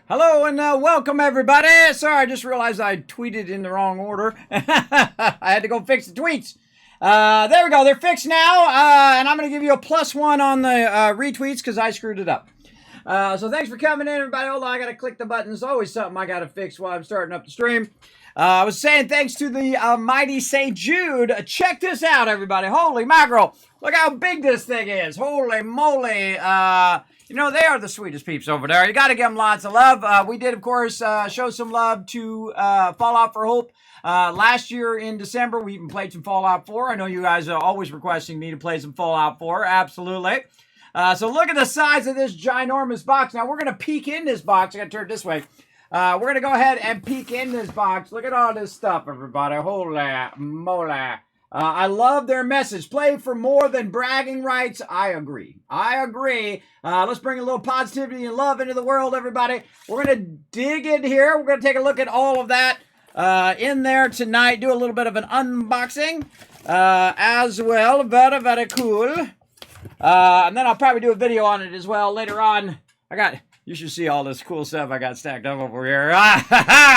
Hello and welcome everybody. Sorry, I just realized I tweeted in the wrong order. I had to go fix the tweets. There we go. They're fixed now. And I'm going to give you a +1 on the retweets because I screwed it up. So thanks for coming in, everybody. Hold on, I got to click the button. It's always something I got to fix while I'm starting up the stream. I was saying thanks to the mighty St. Jude. Check this out, everybody. Holy mackerel. Look how big this thing is. Holy moly. You know, they are the sweetest peeps over there. You got to give them lots of love. We did, of course, show some love to Fallout for Hope. Last year in December, we even played some Fallout 4. I know you guys are always requesting me to play some Fallout 4. Absolutely. So look at the size of this ginormous box. Now, we're going to peek in this box. I got to turn it this way. We're going to go ahead and peek in this box. Look at all this stuff, everybody. Holy moly. I love their message. Play for more than bragging rights. I agree. Let's bring a little positivity and love into the world, everybody. We're going to dig in here. We're going to take a look at all of that in there tonight. Do a little bit of an unboxing as well. Very, very cool. And then I'll probably do a video on it as well later on. You should see all this cool stuff I got stacked up over here.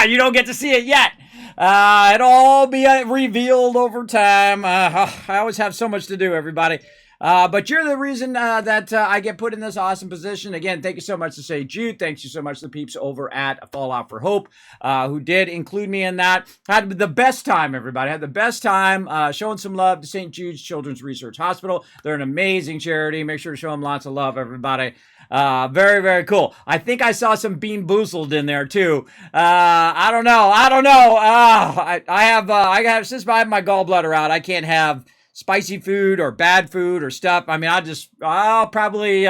You don't get to see it yet. It'll all be revealed over time. I always have so much to do, everybody. But you're the reason that I get put in this awesome position. Again, thank you so much to St. Jude. Thanks you so much to the peeps over at Fallout for Hope who did include me in that. Had the best time, everybody. Had the best time showing some love to St. Jude's Children's Research Hospital. They're an amazing charity. Make sure to show them lots of love, everybody. Very, very cool. I think I saw some Bean Boozled in there too. I don't know. I have since I have my gallbladder out, I can't have spicy food or bad food or stuff. I mean, I'll probably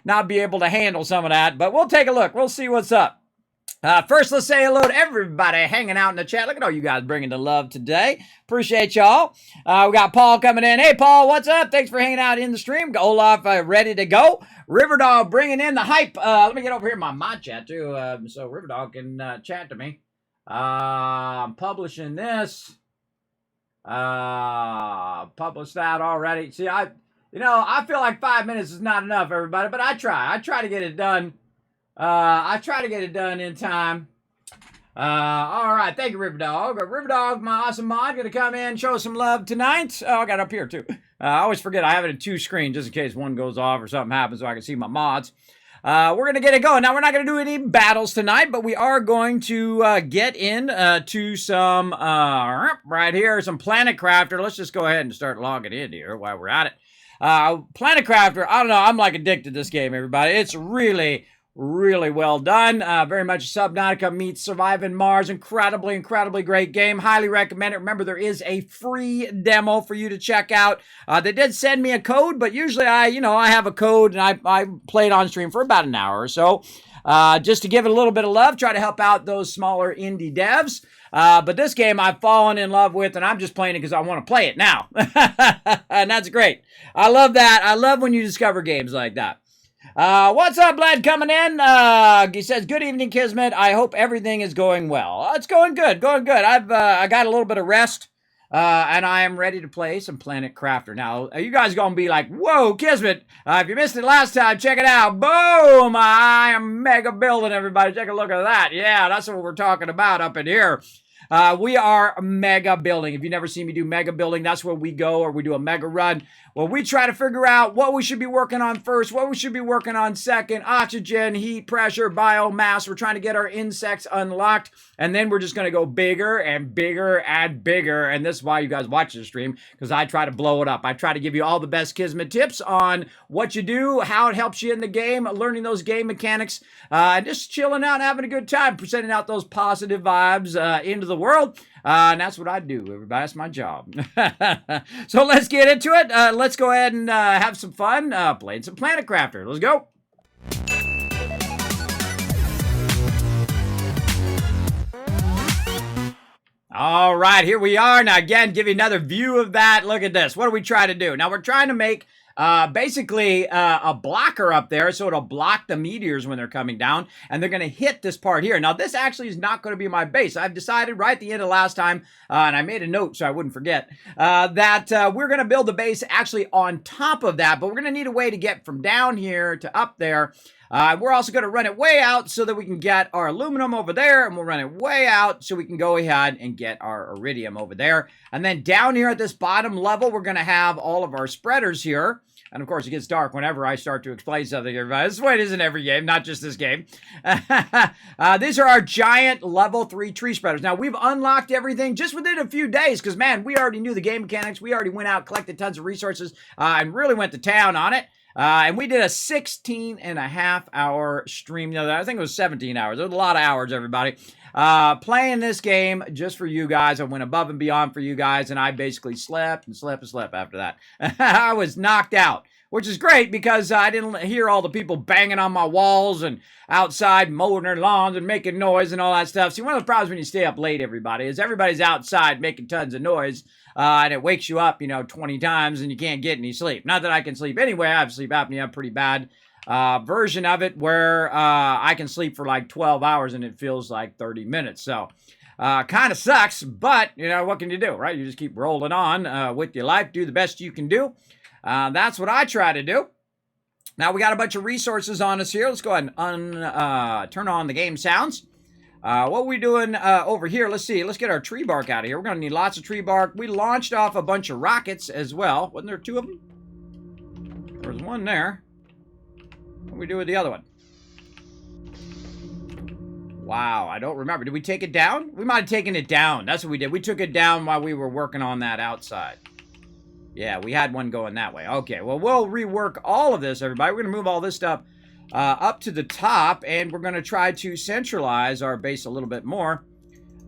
not be able to handle some of that, but we'll take a look. We'll see what's up. First, let's say hello to everybody hanging out in the chat. Look at all you guys bringing the love today. Appreciate y'all. We got Paul coming in. Hey, Paul, what's up? Thanks for hanging out in the stream. Olaf ready to go. Riverdog bringing in the hype. Let me get over here in my mod chat, too, so Riverdog can chat to me. I'm publishing this. Published that already. See, I feel like 5 minutes is not enough, everybody, but I try to get it done. I try to get it done in time. All right. Thank you, Riverdog. Riverdog, my awesome mod, going to come in, show some love tonight. Oh, I got it up here, too. I always forget I have it in 2 screens just in case one goes off or something happens so I can see my mods. We're going to get it going. Now, we're not going to do any battles tonight, but we are going to get in to some, right here, some Planet Crafter. Let's just go ahead and start logging in here while we're at it. Planet Crafter, I don't know, I'm like addicted to this game, everybody. It's really well done. Very much Subnautica meets Surviving Mars. Incredibly great game. Highly recommend it. Remember, there is a free demo for you to check out. They did send me a code, but usually I have a code and I play it on stream for about an hour or so. Just to give it a little bit of love, try to help out those smaller indie devs. But this game I've fallen in love with, and I'm just playing it because I want to play it now. And that's great. I love that. I love when you discover games like that. What's up, lad, coming in? He says, good evening, Kismet. I hope everything is going well. It's going good. I got a little bit of rest, and I am ready to play some Planet Crafter. Now, you guys going to be like, whoa, Kismet, if you missed it last time, check it out. Boom! I am mega building, everybody. Take a look at that. Yeah, that's what we're talking about up in here. We are mega building. If you've never seen me do mega building, that's where we go, or we do a mega run. Well, we try to figure out what we should be working on first, what we should be working on second, oxygen, heat, pressure, biomass. We're trying to get our insects unlocked, and then we're just going to go bigger and bigger and bigger, and this is why you guys watch the stream, because I try to blow it up. I try to give you all the best Kismet tips on what you do, how it helps you in the game, learning those game mechanics, and just chilling out, having a good time, sending out those positive vibes into the world. And that's what I do, everybody. That's my job. So let's get into it. Let's go ahead and have some fun playing some Planet Crafter. Let's go. All right, here we are. Now, again, give you another view of that. Look at this. What do we try to do? Now, we're trying to make basically a blocker up there, so it'll block the meteors when they're coming down, and they're going to hit this part here. Now, this actually is not going to be my base. I've decided right at the end of last time, and I made a note so I wouldn't forget, that we're going to build the base actually on top of that, but we're going to need a way to get from down here to up there. We're also going to run it way out so that we can get our aluminum over there, and we'll run it way out so we can go ahead and get our iridium over there. And then down here at this bottom level, we're going to have all of our spreaders here. And of course, it gets dark whenever I start to explain something, everybody. This is the way it is in every game, not just this game. These are our giant level 3 tree spreaders. Now, we've unlocked everything just within a few days because, man, we already knew the game mechanics. We already went out, collected tons of resources, and really went to town on it. And we did a 16.5-hour stream. No, I think it was 17 hours. There's a lot of hours, everybody. Playing this game just for you guys. I went above and beyond for you guys, and I basically slept and slept and slept after that. I was knocked out, which is great because I didn't hear all the people banging on my walls and outside mowing their lawns and making noise and all that stuff. See, one of the problems when you stay up late, everybody, is everybody's outside making tons of noise, and it wakes you up, 20 times, and you can't get any sleep. Not that I can sleep anyway. I have sleep apnea, pretty bad version of it, where I can sleep for like 12 hours and it feels like 30 minutes. So kind of sucks, but what can you do, right? You just keep rolling on with your life, do the best you can do. That's what I try to do. Now we got a bunch of resources on us here. Let's go ahead and turn on the game sounds. What are we doing over here? Let's see. Let's get our tree bark out of here. We're going to need lots of tree bark. We launched off a bunch of rockets as well. Wasn't there 2 of them? There was one there. What do we do with the other one? Wow, I don't remember. Did we take it down? We might have taken it down. That's what we did. We took it down while we were working on that outside. Yeah, we had one going that way. Okay, well, we'll rework all of this, everybody. We're going to move all this stuff up to the top, and we're going to try to centralize our base a little bit more.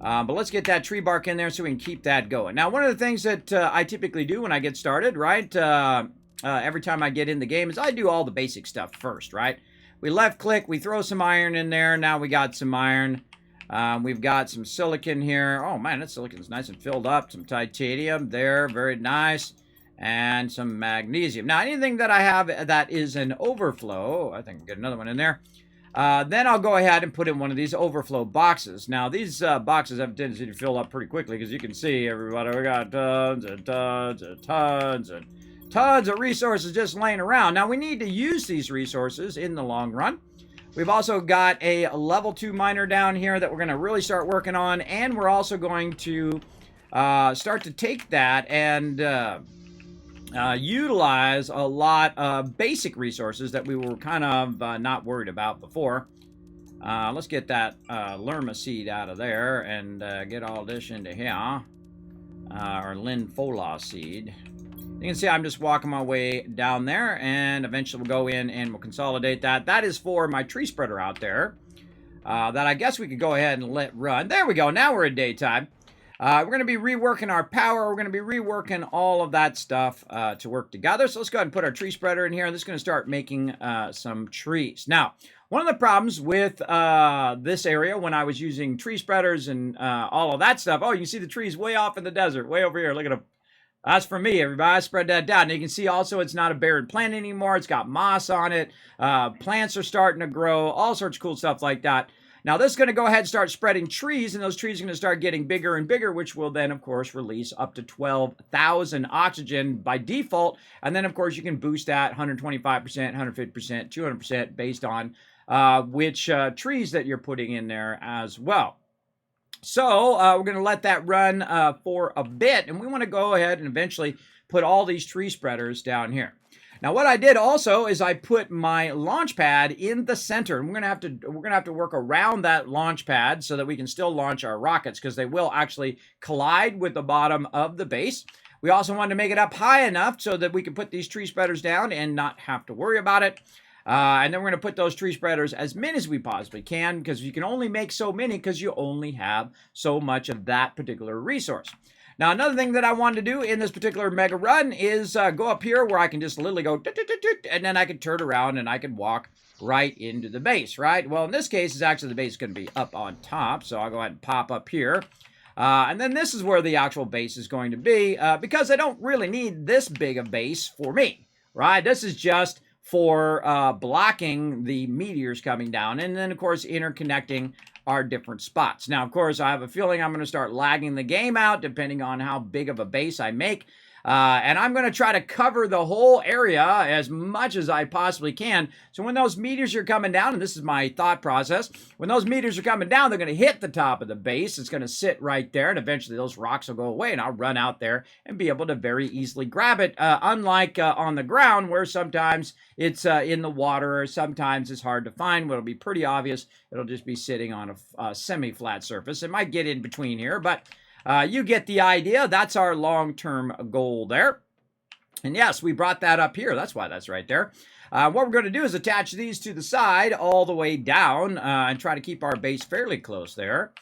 But let's get that tree bark in there so we can keep that going. Now, one of the things that I typically do when I get started, right, every time I get in the game is I do all the basic stuff first, right? We left click, we throw some iron in there. Now we got some iron. We've got some silicon here. Oh, man, that silicon's nice and filled up. Some titanium there, very nice. And some magnesium. Now, anything that I have that is an overflow, I think I'll get another one in there. Then I'll go ahead and put in one of these overflow boxes. Now, these boxes have a tendency to fill up pretty quickly because you can see, everybody, we got tons and tons and tons and tons of resources just laying around. Now, we need to use these resources in the long run. We've also got a level 2 miner down here that we're going to really start working on. And we're also going to start to take that and utilize a lot of basic resources that we were kind of not worried about before. Let's get that Lerma seed out of there and get all this into here. Our Linfola seed. You can see I'm just walking my way down there, and eventually we'll go in and we'll consolidate that. That is for my tree spreader out there that I guess we could go ahead and let run. There we go. Now we're in daytime. We're going to be reworking our power. We're going to be reworking all of that stuff to work together. So let's go ahead and put our tree spreader in here. And this is going to start making some trees. Now, one of the problems with this area when I was using tree spreaders and all of that stuff. Oh, you can see the trees way off in the desert, way over here. Look at them. That's for me, everybody. I spread that down. And you can see also it's not a barren plant anymore. It's got moss on it. Plants are starting to grow. All sorts of cool stuff like that. Now, this is going to go ahead and start spreading trees, and those trees are going to start getting bigger and bigger, which will then, of course, release up to 12,000 oxygen by default. And then, of course, you can boost that 125%, 150%, 200% based on which trees that you're putting in there as well. So we're going to let that run for a bit, and we want to go ahead and eventually put all these tree spreaders down here. Now, what I did also is I put my launch pad in the center. And we're gonna have to work around that launch pad so that we can still launch our rockets because they will actually collide with the bottom of the base. We also wanted to make it up high enough so that we can put these tree spreaders down and not have to worry about it. And then we're going to put those tree spreaders as many as we possibly can because you can only make so many because you only have so much of that particular resource. Now, another thing that I wanted to do in this particular mega run is go up here where I can just literally go, and then I can turn around and I can walk right into the base, right? Well, in this case, it's actually the base is going to be up on top, so I'll go ahead and pop up here. And then this is where the actual base is going to be because I don't really need this big a base for me, right? This is just for blocking the meteors coming down and then, of course, interconnecting our different spots. Now, of course, I have a feeling I'm going to start lagging the game out depending on how big of a base I make. And I'm going to try to cover the whole area as much as I possibly can. So when those meteors are coming down, and this is my thought process, when those meteors are coming down, they're going to hit the top of the base. It's going to sit right there, and eventually those rocks will go away, and I'll run out there and be able to very easily grab it, unlike on the ground where sometimes it's in the water or sometimes it's hard to find. It'll be pretty obvious. It'll just be sitting on a semi-flat surface. It might get in between here, but you get the idea. That's our long-term goal there. And yes, we brought that up here. That's why that's right there. What we're going to do is attach these to the side all the way down and try to keep our base fairly close there.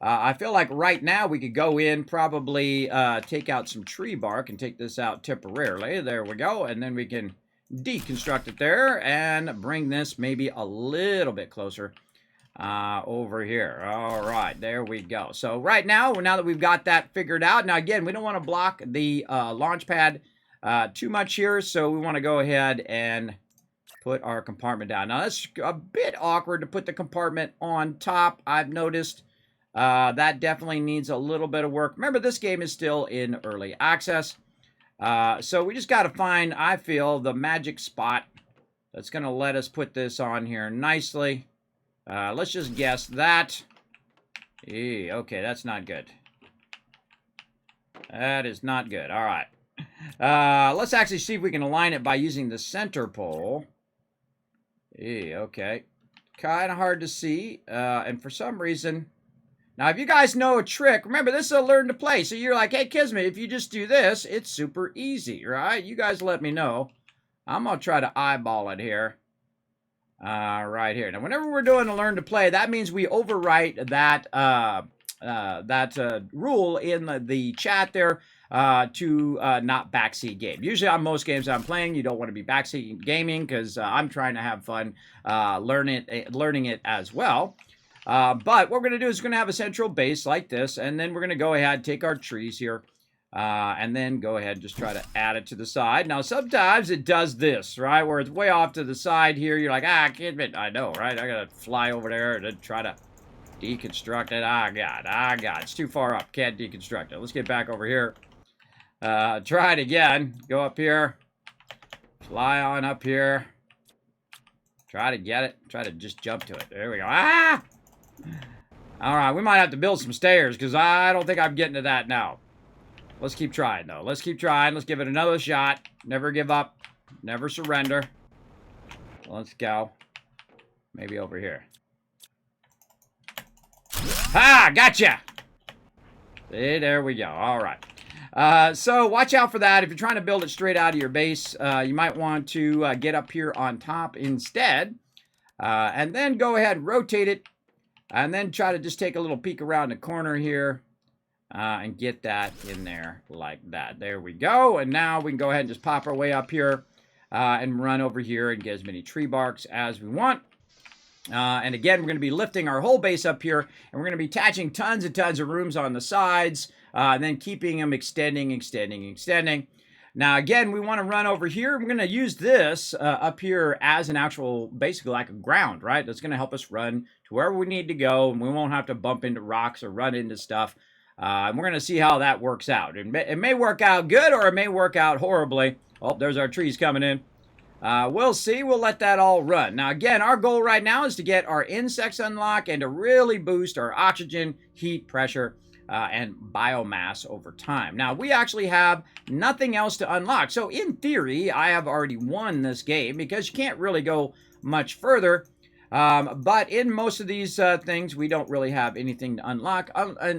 I feel like right now we could go in, probably take out some tree bark and take this out temporarily. There we go. And then we can deconstruct it there and bring this maybe a little bit closer over here. All right, there we go. So right now that we've got that figured out, now again, we don't want to block the launch pad too much here, so we want to go ahead and put our compartment down. Now that's a bit awkward to put the compartment on top. I've noticed that definitely needs a little bit of work. Remember, this game is still in early access, so we just got to find, I feel, the magic spot that's going to let us put this on here nicely. Let's just guess that. Okay, that's not good. That is not good. All right. Let's actually see if we can align it by using the center pole. Okay. Kind of hard to see. And for some reason... Now, if you guys know a trick, remember, this is a learn to play. So you're like, hey, Kismet, if you just do this, it's super easy, right? You guys let me know. I'm going to try to eyeball it here. Right here. Now, whenever we're doing a learn to play, that means we overwrite that rule in the chat there to not backseat game. Usually on most games I'm playing, you don't want to be backseat gaming because I'm trying to have fun learning it as well. But what we're going to do is we're going to have a central base like this, and then we're going to go ahead and take our trees here, and then go ahead and just try to add it to the side. Now, sometimes it does this, right, where it's way off to the side here. You're like, I can't admit, I know, right? I got to fly over there and try to deconstruct it. God, it's too far up. Can't deconstruct it. Let's get back over here. Try it again. Go up here. Fly on up here. Try to get it. Try to just jump to it. There we go. Ah! All right, we might have to build some stairs because I don't think I'm getting to that now. Let's keep trying, though. Let's keep trying. Let's give it another shot. Never give up. Never surrender. Let's go. Maybe over here. Ah, gotcha! See, there we go. All right. So watch out for that. If you're trying to build it straight out of your base, you might want to get up here on top instead. And then go ahead and rotate it. And then try to just take a little peek around the corner here. And get that in there like that. There we go. And now we can go ahead and just pop our way up here. And run over here and get as many tree barks as we want. And again, we're going to be lifting our whole base up here. And we're going to be attaching tons and tons of rooms on the sides. And then keeping them extending. Now, again, we want to run over here. We're going to use this up here as an actual, basically like a ground, right? That's going to help us run to wherever we need to go. And we won't have to bump into rocks or run into stuff. And we're going to see how that works out. It may work out good or it may work out horribly. Oh, there's our trees coming in. We'll see. We'll let that all run. Now, again, our goal right now is to get our insects unlocked and to really boost our oxygen, heat, pressure, and biomass over time. Now, we actually have nothing else to unlock. So, in theory, I have already won this game because you can't really go much further. But in most of these things, we don't really have anything to unlock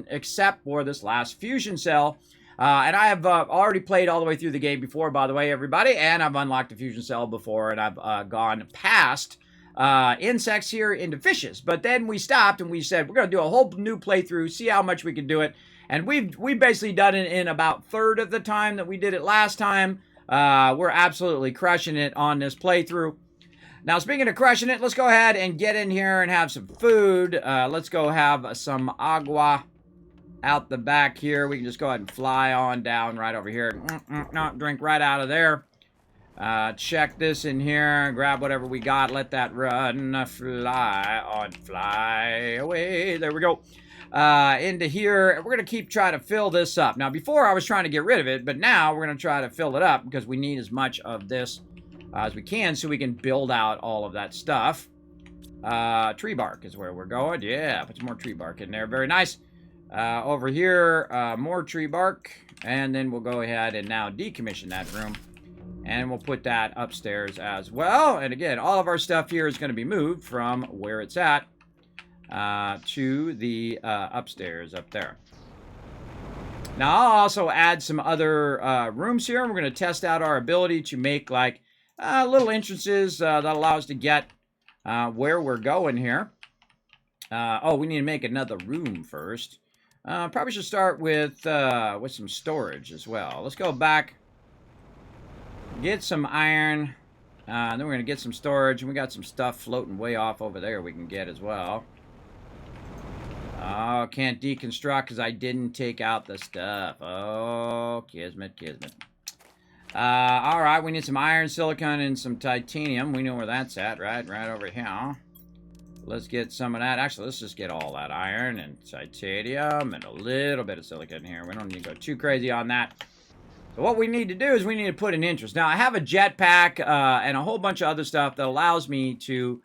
except for this last fusion cell. And I have already played all the way through the game before, by the way, everybody. And I've unlocked a fusion cell before, and I've gone past insects here into fishes. But then we stopped and we said, we're going to do a whole new playthrough, see how much we can do it. And we've basically done it in about a third of the time that we did it last time. We're absolutely crushing it on this playthrough. Now, speaking of crushing it, let's go ahead and get in here and have some food. Let's go have some agua out the back here. We can just go ahead and fly on down right over here. Drink right out of there. Check this in here. Grab whatever we got. Let that run. Fly on. Fly away. There we go. into here. We're going to keep trying to fill this up. Now, before I was trying to get rid of it, but now we're going to try to fill it up because we need as much of this as we can so we can build out all of that stuff. Tree bark is where we're going. Yeah, put some more tree bark in there. Very nice. Over here, more tree bark. And then we'll go ahead and now decommission that room. And we'll put that upstairs as well. And again, all of our stuff here is going to be moved from where it's at to the upstairs up there. Now, I'll also add some other rooms here. We're going to test out our ability to make like little entrances that allow us to get where we're going here. Oh, we need to make another room first. Probably should start with some storage as well. Let's go back, get some iron, then we're going to get some storage, and we got some stuff floating way off over there we can get as well. Oh, can't deconstruct because I didn't take out the stuff. Oh, Kismet. All right, we need some iron, silicon, and some titanium. We know where that's at, right? Right over here. Let's get some of that. Actually, let's just get all that iron and titanium and a little bit of silicon here. We don't need to go too crazy on that. So what we need to do is we need to put an entrance. Now, I have a jetpack and a whole bunch of other stuff that allows me to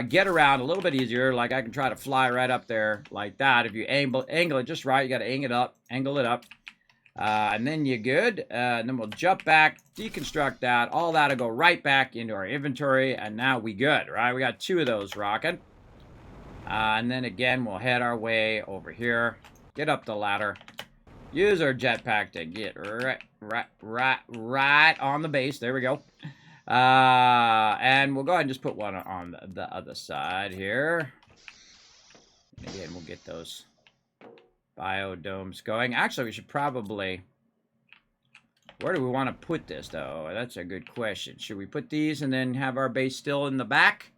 get around a little bit easier. Like I can try to fly right up there like that. If you angle it just right, you got to angle it up. And then you're good. And then we'll jump back, deconstruct that. All that'll go right back into our inventory. And now we good, right? We got 2 of those rocking. And then again, we'll head our way over here. Get up the ladder. Use our jetpack to get right on the base. There we go. And we'll go ahead and just put one on the other side here. And again, we'll get those biodomes going. Actually, we should probably... Where do we want to put this, though? That's a good question. Should we put these and then have our base still in the back?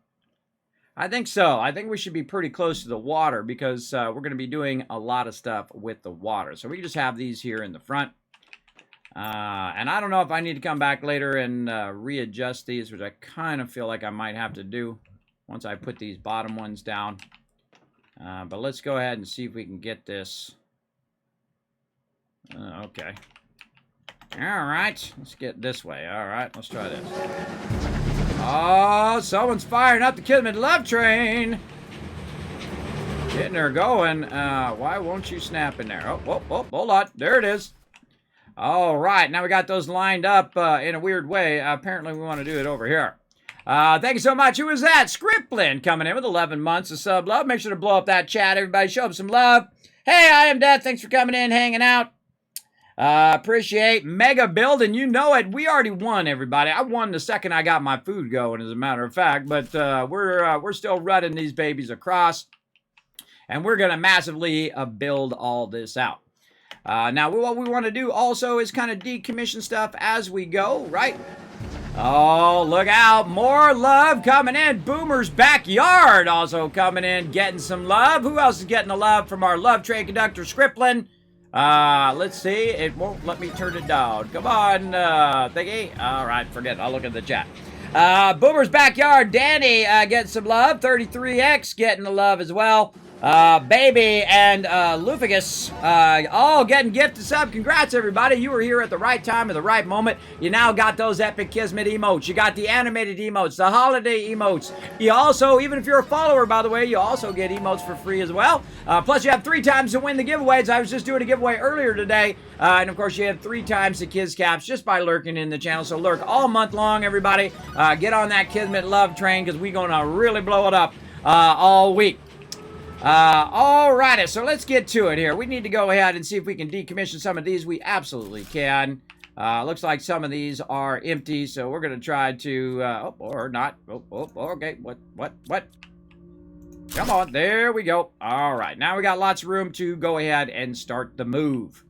I think so. I think we should be pretty close to the water because we're going to be doing a lot of stuff with the water. So we can just have these here in the front. And I don't know if I need to come back later and readjust these, which I kind of feel like I might have to do once I put these bottom ones down. But let's go ahead and see if we can get this. Okay. All right. Let's get this way. All right. Let's try this. Oh, someone's firing up the Kismet love train. Getting her going. Why won't you snap in there? Oh, hold on. There it is. All right. Now we got those lined up in a weird way. Apparently, we want to do it over here. Thank you so much. Who was that? Scriptlin coming in with 11 months of sub love. Make sure to blow up that chat. Everybody show up some love. Hey, I am Death. Thanks for coming in, hanging out. Appreciate Mega Building. You know it. We already won, everybody. I won the second I got my food going, as a matter of fact. But we're still running these babies across. And we're going to massively build all this out. Now, what we want to do also is kind of decommission stuff as we go, right? Oh, look out. More love coming in. Boomer's Backyard also coming in, getting some love. Who else is getting the love from our love train conductor, Scriptlin? Let's see. It won't let me turn it down. Come on, thingy. All right, forget it. I'll look at the chat. Boomer's Backyard. Danny getting some love. 33X getting the love as well. Baby and Lufagus all getting gifted sub. Congrats, everybody. You were here at the right time at the right moment. You now got those epic Kismet emotes. You got the animated emotes, the holiday emotes. You also, even if you're a follower, by the way, you also get emotes for free as well. Plus, you have 3 times to win the giveaways. I was just doing a giveaway earlier today. And, of course, you have 3 times the Kiz Caps just by lurking in the channel. So lurk all month long, everybody. Get on that Kismet love train because we're going to really blow it up all week. Alrighty, so let's get to it here. We need to go ahead and see if we can decommission some of these. We absolutely can. Looks like some of these are empty, so we're going to try to, or not. Okay, what? Come on, there we go. Alright, now we got lots of room to go ahead and start the move.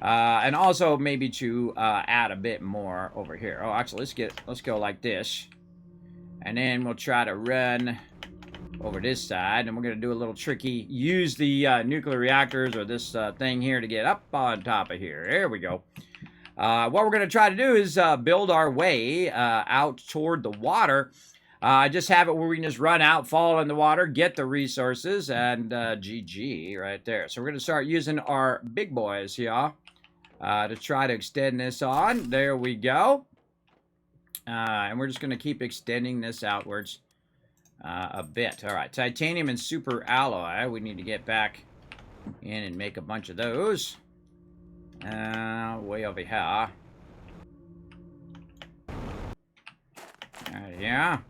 And also maybe to add a bit more over here. Oh, actually, let's go like this. And then we'll try to run over this side, and we're going to do a little tricky, use the nuclear reactors or this thing here to get up on top of here. There we go. What we're going to try to do is build our way out toward the water. I just have it where we can just run out, fall in the water, get the resources, and GG right there. So we're going to start using our big boys here to try to extend this on. There we go. And we're just going to keep extending this outwards a bit. All right, titanium and super alloy. We need to get back in and make a bunch of those. Way over here. Right here.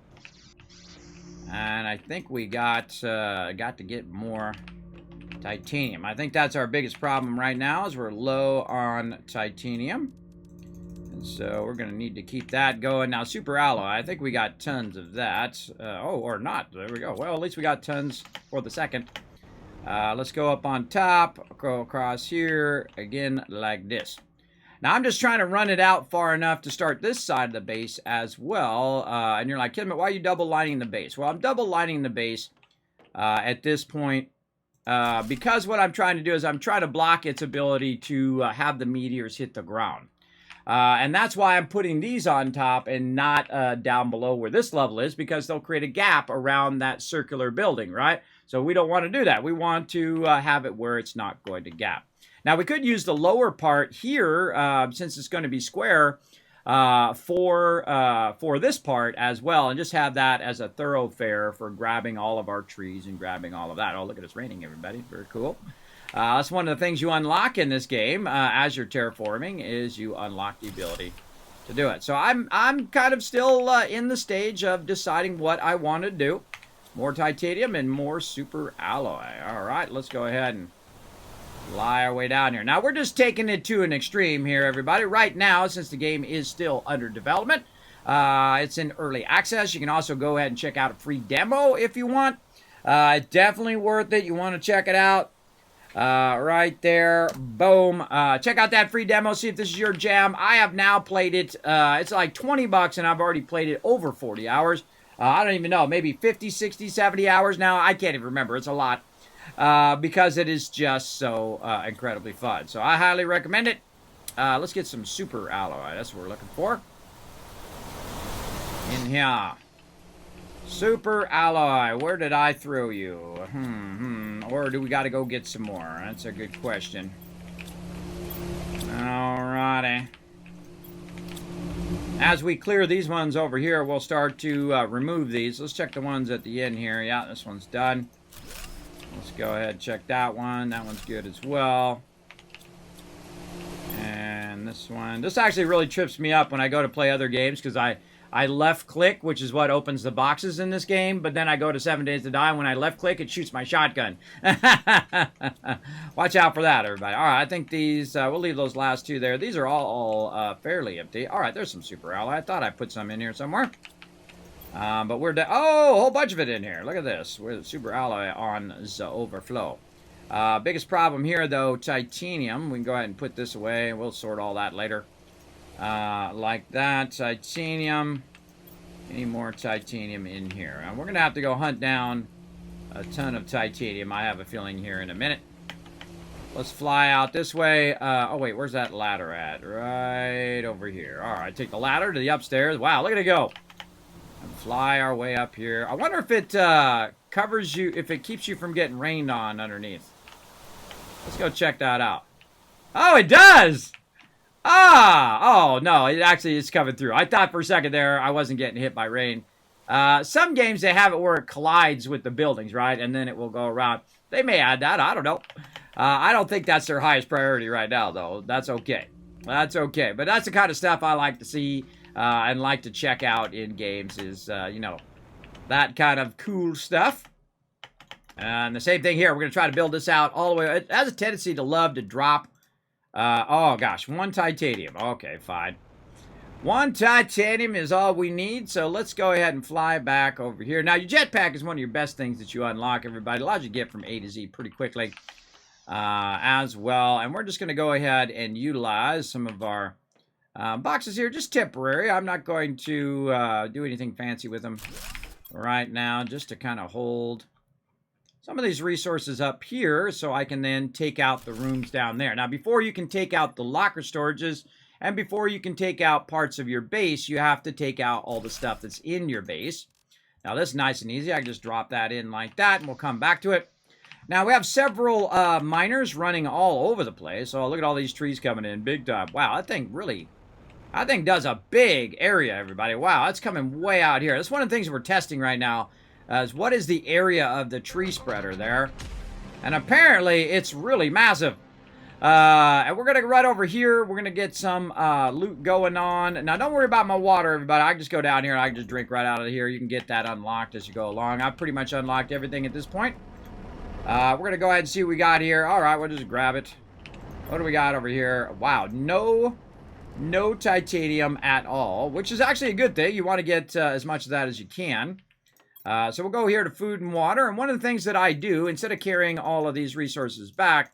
And I think we got to get more titanium. I think that's our biggest problem right now is we're low on titanium. And so we're going to need to keep that going. Now, super alloy, I think we got tons of that. Oh, or not. There we go. Well, at least we got tons for the second. Let's go up on top, go across here, again, like this. Now, I'm just trying to run it out far enough to start this side of the base as well. And you're like, Kismet, why are you double lining the base? Well, I'm double lining the base at this point because what I'm trying to do is I'm trying to block its ability to have the meteors hit the ground. And that's why I'm putting these on top and not down below where this level is, because they'll create a gap around that circular building, right? So we don't want to do that. We want to have it where it's not going to gap. Now, we could use the lower part here, since it's going to be square, for this part as well, and just have that as a thoroughfare for grabbing all of our trees and grabbing all of that. Oh, look at it's raining, everybody. Very cool. That's one of the things you unlock in this game as you're terraforming, is you unlock the ability to do it. So I'm kind of still in the stage of deciding what I want to do. More titanium and more super alloy. All right, let's go ahead and fly our way down here. Now, we're just taking it to an extreme here, everybody. Right now, since the game is still under development, it's in early access. You can also go ahead and check out a free demo if you want. It's definitely worth it. You want to check it out. Right there. Boom. Check out that free demo. See if this is your jam. I have now played it. It's like 20 bucks, and I've already played it over 40 hours. I don't even know. Maybe 50, 60, 70 hours now. I can't even remember. It's a lot. Because it is just so incredibly fun. So I highly recommend it. Let's get some super alloy. That's what we're looking for. In here. Super alloy. Where did I throw you? Or do we got to go get some more? That's a good question. Alrighty. As we clear these ones over here, we'll start to remove these. Let's check the ones at the end here. Yeah, this one's done. Let's go ahead and check that one. That one's good as well. And this one. This actually really trips me up when I go to play other games because I left click, which is what opens the boxes in this game, but then I go to 7 Days to Die, and when I left click, it shoots my shotgun. Watch out for that, everybody. All right, I think these, we'll leave those last two there. These are all fairly empty. All right, there's some super alloy. I thought I put some in here somewhere. But we're down. Oh, a whole bunch of it in here. Look at this. We're the super alloy on the overflow. Biggest problem here, though, titanium. We can go ahead and put this away. We'll sort all that later. Like that. Titanium. Any more titanium in here? And we're going to have to go hunt down a ton of titanium. I have a feeling here in a minute. Let's fly out this way. Oh, wait. Where's that ladder at? Right over here. All right. Take the ladder to the upstairs. Wow. Look at it go. And fly our way up here. I wonder if it covers you, if it keeps you from getting rained on underneath. Let's go check that out. Oh, it does! Oh, no, it actually is coming through. I thought for a second there I wasn't getting hit by rain. Some games, they have it where it collides with the buildings, right? And then it will go around. They may add that. I don't know. I don't think that's their highest priority right now, though. That's okay. That's okay. But that's the kind of stuff I like to see and like to check out in games is, you know, that kind of cool stuff. And the same thing here. We're going to try to build this out all the way. It has a tendency to love to drop. Oh, gosh. 1 titanium. Okay, fine. 1 titanium is all we need. So let's go ahead and fly back over here. Now, your jetpack is one of your best things that you unlock, everybody. It allows you to get from A to Z pretty quickly as well. And we're just going to go ahead and utilize some of our boxes here. Just temporary. I'm not going to do anything fancy with them right now. Just to kind of hold some of these resources up here so I can then take out the rooms down there. Now, before you can take out the locker storages and before you can take out parts of your base, you have to take out all the stuff that's in your base. Now this is nice and easy. I can just drop that in like that, and we'll come back to it. Now, we have several miners running all over the place. Oh, look at all these trees coming in. Big time. Wow, that thing does a big area, everybody. Wow, that's coming way out here. That's one of the things we're testing right now, is what is the area of the tree spreader there. And apparently, it's really massive. And we're going to go right over here. We're going to get some loot going on. Now, don't worry about my water, everybody. I can just go down here and I can just drink right out of here. You can get that unlocked as you go along. I've pretty much unlocked everything at this point. We're going to go ahead and see what we got here. All right, we'll just grab it. What do we got over here? Wow, no titanium at all, which is actually a good thing. You want to get as much of that as you can. So we'll go here to food and water. And one of the things that I do, instead of carrying all of these resources back,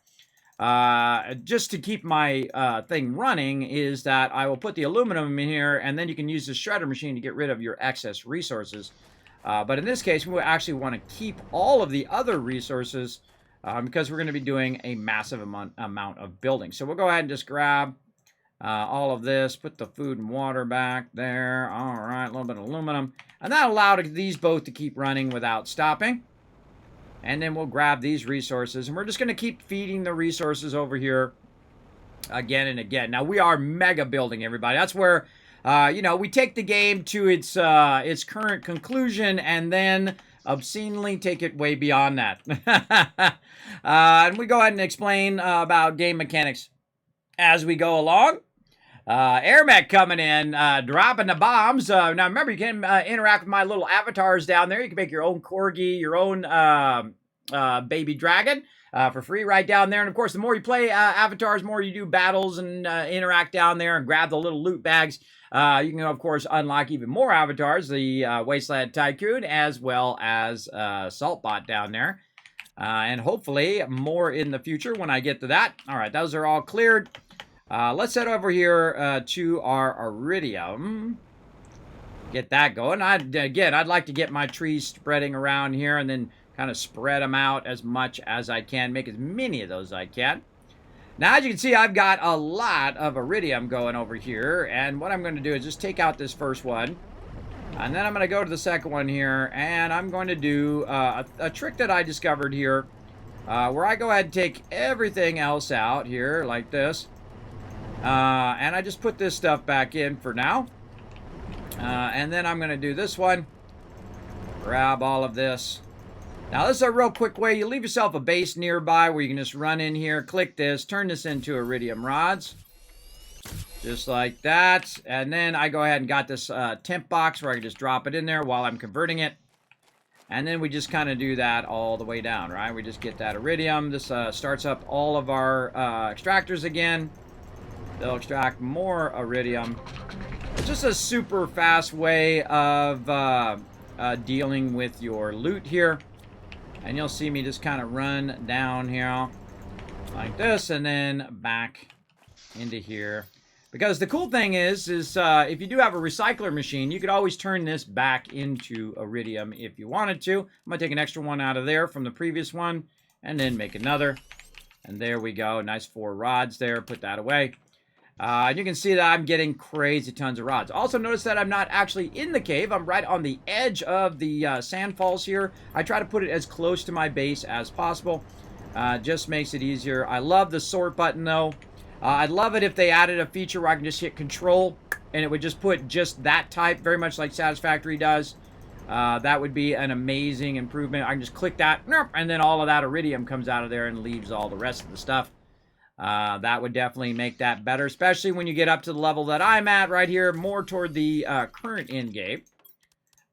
just to keep my thing running, is that I will put the aluminum in here, and then you can use the shredder machine to get rid of your excess resources. But in this case, we actually want to keep all of the other resources because we're going to be doing a massive amount of building. So we'll go ahead and just grab all of this, put the food and water back there. All right, a little bit of aluminum. And that allowed these both to keep running without stopping. And then we'll grab these resources, and we're just going to keep feeding the resources over here again and again. Now, we are mega building, everybody. That's where... you know, we take the game to its current conclusion and then obscenely take it way beyond that. And we go ahead and explain about game mechanics as we go along. Air mech coming in, dropping the bombs. Now, remember, you can interact with my little avatars down there. You can make your own corgi, your own baby dragon. For free right down there. And of course, the more you play avatars, the more you do battles and interact down there and grab the little loot bags. You can, of course, unlock even more avatars, the Wasteland Tycoon, as well as Saltbot down there. And hopefully more in the future when I get to that. All right, those are all cleared. Let's head over here to our iridium. Get that going. I'd like to get my trees spreading around here and then kind of spread them out as much as I can. Make as many of those as I can. Now, as you can see, I've got a lot of iridium going over here. And what I'm going to do is just take out this first one. And then I'm going to go to the second one here. And I'm going to do a trick that I discovered here. Where I go ahead and take everything else out here like this. And I just put this stuff back in for now. And then I'm going to do this one. Grab all of this. Now, this is a real quick way. You leave yourself a base nearby where you can just run in here, click this, turn this into iridium rods. Just like that. And then I go ahead and got this temp box where I can just drop it in there while I'm converting it. And then we just kind of do that all the way down, right? We just get that iridium. This starts up all of our extractors again. They'll extract more iridium. It's just a super fast way of dealing with your loot here. And you'll see me just kind of run down here like this and then back into here. Because the cool thing is if you do have a recycler machine, you could always turn this back into iridium if you wanted to. I'm going to take an extra one out of there from the previous one and then make another. And there we go. Nice 4 rods there. Put that away. And you can see that I'm getting crazy tons of rods. Also notice that I'm not actually in the cave. I'm right on the edge of the sand falls here. I try to put it as close to my base as possible. Just makes it easier. I love the sort button though. I'd love it if they added a feature where I can just hit control and it would just put just that type, very much like Satisfactory does. That would be an amazing improvement. I can just click that and then all of that iridium comes out of there and leaves all the rest of the stuff. That would definitely make that better, especially when you get up to the level that I'm at right here, more toward the current end game.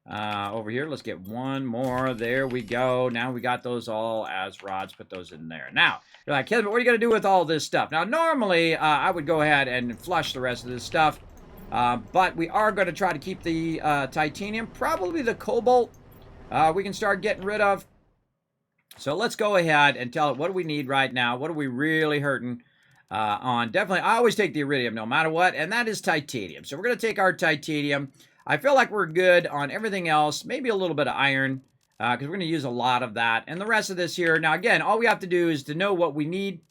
Over here, let's get one more. There we go. Now we got those all as rods. Put those in there. Now, you're like, Kismet, what are you going to do with all this stuff? Now, normally, I would go ahead and flush the rest of this stuff. But we are going to try to keep the titanium, probably the cobalt, we can start getting rid of. So let's go ahead and tell it what do we need right now. What are we really hurting on? Definitely, I always take the iridium no matter what, and that is titanium. So we're going to take our titanium. I feel like we're good on everything else. Maybe a little bit of iron, because we're going to use a lot of that. And the rest of this here, now again, all we have to do is to know what we need.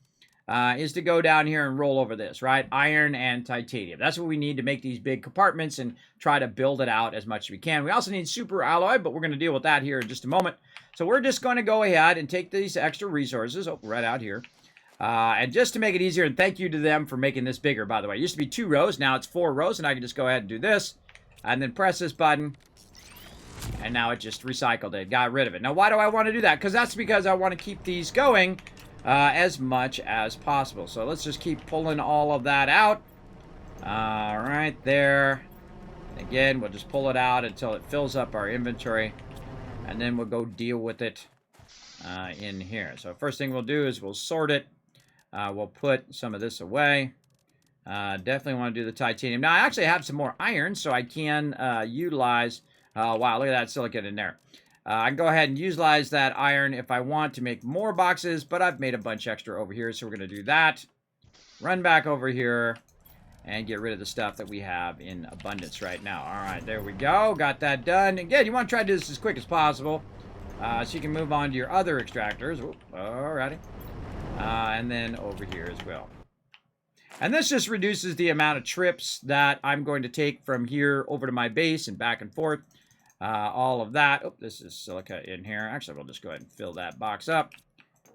is to go down here and roll over this, right? Iron and titanium. That's what we need to make these big compartments and try to build it out as much as we can. We also need super alloy, but we're going to deal with that here in just a moment. So we're just going to go ahead and take these extra resources, right out here. And just to make it easier, and thank you to them for making this bigger, by the way. It used to be 2 rows, now it's 4 rows, and I can just go ahead and do this, and then press this button, and now it just recycled it, got rid of it. Now, why do I want to do that? That's because I want to keep these going as much as possible. So let's just keep pulling all of that out. Right there. Again, we'll just pull it out until it fills up our inventory, and then we'll go deal with it in here. So first thing we'll do is we'll sort it. We'll put some of this away. Definitely want to do the titanium. Now, I actually have some more iron, so I can utilize... wow, look at that silicon in there. I can go ahead and utilize that iron if I want to make more boxes, but I've made a bunch extra over here, so we're going to do that. Run back over here and get rid of the stuff that we have in abundance right now. All right, there we go. Got that done. Again, you want to try to do this as quick as possible so you can move on to your other extractors. All righty. And then over here as well. And this just reduces the amount of trips that I'm going to take from here over to my base and back and forth. All of that. Oh, this is silica in here. Actually, we'll just go ahead and fill that box up.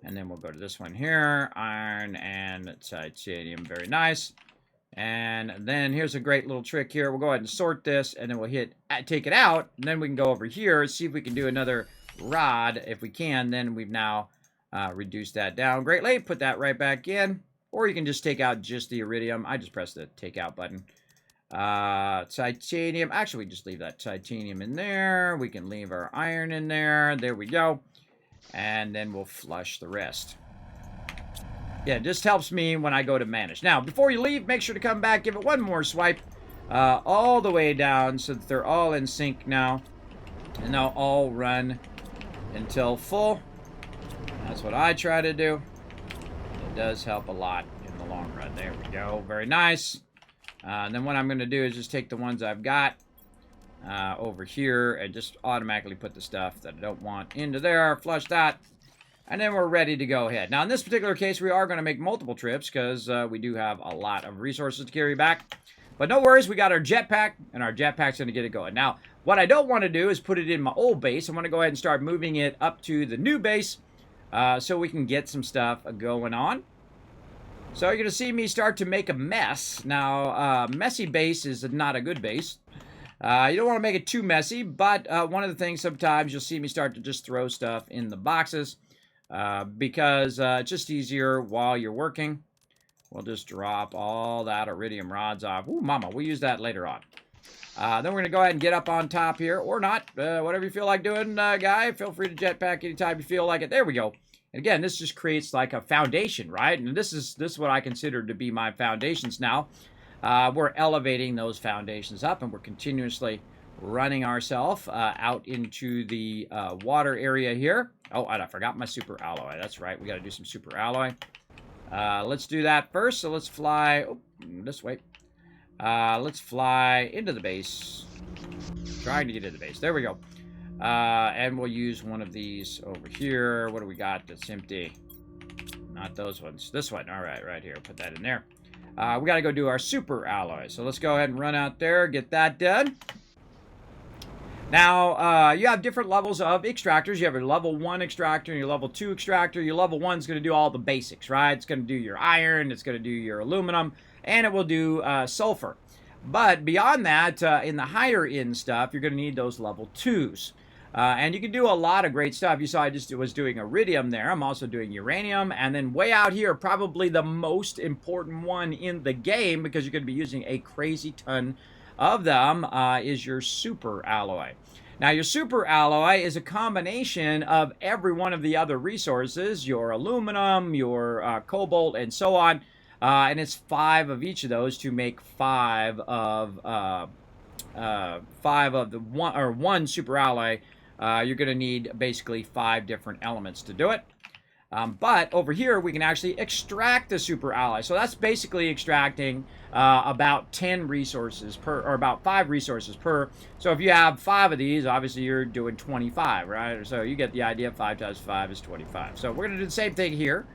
And then we'll go to this one here. Iron and titanium. Very nice. And then here's a great little trick here. We'll go ahead and sort this, and then we'll hit take it out. And then we can go over here, see if we can do another rod. If we can, then we've now reduced that down greatly. Put that right back in. Or you can just take out just the iridium. I just press the take out button. Titanium. Actually, we just leave that titanium in there. We can leave our iron in there. There we go. And then we'll flush the rest. Yeah, it just helps me when I go to manage. Now, before you leave, make sure to come back. Give it one more swipe. All the way down so that they're all in sync now. And they'll all run until full. That's what I try to do. It does help a lot in the long run. There we go. Very nice. And then what I'm going to do is just take the ones I've got over here and just automatically put the stuff that I don't want into there. Flush that. And then we're ready to go ahead. Now, in this particular case, we are going to make multiple trips because we do have a lot of resources to carry back. But no worries, we got our jetpack, and our jetpack's going to get it going. Now, what I don't want to do is put it in my old base. I want to go ahead and start moving it up to the new base so we can get some stuff going on. So you're going to see me start to make a mess. Now, messy base is not a good base. You don't want to make it too messy, but one of the things sometimes you'll see me start to just throw stuff in the boxes because it's just easier while you're working. We'll just drop all that iridium rods off. Ooh, mama, we'll use that later on. Then we're going to go ahead and get up on top here, or not. Whatever you feel like doing, guy. Feel free to jetpack anytime you feel like it. There we go. And again, this just creates like a foundation, right? And this is what I consider to be my foundations now. We're elevating those foundations up, and we're continuously running ourselves out into the water area here. Oh, and I forgot my super alloy. That's right. We got to do some super alloy. Let's do that first. So let's fly this way. Let's fly into the base. Trying to get to the base. There we go. And we'll use one of these over here. What do we got that's empty? Not those ones. This one. All right, right here. Put that in there. We got to go do our super alloy. So let's go ahead and run out there, get that done. Now, you have different levels of extractors. You have your level 1 extractor and your level 2 extractor. Your level 1 is going to do all the basics, right? It's going to do your iron, it's going to do your aluminum, and it will do sulfur. But beyond that, in the higher end stuff, you're going to need those level 2s. And you can do a lot of great stuff. You saw I just was doing iridium there. I'm also doing uranium. And then way out here, probably the most important one in the game, because you're going to be using a crazy ton of them, is your super alloy. Now, your super alloy is a combination of every one of the other resources, your aluminum, your cobalt, and so on. And it's 5 of each of those to make 5 of the one super alloy. You're going to need basically 5 different elements to do it. But over here, we can actually extract the super alloy. So that's basically extracting about 10 resources per, or about 5 resources per. So if you have 5 of these, obviously you're doing 25, right? So you get the idea. 5 times 5 is 25. So we're going to do the same thing here.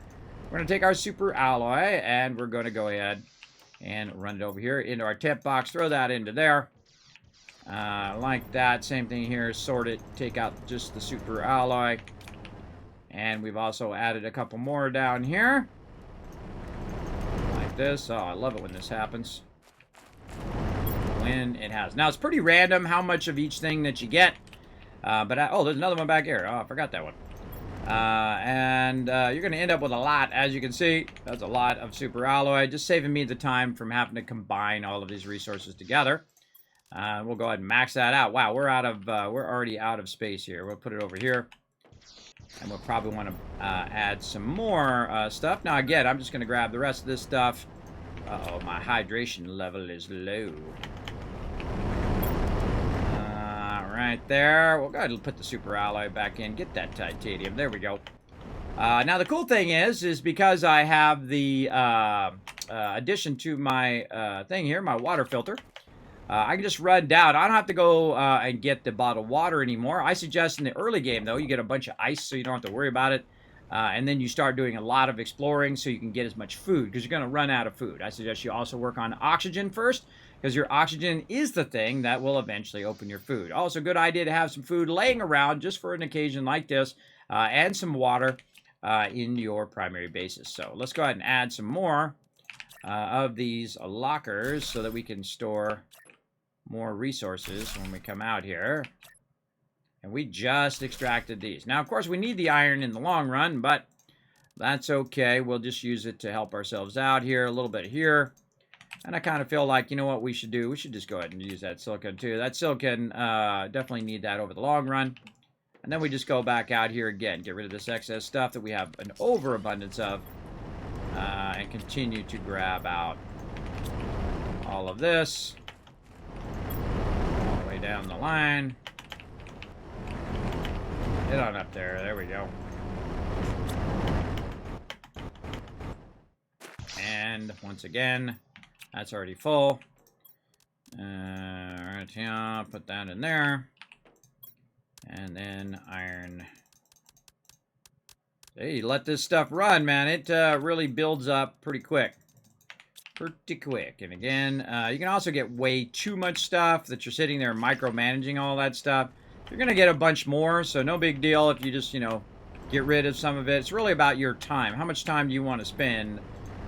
We're going to take our super alloy, and we're going to go ahead and run it over here into our temp box. Throw that into there. Like that. Same thing here. Sort it. Take out just the super alloy. And we've also added a couple more down here. Like this. Oh, I love it when this happens. When it has. Now, it's pretty random how much of each thing that you get. Oh, there's another one back here. Oh, I forgot that one. You're going to end up with a lot, as you can see. That's a lot of super alloy, just saving me the time from having to combine all of these resources together. We'll go ahead and max that out. Wow, we're already out of space here. We'll put it over here, and we'll probably want to add some more stuff. Now, again, I'm just going to grab the rest of this stuff. Uh-oh, my hydration level is low. Right there. We'll go ahead and put the super alloy back in. Get that titanium. There we go. Now, the cool thing is because I have the addition to my thing here, my water filter, I can just run down. I don't have to go and get the bottled water anymore. I suggest in the early game, though, you get a bunch of ice so you don't have to worry about it. And then you start doing a lot of exploring so you can get as much food, because you're going to run out of food. I suggest you also work on oxygen first, because your oxygen is the thing that will eventually open your food. Also, good idea to have some food laying around just for an occasion like this, and some water in your primary bases. So let's go ahead and add some more of these lockers so that we can store more resources when we come out here. And we just extracted these. Now, of course, we need the iron in the long run, but that's okay. We'll just use it to help ourselves out here, a little bit here. And I kind of feel like, you know what we should do? We should just go ahead and use that silicon, too. That silicon, definitely need that over the long run. And then we just go back out here again, get rid of this excess stuff that we have an overabundance of, and continue to grab out all of this all the way down the line. Get on up there. There we go. And once again, that's already full. Right here, put that in there. And then iron. Hey, let this stuff run, man. It really builds up pretty quick. Pretty quick. And again, you can also get way too much stuff that you're sitting there micromanaging all that stuff. You're going to get a bunch more, so no big deal if you just, get rid of some of it. It's really about your time. How much time do you want to spend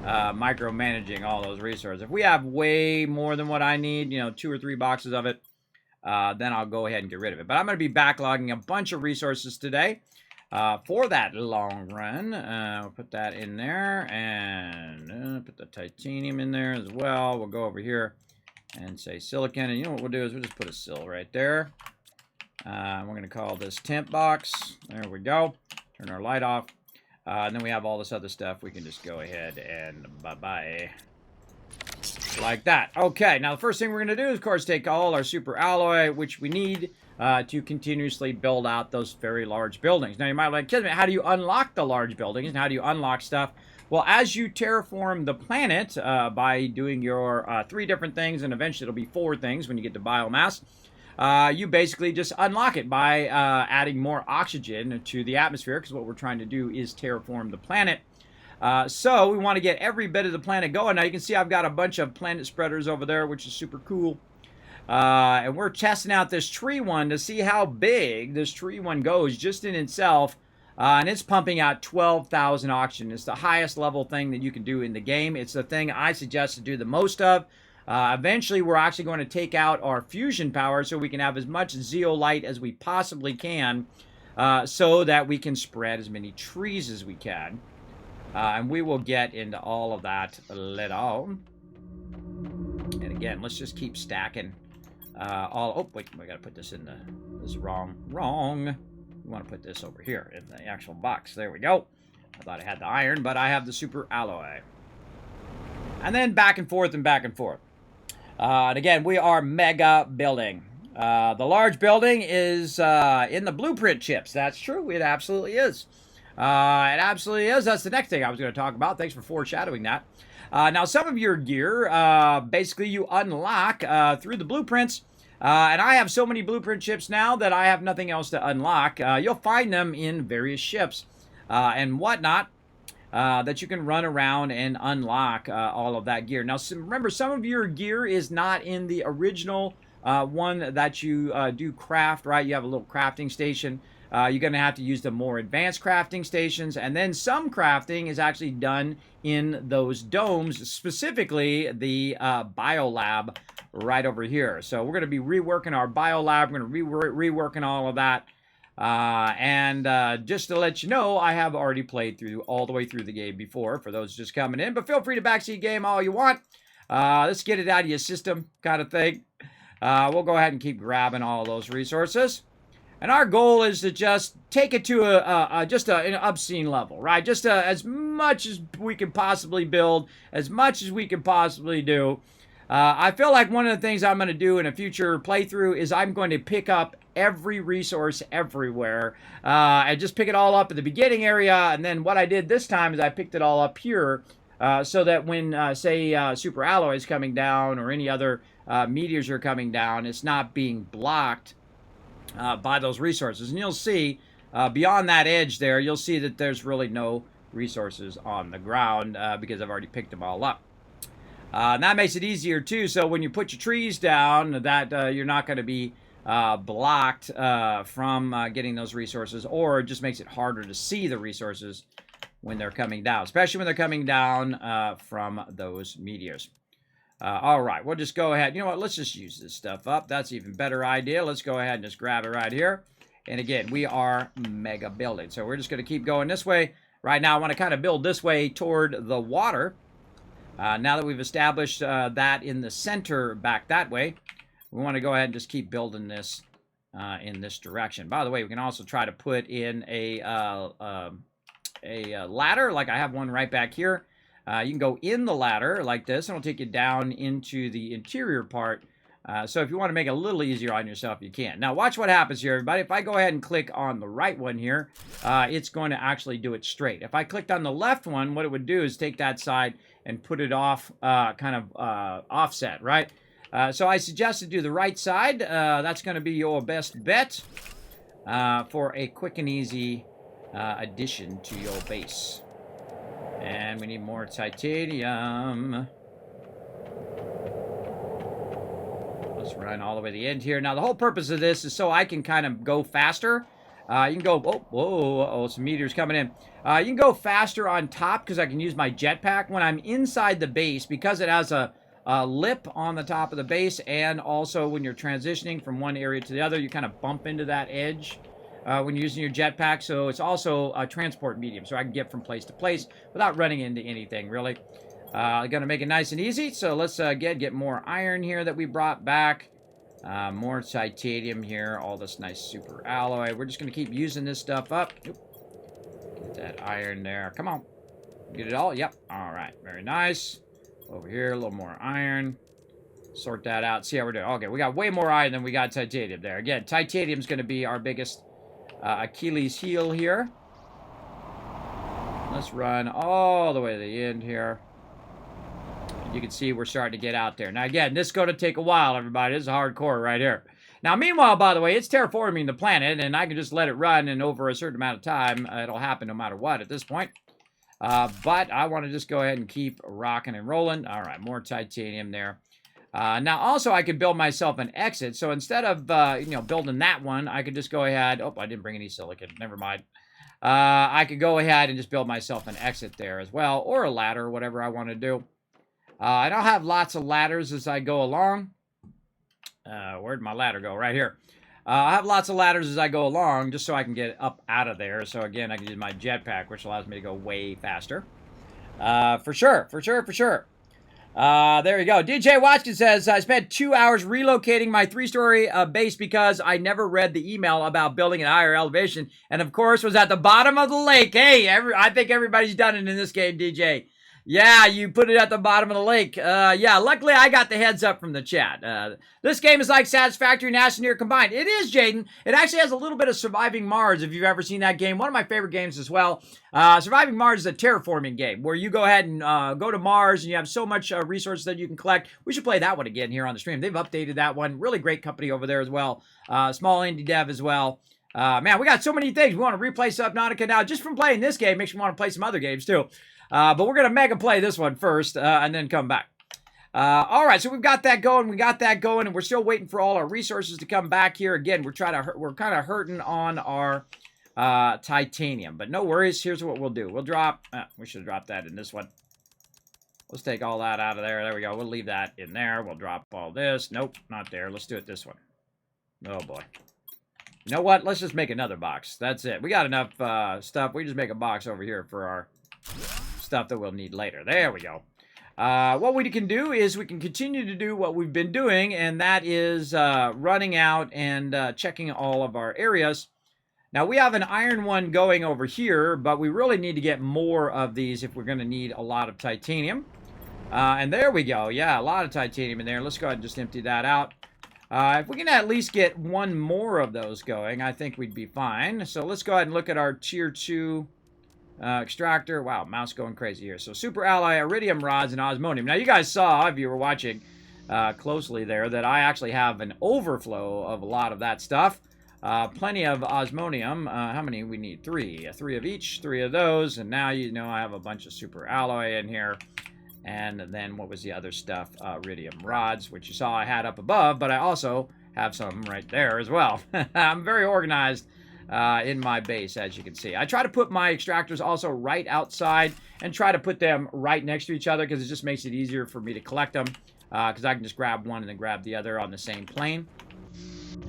micromanaging all those resources? If we have way more than what I need, 2 or 3 boxes of it, then I'll go ahead and get rid of it. But I'm going to be backlogging a bunch of resources today for that long run. We'll put that in there, and put the titanium in there as well. We'll go over here and say silicon, and you know what we'll do is we'll just put a sil right there. We're going to call this temp box. There we go. Turn our light off. And then we have all this other stuff. We can just go ahead and bye-bye. Like that. Okay, now the first thing we're going to do is, of course, take all our super alloy, which we need to continuously build out those very large buildings. Now, you might be like, Kismet, how do you unlock the large buildings? And how do you unlock stuff? Well, as you terraform the planet by doing your 3 different things, and eventually it'll be 4 things when you get to biomass, you basically just unlock it by adding more oxygen to the atmosphere, because what we're trying to do is terraform the planet. So we want to get every bit of the planet going. Now you can see I've got a bunch of planet spreaders over there, which is super cool. And we're testing out this tree one to see how big this tree one goes just in itself. And it's pumping out 12,000 oxygen. It's the highest level thing that you can do in the game. It's the thing I suggest to do the most of. Eventually, we're actually going to take out our fusion power so we can have as much zeolite as we possibly can, so that we can spread as many trees as we can. And we will get into all of that later on. And again, let's just keep stacking oh, wait, we got to put this in this wrong. We want to put this over here in the actual box. There we go. I thought I had the iron, but I have the super alloy. And then back and forth and back and forth. And again, we are mega building. The large building is in the blueprint chips. That's true. It absolutely is. It absolutely is. That's the next thing I was going to talk about. Thanks for foreshadowing that. Now, some of your gear, basically you unlock through the blueprints. And I have so many blueprint chips now that I have nothing else to unlock. You'll find them in various ships and whatnot. that you can run around and unlock all of that gear. Now, remember, some of your gear is not in the original one that you do craft, right? You have a little crafting station. You're going to have to use the more advanced crafting stations. And then some crafting is actually done in those domes, specifically the biolab right over here. So we're going to be reworking our biolab. We're going to be reworking all of that. Just to let you know, I have already played through all the way through the game before, for those just coming in. But feel free to backseat game all you want. Let's get it out of your system kind of thing. We'll go ahead and keep grabbing all those resources. And our goal is to just take it to an obscene level, right? Just as much as we can possibly build, as much as we can possibly do. I feel like one of the things I'm going to do in a future playthrough is I'm going to pick up every resource everywhere. And just pick it all up at the beginning area. And then what I did this time is I picked it all up here. So that when, say, super alloys coming down or any other meteors are coming down, it's not being blocked by those resources. And you'll see, beyond that edge there, you'll see that there's really no resources on the ground because I've already picked them all up. And that makes it easier, too, so when you put your trees down, that you're not going to be blocked from getting those resources, or it just makes it harder to see the resources when they're coming down, especially when they're coming down from those meteors. All right, we'll just go ahead. You know what? Let's just use this stuff up. That's an even better idea. Let's go ahead and just grab it right here. And again, we are mega building. So we're just going to keep going this way. Right now, I want to kind of build this way toward the water. Now that we've established that in the center back that way, we want to go ahead and just keep building this in this direction. By the way, we can also try to put in a ladder, like I have one right back here. You can go in the ladder like this, and it'll take you down into the interior part. So if you want to make it a little easier on yourself, you can. Now, watch what happens here, everybody. If I go ahead and click on the right one here, it's going to actually do it straight. If I clicked on the left one, what it would do is take that side and put it off, kind of offset, right? So I suggest to do the right side. That's going to be your best bet for a quick and easy addition to your base. And we need more titanium. Let's run all the way to the end here. Now, the whole purpose of this is so I can kind of go faster. You can go, whoa, some meteors coming in. You can go faster on top because I can use my jetpack. When I'm inside the base, because it has a lip on the top of the base, and also when you're transitioning from one area to the other, you kind of bump into that edge when you're using your jetpack. So it's also a transport medium, so I can get from place to place without running into anything, really. Going to make it nice and easy. So let's get more iron here that we brought back. More titanium here. All this nice super alloy. We're just going to keep using this stuff up. Get that iron there. Come on. Get it all? Yep. All right. Very nice. Over here, a little more iron. Sort that out. See how we're doing. Okay, we got way more iron than we got titanium there. Again, titanium's going to be our biggest Achilles heel here. Let's run all the way to the end here. You can see we're starting to get out there. Now, again, this is going to take a while, everybody. This is hardcore right here. Now, meanwhile, by the way, it's terraforming the planet, and I can just let it run, and over a certain amount of time, it'll happen no matter what at this point. But I want to just go ahead and keep rocking and rolling. All right, more titanium there. Now, also, I could build myself an exit. So instead of, building that one, I could just go ahead. Oh, I didn't bring any silicon. Never mind. I could go ahead and just build myself an exit there as well, or a ladder, or whatever I want to do. And I'll have lots of ladders as I go along. Where'd my ladder go? Right here. I have lots of ladders as I go along, just so I can get up out of there. So again, I can use my jetpack, which allows me to go way faster. For sure. There you go. DJ Watkins says, I spent 2 hours relocating my 3-story base because I never read the email about building at higher elevation. And of course, was at the bottom of the lake. Hey, I think everybody's done it in this game, DJ. Yeah, you put it at the bottom of the lake. Yeah, luckily I got the heads up from the chat. This game is like Satisfactory and Astroneer combined. It is, Jaden. It actually has a little bit of Surviving Mars, if you've ever seen that game. One of my favorite games as well. Surviving Mars is a terraforming game where you go ahead and go to Mars and you have so much resources that you can collect. We should play that one again here on the stream. They've updated that one. Really great company over there as well. Small indie dev as well. Man, we got so many things. We want to replay Subnautica now. Just from playing this game, makes me want to play some other games too. But we're going to mega play this one first and then come back. All right, so we've got that going. We got that going, and we're still waiting for all our resources to come back here. Again, we're kind of hurting on our titanium, but no worries. Here's what we'll do. We'll drop. We should have dropped that in this one. Let's take all that out of there. There we go. We'll leave that in there. We'll drop all this. Nope, not there. Let's do it this one. Oh boy. You know what? Let's just make another box. That's it. We got enough stuff. We just make a box over here for our stuff that we'll need later. There we go. What we can do is we can continue to do what we've been doing, and that is running out and checking all of our areas. Now, we have an iron one going over here, but we really need to get more of these if we're going to need a lot of titanium. And there we go. Yeah, a lot of titanium in there. Let's go ahead and just empty that out. If we can at least get one more of those going, I think we'd be fine. So let's go ahead and look at our tier 2 extractor. Wow, mouse going crazy here. So super alloy, iridium rods, and osmonium. Now, you guys saw, if you were watching closely there, that I actually have an overflow of a lot of that stuff. Plenty of osmonium. How many we need? 3. 3 of each, 3 of those. And now you know I have a bunch of super alloy in here. And then what was the other stuff? Iridium rods, which you saw I had up above, but I also have some right there as well. I'm very organized in my base, as you can see. I try to put my extractors also right outside and try to put them right next to each other because it just makes it easier for me to collect them because I can just grab one and then grab the other on the same plane.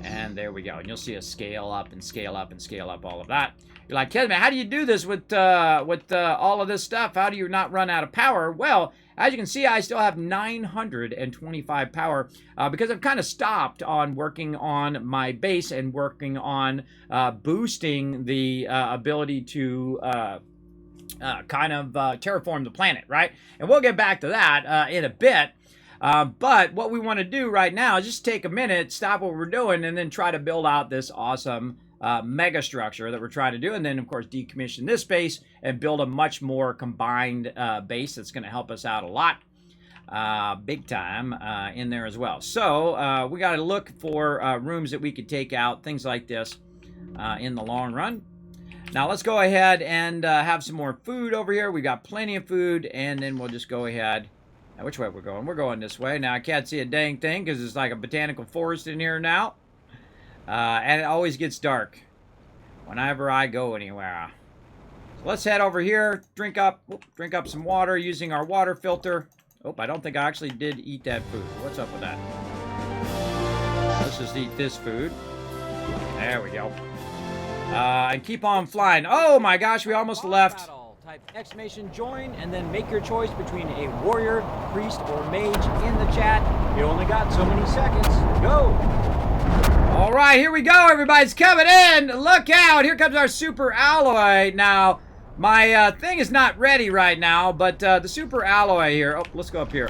And there we go. And you'll see us scale up and scale up and scale up all of that. You're like, Kismet, how do you do this with all of this stuff? How do you not run out of power? Well, as you can see, I still have 925 power because I've kind of stopped on working on my base and working on boosting the ability to kind of terraform the planet, right? And we'll get back to that in a bit. But what we want to do right now is just take a minute, stop what we're doing, and then try to build out this awesome mega structure that we're trying to do. And then, of course, decommission this base and build a much more combined base that's going to help us out a lot, big time, in there as well. So we got to look for rooms that we could take out, things like this, in the long run. Now, let's go ahead and have some more food over here. We got plenty of food, and then we'll just go ahead. Now, which way we're going? We're going this way. Now, I can't see a dang thing because it's like a botanical forest in here now. And it always gets dark whenever I go anywhere. So let's head over here, drink up some water using our water filter. Oh, I don't think I actually did eat that food. What's up with that? Let's just eat this food. There we go. And keep on flying. Oh my gosh, we almost left. Type exclamation join and then make your choice between a warrior, priest, or mage in the chat. You only got so many seconds. Go! All right, here we go. Everybody's coming in. Look out. Here comes our super alloy. Now, my thing is not ready right now, but the super alloy here. Oh, let's go up here.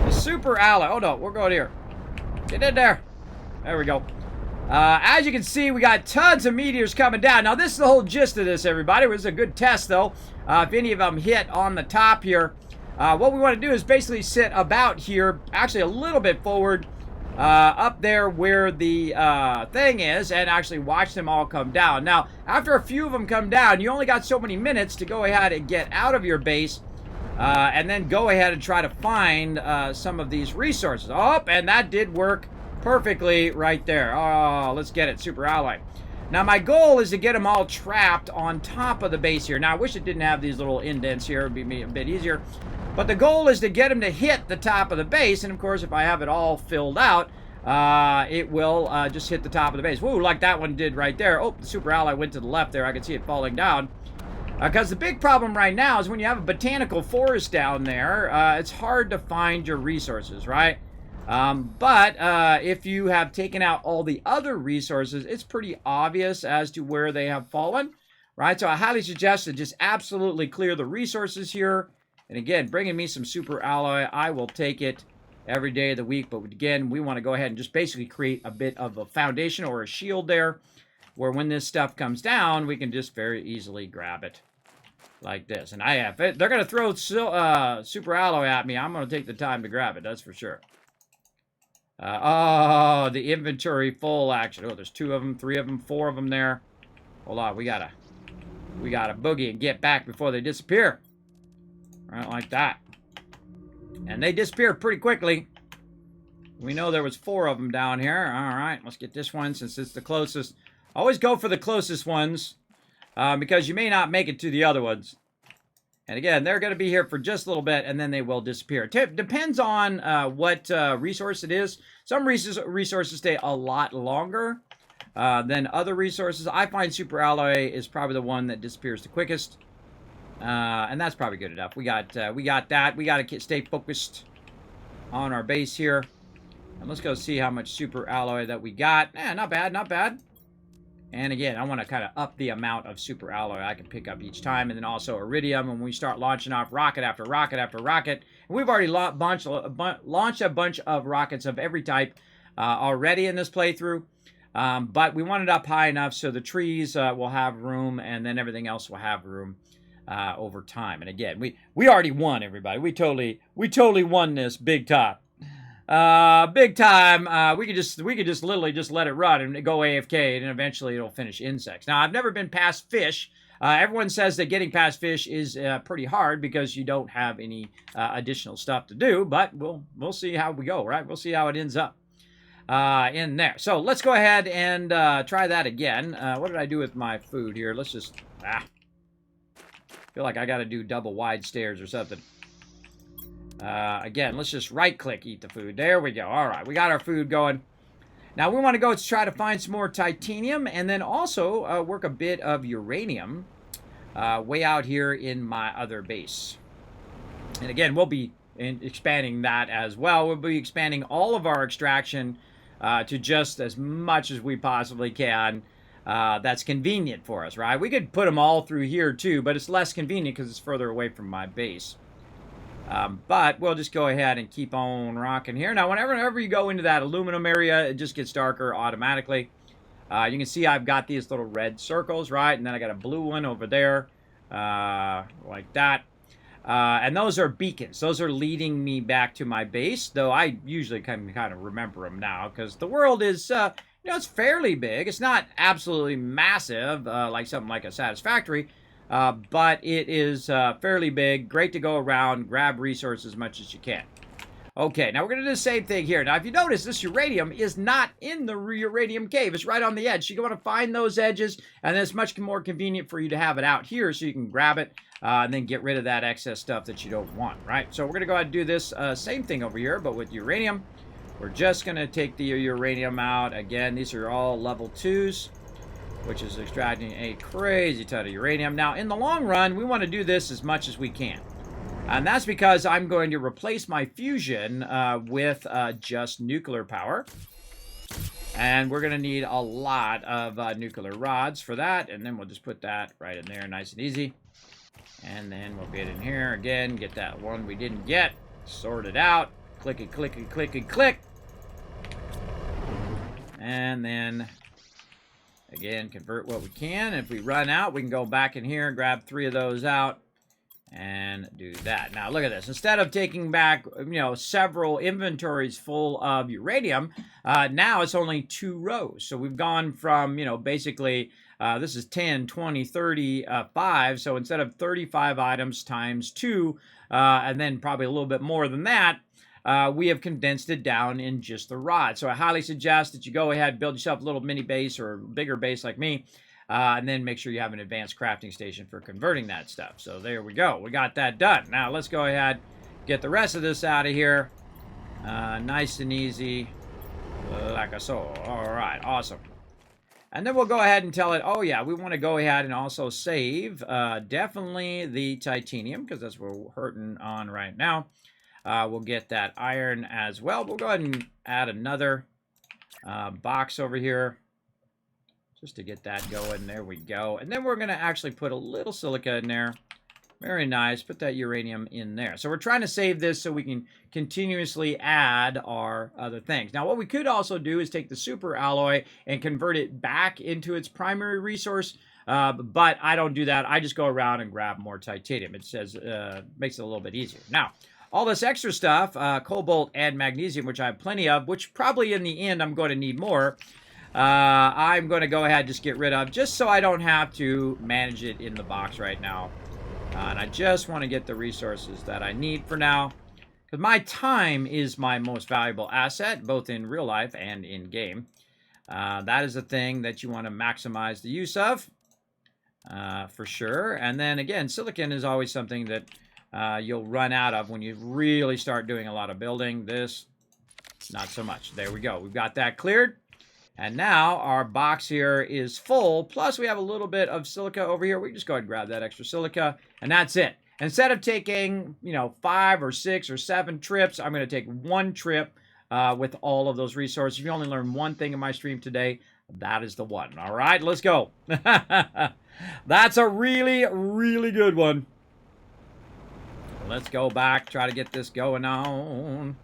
The super alloy. Oh, no. We're going here. Get in there. There we go. As you can see, we got tons of meteors coming down. Now, this is the whole gist of this, everybody. It was a good test, though. If any of them hit on the top here, what we want to do is basically sit about here, actually a little bit forward, up there where the thing is, and actually watch them all come down. Now, after a few of them come down, you only got so many minutes to go ahead and get out of your base, and then go ahead and try to find some of these resources. Oh, and that did work perfectly right there. Oh, let's get it. Super alloy. Now, my goal is to get them all trapped on top of the base here. Now, I wish it didn't have these little indents here. It would be a bit easier. But the goal is to get them to hit the top of the base. And, of course, if I have it all filled out, it will just hit the top of the base. Woo, like that one did right there. Oh, the super alloy went to the left there. I can see it falling down. Because the big problem right now is when you have a botanical forest down there, it's hard to find your resources, right? But if you have taken out all the other resources, it's pretty obvious as to where they have fallen, right? So I highly suggest to just absolutely clear the resources here. And again, bringing me some super alloy, I will take it every day of the week. But again, we want to go ahead and just basically create a bit of a foundation or a shield there, where when this stuff comes down, we can just very easily grab it like this. And if they're going to throw super alloy at me, I'm going to take the time to grab it, that's for sure. Oh, the inventory full action. Oh, there's 2 of them, 3 of them, 4 of them there. Hold on, we gotta boogie and get back before they disappear. Right, like that. And they disappear pretty quickly. We know there was 4 of them down here. All right, let's get this one since it's the closest. Always go for the closest ones because you may not make it to the other ones. And again, they're going to be here for just a little bit, and then they will disappear. Depends on what resource it is. Some resources stay a lot longer than other resources. I find super alloy is probably the one that disappears the quickest, and that's probably good enough. We got that. We got to stay focused on our base here, and let's go see how much super alloy that we got. Not bad, not bad. And again, I want to kind of up the amount of super alloy I can pick up each time. And then also iridium when we start launching off rocket after rocket after rocket. And we've already launched a bunch of rockets of every type already in this playthrough. But we want it up high enough so the trees will have room and then everything else will have room over time. And again, we already won, everybody. We totally won this big time. Big time. We could just literally just let it run and go AFK, and eventually it'll finish insects. Now, I've never been past fish. Everyone says that getting past fish is pretty hard because you don't have any additional stuff to do, but we'll see how we go, right? We'll see how it ends up in there. So let's go ahead and try that again. What did I do with my food here? Let's just feel like I got to do double wide stairs or something. Again, let's just right-click, eat the food. There we go. All right, we got our food going. Now, we want to go try to find some more titanium and then also work a bit of uranium way out here in my other base. And again, we'll be expanding that as well. We'll be expanding all of our extraction to just as much as we possibly can. That's convenient for us, right? We could put them all through here too, but it's less convenient because it's further away from my base. But we'll just go ahead and keep on rocking here. Now, whenever you go into that aluminum area, it just gets darker automatically. You can see I've got these little red circles, right? And then I got a blue one over there, like that. And those are beacons. Those are leading me back to my base, though I usually kind of remember them now because the world is, it's fairly big. It's not absolutely massive like something like a Satisfactory. But it is fairly big, great to go around, grab resources as much as you can. Okay, now we're going to do the same thing here. Now, if you notice, this uranium is not in the uranium cave. It's right on the edge. So you want to find those edges, and then it's much more convenient for you to have it out here so you can grab it and then get rid of that excess stuff that you don't want, right? So we're going to go ahead and do this same thing over here, but with uranium. We're just going to take the uranium out. Again, these are all level 2s. Which is extracting a crazy ton of uranium. Now, in the long run, we want to do this as much as we can. And that's because I'm going to replace my fusion with just nuclear power. And we're going to need a lot of nuclear rods for that. And then we'll just put that right in there, nice and easy. And then we'll get in here again, get that one we didn't get, sort it out, clicky, clicky, clicky, click. And then... again, convert what we can. If we run out, we can go back in here, grab 3 of those out, and do that. Now, look at this. Instead of taking back, several inventories full of uranium, now it's only 2 rows. So we've gone from, basically, this is 10, 20, 30, 5. So instead of 35 items times 2, and then probably a little bit more than that, we have condensed it down in just the rod. So I highly suggest that you go ahead, build yourself a little mini base or bigger base like me, and then make sure you have an advanced crafting station for converting that stuff. So there we go. We got that done. Now let's go ahead, get the rest of this out of here. Nice and easy, like so. All right, awesome. And then we'll go ahead and tell it, oh yeah, we want to go ahead and also save definitely the titanium, because that's what we're hurting on right now. We'll get that iron as well. We'll go ahead and add another box over here just to get that going. There we go. And then we're going to actually put a little silica in there. Very nice. Put that uranium in there. So we're trying to save this so we can continuously add our other things. Now, what we could also do is take the super alloy and convert it back into its primary resource. But I don't do that. I just go around and grab more titanium. It says makes it a little bit easier. Now, all this extra stuff, cobalt and magnesium, which I have plenty of, which probably in the end I'm going to need more. I'm going to go ahead and just get rid of, just so I don't have to manage it in the box right now. And I just want to get the resources that I need for now. Because my time is my most valuable asset, both in real life and in game. That is a thing that you want to maximize the use of, for sure. And then again, silicon is always something that you'll run out of when you really start doing a lot of building. This, not so much. There we go. We've got that cleared. And now our box here is full. Plus we have a little bit of silica over here. We can just go ahead and grab that extra silica. And that's it. Instead of taking, 5 or 6 or 7 trips, I'm going to take 1 trip with all of those resources. If you only learned one thing in my stream today, that is the one. All right, let's go. That's a really, really good one. Let's go back, try to get this going on.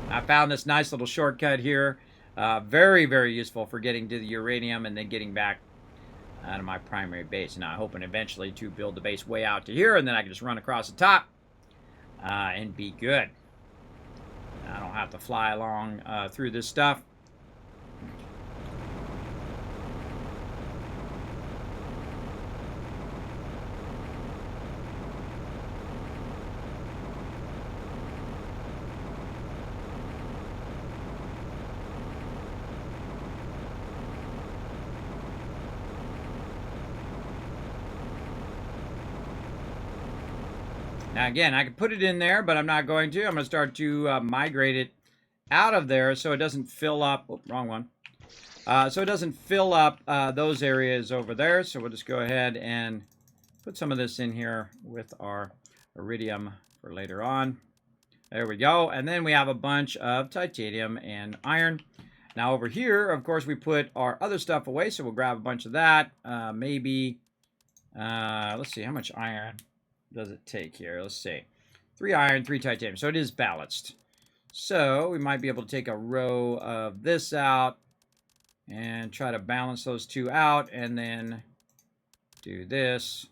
I found this nice little shortcut here. Very, very useful for getting to the uranium and then getting back out of my primary base. Now, I'm hoping eventually to build the base way out to here, and then I can just run across the top and be good. I don't have to fly along through this stuff. Now, again, I could put it in there, but I'm not going to. I'm going to start to migrate it out of there so it doesn't fill up. Oh, wrong one. So it doesn't fill up those areas over there. So we'll just go ahead and put some of this in here with our iridium for later on. There we go. And then we have a bunch of titanium and iron. Now, over here, of course, we put our other stuff away. So we'll grab a bunch of that. Maybe, let's see, how much iron does it take here? Let's see. 3 iron, 3 titanium. So it is balanced. So we might be able to take a row of this out and try to balance those 2 out and then do this.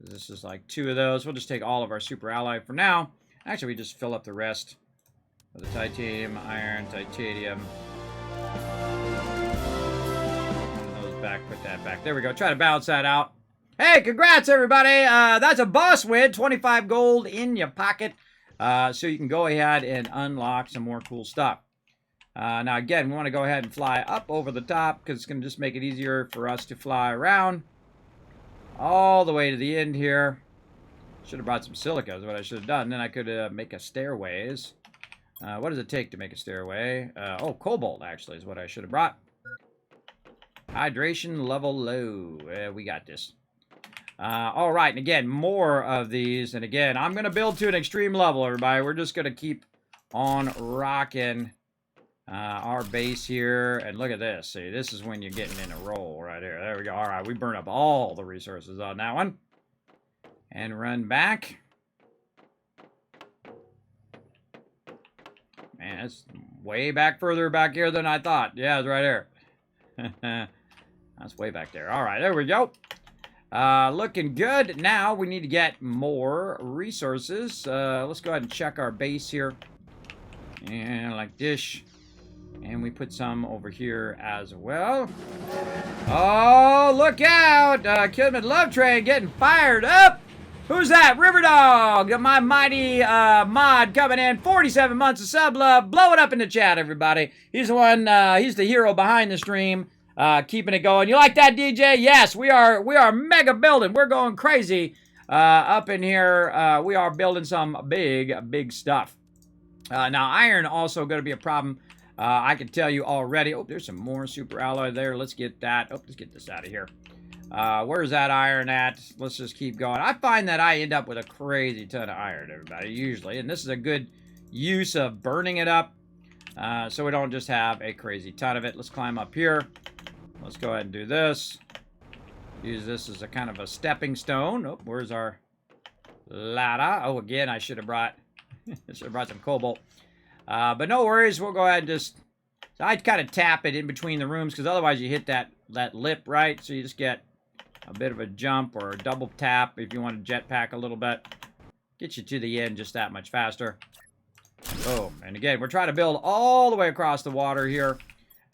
This is like 2 of those. We'll just take all of our super alloy for now. Actually, we just fill up the rest of the titanium, iron, titanium. Put those back, put that back. There we go. Try to balance that out. Hey, congrats, everybody. That's a boss win. 25 gold in your pocket. So you can go ahead and unlock some more cool stuff. Now, again, we want to go ahead and fly up over the top because it's going to just make it easier for us to fly around all the way to the end here. Should have brought some silica is what I should have done. Then I could make a stairways. What does it take to make a stairway? Oh, cobalt, actually, is what I should have brought. Hydration level low. We got this. All right, and again, more of these. And again, I'm going to build to an extreme level, everybody. We're just going to keep on rocking our base here. And look at this. See, this is when you're getting in a roll right here. There we go. All right, we burn up all the resources on that one. And run back. Man, it's way back further back here than I thought. Yeah, it's right here. That's way back there. All right, there we go. Looking good. Now we need to get more resources. Let's go ahead and check our base here. And like this. And we put some over here as well. Oh, look out! Kismet Love Train getting fired up. Who's that? River Dog, my mighty mod coming in. 47 months of sub love. Blow it up in the chat, everybody. He's the one, he's the hero behind the stream. Keeping it going. You like that, DJ? Yes, we are mega building. We're going crazy up in here. We are building some big stuff. Now, iron also going to be a problem. I can tell you already. Oh, there's some more super alloy there. Let's get that. Oh, let's get this out of here. Where's that iron at? Let's just keep going. I find that I end up with a crazy ton of iron, everybody, usually. And this is a good use of burning it up. So we don't just have a crazy ton of it. Let's climb up here. Let's go ahead and do this. Use this as a kind of a stepping stone. Oh, where's our ladder? Oh, again, I should have brought some cobalt. But no worries. We'll go ahead and just... So I'd kind of tap it in between the rooms because otherwise you hit that lip, right? So you just get a bit of a jump or a double tap if you want to jetpack a little bit. Get you to the end just that much faster. Boom. And again, we're trying to build all the way across the water here.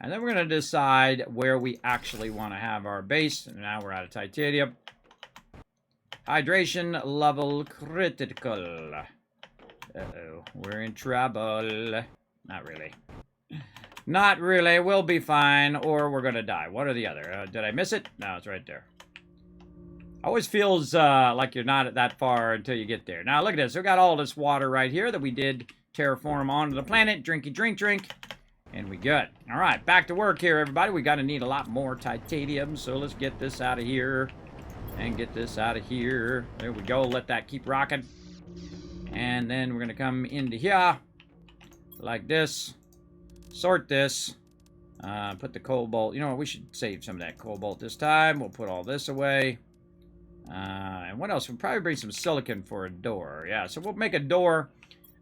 And then we're going to decide where we actually want to have our base. And now we're out of titanium. Hydration level critical. Uh-oh. We're in trouble. Not really. Not really. We'll be fine. Or we're going to die. One or the other. Did I miss it? No, it's right there. Always feels like you're not that far until you get there. Now, look at this. We got all this water right here that we did terraform onto the planet. Drinky, drink. And we good. All right, back to work here, everybody. We got to need a lot more titanium, so let's get this out of here and get this out of here. There we go. Let that keep rocking. And then we're going to come into here like this. Sort this. Put the cobalt. You know what? We should save some of that cobalt this time. We'll put all this away. And what else? We'll probably bring some silicon for a door. Yeah, so we'll make a door.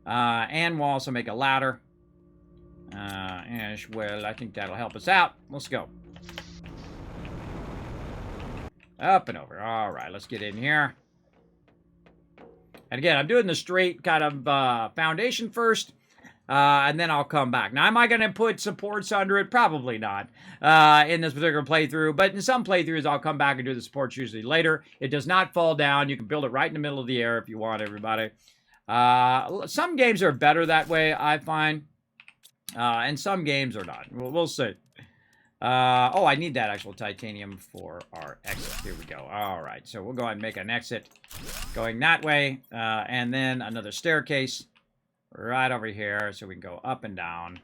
And we'll also make a ladder. As well, I think that'll help us out. Let's go. Up and over. All right, let's get in here. And again, I'm doing the straight kind of foundation first. And then I'll come back. Now, am I going to put supports under it? Probably not in this particular playthrough. But in some playthroughs, I'll come back and do the supports usually later. It does not fall down. You can build it right in the middle of the air if you want, everybody. Some games are better that way, I find. And some games are not. We'll see. Oh, I need that actual titanium for our exit. Here we go. All right. So we'll go ahead and make an exit going that way. And then another staircase. Right over here, so we can go up and down.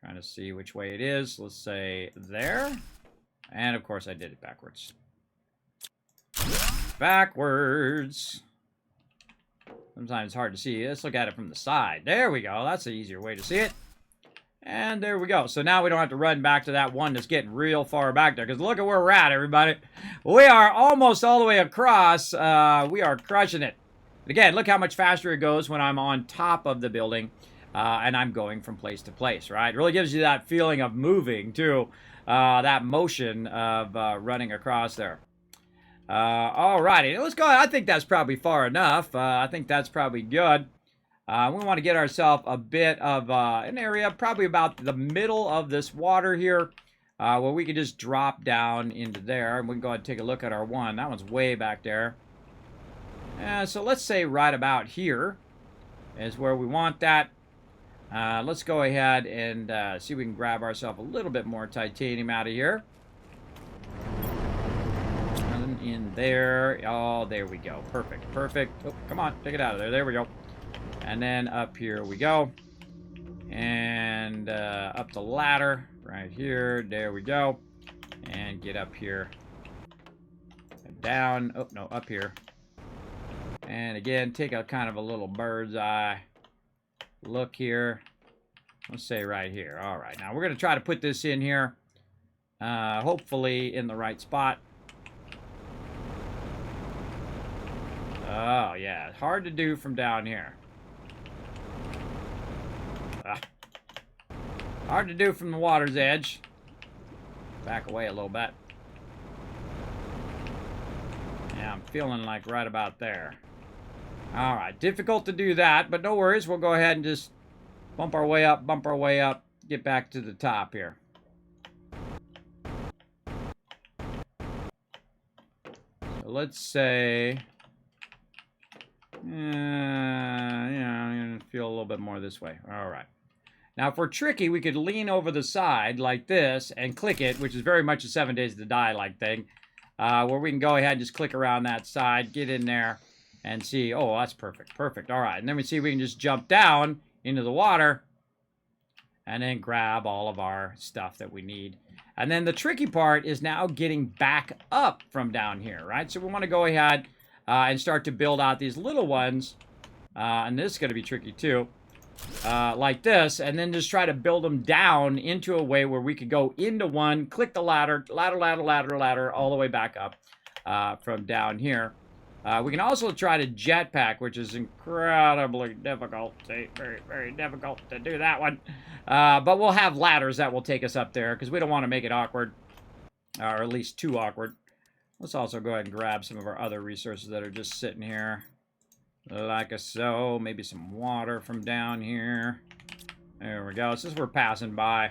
Trying to see which way it is. Let's say there. And, of course, I did it backwards. Backwards. Sometimes it's hard to see. Let's look at it from the side. There we go. That's the easier way to see it. And there we go. So now we don't have to run back to that one that's getting real far back there. Because look at where we're at, everybody. We are almost all the way across. We are crushing it. Again, look how much faster it goes when I'm on top of the building and I'm going from place to place, right? It really gives you that feeling of moving, too. That motion of running across there. All righty. Let's go. I think that's probably far enough. I think that's probably good. We want to get ourselves a bit of an area, probably about the middle of this water here, where we can just drop down into there. And we can go ahead and take a look at our one. That one's way back there. So let's say right about here is where we want that. Let's go ahead and see if we can grab ourselves a little bit more titanium out of here. Nothing in there. Oh, there we go. Perfect. Perfect. Oh, come on. Take it out of there. There we go. And then up here we go. And up the ladder right here. There we go. And get up here. Down. Oh, no, up here. And again, take a kind of a little bird's eye look here. Let's say right here. All right, now we're going to try to put this in here. Hopefully in the right spot. Oh, yeah. Hard to do from down here. Hard to do from the water's edge. Back away a little bit. Yeah, I'm feeling like right about there. All right, difficult to do that, but no worries. We'll go ahead and just bump our way up, get back to the top here. So let's say, I'm going to feel a little bit more this way. All right. Now, if we're tricky, we could lean over the side like this and click it, which is very much a 7 Days to Die-like thing, where we can go ahead and just click around that side, get in there, and see, oh, that's perfect, perfect. All right, and then we see we can just jump down into the water and then grab all of our stuff that we need. And then the tricky part is now getting back up from down here, right? So we want to go ahead and start to build out these little ones. And this is going to be tricky too. Like this, and then just try to build them down into a way where we could go into one, click the ladder, all the way back up from down here. We can also try to jetpack, which is incredibly difficult. Very, very difficult to do that one. But we'll have ladders that will take us up there because we don't want to make it awkward, or at least too awkward. Let's also go ahead and grab some of our other resources that are just sitting here. Like so. Maybe some water from down here. There we go. Since we're passing by,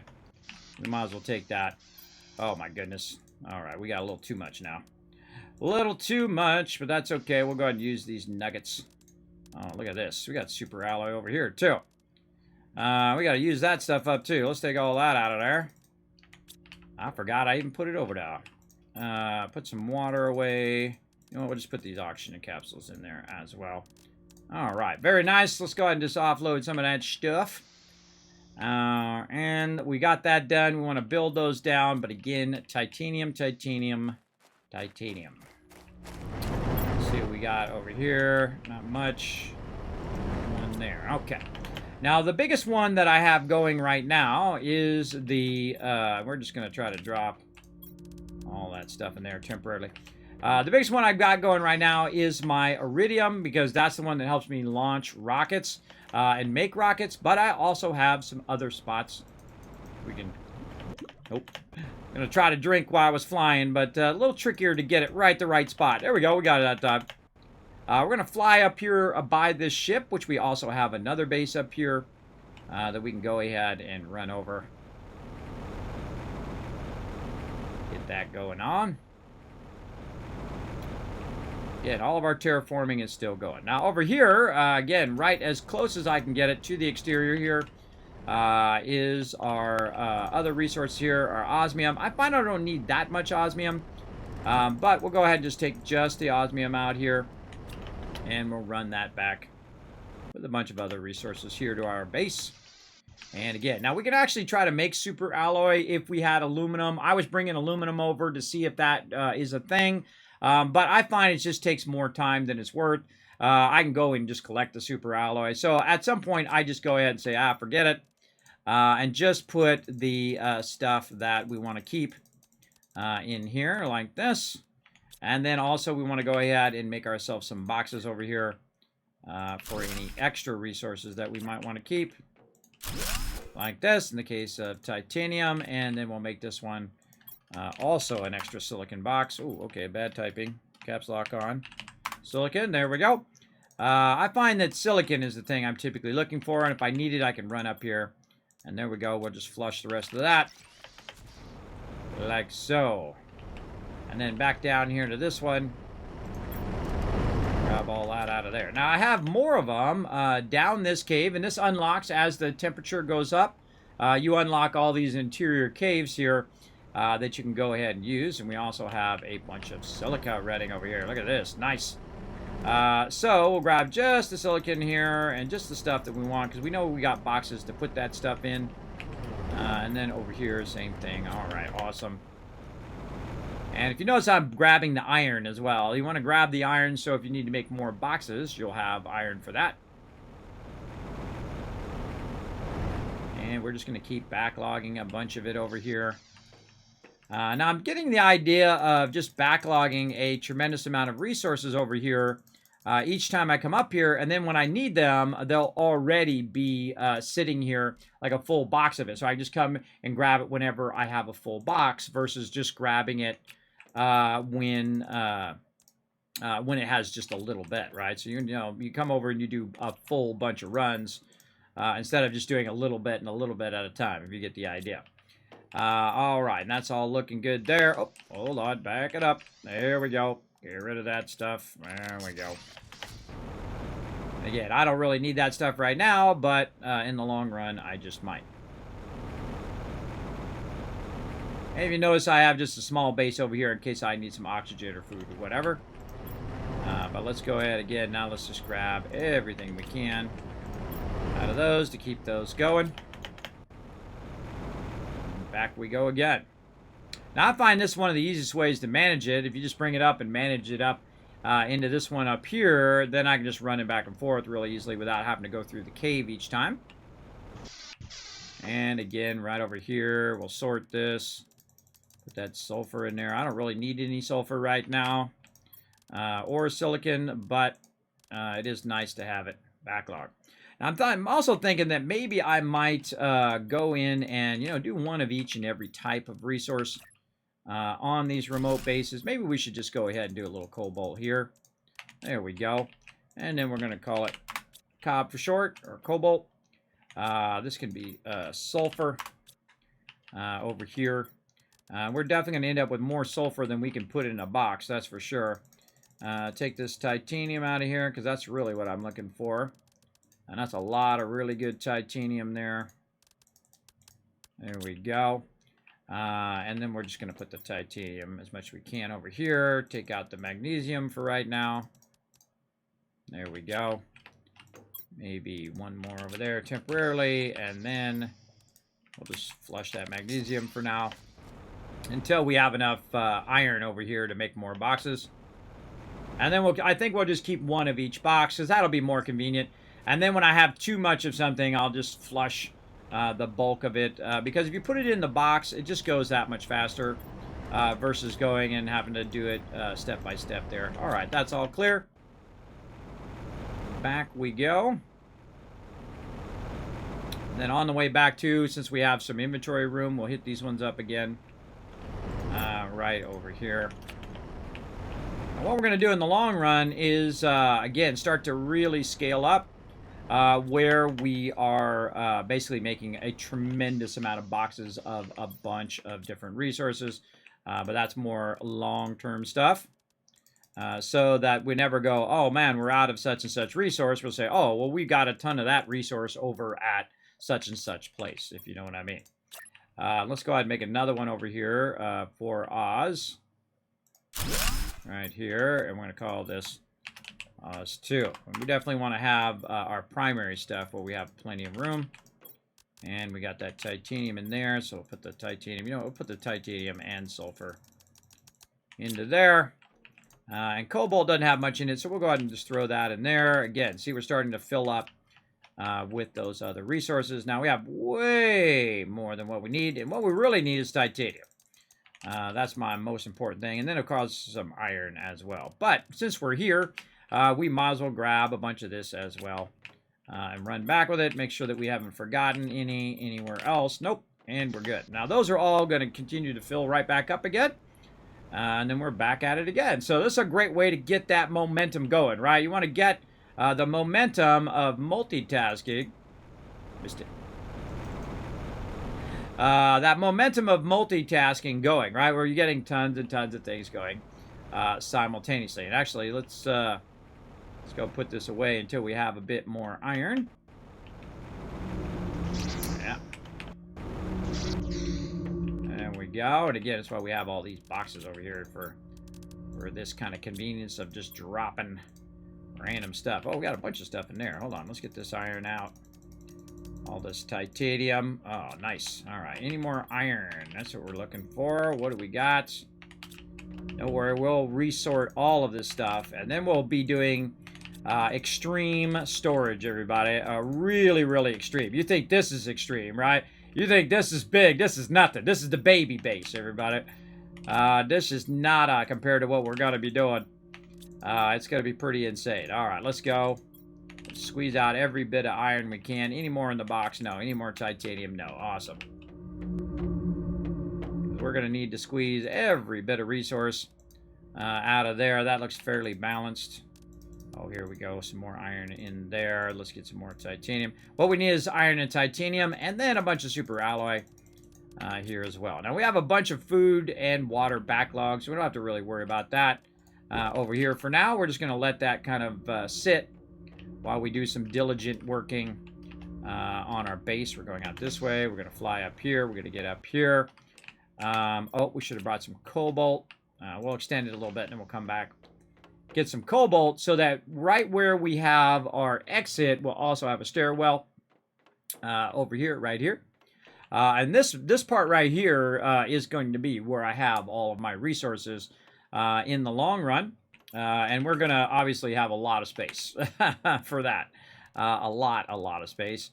we might as well take that. Oh my goodness. Alright, we got a little too much now. A little too much, but that's okay. We'll go ahead and use these nuggets. Oh, look at this. We got super alloy over here, too. We got to use that stuff up, too. Let's take all that out of there. I forgot I even put it over there. Put some water away. You know what? We'll just put these oxygen capsules in there as well. All right. Very nice. Let's go ahead and just offload some of that stuff. And we got that done. We want to build those down. But again, titanium, titanium, titanium. Let's see what we got over here. Not much. One there. Okay. Now, the biggest one that I have going right now is the... we're just going to try to drop all that stuff in there temporarily. The biggest one I've got going right now is my iridium, because that's the one that helps me launch rockets and make rockets. But I also have some other spots. We can... Nope. I'm going to try to drink while I was flying, but a little trickier to get it right the right spot. There we go. We got it that time. We're going to fly up here by this ship, which we also have another base up here that we can go ahead and run over. Get that going on. Again, all of our terraforming is still going. Now, over here, again, right as close as I can get it to the exterior here, is our other resource here, our osmium. I find I don't need that much osmium, but we'll go ahead and just take just the osmium out here. And we'll run that back with a bunch of other resources here to our base. And again, now we can actually try to make super alloy if we had aluminum. I was bringing aluminum over to see if that is a thing. But I find it just takes more time than it's worth. I can go and just collect the super alloy. So at some point, I just go ahead and say, forget it. And just put the stuff that we want to keep in here like this. And then also we want to go ahead and make ourselves some boxes over here for any extra resources that we might want to keep. Like this in the case of titanium. And then we'll make this one also an extra silicon box. Oh, okay, bad typing. Caps lock on. Silicon, there we go. I find that silicon is the thing I'm typically looking for. And if I need it, I can run up here. And there we go. We'll just flush the rest of that. Like so. And then back down here to this one. Grab all that out of there. Now, I have more of them down this cave. And this unlocks as the temperature goes up. You unlock all these interior caves here that you can go ahead and use. And we also have a bunch of silica redding over here. Look at this. Nice. So we'll grab just the silicon here and just the stuff that we want. Because we know we got boxes to put that stuff in. And then over here, same thing. All right. Awesome. And if you notice, I'm grabbing the iron as well. You want to grab the iron, so if you need to make more boxes, you'll have iron for that. And we're just going to keep backlogging a bunch of it over here. Now, I'm getting the idea of just backlogging a tremendous amount of resources over here each time I come up here. And then when I need them, they'll already be sitting here like a full box of it. So I just come and grab it whenever I have a full box versus just grabbing it when it has just a little bit, right? So, you know, you come over and you do a full bunch of runs instead of just doing a little bit and a little bit at a time, if you get the idea. All right, and that's all looking good there. Oh, hold on, back it up. There we go. Get rid of that stuff. There we go. Again, I don't really need that stuff right now, but in the long run, I just might. And if you notice, I have just a small base over here in case I need some oxygen or food or whatever. But let's go ahead again. Now let's just grab everything we can out of those to keep those going. And back we go again. Now I find this one of the easiest ways to manage it. If you just bring it up and manage it up into this one up here, then I can just run it back and forth really easily without having to go through the cave each time. And again, right over here, we'll sort this. Put that sulfur in there. I don't really need any sulfur right now. Or silicon, but it is nice to have it backlogged. Now, I'm also thinking that maybe I might go in and, you know, do one of each and every type of resource on these remote bases. Maybe we should just go ahead and do a little cobalt here. There we go. And then we're going to call it cob for short, or cobalt. This can be sulfur over here. We're definitely going to end up with more sulfur than we can put in a box, that's for sure. Take this titanium out of here, because that's really what I'm looking for. And that's a lot of really good titanium there. There we go. And then we're just going to put the titanium as much as we can over here. Take out the magnesium for right now. There we go. Maybe one more over there temporarily. And then we'll just flush that magnesium for now. Until we have enough iron over here to make more boxes. And then I think we'll just keep one of each box, because that'll be more convenient. And then when I have too much of something, I'll just flush the bulk of it. Because if you put it in the box, it just goes that much faster. Versus going and having to do it step by step there. Alright, that's all clear. Back we go. Then on the way back too, since we have some inventory room, we'll hit these ones up again. Right over here. And what we're going to do in the long run is, again, start to really scale up. Where we are basically making a tremendous amount of boxes of a bunch of different resources. But that's more long-term stuff. So that we never go, oh man, we're out of such and such resource. We'll say, oh, well, we got a ton of that resource over at such and such place, if you know what I mean. Let's go ahead and make another one over here for Oz. Right here. And we're going to call this Oz 2. We definitely want to have our primary stuff where we have plenty of room. And we got that titanium in there, so we'll put the titanium, we'll put the titanium and sulfur into there. And cobalt doesn't have much in it, so we'll go ahead and just throw that in there. Again, see, we're starting to fill up with those other resources. Now we have way more than what we need, and what we really need is titanium. That's my most important thing. And then, of course, some iron as well. But since we're here, we might as well grab a bunch of this as well. And run back with it. Make sure that we haven't forgotten anywhere else. Nope. And we're good. Now, those are all going to continue to fill right back up again. And then we're back at it again. So this is a great way to get that momentum going, right? You want to get the momentum of multitasking. Missed it. That momentum of multitasking going, right? Where you're getting tons and tons of things going simultaneously. And actually, let's go put this away until we have a bit more iron. Yeah. There we go. And again, that's why we have all these boxes over here for this kind of convenience of just dropping random stuff. Oh, we got a bunch of stuff in there. Hold on. Let's get this iron out. All this titanium. Oh, nice. All right. Any more iron? That's what we're looking for. What do we got? Don't worry. We'll resort all of this stuff. And then we'll be doing extreme storage, everybody. Really, really extreme. You think this is extreme, right? You think this is big. This is nothing. This is the baby base, everybody. This is nada compared to what we're going to be doing. It's going to be pretty insane. All right, let's go. Squeeze out every bit of iron we can. Any more in the box? No. Any more titanium? No. Awesome. We're going to need to squeeze every bit of resource out of there. That looks fairly balanced. Oh, here we go. Some more iron in there. Let's get some more titanium. What we need is iron and titanium, and then a bunch of super alloy here as well. Now, we have a bunch of food and water backlogs, so we don't have to really worry about that over here. For now, we're just going to let that kind of sit while we do some diligent working on our base. We're going out this way. We're going to fly up here. We're going to get up here. Oh, we should have brought some cobalt. We'll extend it a little bit, and then we'll come back. Get some cobalt so that right where we have our exit, we'll also have a stairwell over here, right here. And this part right here is going to be where I have all of my resources in the long run. And we're going to obviously have a lot of space for that. A lot of space.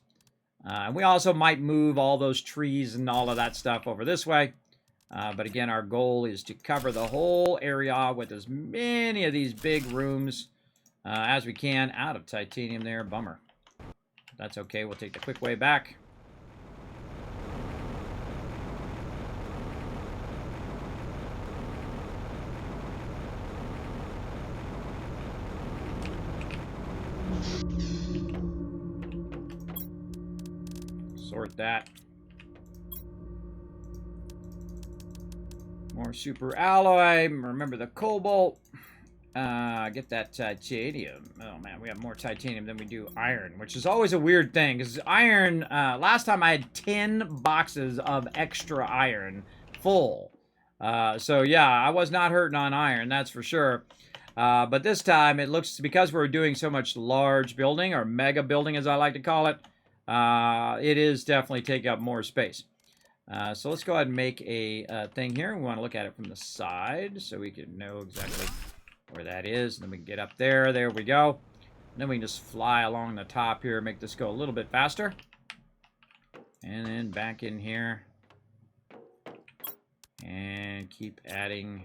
And we also might move all those trees and all of that stuff over this way. But again, our goal is to cover the whole area with as many of these big rooms as we can. Out of titanium there. Bummer. That's okay. We'll take the quick way back. Sort that. More super alloy. Remember the cobalt. Get that titanium. Oh man, we have more titanium than we do iron, which is always a weird thing, because iron, last time I had 10 boxes of extra iron full. So yeah, I was not hurting on iron, that's for sure. But this time it looks, because we're doing so much large building, or mega building as I like to call it, it is definitely taking up more space. So let's go ahead and make a thing here. We want to look at it from the side so we can know exactly where that is. And then we can get up there. There we go. And then we can just fly along the top here, make this go a little bit faster. And then back in here. And keep adding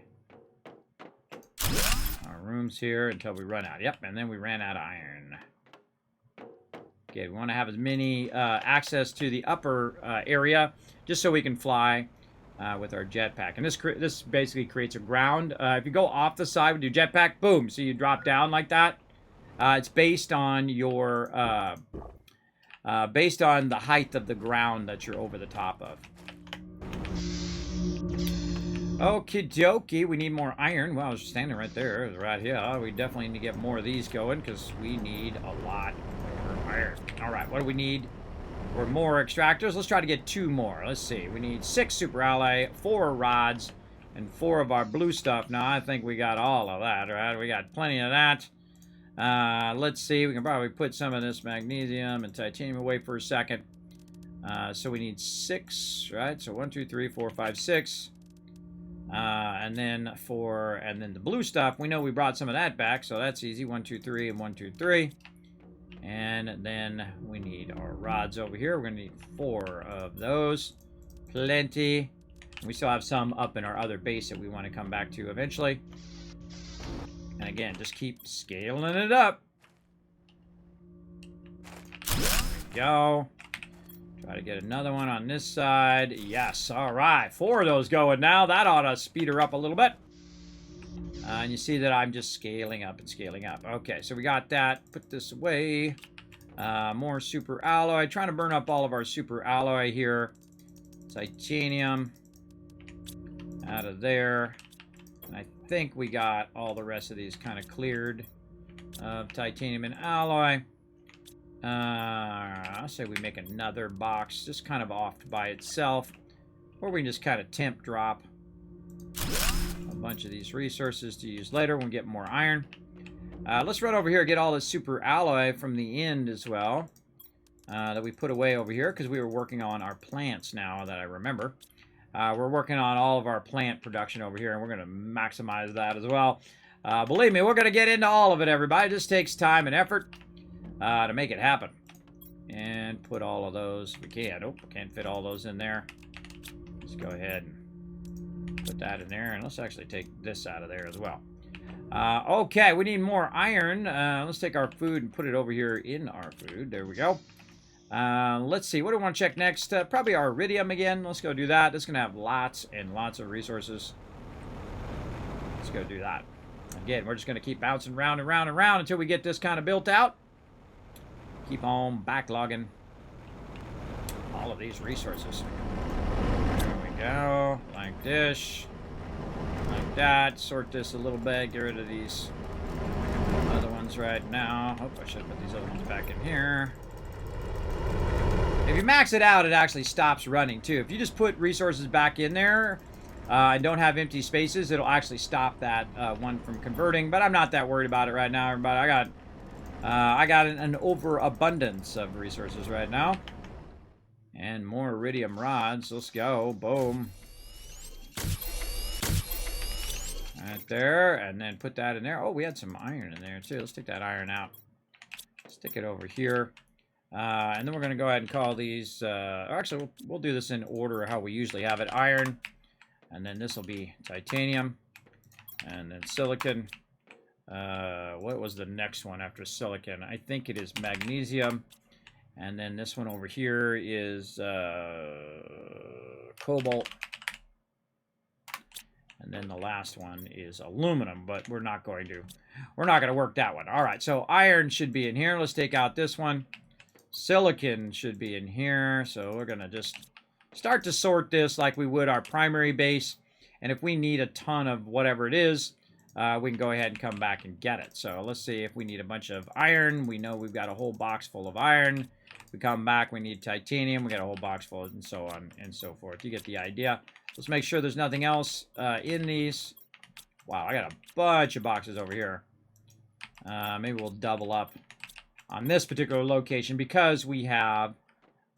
our rooms here until we run out. Yep, and then we ran out of iron. Okay, we want to have as many access to the upper area, just so we can fly with our jetpack. And this basically creates a ground. If you go off the side with your jetpack, boom, so you drop down like that. It's based on your based on the height of the ground that you're over the top of. Okie dokie, we need more iron. Well, I was standing right there, right here. We definitely need to get more of these going, because we need a lot more iron. All right, what do we need? For more extractors, let's try to get 2 more. Let's see, we need 6 super alloy, 4 rods, and 4 of our blue stuff. Now, I think we got all of that, right? We got plenty of that. Let's see, we can probably put some of this magnesium and titanium away for a second. So we need 6, right? So 1, 2, 3, 4, 5, 6. And then the blue stuff, we know we brought some of that back, so that's easy. 1, 2, 3, and 1, 2, 3. And then we need our rods over here. We're going to need 4 of those. Plenty. We still have some up in our other base that we want to come back to eventually. And again, just keep scaling it up. There we go. Try to get another one on this side. Yes, all right. 4 of those going now. That ought to speed her up a little bit. And you see that I'm just scaling up and scaling up. Okay, so we got that. Put this away. More super alloy. Trying to burn up all of our super alloy here. Titanium. Out of there. And I think we got all the rest of these kind of cleared of titanium and alloy. I'll say we make another box just kind of off by itself. Or we can just kind of temp drop a bunch of these resources to use later when we get more iron. Let's run over here and get all this super alloy from the end as well. That we put away over here because we were working on our plants now that I remember. We're working on all of our plant production over here, and we're going to maximize that as well. Believe me, we're going to get into all of it, everybody. It just takes time and effort to make it happen. And put all of those, if we can. Oh, can't fit all those in there. Let's go ahead and put that in there, and let's actually take this out of there as well. Okay, we need more iron. Let's take our food and put it over here in our food. There we go. Let's see, what do we want to check next? Probably our iridium again. Let's go do that. It's going to have lots and lots of resources. Let's go do that. Again, we're just going to keep bouncing round and round and round until we get this kind of built out. Keep on backlogging all of these resources. There we go. Like this. Like that. Sort this a little bit. Get rid of these other ones right now. Oh, I should put these other ones back in here. If you max it out, it actually stops running too. If you just put resources back in there and don't have empty spaces, it'll actually stop that one from converting. But I'm not that worried about it right now, everybody. I got an overabundance of resources right now. And more iridium rods. Let's go. Boom. Right there. And then put that in there. Oh, we had some iron in there too. Let's take that iron out. Stick it over here. And then we're going to go ahead and call these... actually, we'll do this in order how we usually have it. Iron. And then this will be titanium. And then silicon. What was the next one after silicon? I think it is magnesium. And then this one over here is cobalt. And then the last one is aluminum, but we're not going to work that one. All right, so iron should be in here. Let's take out this one. Silicon should be in here. So we're going to just start to sort this like we would our primary base. And if we need a ton of whatever it is, we can go ahead and come back and get it. So let's see if we need a bunch of iron. We know we've got a whole box full of iron. We come back, we need titanium. We got a whole box full, and so on and so forth. You get the idea. Let's make sure there's nothing else in these. Wow, I got a bunch of boxes over here. Maybe we'll double up on this particular location because we have,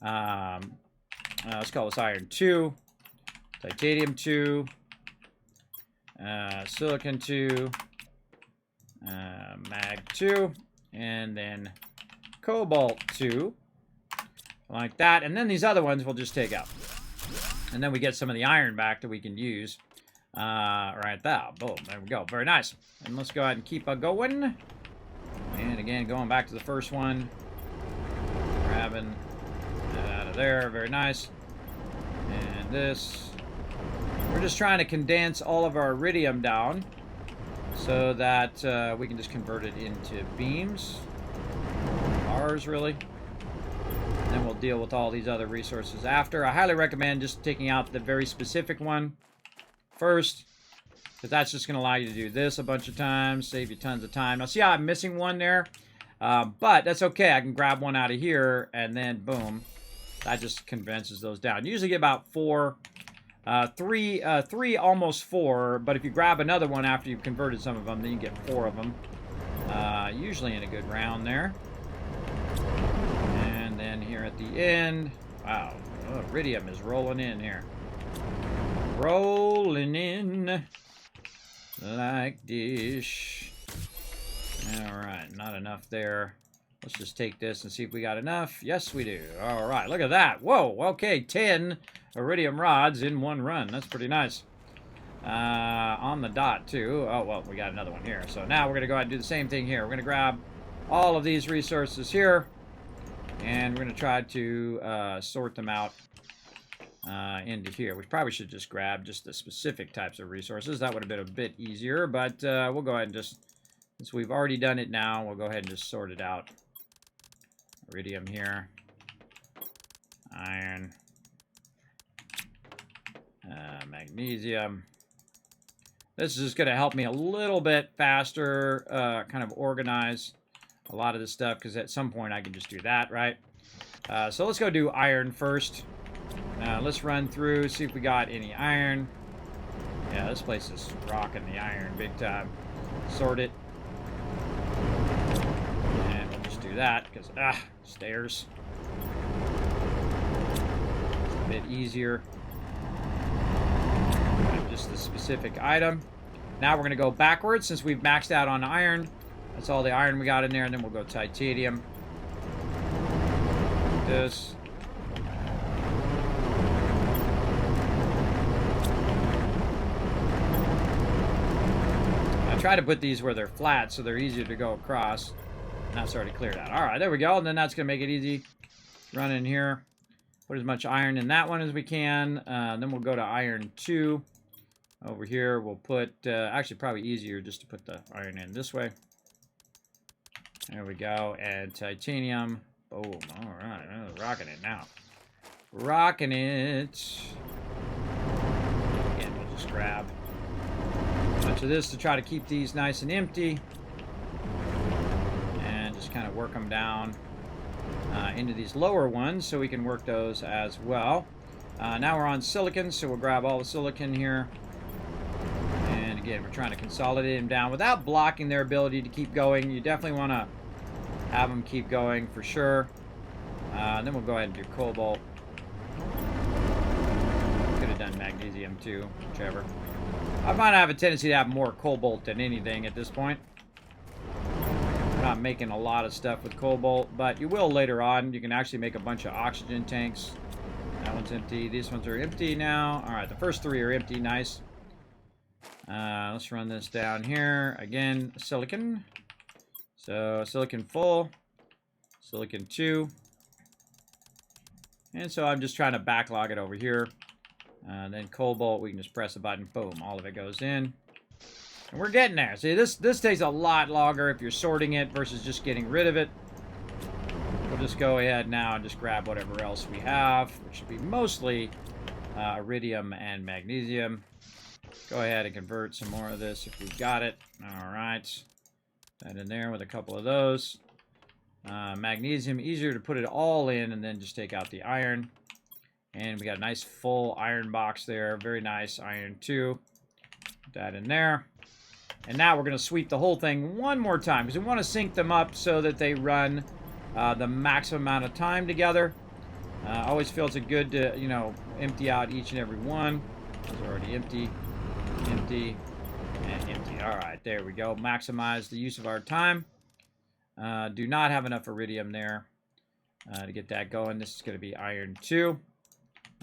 let's call this iron 2, titanium 2, silicon 2, mag 2, and then cobalt 2, like that. And then these other ones we'll just take out. And then we get some of the iron back that we can use right there. Boom, there we go. Very nice. And let's go ahead and keep going. And again, going back to the first one, grabbing that out of there. Very nice. And this. We're just trying to condense all of our iridium down so that we can just convert it into beams. Bars, really. And then we'll deal with all these other resources after. I highly recommend just taking out the very specific one first, because that's just going to allow you to do this a bunch of times, save you tons of time. Now, see how I'm missing one there? But that's okay. I can grab one out of here, and then boom. That just condenses those down. You usually get about 4, 3, almost 4, but if you grab another one after you've converted some of them, then you get 4 of them. Usually in a good round there. And then here at the end, wow, iridium is rolling in here. Rolling in like this. Alright, not enough there. Let's just take this and see if we got enough. Yes, we do. Alright, look at that. Whoa, okay, 10 iridium rods in one run. That's pretty nice. On the dot, too. Oh, well, we got another one here. So now we're going to go ahead and do the same thing here. We're going to grab all of these resources here, and we're going to try to sort them out into here. We probably should just grab just the specific types of resources. That would have been a bit easier, but we'll go ahead and just, since we've already done it now, we'll go ahead and just sort it out. Iridium here. Iron. Magnesium. This is just going to help me a little bit faster kind of organize a lot of this stuff, because at some point I can just do that, right? So let's go do iron first. Let's run through, see if we got any iron. Yeah, this place is rocking the iron big time. Sort it. And we'll just do that, because, stairs. It's a bit easier. Just the specific item. Now we're going to go backwards since we've maxed out on iron. That's all the iron we got in there, and then we'll go titanium. Like this. I try to put these where they're flat so they're easier to go across. That's already cleared out. Alright, there we go. And then that's going to make it easy. Run in here. Put as much iron in that one as we can. Then we'll go to iron 2. Over here, we'll put, actually probably easier just to put the iron in this way. There we go. And titanium. Boom. All right. Rocking it now. Rocking it. Again, we'll just grab a bunch of this to try to keep these nice and empty. And just kind of work them down into these lower ones so we can work those as well. Now we're on silicon, so we'll grab all the silicon here. Again, we're trying to consolidate them down without blocking their ability to keep going. You definitely want to have them keep going for sure. Then we'll go ahead and do cobalt. Could have done magnesium too, whichever. I might have a tendency to have more cobalt than anything at this point. We're not making a lot of stuff with cobalt, but you will later on. You can actually make a bunch of oxygen tanks. That one's empty. These ones are empty now. All right, the first 3 are empty. Nice. Let's run this down here. Again, silicon. So silicon full. Silicon 2. And so I'm just trying to backlog it over here. Then cobalt, we can just press a button. Boom, all of it goes in. And we're getting there. See, this takes a lot longer if you're sorting it versus just getting rid of it. just go ahead now and just grab whatever else we have, which should be mostly iridium and magnesium. Go ahead and convert some more of this if we've got it. All right. That in there with a couple of those. Magnesium, easier to put it all in and then just take out the iron. And we got a nice full iron box there. Very nice. Iron 2. Put that in there. And now we're going to sweep the whole thing one more time because we want to sync them up so that they run the maximum amount of time together. Always feels it good to, you know, empty out each and every one. Those are already empty, empty, and empty. All right, there we go. Maximize the use of our time. Do not have enough iridium there to get that going. This is going to be iron 2.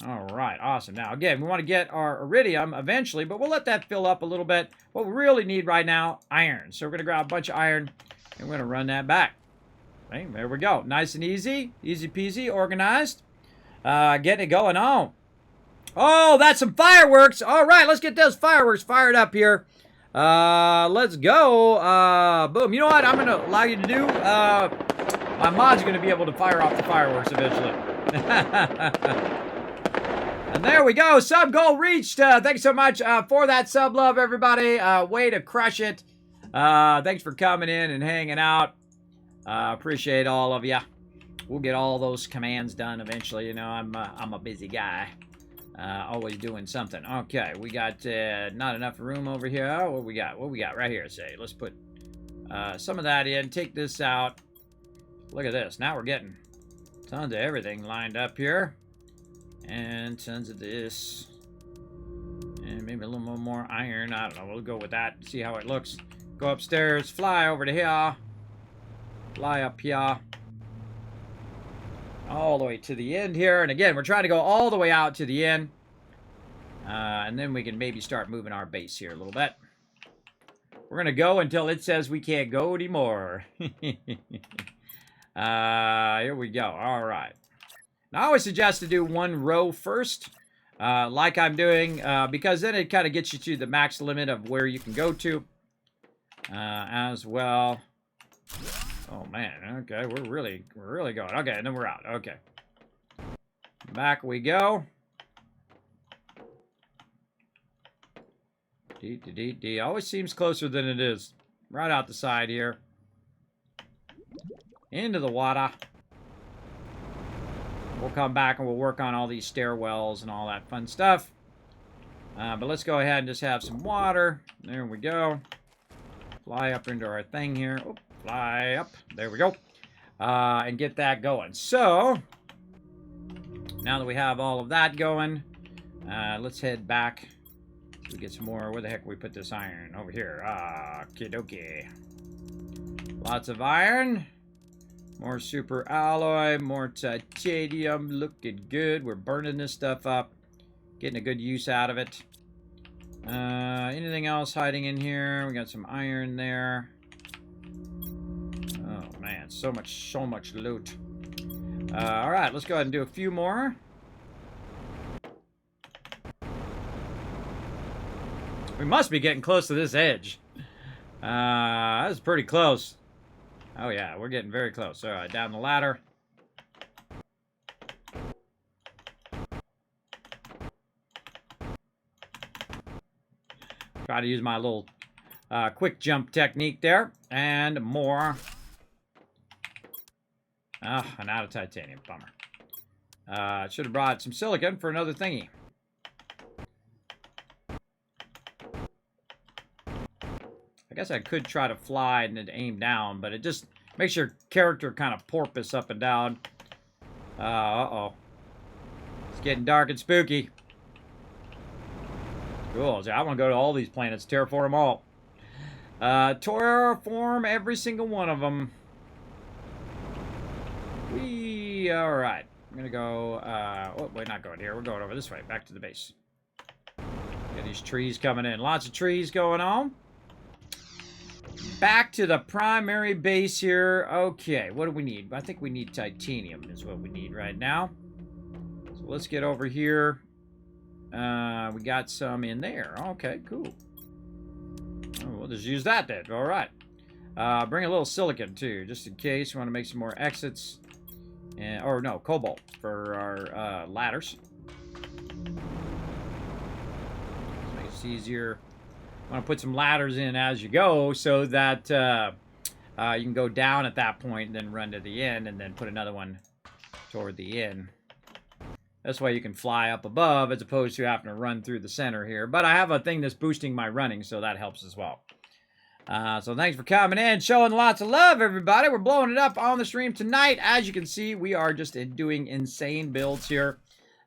All right, awesome. Now, again, we want to get our iridium eventually, but we'll let that fill up a little bit. What we really need right now, iron. So we're going to grab a bunch of iron, and we're going to run that back. Okay, there we go. Nice and easy. Easy peasy, organized. Getting it going on. Oh, that's some fireworks. All right, let's get those fireworks fired up here. Let's go. Boom. You know what I'm going to allow you to do? My mod's going to be able to fire off the fireworks eventually. And there we go. Sub goal reached. Thanks so much for that sub love, everybody. Way to crush it. Thanks for coming in and hanging out. Appreciate all of you. We'll get all those commands done eventually. You know, I'm a busy guy. Always doing something. Okay, we got not enough room over here. Oh, what we got? What we got right here? Say, let's put some of that in. Take this out. Look at this. Now we're getting tons of everything lined up here. And tons of this. And maybe a little more iron. I don't know. We'll go with that. See how it looks. Go upstairs. Fly over to here. Fly up here. All the way to the end here. And again, we're trying to go all the way out to the end. And then we can maybe start moving our base here a little bit. We're going to go until it says we can't go anymore. Here we go. All right. Now, I always suggest to do one row first, like I'm doing, because then it kind of gets you to the max limit of where you can go to as well. Oh, man. Okay, we're really going. Okay, and then we're out. Okay. Back we go. D. Always seems closer than it is. Right out the side here. Into the water. We'll come back and we'll work on all these stairwells and all that fun stuff. But let's go ahead and just have some water. There we go. Fly up into our thing here. Oh, fly up. There we go. And get that going. So, now that we have all of that going, let's head back. We get some more. Where the heck we put this iron? Over here. Kidoki. Lots of iron. More super alloy, more titanium, looking good. We're burning this stuff up, getting a good use out of it. Anything else hiding in here? We got some iron there. Oh man, so much loot. All right, let's go ahead and do a few more. We must be getting close to this edge. That's pretty close. Oh, yeah, we're getting very close. All right, down the ladder. Try to use my little quick jump technique there. And more. Oh, I'm out of titanium. Bummer. Should have brought some silicon for another thingy. I guess I could try to fly and then aim down, but it just makes your character kind of porpoise up and down. Uh-oh. It's getting dark and spooky. Cool. So I want to go to all these planets, terraform them all. Terraform every single one of them. All right. I'm going to go, oh, we're not going here. We're going over this way, back to the base. Get these trees coming in. Lots of trees going on. Back to the primary base here. Okay, what do we need? I think we need titanium is what we need right now. So let's get over here. We got some in there. Okay, cool. Oh, we'll just use that then. All right. Bring a little silicon too, just in case. We want to make some more exits. And, or no, cobalt for our ladders. Let's make it easier. I want to put some ladders in as you go so that you can go down at that point and then run to the end and then put another one toward the end. That's why you can fly up above as opposed to having to run through the center here. But I have a thing that's boosting my running, so that helps as well. So thanks for coming in, showing lots of love, everybody. We're blowing it up on the stream tonight. As you can see, we are just doing insane builds here.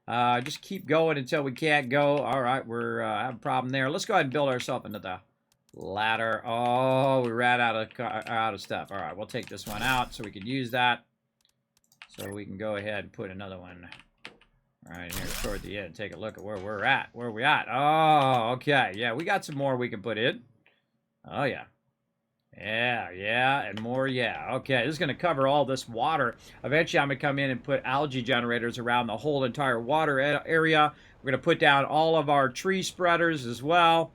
Just keep going until we can't go. All right, we're having a problem there. Let's go ahead and build ourselves into the ladder. Oh, we ran out of stuff. All right, we'll take this one out so we can use that. So we can go ahead and put another one right here toward the end. Take a look at where we're at. Where are we at? Oh, okay. Yeah, we got some more we can put in. Oh, yeah. Yeah, and more, yeah. Okay, this is going to cover all this water. Eventually, I'm going to come in and put algae generators around the whole entire water area. We're going to put down all of our tree spreaders as well.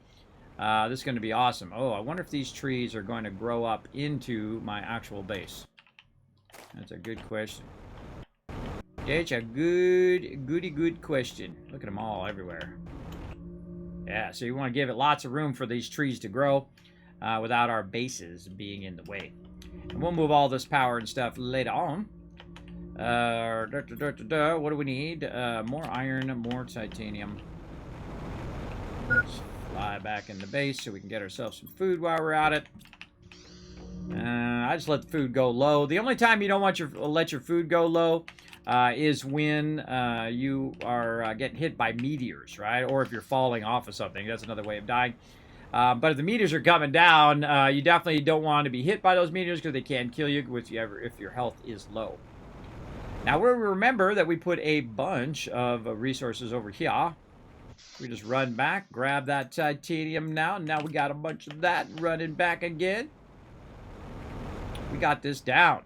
This is going to be awesome. Oh, I wonder if these trees are going to grow up into my actual base. That's a good question. It's a good question. Look at them all everywhere. Yeah, so you want to give it lots of room for these trees to grow. Without our bases being in the way. And we'll move all this power and stuff later on. What do we need? More iron, more titanium. Let's fly back in the base so we can get ourselves some food while we're at it. I just let the food go low. The only time you don't want let your food go low is when you are getting hit by meteors, right? Or if you're falling off of something. That's another way of dying. But if the meteors are coming down, you definitely don't want to be hit by those meteors because they can kill you if your health is low. Now, we remember that we put a bunch of resources over here. We just run back, grab that titanium now. Now we got a bunch of that running back again. We got this down.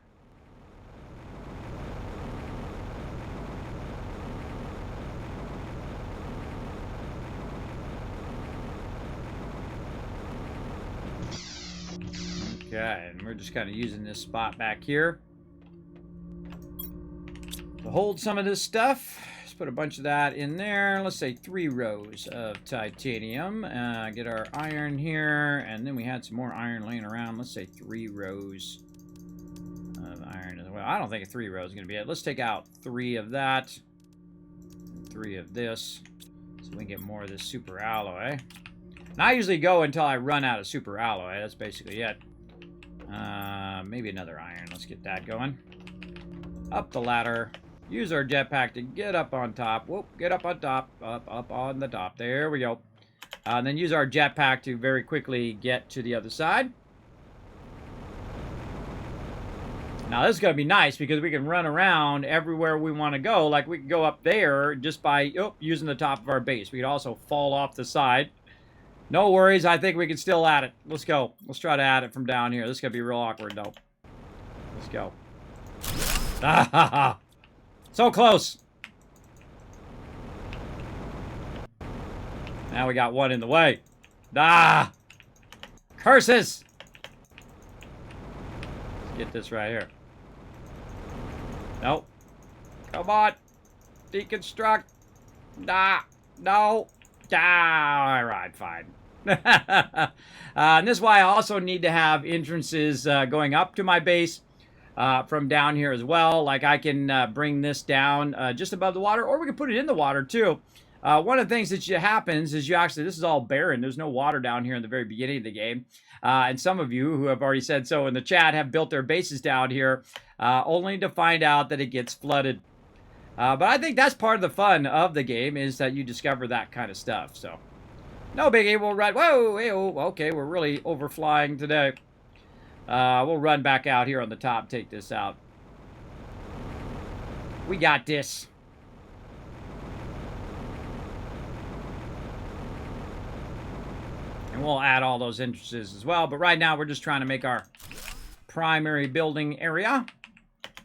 Okay, and we're just kind of using this spot back here to hold some of this stuff. Let's put a bunch of that in there. Let's say 3 rows of titanium. Get our iron here, and then we had some more iron laying around. Let's say 3 rows of iron as well. I don't think 3 rows is going to be it. Let's take out 3 of that, and 3 of this, so we can get more of this super alloy. And I usually go until I run out of super alloy. That's basically it. Maybe another iron. Let's get that going. Up the ladder. Use our jetpack to get up on top. Whoop, get up on top. Up on the top. There we go. And then use our jetpack to very quickly get to the other side. Now this is going to be nice because we can run around everywhere we want to go. Like we can go up there just by using the top of our base. We could also fall off the side. No worries, I think we can still add it. Let's go. Let's try to add it from down here. This is going to be real awkward, though. Let's go. Ah, so close. Now we got one in the way. Ah! Curses! Let's get this right here. Nope. Come on. Deconstruct. Nah. No. Ah, all right, fine. And this is why I also need to have entrances going up to my base from down here as well. Like I can bring this down just above the water, or we can put it in the water too. One of the things that happens is this is all barren. There's no water down here in the very beginning of the game. And some of you who have already said so in the chat have built their bases down here only to find out that it gets flooded. But I think that's part of the fun of the game is that you discover that kind of stuff. So, no biggie. We'll run. Whoa, okay, we're really overflying today. We'll run back out here on the top, take this out. We got this. And we'll add all those entrances as well. But right now, we're just trying to make our primary building area.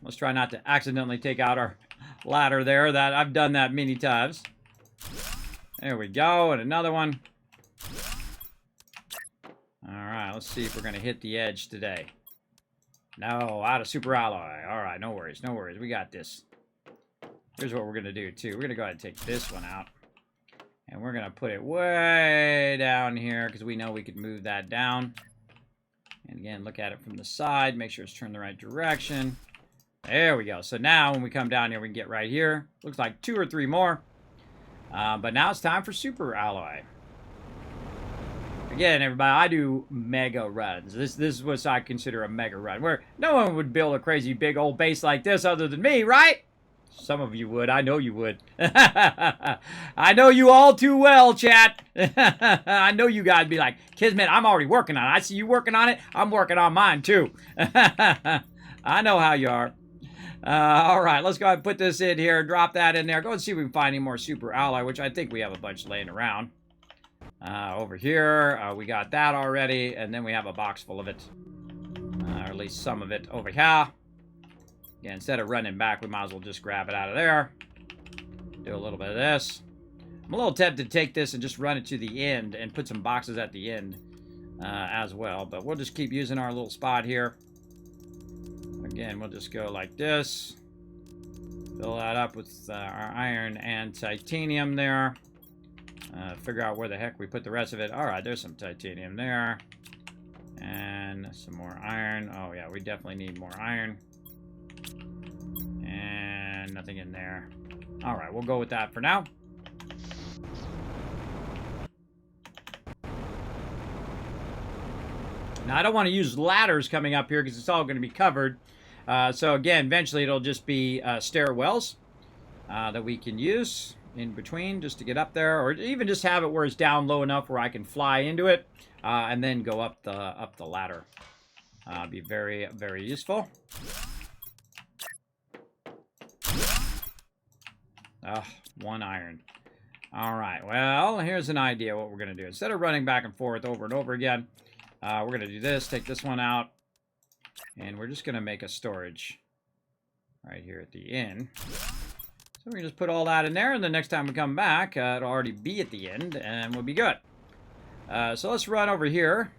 Let's try not to accidentally take out our ladder there. That I've done that many times. There we go, and another one. All right, let's see if we're going to hit the edge today. No, out of super alloy. All right, no worries, no worries. We got this. Here's what we're going to do, too. We're going to go ahead and take this one out. And we're going to put it way down here because we know we could move that down. And again, look at it from the side. Make sure it's turned the right direction. There we go. So now when we come down here, we can get right here. Looks like 2 or 3 more. But now it's time for super alloy. Again, everybody, I do mega runs. This is what I consider a mega run, where no one would build a crazy big old base like this other than me, right? Some of you would. I know you would. I know you all too well, chat. I know you guys be like, Kismet, I'm already working on it. I see you working on it. I'm working on mine, too. I know how you are. All right, let's go ahead and put this in here. Drop that in there. Go and see if we can find any more super alloy, which I think we have a bunch laying around. Over here, we got that already, and then we have a box full of it. Or at least some of it over here. Yeah, instead of running back, we might as well just grab it out of there. Do a little bit of this. I'm a little tempted to take this and just run it to the end and put some boxes at the end as well. But we'll just keep using our little spot here. Again, we'll just go like this. Fill that up with our iron and titanium there. Figure out where the heck we put the rest of it. All right, there's some titanium there. And some more iron. Oh, yeah, we definitely need more iron. And nothing in there. All right, we'll go with that for now. Now, I don't want to use ladders coming up here because it's all going to be covered. So, again, eventually it'll just be stairwells that we can use in between just to get up there, or even just have it where it's down low enough where I can fly into it and then go up the ladder. Be very, very useful. One iron. All right, well, here's an idea what we're going to do. Instead of running back and forth over and over again, we're going to do this, take this one out, and we're just going to make a storage right here at the end. So we can just put all that in there, and the next time we come back, it'll already be at the end, and we'll be good. So let's run over here.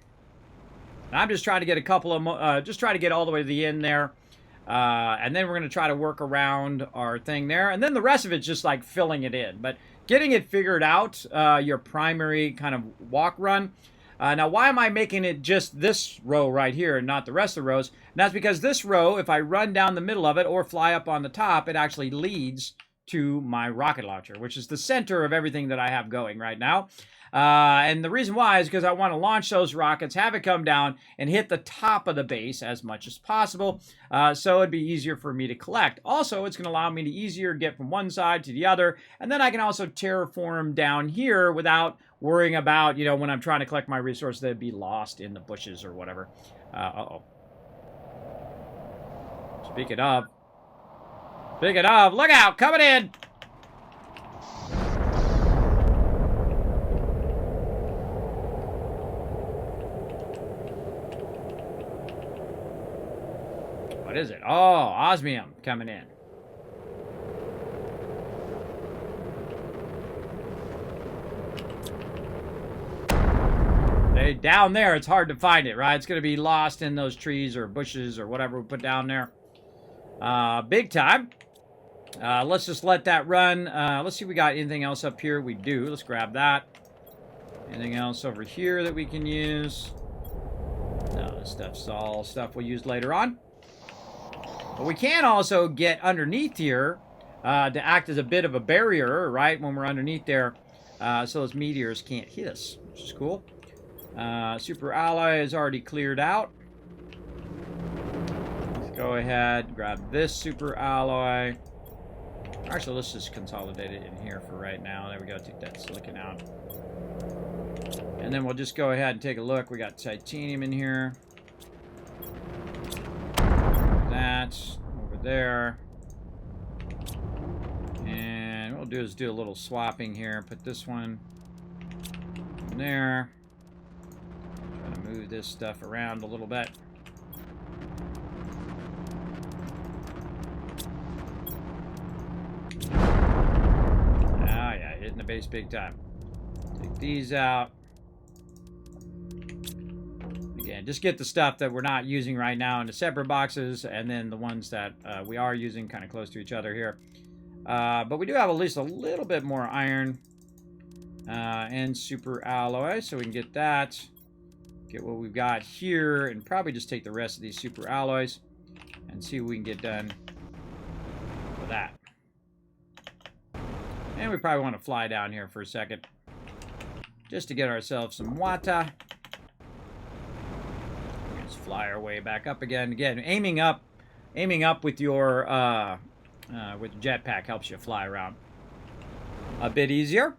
I'm just trying to get a couple of, just try to get all the way to the end there. And then we're going to try to work around our thing there. And then the rest of it's just like filling it in. But getting it figured out, your primary kind of walk run. Now, why am I making it just this row right here and not the rest of the rows? And that's because this row, if I run down the middle of it or fly up on the top, it actually leads to my rocket launcher, which is the center of everything that I have going right now. And the reason why is because I want to launch those rockets, have it come down, and hit the top of the base as much as possible, so it'd be easier for me to collect. Also, it's going to allow me to easier get from one side to the other, and then I can also terraform down here without worrying about, you know, when I'm trying to collect my resources, they'd be lost in the bushes or whatever. Speaking of, look out, coming in! What is it? Oh, osmium coming in. Hey, down there, it's hard to find it, right? It's going to be lost in those trees or bushes or whatever we put down there. Big time. Let's just let that run. Let's see if we got anything else up here. We do. Let's grab that. Anything else over here that we can use? No, this stuff's all stuff we'll use later on. But we can also get underneath here to act as a bit of a barrier, right, when we're underneath there, so those meteors can't hit us, which is cool. Super alloy is already cleared out. Let's go ahead, grab this super alloy. Actually, let's just consolidate it in here for right now. There we go, take that silicon out. And then we'll just go ahead and take a look. We got titanium in here. That's over there. And what we'll do is do a little swapping here. Put this one in there. Try to move this stuff around a little bit. Ah, yeah, hitting the base big time. Take these out. Again, just get the stuff that we're not using right now into separate boxes, and then the ones that we are using kind of close to each other here. But we do have at least a little bit more iron and super alloy, so we can get that. Get what we've got here, and probably just take the rest of these super alloys and see what we can get done with that. And we probably want to fly down here for a second, just to get ourselves some water. Let's fly our way back up again. Again, aiming up with your with jetpack helps you fly around a bit easier.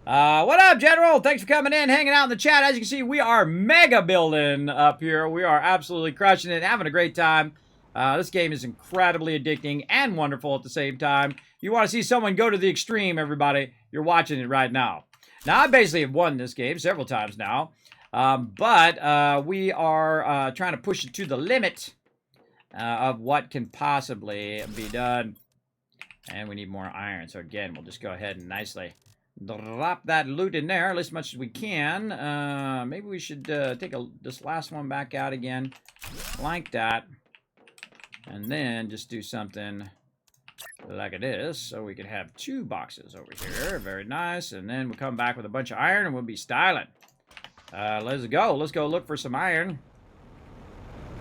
What up, General? Thanks for coming in, hanging out in the chat. As you can see, we are mega building up here. We are absolutely crushing it, having a great time. This game is incredibly addicting and wonderful at the same time. You want to see someone go to the extreme, everybody, you're watching it right now. Now, I basically have won this game several times now, but we are trying to push it to the limit of what can possibly be done. And we need more iron, so again, we'll just go ahead and nicely drop that loot in there, at least as much as we can. Maybe we should take this last one back out again, like that. And then just do something like it is, so we can have 2 boxes over here. Very nice. And then we'll come back with a bunch of iron, and we'll be styling. Let's go. Let's go look for some iron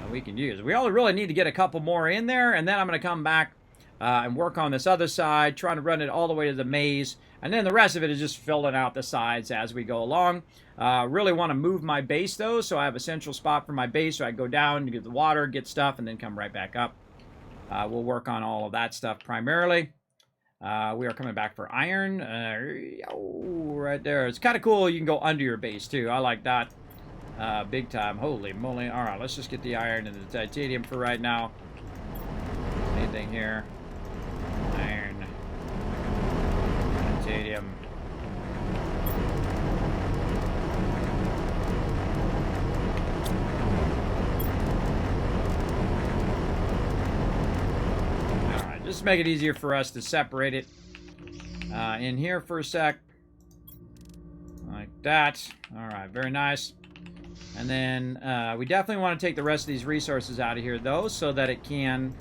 that we can use. We only really need to get a couple more in there, and then I'm going to come back and work on this other side, trying to run it all the way to the maze. And then the rest of it is just filling out the sides as we go along. Really want to move my base, though, so I have a central spot for my base, so I go down, get the water, get stuff, and then come right back up. We'll work on all of that stuff primarily. We are coming back for iron. Right there. It's kind of cool. You can go under your base, too. I like that. Big time. Holy moly. All right, let's just get the iron and the titanium for right now. Anything here? Iron. Titanium. Alright, just to make it easier for us to separate it in here for a sec. Like that. Alright, very nice. And then we definitely want to take the rest of these resources out of here, though, so that it can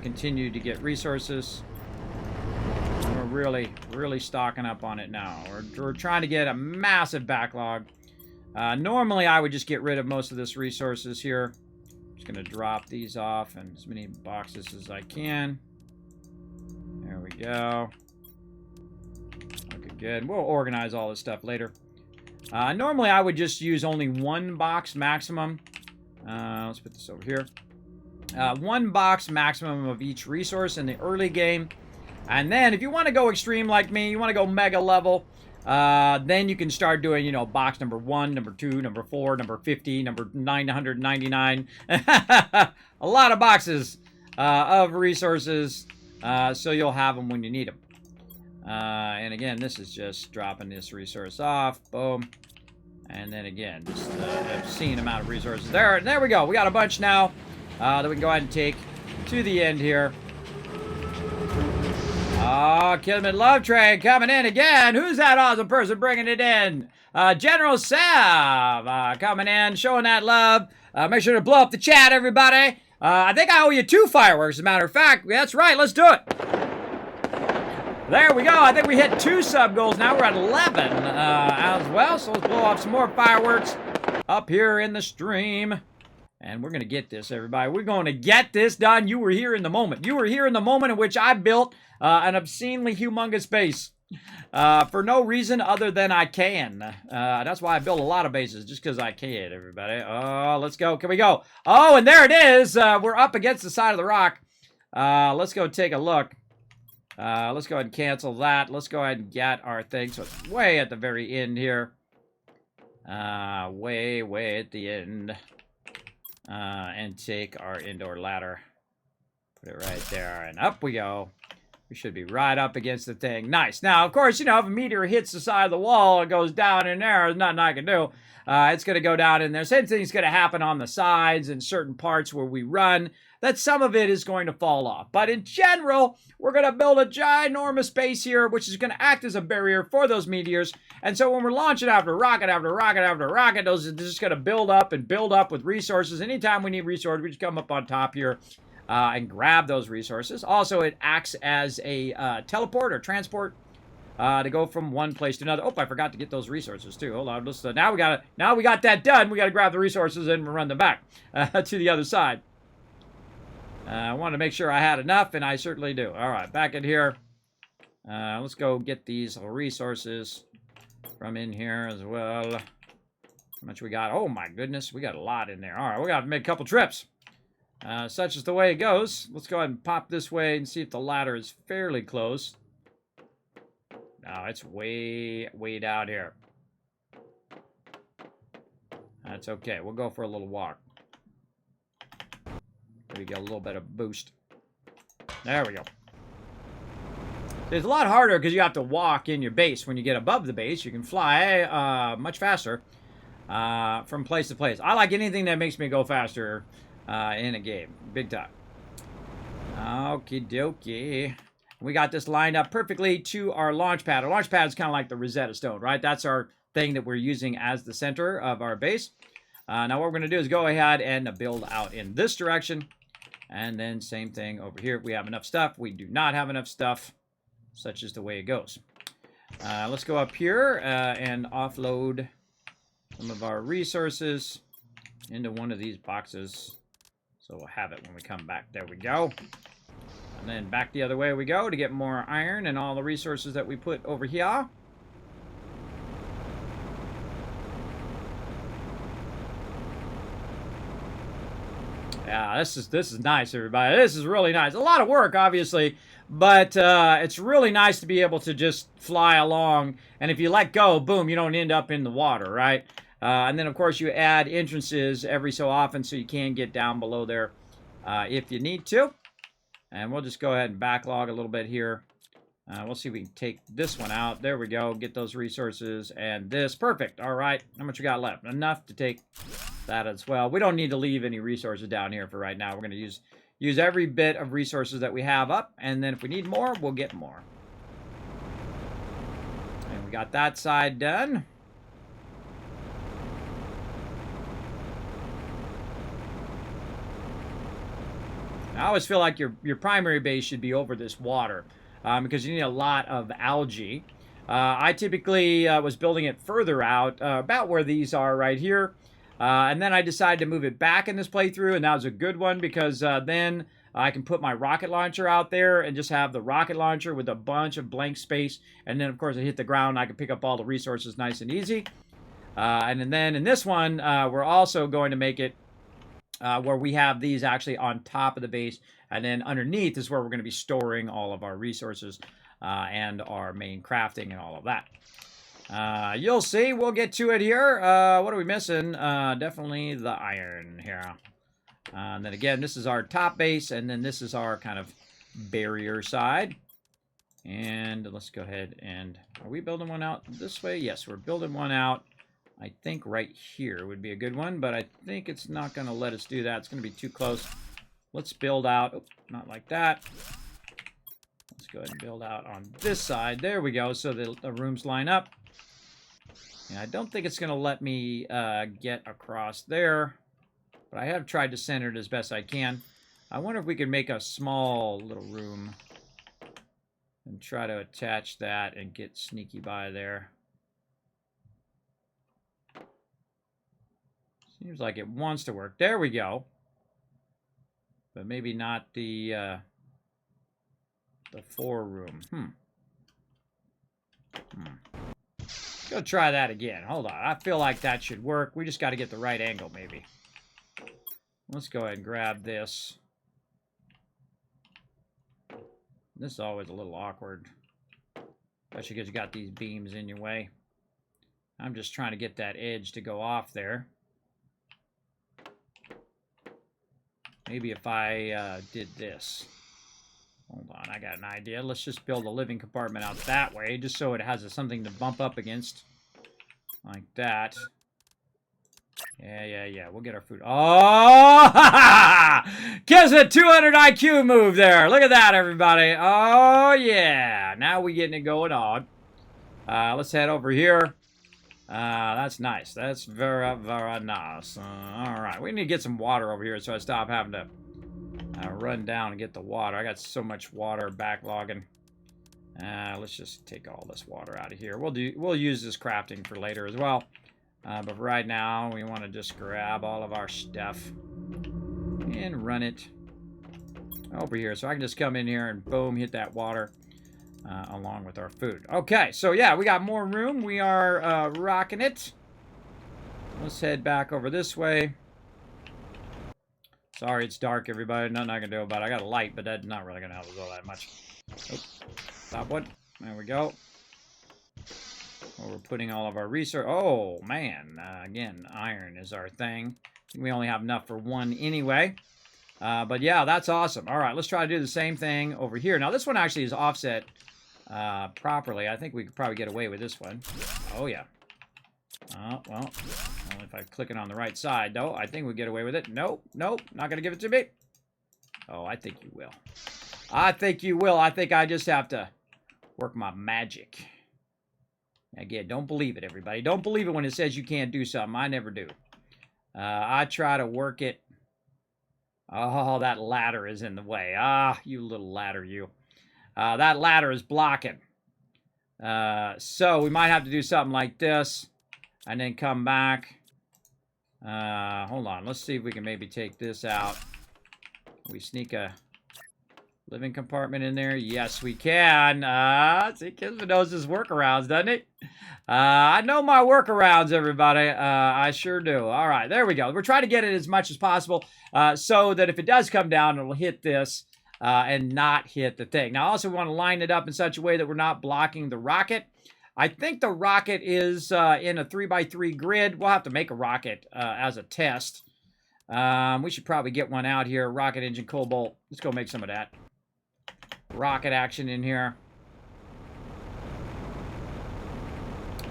continue to get resources. We're really stocking up on it now. We're trying to get a massive backlog. Normally, I would just get rid of most of this resources here. Just going to drop these off in as many boxes as I can. There we go. Okay, good. We'll organize all this stuff later. Normally, I would just use only 1 box maximum. Let's put this over here. 1 box maximum of each resource in the early game. And then, if you want to go extreme like me, you want to go mega level, then you can start doing, you know, box number 1, number 2, number 4, number 50, number 999. A lot of boxes of resources, so you'll have them when you need them. And again, this is just dropping this resource off. Boom. And then again, just an obscene amount of resources. There we go. We got a bunch now that we can go ahead and take to the end here. Oh, Kismet Love Train coming in again. Who's that awesome person bringing it in? General Sav coming in, showing that love. Make sure to blow up the chat, everybody. I think I owe you 2 fireworks, as a matter of fact. That's right, let's do it. There we go. I think we hit 2 sub goals now. We're at 11 as well. So let's blow off some more fireworks up here in the stream. And we're going to get this, everybody. We're going to get this done. You were here in the moment. You were here in the moment in which I built an obscenely humongous base. For no reason other than I can. That's why I build a lot of bases, just because I can, everybody. Oh, let's go. Can we go? Oh, and there it is. We're up against the side of the rock. Let's go take a look. Let's go ahead and cancel that. Let's go ahead and get our thing. So it's way at the very end here. Way at the end. And take our indoor ladder. Put it right there. And up we go. We should be right up against the thing. Nice. Now, of course, you know, if a meteor hits the side of the wall and goes down in there, there's nothing I can do. It's going to go down in there. Same thing's going to happen on the sides and certain parts where we run, that some of it is going to fall off. But in general, we're going to build a ginormous base here, which is going to act as a barrier for those meteors. And so when we're launching after rocket after rocket after rocket, those are just going to build up and build up with resources. Anytime we need resources, we just come up on top here. And grab those resources. Also, it acts as a teleport or transport to go from one place to another. Oh, I forgot to get those resources too. Hold on. Now we got that done. We got to grab the resources and run them back to the other side. I wanted to make sure I had enough, and I certainly do. All right, back in here. Let's go get these resources from in here as well. How much we got? Oh my goodness, we got a lot in there. All right, we got to make a couple trips. Such is the way it goes. Let's go ahead and pop this way and see if the ladder is fairly close. No, it's way, way down here. That's okay. We'll go for a little walk. Maybe get a little bit of boost. There we go. It's a lot harder because you have to walk in your base. When you get above the base, you can fly much faster from place to place. I like anything that makes me go faster in a game. Big time. Okie dokie. We got this lined up perfectly to our launch pad. Our launch pad is kind of like the Rosetta Stone, right? That's our thing that we're using as the center of our base. Now what we're going to do is go ahead and build out in this direction. And then same thing over here. If we have enough stuff. We do not have enough stuff. Such is the way it goes. Let's go up here and offload some of our resources into one of these boxes. So we'll have it when we come back. There we go. And then back the other way we go to get more iron and all the resources that we put over here. Yeah, this is nice, everybody. This is really nice. A lot of work, obviously, but it's really nice to be able to just fly along. And if you let go, boom, you don't end up in the water, right? And then, of course, you add entrances every so often so you can get down below there if you need to. And we'll just go ahead and backlog a little bit here. We'll see if we can take this one out. There we go. Get those resources and this. Perfect. All right. How much we got left? Enough to take that as well. We don't need to leave any resources down here for right now. We're going to use every bit of resources that we have up. And then if we need more, we'll get more. And we got that side done. I always feel like your primary base should be over this water because you need a lot of algae. I typically was building it further out, about where these are right here. And then I decided to move it back in this playthrough, and that was a good one because then I can put my rocket launcher out there and just have the rocket launcher with a bunch of blank space. And then, of course, I hit the ground, I can pick up all the resources nice and easy. And then in this one, we're also going to make it where we have these actually on top of the base, and then underneath is where we're going to be storing all of our resources and our main crafting and all of that. You'll see. We'll get to it here. What are we missing? Definitely the iron here. And then again, this is our top base, and then this is our kind of barrier side. And let's go ahead and... Are we building one out this way? Yes, we're building one out. I think right here would be a good one, but I think it's not going to let us do that. It's going to be too close. Let's build out. Oh, not like that. Let's go ahead and build out on this side. There we go, so the rooms line up. And I don't think it's going to let me get across there, but I have tried to center it as best I can. I wonder if we could make a small little room and try to attach that and get sneaky by there. Seems like it wants to work. There we go. But maybe not the 4-room. Go try that again. Hold on. I feel like that should work. We just got to get the right angle, maybe. Let's go ahead and grab this. This is always a little awkward. Especially because you got these beams in your way. I'm just trying to get that edge to go off there. Maybe if I did this. Hold on, I got an idea. Let's just build a living compartment out that way, just so it has something to bump up against. Like that. Yeah. We'll get our food. Oh! Kismet 200 IQ move there. Look at that, everybody. Oh, yeah. Now we're getting it going on. Let's head over here. That's nice. That's very, very nice. All right. We need to get some water over here so I stop having to run down and get the water. I got so much water backlogging. Let's just take all this water out of here. We'll use this crafting for later as well. But right now, we want to just grab all of our stuff and run it over here. So I can just come in here and boom, hit that water along with our food. Okay, so yeah, we got more room. We are rocking it. Let's head back over this way. Sorry, it's dark, everybody. Nothing I can do about it. I got a light, but that's not really going to help us all that much. Oh, stop one. There we go. Well, we're putting all of our resources. Oh, man. Again, iron is our thing. We only have enough for one anyway. But yeah, that's awesome. All right, let's try to do the same thing over here. Now, this one actually is offset properly. I think we could probably get away with this one. Oh, yeah. Oh, well, only if I click it on the right side, though. I think we get away with it. Nope, not going to give it to me. Oh, I think you will. I think you will. I think I just have to work my magic. Again, don't believe it, everybody. Don't believe it when it says you can't do something. I never do. I try to work it. Oh, that ladder is in the way. Ah, you little ladder, you. That ladder is blocking. So we might have to do something like this. And then come back. Hold on. Let's see if we can maybe take this out. We sneak a living compartment in there. Yes, we can. See, Kismet knows his workarounds, doesn't he? I know my workarounds, everybody. I sure do. All right, there we go. We're trying to get it as much as possible so that if it does come down, it'll hit this and not hit the thing. Now, also, we want to line it up in such a way that we're not blocking the rocket. I think the rocket is in a 3x3 grid. We'll have to make a rocket as a test. We should probably get one out here. Rocket engine, cobalt. Let's go make some of that. Rocket action in here.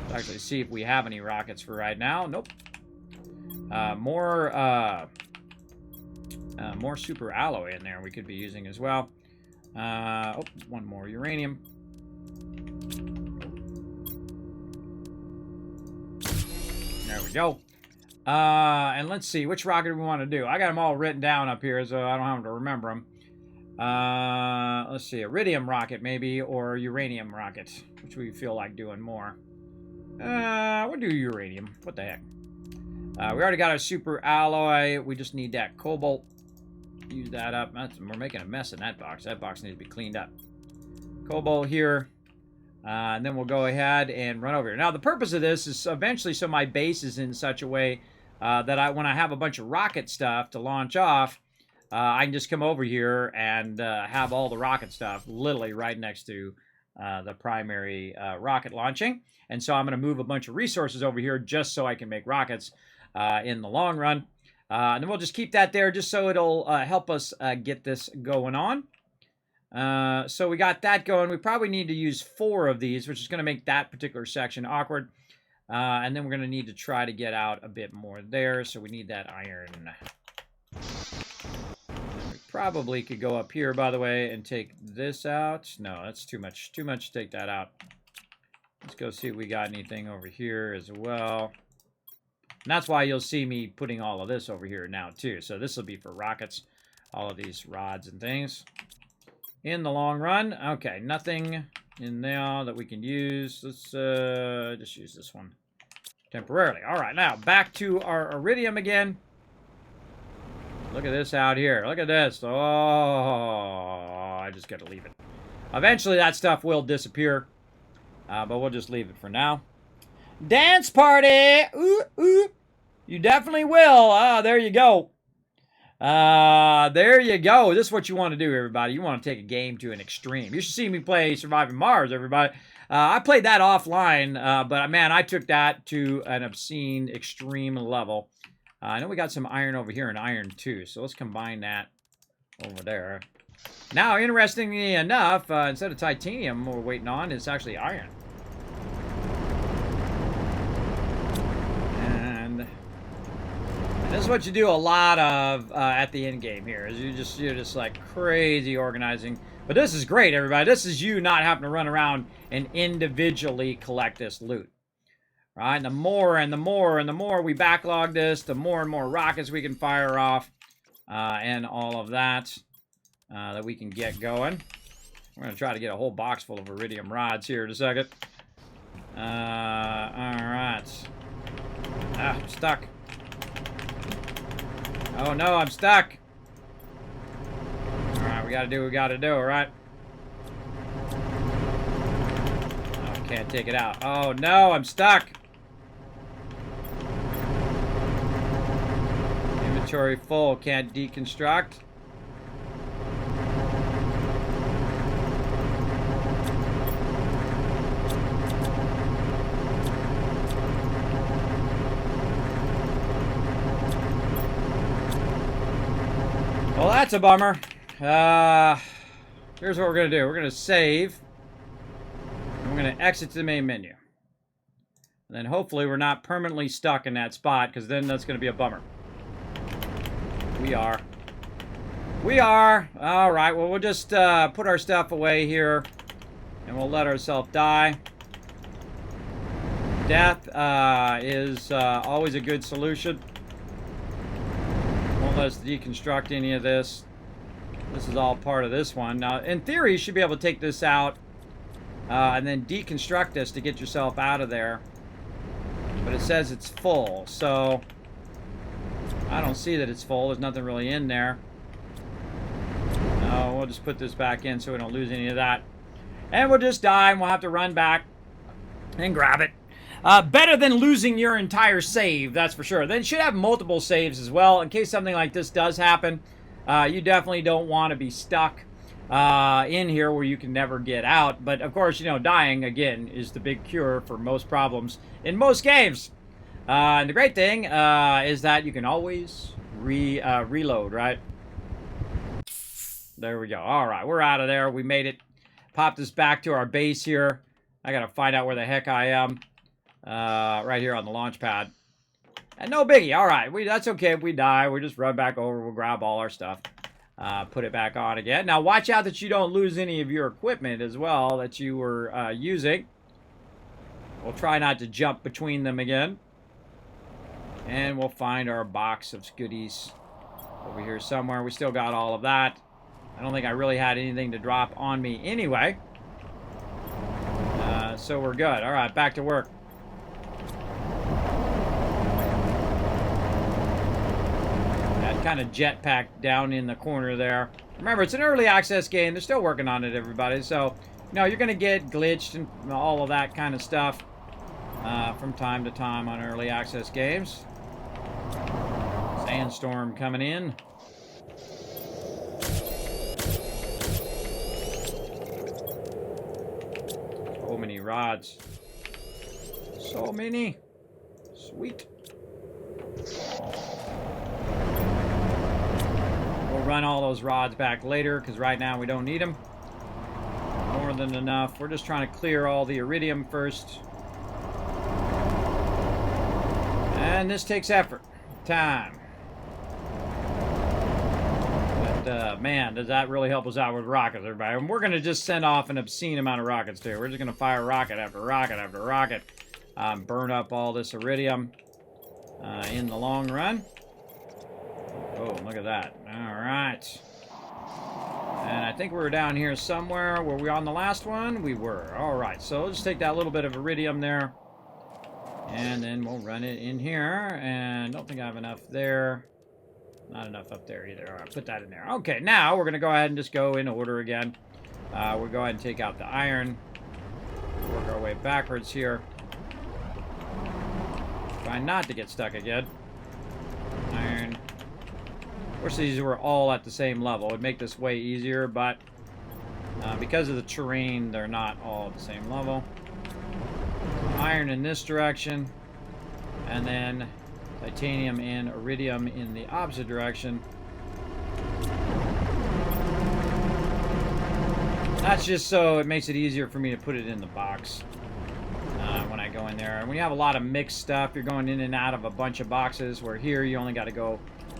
Let's actually see if we have any rockets for right now. Nope. More super alloy in there we could be using as well. Oh, one more uranium. There we go. And let's see, which rocket do we want to do? I got them all written down up here, so I don't have to remember them. Let's see, iridium rocket maybe, or uranium rocket, which we feel like doing more. We'll do uranium. What the heck? We already got our super alloy. We just need that cobalt. Use that up. We're making a mess in that box. That box needs to be cleaned up. Cobalt here. And then we'll go ahead and run over here. Now, the purpose of this is eventually so my base is in such a way that when I have a bunch of rocket stuff to launch off, I can just come over here and have all the rocket stuff literally right next to the primary rocket launching. And so I'm going to move a bunch of resources over here just so I can make rockets in the long run. And then we'll just keep that there just so it'll help us get this going on. So we got that going. We probably need to use 4 of these, which is going to make that particular section awkward. And then we're going to need to try to get out a bit more there. So we need that iron. We probably could go up here, by the way, and take this out. No, that's too much. Too much to take that out. Let's go see if we got anything over here as well. And that's why you'll see me putting all of this over here now, too. So this will be for rockets. All of these rods and things. In the long run. Okay, nothing in there that we can use. Let's just use this one temporarily. All right, now back to our iridium again. Look at this out here. Look at this. Oh, I just got to leave it. Eventually, that stuff will disappear, but we'll just leave it for now. Dance party! Ooh, ooh. You definitely will. Ah, there you go. There you go. This is what you want to do, everybody. You want to take a game to an extreme. You should see me play Surviving Mars, everybody. I played that offline, but man, I took that to an obscene, extreme level. I know we got some iron over here and iron too, so let's combine that over there. Now, interestingly enough, instead of titanium we're waiting on, it's actually iron. And this is what you do a lot of at the end game here. Is you're just like crazy organizing. But this is great, everybody. This is you not having to run around and individually collect this loot. Right? And the more and the more and the more we backlog this, the more and more rockets we can fire off. And all of that that we can get going. We're going to try to get a whole box full of iridium rods here in a second. Alright. Ah, I'm stuck. Oh no, I'm stuck. Alright, we gotta do what we gotta do, alright? Oh, can't take it out. Oh no, I'm stuck. Inventory full, can't deconstruct. Well, that's a bummer. Here's what we're going to do. We're going to save. And we're going to exit to the main menu. And then hopefully we're not permanently stuck in that spot, because then that's going to be a bummer. We are. We are. All right. Well, we'll just put our stuff away here. And we'll let ourselves die. Death is always a good solution. Won't let us deconstruct any of this. This is all part of this one. Now, in theory, you should be able to take this out and then deconstruct this to get yourself out of there. But it says it's full, so I don't see that it's full. There's nothing really in there. No, we'll just put this back in so we don't lose any of that. And we'll just die, and we'll have to run back and grab it. Better than losing your entire save, that's for sure. Then you should have multiple saves as well. In case something like this does happen, you definitely don't want to be stuck in here where you can never get out. But, of course, you know, dying, again, is the big cure for most problems in most games. And the great thing is that you can always reload, right? There we go. All right, we're out of there. We made it. Pop this back to our base here. I got to find out where the heck I am. Right here on the launch pad. And no biggie. All right. That's okay if we die. We just run back over. We'll grab all our stuff. Put it back on again. Now, watch out that you don't lose any of your equipment as well that you were using. We'll try not to jump between them again. And we'll find our box of goodies over here somewhere. We still got all of that. I don't think I really had anything to drop on me anyway. So we're good. All right, back to work. That kind of jetpack down in the corner there. Remember, it's an early access game. They're still working on it, everybody. So, you know, you're going to get glitched and all of that kind of stuff from time to time on early access games. Sandstorm coming in. So many rods. So many. Sweet. We'll run all those rods back later because right now we don't need them. More than enough. We're just trying to clear all the iridium first. And this takes effort. Time. But, man, does that really help us out with rockets, everybody. And we're going to just send off an obscene amount of rockets, too. We're just going to fire rocket after rocket after rocket. Burn up all this iridium in the long run. Oh, look at that. All right. And I think we were down here somewhere. Were we on the last one? We were. All right. So let's take that little bit of iridium there. And then we'll run it in here. And I don't think I have enough there. Not enough up there either. All right, put that in there. Okay, now we're going to go ahead and just go in order again. We'll go ahead and take out the iron. Work our way backwards here. Try not to get stuck again. Iron. Of course, these were all at the same level. It would make this way easier, but because of the terrain, they're not all at the same level. Iron in this direction. And then titanium and iridium in the opposite direction. That's just so it makes it easier for me to put it in the box when I go in there. When you have a lot of mixed stuff, you're going in and out of a bunch of boxes, where here you only got to go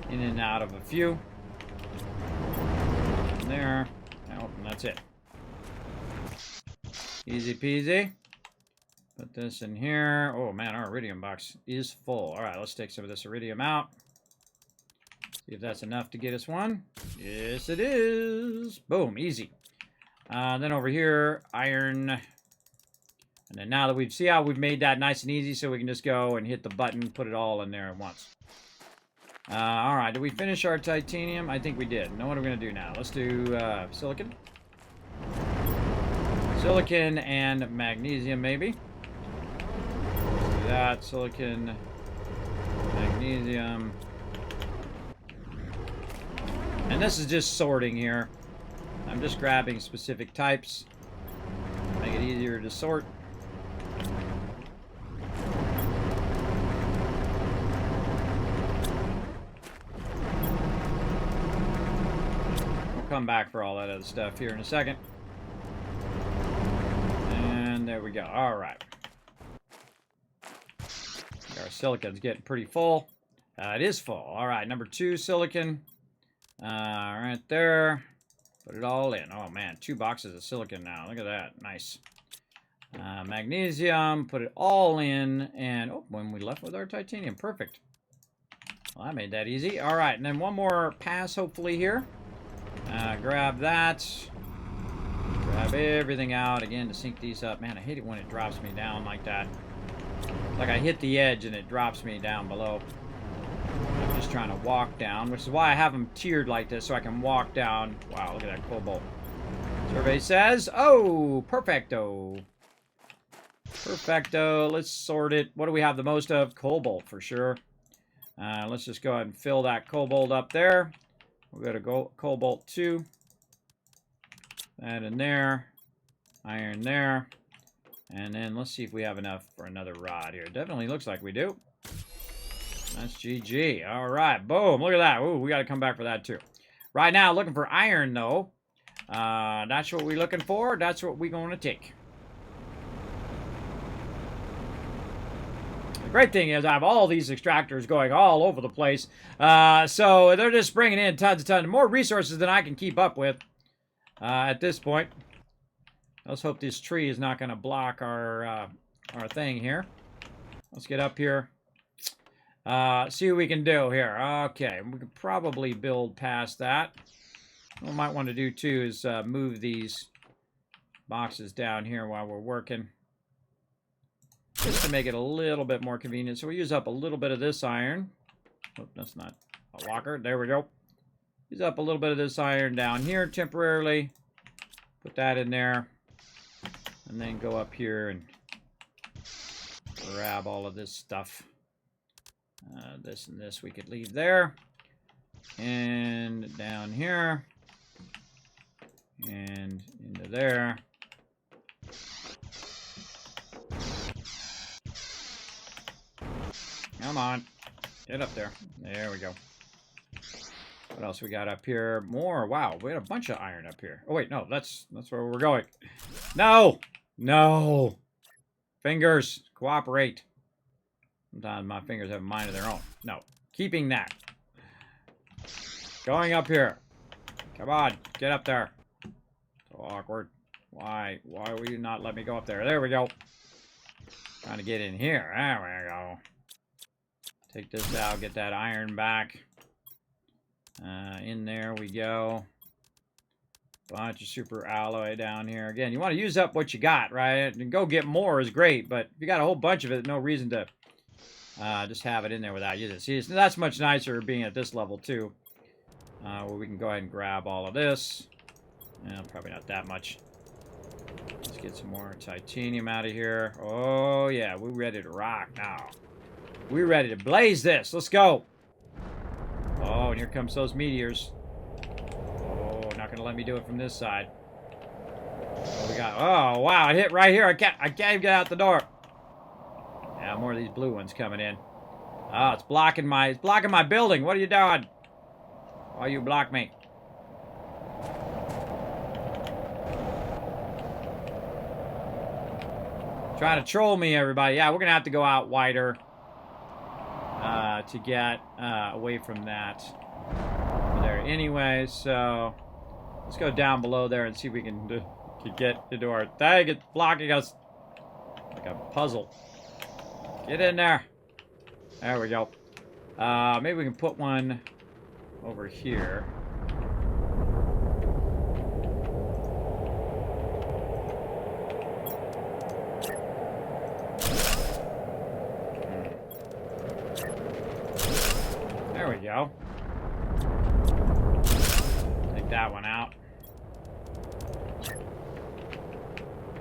in and out of a few. And there. Oh, and that's it. Easy peasy. Put this in here. Oh man, our iridium box is full. All right, let's take some of this iridium out. See if that's enough to get us one. Yes, it is. Boom, easy. Then over here, iron. And then now that we've see how we've made that nice and easy, so we can just go and hit the button, put it all in there at once. All right, did we finish our titanium? I think we did. Now what are we gonna do now? Let's do silicon. Silicon and magnesium, maybe. Let's do that. Silicon, magnesium. And this is just sorting here. I'm just grabbing specific types. Make it easier to sort. We'll come back for all that other stuff here in a second. And there we go. All right. Our silicon's getting pretty full. It is full. All right, number 2 silicon. Right there. Put it all in. Oh man, 2 boxes of silicon now. Look at that. Nice. Magnesium. Put it all in. And oh, when we left with our titanium. Perfect. Well, I made that easy. All right, and then one more pass hopefully here. Grab that. Grab everything out again to sync these up. Man, I hate it when it drops me down like that. Like I hit the edge and it drops me down below. I'm just trying to walk down, which is why I have them tiered like this, so I can walk down. Wow, look at that cobalt. Survey says, oh, perfecto. Perfecto. Let's sort it. What do we have the most of? Cobalt, for sure. Let's just go ahead and fill that cobalt up there. We'll go to cobalt 2. That in there. Iron there. And then let's see if we have enough for another rod here. Definitely looks like we do. That's GG. All right. Boom. Look at that. Ooh, we got to come back for that too. Right now, looking for iron, though. That's what we're looking for. That's what we're going to take. The great thing is I have all these extractors going all over the place. So they're just bringing in tons more resources than I can keep up with at this point. Let's hope this tree is not going to block our thing here. Let's get up here. See what we can do here. Okay, we could probably build past that. What we might want to do too is move these boxes down here while we're working, just to make it a little bit more convenient. So we use up a little bit of this iron. Oh, that's not a walker. There we go. Use up a little bit of this iron down here temporarily. Put that in there. And then go up here and grab all of this stuff. This and this we could leave there. And down here. And into there. Come on. Get up there. There we go. What else we got up here? More. Wow, we had a bunch of iron up here. Oh, wait, no. That's where we're going. No! No! Fingers, cooperate. Sometimes my fingers have a mind of their own. No. Keeping that. Going up here. Come on. Get up there. So awkward. Why? Why will you not let me go up there? There we go. Trying to get in here. There we go. Take this out. Get that iron back. In there we go. Bunch of super alloy down here. Again, you want to use up what you got, right? And go get more is great, but if you got a whole bunch of it, no reason to just have it in there without using it. See, that's much nicer being at this level, too. Where we can go ahead and grab all of this. Probably not that much. Let's get some more titanium out of here. Oh, yeah, we're ready to rock now. We're ready to blaze this. Let's go. Oh, and here comes those meteors. Oh, not gonna let me do it from this side. What we got? Oh, wow, it hit right here. I can't even get out the door. Now more of these blue ones coming in. Oh, it's blocking my building. What are you doing? Why you block me? Trying to troll me, everybody. Yeah, we're going to have to go out wider to get away from that there anyway. So let's go down below there and see if we can get into our thing. It's blocking us like a puzzle. Get in there. There we go. Maybe we can put one over here. There we go. Take that one out.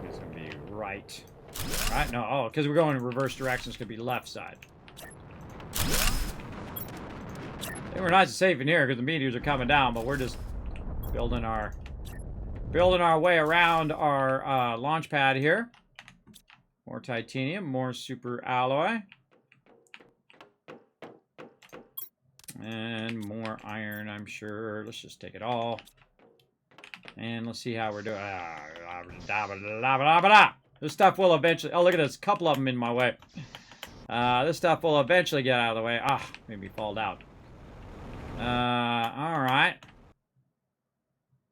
It's gonna be right. Right? No, oh, because we're going in reverse direction, it's gonna be left side. They were nice and safe in here because the meteors are coming down, but we're just building our way around our launch pad here. More titanium, more super alloy. And more iron, I'm sure. Let's just take it all. And let's see how we're doing. This stuff will eventually... Oh, look at this. A couple of them in my way. This stuff will eventually get out of the way. Ah, maybe fall out. Alright.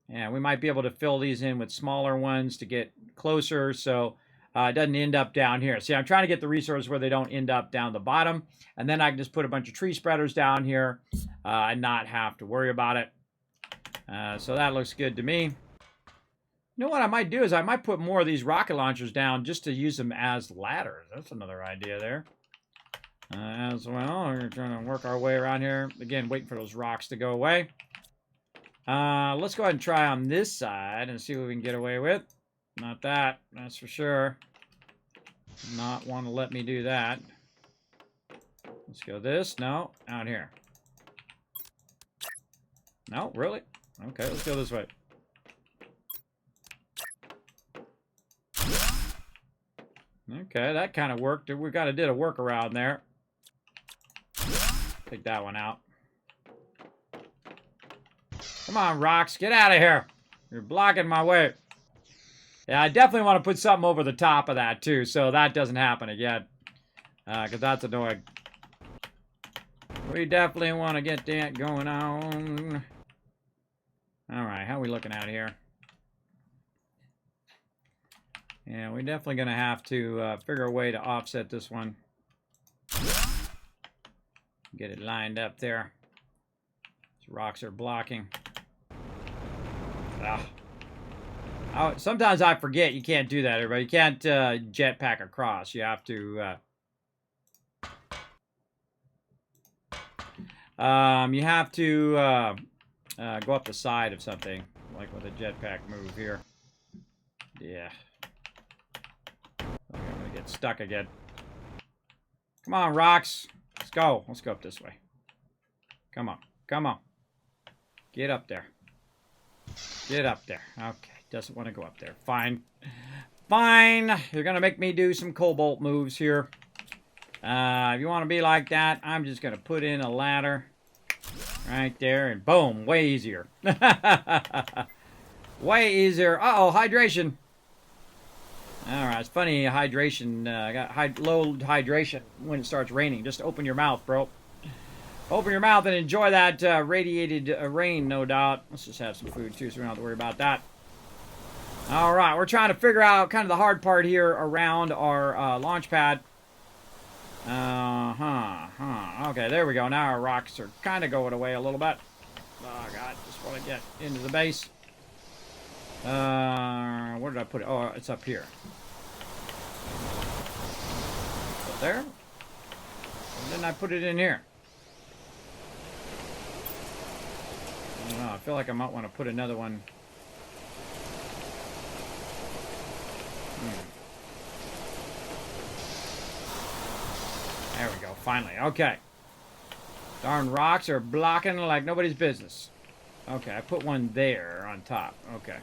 Yeah, we might be able to fill these in with smaller ones to get closer, so it doesn't end up down here. See, I'm trying to get the resources where they don't end up down the bottom, and then I can just put a bunch of tree spreaders down here and not have to worry about it. So that looks good to me. You know what I might do is I might put more of these rocket launchers down just to use them as ladders. That's another idea there. As well, we're trying to work our way around here. Again, waiting for those rocks to go away. Let's go ahead and try on this side and see what we can get away with. Not that, that's for sure. Not want to let me do that. Let's go this. No, out here. No, really? Okay, let's go this way. Okay, that kind of worked. We did a workaround there. Take that one out. Come on, rocks, get out of here. You're blocking my way. Yeah, I definitely want to put something over the top of that, too, so that doesn't happen again. Because that's annoying. We definitely want to get that going on. Alright, how are we looking out here? Yeah, we're definitely going to have to figure a way to offset this one. Get it lined up there. These rocks are blocking. Oh, sometimes I forget you can't do that, everybody. You can't jetpack across. You have to... you have to go up the side of something, like with a jetpack move here. Yeah. I'm gonna get stuck again. Come on, rocks. Let's go. Let's go up this way. Come on. Come on. Get up there. Get up there. Okay. Doesn't want to go up there. Fine. Fine. You're going to make me do some cobalt moves here. If you want to be like that, I'm just going to put in a ladder right there, and boom, way easier. Way easier. Uh-oh, hydration. All right, it's funny, hydration, got low hydration when it starts raining. Just open your mouth, bro. Open your mouth and enjoy that radiated rain, no doubt. Let's just have some food, too, so we don't have to worry about that. All right, we're trying to figure out kind of the hard part here around our launch pad. Okay, there we go. Now our rocks are kind of going away a little bit. Oh, God, just want to get into the base. Where did I put it? Oh, it's up here. Up there? And then I put it in here. I don't know. I feel like I might want to put another one. There we go. Finally. Okay. Darn rocks are blocking like nobody's business. Okay, I put one there on top. Okay.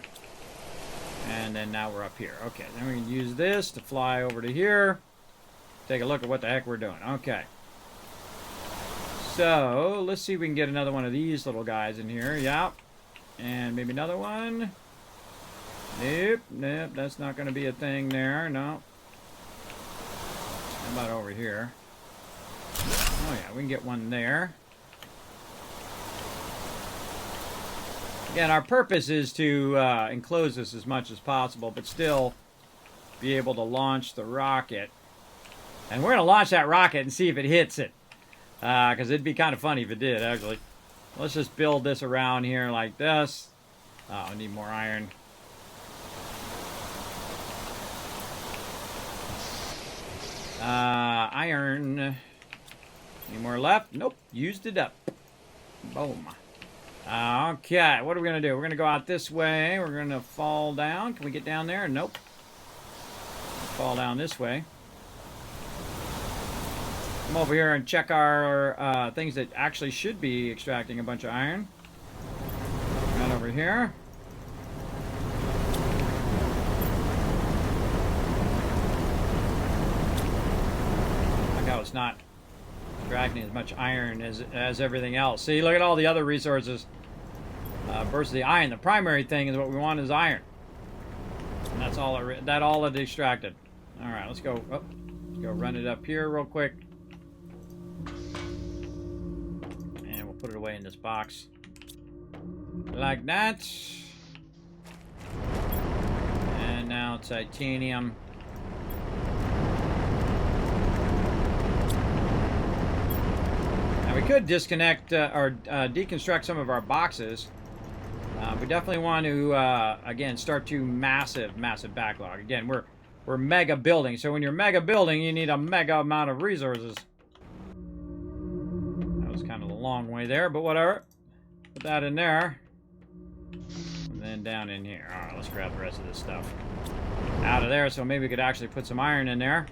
And then now we're up here. Okay, then we can use this to fly over to here. Take a look at what the heck we're doing. Okay. So, let's see if we can get another one of these little guys in here. Yep. And maybe another one. Nope. Nope. That's not going to be a thing there. No. How about over here? Oh yeah, we can get one there. Again, our purpose is to enclose this as much as possible, but still be able to launch the rocket. And we're going to launch that rocket and see if it hits it. Because it'd be kind of funny if it did, actually. Let's just build this around here like this. Oh, I need more iron. Iron. Any more left? Nope. Used it up. Boom. Okay, what are we going to do? We're going to go out this way. We're going to fall down. Can we get down there? Nope. Fall down this way. Come over here and check our things that actually should be extracting a bunch of iron. Right over here. Like how it's not extracting as much iron as everything else. See, look at all the other resources versus the iron. The primary thing is what we want is iron. And that's all it extracted. All right, let's go. Oh, let's go run it up here real quick. And we'll put it away in this box. Like that. And now titanium. Now we could disconnect or deconstruct some of our boxes. We definitely want to, again, start to massive backlog. Again, we're mega building. So when you're mega building, you need a mega amount of resources. That was kind of a long way there, but whatever. Put that in there. And then down in here. All right, let's grab the rest of this stuff out of there. So maybe we could actually put some iron in there.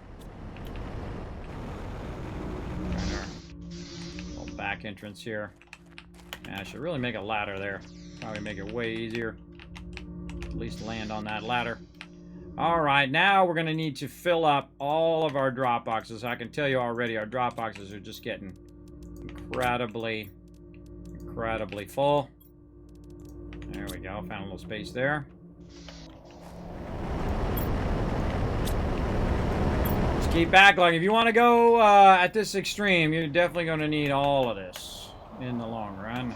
Little back entrance here. Yeah, I should really make a ladder there. Probably make it way easier. At least land on that ladder. All right, now we're going to need to fill up all of our drop boxes. I can tell you already, our drop boxes are just getting incredibly full. There we go. Found a little space there. Just keep backlogging. If you want to go at this extreme, you're definitely going to need all of this in the long run.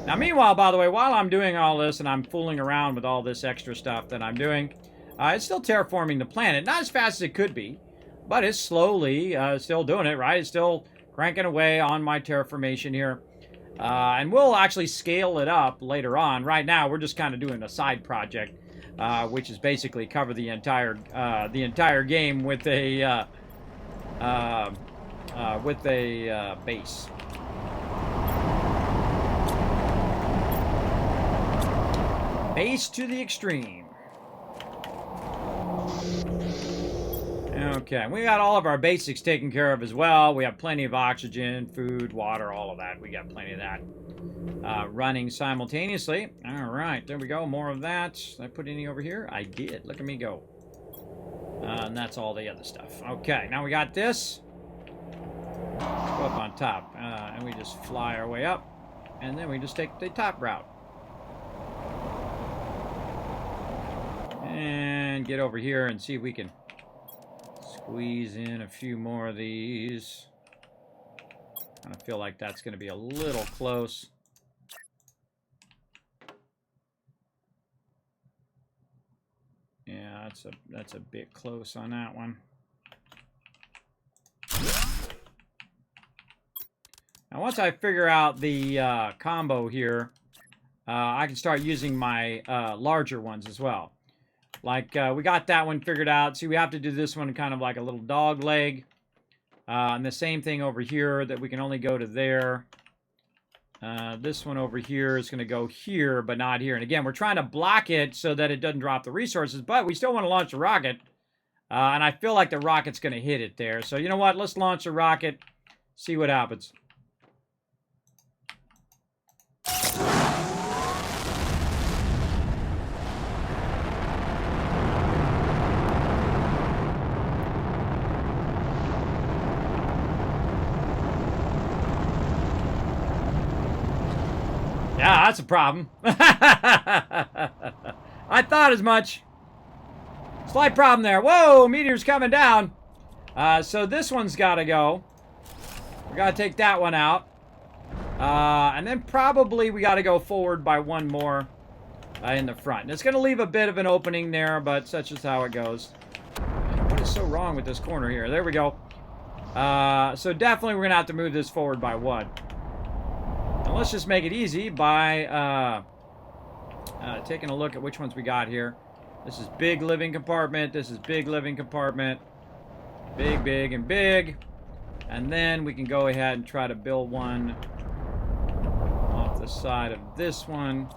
Now, meanwhile, by the way, while I'm doing all this and I'm fooling around with all this extra stuff that I'm doing, it's still terraforming the planet. Not as fast as it could be, but it's slowly still doing it, right? It's still cranking away on my terraformation here. And we'll actually scale it up later on. Right now, we're just kind of doing a side project, which is basically cover the entire game with a base. Base to the extreme. Okay, we got all of our basics taken care of as well. We have plenty of oxygen, food, water, all of that. We got plenty of that running simultaneously. All right, there we go. More of that. Did I put any over here? I did. Look at me go. And that's all the other stuff. Okay, now we got this. Let's go up on top. And we just fly our way up. And then we just take the top route. And get over here and see if we can squeeze in a few more of these. I feel like that's going to be a little close. Yeah, that's a bit close on that one. Now, once I figure out the combo here, I can start using my larger ones as well. Like, we got that one figured out. See, we have to do this one kind of like a little dog leg. And the same thing over here, that we can only go to there. This one over here is going to go here, but not here. And again, we're trying to block it so that it doesn't drop the resources, but we still want to launch a rocket. And I feel like the rocket's going to hit it there. So, you know what? Let's launch a rocket, see what happens. Yeah, that's a problem. I thought as much. Slight problem there. Whoa, meteor's coming down. So this one's got to go. We got to take that one out. And then probably we got to go forward by one more in the front. And it's going to leave a bit of an opening there, but such is how it goes. What is so wrong with this corner here? There we go. So definitely we're going to have to move this forward by one. And let's just make it easy by taking a look at which ones we got here. This is big living compartment. This is big living compartment. Big, big, and big. And then we can go ahead and try to build one off the side of this one.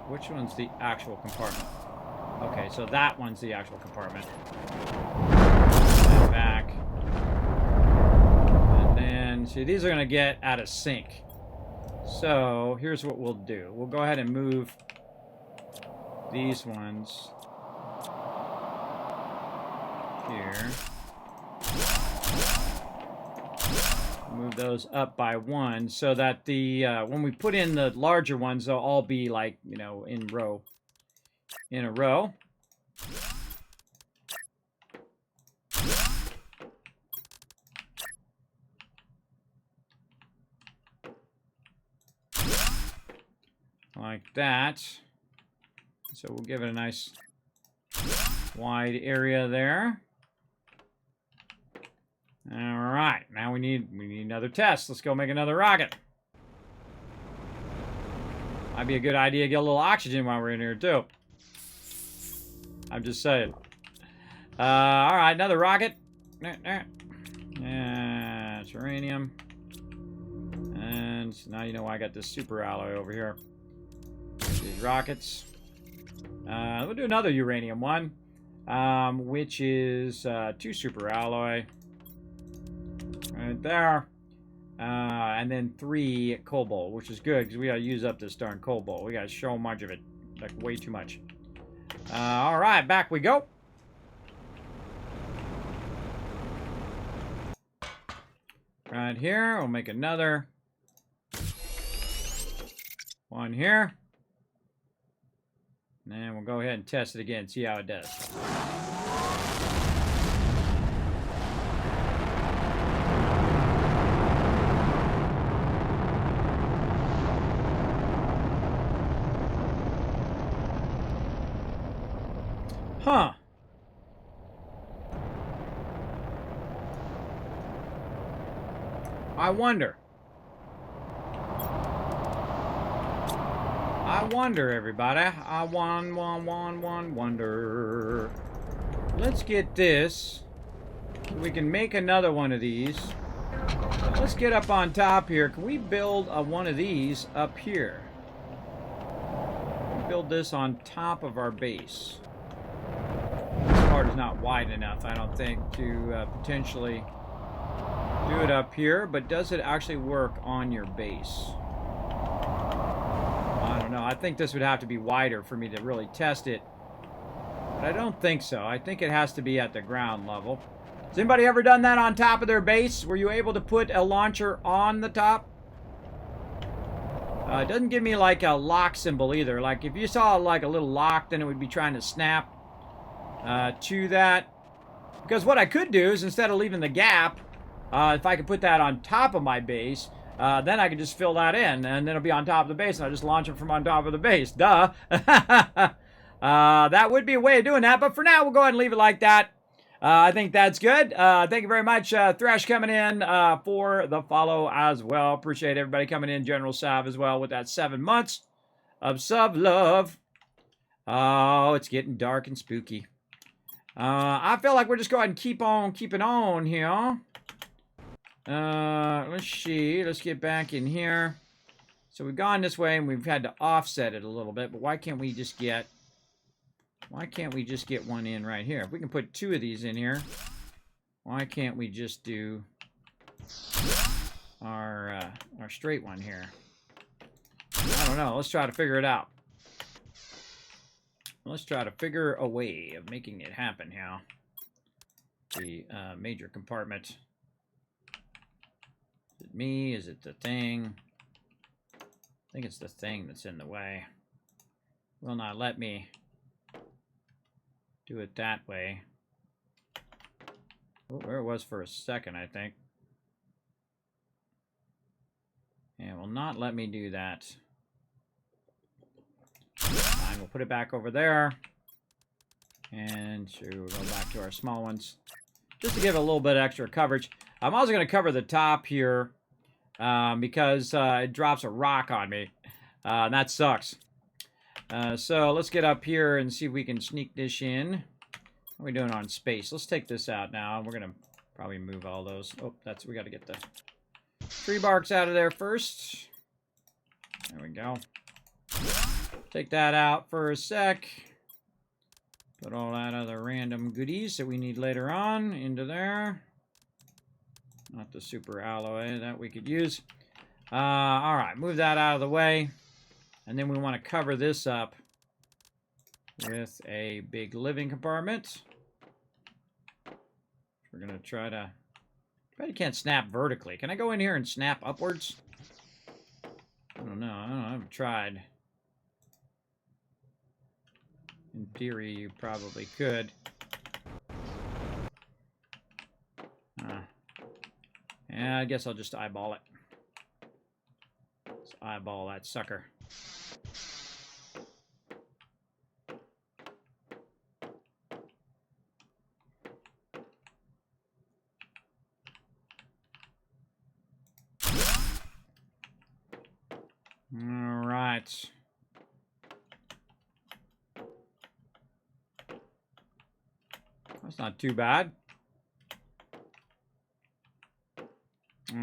Which one's the actual compartment? Okay, so that one's the actual compartment. And back. And then, see, these are going to get out of sync. So, here's what we'll do. We'll go ahead and move these ones here. Move those up by one so that the when we put in the larger ones, they'll all be like, you know, in a row. Like that. So we'll give it a nice wide area there. All right, now we need another test. Let's go make another rocket. Might be a good idea to get a little oxygen while we're in here too. I'm just saying. All right, another rocket. Yeah, it's uranium. And now you know why I got this super alloy over here. These rockets. We'll do another uranium one, which is 2 super alloy. Right there. And then 3 cobalt, which is good because we gotta use up this darn cobalt. We got so much of it, like way too much. All right, back we go. Right here, we'll make another one here. And we'll go ahead and test it again, see how it does. Huh. I wonder, everybody. I wonder. Let's get this. We can make another one of these. Let's get up on top here. Can we build one of these up here? Build this on top of our base. This part is not wide enough, I don't think, to potentially do it up here. But does it actually work on your base? I don't know. I think this would have to be wider for me to really test it. But I don't think so. I think it has to be at the ground level. Has anybody ever done that on top of their base? Were you able to put a launcher on the top? It doesn't give me like a lock symbol either. Like if you saw like a little lock, then it would be trying to snap to that. Because what I could do is instead of leaving the gap, if I could put that on top of my base, then I could just fill that in, and then it'll be on top of the base, and I'll just launch it from on top of the base. Duh. That would be a way of doing that, but for now, we'll go ahead and leave it like that. I think that's good. Thank you very much, Thresh, coming in for the follow as well. Appreciate everybody coming in. General Sav as well with that 7 months of sub love. Oh, it's getting dark and spooky. I feel like we're just going to keep on keeping on here. Let's see. Let's get back in here. So we've gone this way and we've had to offset it a little bit, but why can't we just get one in right here? If we can put 2 of these in here, why can't we just do our straight one here? I don't know. Let's try to figure it out. Let's try to figure a way of making it happen here. The major compartment. Is it me? Is it the thing? I think it's the thing that's in the way. Will not let me do it that way. Oh, there it was for a second, I think. And it will not let me do that. Fine, we'll put it back over there. And so we'll go back to our small ones. Just to give it a little bit extra coverage. I'm also going to cover the top here because it drops a rock on me. And that sucks. So let's get up here and see if we can sneak this in. What are we doing on space? Let's take this out now. We're going to probably move all those. Oh, we got to get the tree barks out of there first. There we go. Take that out for a sec. Put all that other random goodies that we need later on into there. Not the super alloy that we could use. All right, move that out of the way. And then we want to cover this up with a big living compartment. We're going to try to... I can't snap vertically. Can I go in here and snap upwards? I don't know. I haven't tried. In theory, you probably could. Yeah, I guess I'll just eyeball it. Let's eyeball that sucker. All right. That's not too bad.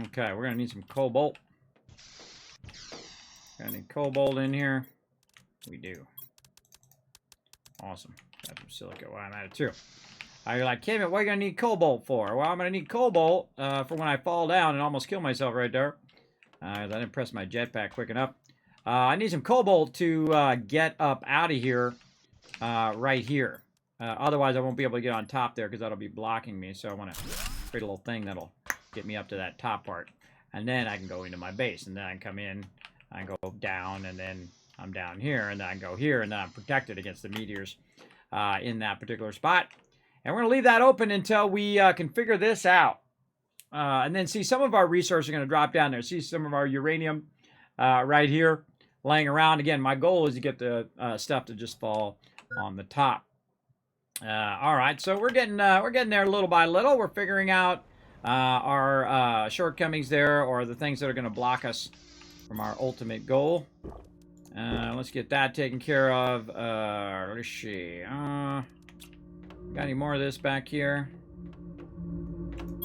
Okay, we're gonna need some cobalt. Got any cobalt in here? We do. Awesome. Got some silica while I'm at it too. You're like, Kismet, what are you gonna need cobalt for? Well, I'm gonna need cobalt for when I fall down and almost kill myself right there. I didn't press my jetpack quick enough. I need some cobalt to get up out of here right here. Otherwise, I won't be able to get on top there because that'll be blocking me. So I want to create a little thing that'll get me up to that top part. And then I can go into my base. And then I can come in, I can go down, and then I'm down here. And then I can go here, and then I'm protected against the meteors in that particular spot. And we're going to leave that open until we can figure this out. And then see, some of our resources are going to drop down there. See some of our uranium right here laying around. Again, my goal is to get the stuff to just fall on the top. All right, so we're getting there little by little. We're figuring out our shortcomings there, or the things that are going to block us from our ultimate goal. Let's get that taken care of. Let's see. Got any more of this back here?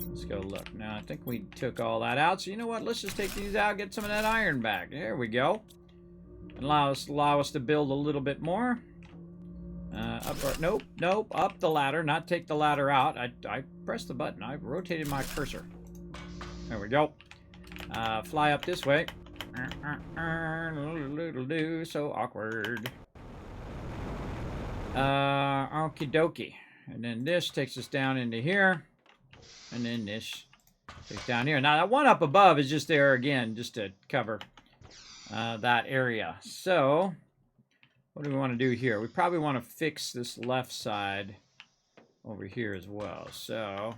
Let's go look. Now, I think we took all that out. So you know what? Let's just take these out, get some of that iron back. There we go. And allow us to build a little bit more. Nope. Up the ladder. Not take the ladder out. I pressed the button. I rotated my cursor. There we go. Fly up this way. So awkward. Okie dokie. And then this takes us down into here. And then this takes down here. Now that one up above is just there again, just to cover that area. So what do we want to do here? We probably want to fix this left side over here as well. So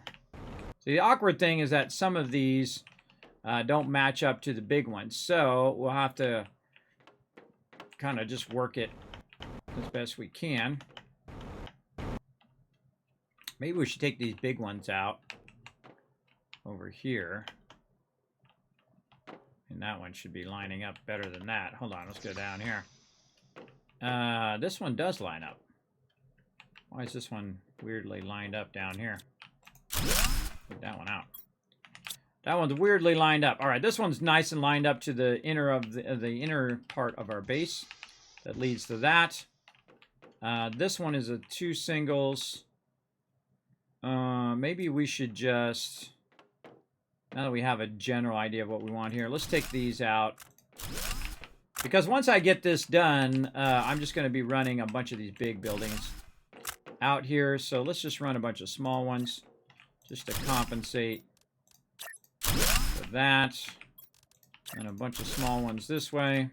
the awkward thing is that some of these don't match up to the big ones. So we'll have to kind of just work it as best we can. Maybe we should take these big ones out over here. And that one should be lining up better than that. Hold on, let's go down here. This one does line up. Why is this one weirdly lined up down here? Put that one out. That one's weirdly lined up. All right, this one's nice and lined up to the inner of the inner part of our base. That leads to that. This one is a 2 singles. Maybe we should just, now that we have a general idea of what we want here, let's take these out. Because once I get this done, I'm just going to be running a bunch of these big buildings out here. So let's just run a bunch of small ones just to compensate for that. And a bunch of small ones this way.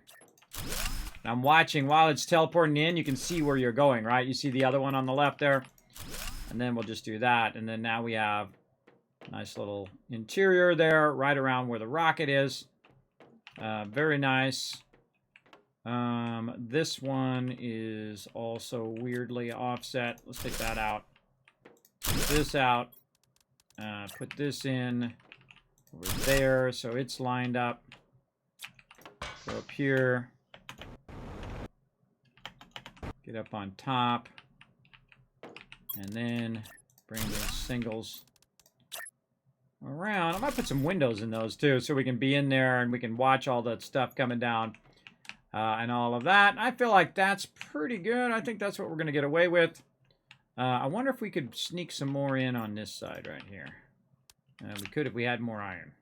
I'm watching while it's teleporting in. You can see where you're going, right? You see the other one on the left there? And then we'll just do that. And then now we have a nice little interior there right around where the rocket is. Very nice. This one is also weirdly offset. Let's take that out. Put this out. Put this in over there so it's lined up. Go up here. Get up on top. And then bring those singles around. I might put some windows in those too so we can be in there and we can watch all that stuff coming down and all of that. I feel like that's pretty good. I think that's what we're going to get away with. I wonder if we could sneak some more in on this side right here. We could if we had more iron.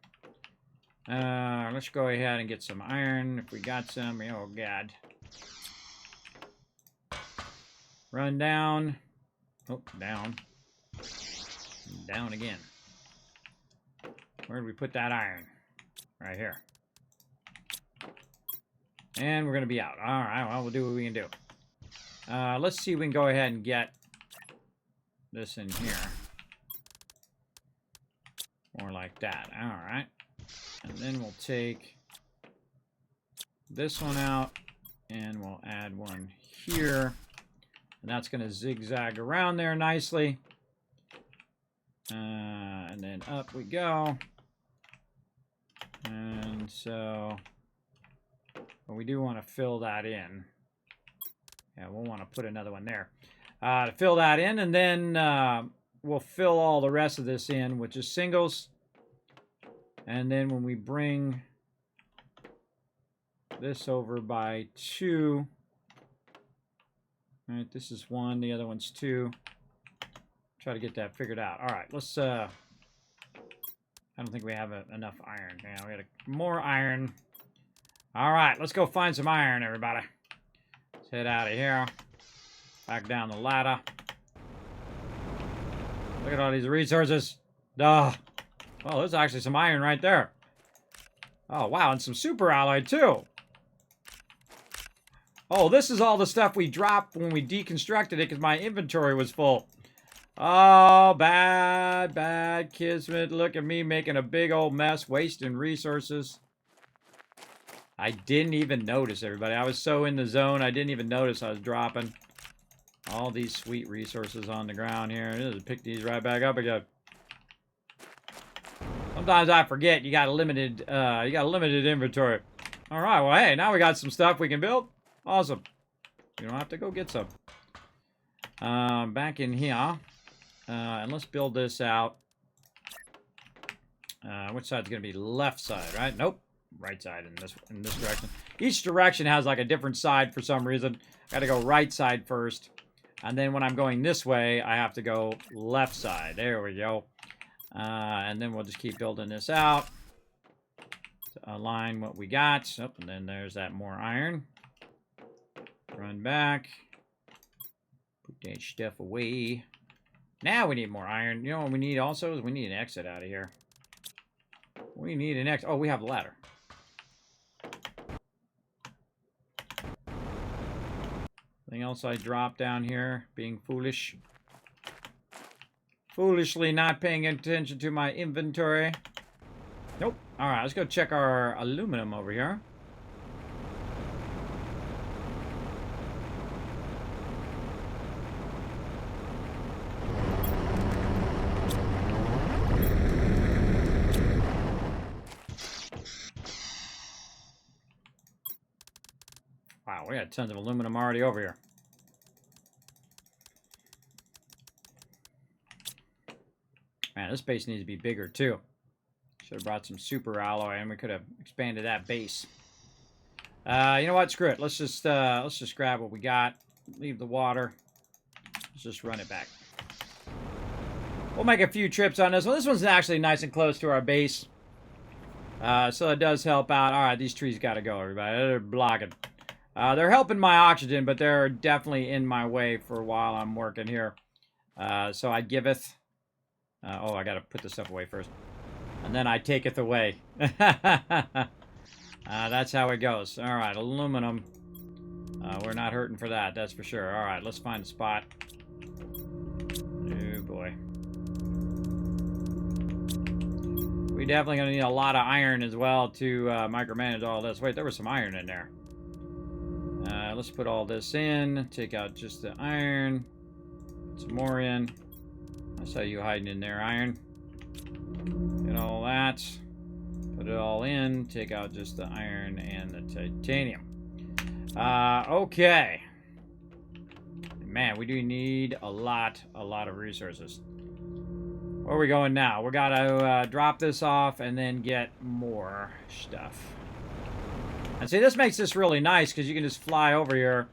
Let's go ahead and get some iron if we got some. Oh, God. Run down. Oh, down. Down again. Where did we put that iron? Right here. And we're going to be out. All right, well, we'll do what we can do. Let's see if we can go ahead and get this in here. More like that. All right. And then we'll take this one out, and we'll add one here. And that's going to zigzag around there nicely. And then up we go. And so we do want to fill that in. Yeah, we'll want to put another one there. To fill that in, and then we'll fill all the rest of this in with just singles. And then when we bring this over by 2, all right, this is 1, the other one's 2. Try to get that figured out. All right, let's, I don't think we have enough iron. Yeah, we got more iron. All right, let's go find some iron, everybody. Let's head out of here. Back down the ladder. Look at all these resources. Duh. Well, there's actually some iron right there. Oh, wow, and some super alloy, too. Oh, this is all the stuff we dropped when we deconstructed it because my inventory was full. Oh, bad Kismet. Look at me making a big old mess, wasting resources. I didn't even notice, everybody. I was so in the zone, I didn't even notice I was dropping all these sweet resources on the ground here. Just pick these right back up again. Sometimes I forget you got a limited inventory. All right, well, hey, now we got some stuff we can build. Awesome. You don't have to go get some. Back in here, and let's build this out. Which side's gonna be left side, right? Nope, right side in this direction. Each direction has like a different side for some reason. Got to go right side first, and then when I'm going this way, I have to go left side. There we go. And then we'll just keep building this out to align what we got. Oh, and then there's that more iron. Run back. Put that stuff away. Now we need more iron. You know what we need also is we need an exit out of here. We need an exit. Oh, we have a ladder. Anything else I dropped down here? Being foolish. Foolishly not paying attention to my inventory. Nope. All right, let's go check our aluminum over here. Wow, we got tons of aluminum already over here. Man, this base needs to be bigger too. Should have brought some super alloy and we could have expanded that base. You know what? Screw it. Let's just grab what we got. Leave the water. Let's just run it back. We'll make a few trips on this one. This one's actually nice and close to our base. So it does help out. All right, these trees got to go, everybody. They're blocking. They're helping my oxygen, but they're definitely in my way for while I'm working here. So I giveth. Oh, I got to put this stuff away first. And then I taketh away. That's how it goes. All right, aluminum. We're not hurting for that, that's for sure. All right, let's find a spot. Oh, boy. We definitely going to need a lot of iron as well to micromanage all this. Wait, there was some iron in there. Let's put all this in. Take out just the iron. Put some more in. I saw you hiding in there, iron. Get all that. Put it all in. Take out just the iron and the titanium. Okay. Man, we do need a lot of resources. Where are we going now? We gotta drop this off and then get more stuff. And see, this makes this really nice because you can just fly over here,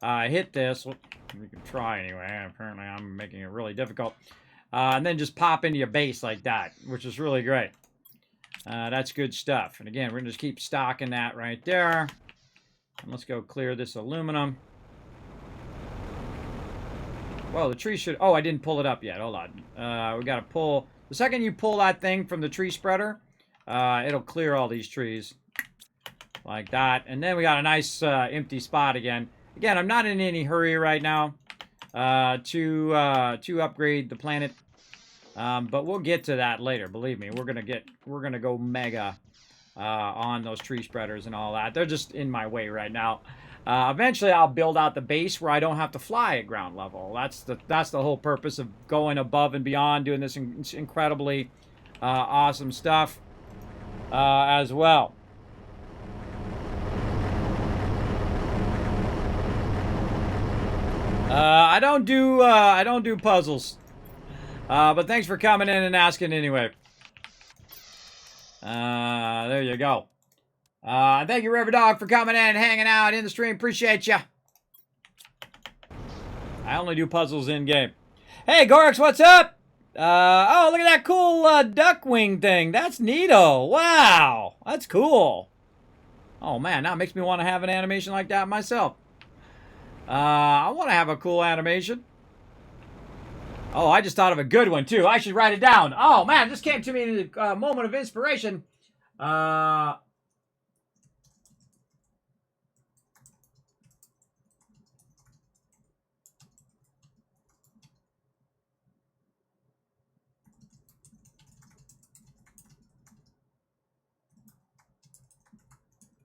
hit this. Well, you can try anyway. Apparently, I'm making it really difficult. And then just pop into your base like that, which is really great. That's good stuff. And again, we're gonna just keep stocking that right there. And let's go clear this aluminum. Well, the tree should... Oh, I didn't pull it up yet. Hold on. We got to pull... The second you pull that thing from the tree spreader, it'll clear all these trees. Like that. And then we got a nice empty spot again. Again, I'm not in any hurry right now to upgrade the planet. But we'll get to that later. Believe me, we're gonna go mega on those tree spreaders and all that. They're just in my way right now. Eventually, I'll build out the base where I don't have to fly at ground level. That's the whole purpose of going above and beyond, doing this incredibly awesome stuff as well. I don't do puzzles, but thanks for coming in and asking anyway. There you go. Thank you, River Dog, for coming in and hanging out in the stream. Appreciate you. I only do puzzles in game. Hey, Gorix, what's up? Oh, look at that cool duck wing thing. That's neato. Wow, that's cool. Oh man, now it makes me want to have an animation like that myself. I want to have a cool animation. Oh, I just thought of a good one too. I should write it down. Oh man, this came to me in a moment of inspiration.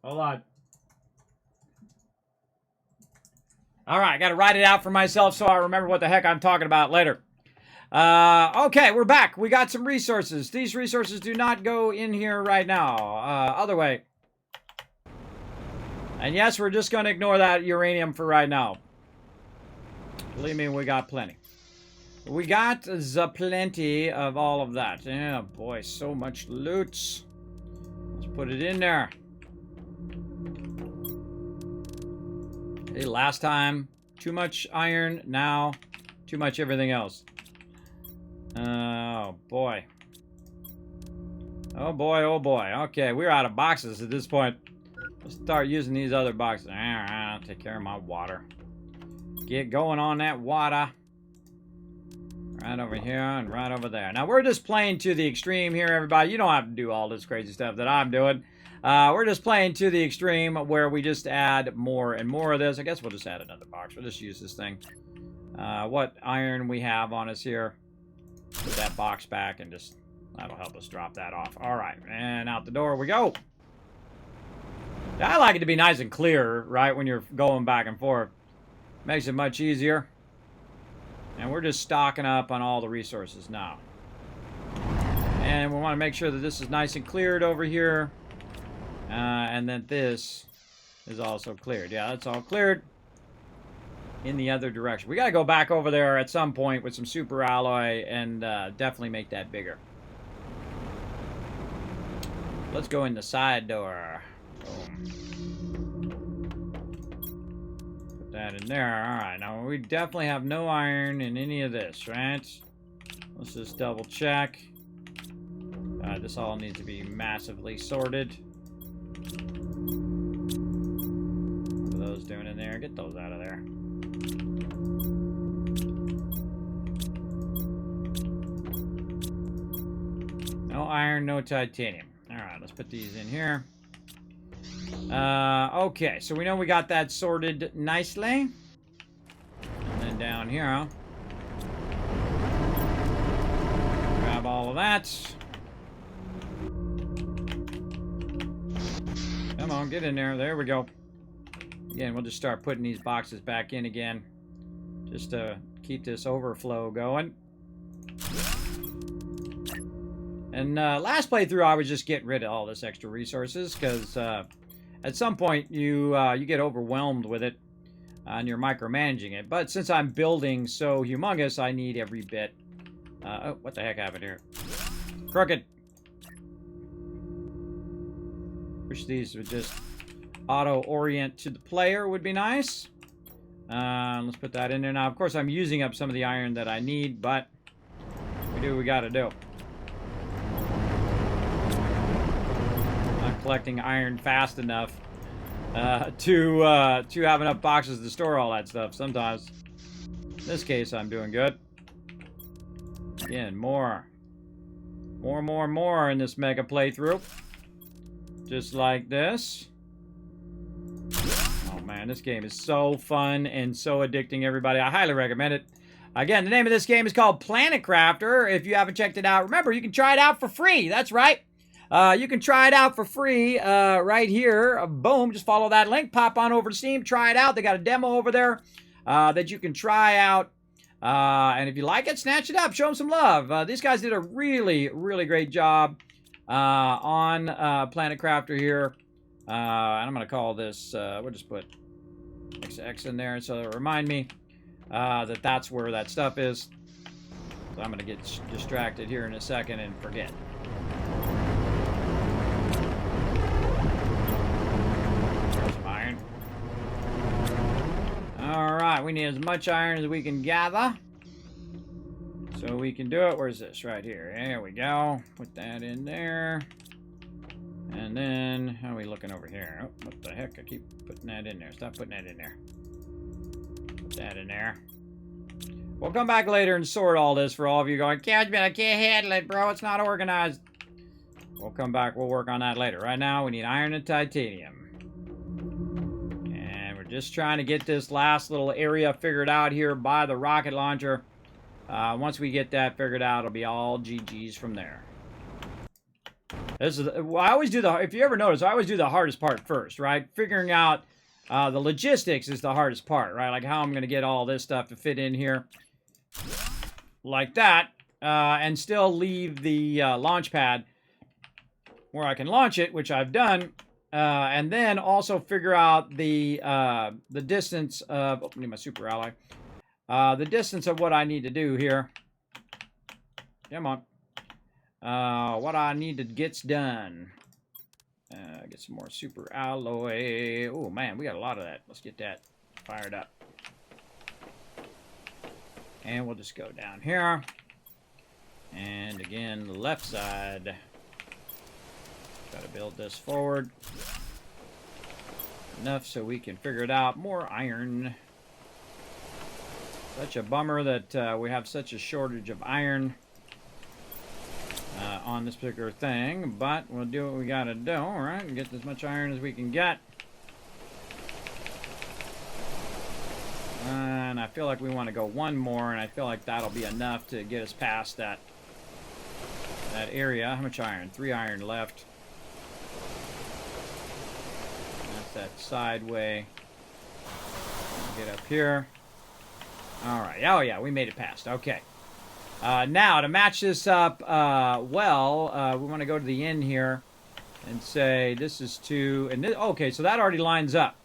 Hold on. All right, I got to write it out for myself so I remember what the heck I'm talking about later. Okay, we're back. We got some resources. These resources do not go in here right now. Other way. And yes, we're just going to ignore that uranium for right now. Believe me, we got plenty. We got the plenty of all of that. Yeah, boy, so much loot. Let's put it in there. Hey, last time, too much iron. Now, too much everything else. Oh, boy. Oh, boy, oh, boy. Okay, we're out of boxes at this point. Let's start using these other boxes. I'll take care of my water. Get going on that water. Right over here and right over there. Now, we're just playing to the extreme here, everybody. You don't have to do all this crazy stuff that I'm doing. We're just playing to the extreme where we just add more and more of this. I guess we'll just add another box. We'll just use this thing. What iron we have on us here. Put that box back and just... That'll help us drop that off. All right, and out the door we go. I like it to be nice and clear, right, when you're going back and forth. Makes it much easier. And we're just stocking up on all the resources now. And we want to make sure that this is nice and cleared over here. And then this is also cleared. Yeah, that's all cleared. In the other direction. We got to go back over there at some point with some super alloy and definitely make that bigger. Let's go in the side door. Boom. Put that in there. Alright, now we definitely have no iron in any of this, right? Let's just double check. This all needs to be massively sorted. What are those doing in there? Get those out of there. No iron, no titanium. Alright, let's put these in here. Okay, so we know we got that sorted nicely. And then down here, grab all of that. Come on, get in there. There we go. Again, we'll just start putting these boxes back in again, just to keep this overflow going. And last playthrough, I was just getting rid of all this extra resources, because at some point you get overwhelmed with it, and you're micromanaging it. But since I'm building so humongous, I need every bit. Oh, what the heck happened here? Crooked. Wish these would just auto-orient to the player would be nice. Let's put that in there. Now, of course, I'm using up some of the iron that I need, but we do what we gotta do. Not collecting iron fast enough to have enough boxes to store all that stuff sometimes. In this case, I'm doing good. Again, more in this mega playthrough. Just like this. Oh man, this game is so fun and so addicting, everybody. I highly recommend it. Again, the name of this game is called Planet Crafter. If you haven't checked it out, remember, you can try it out for free. That's right. You can try it out for free right here. Boom, just follow that link. Pop on over to Steam. Try it out. They got a demo over there that you can try out. And if you like it, snatch it up. Show them some love. These guys did a really, really great job on Planet Crafter here. And I'm going to call this, we'll just put XX in there so it'll remind me that that's where that stuff is. So I'm going to get distracted here in a second and forget. There's some iron. Alright, we need as much iron as we can gather. So we can do it. Where's this? Right here. There we go. Put that in there. And then, how are we looking over here? Oh, what the heck? I keep putting that in there. Stop putting that in there. Put that in there. We'll come back later and sort all this for all of you going, Kismet, I can't handle it, bro. It's not organized. We'll come back. We'll work on that later. Right now, we need iron and titanium. And we're just trying to get this last little area figured out here by the rocket launcher. Once we get that figured out, it'll be all GG's from there. This is, well, I always do the, if you ever notice, I always do the hardest part first, right? Figuring out the logistics is the hardest part, right? Like how I'm going to get all this stuff to fit in here like that, and still leave the launch pad where I can launch it, which I've done, and then also figure out the distance of, oh, I need my super ally. The distance of what I need to do here. Come on. What I need to get done. Get some more super alloy. Oh man, we got a lot of that. Let's get that fired up. And we'll just go down here. And again, the left side. Got to build this forward. Enough so we can figure it out. More iron. Such a bummer that we have such a shortage of iron on this particular thing, but we'll do what we gotta do, alright, and get as much iron as we can get. And I feel like we want to go one more, and I feel like that'll be enough to get us past that area. How much iron? 3 iron left. That's that sideway. Get up here. Alright, oh yeah, we made it past. Okay. Now, to match this up we want to go to the end here and say this is 2. And this, okay, so that already lines up.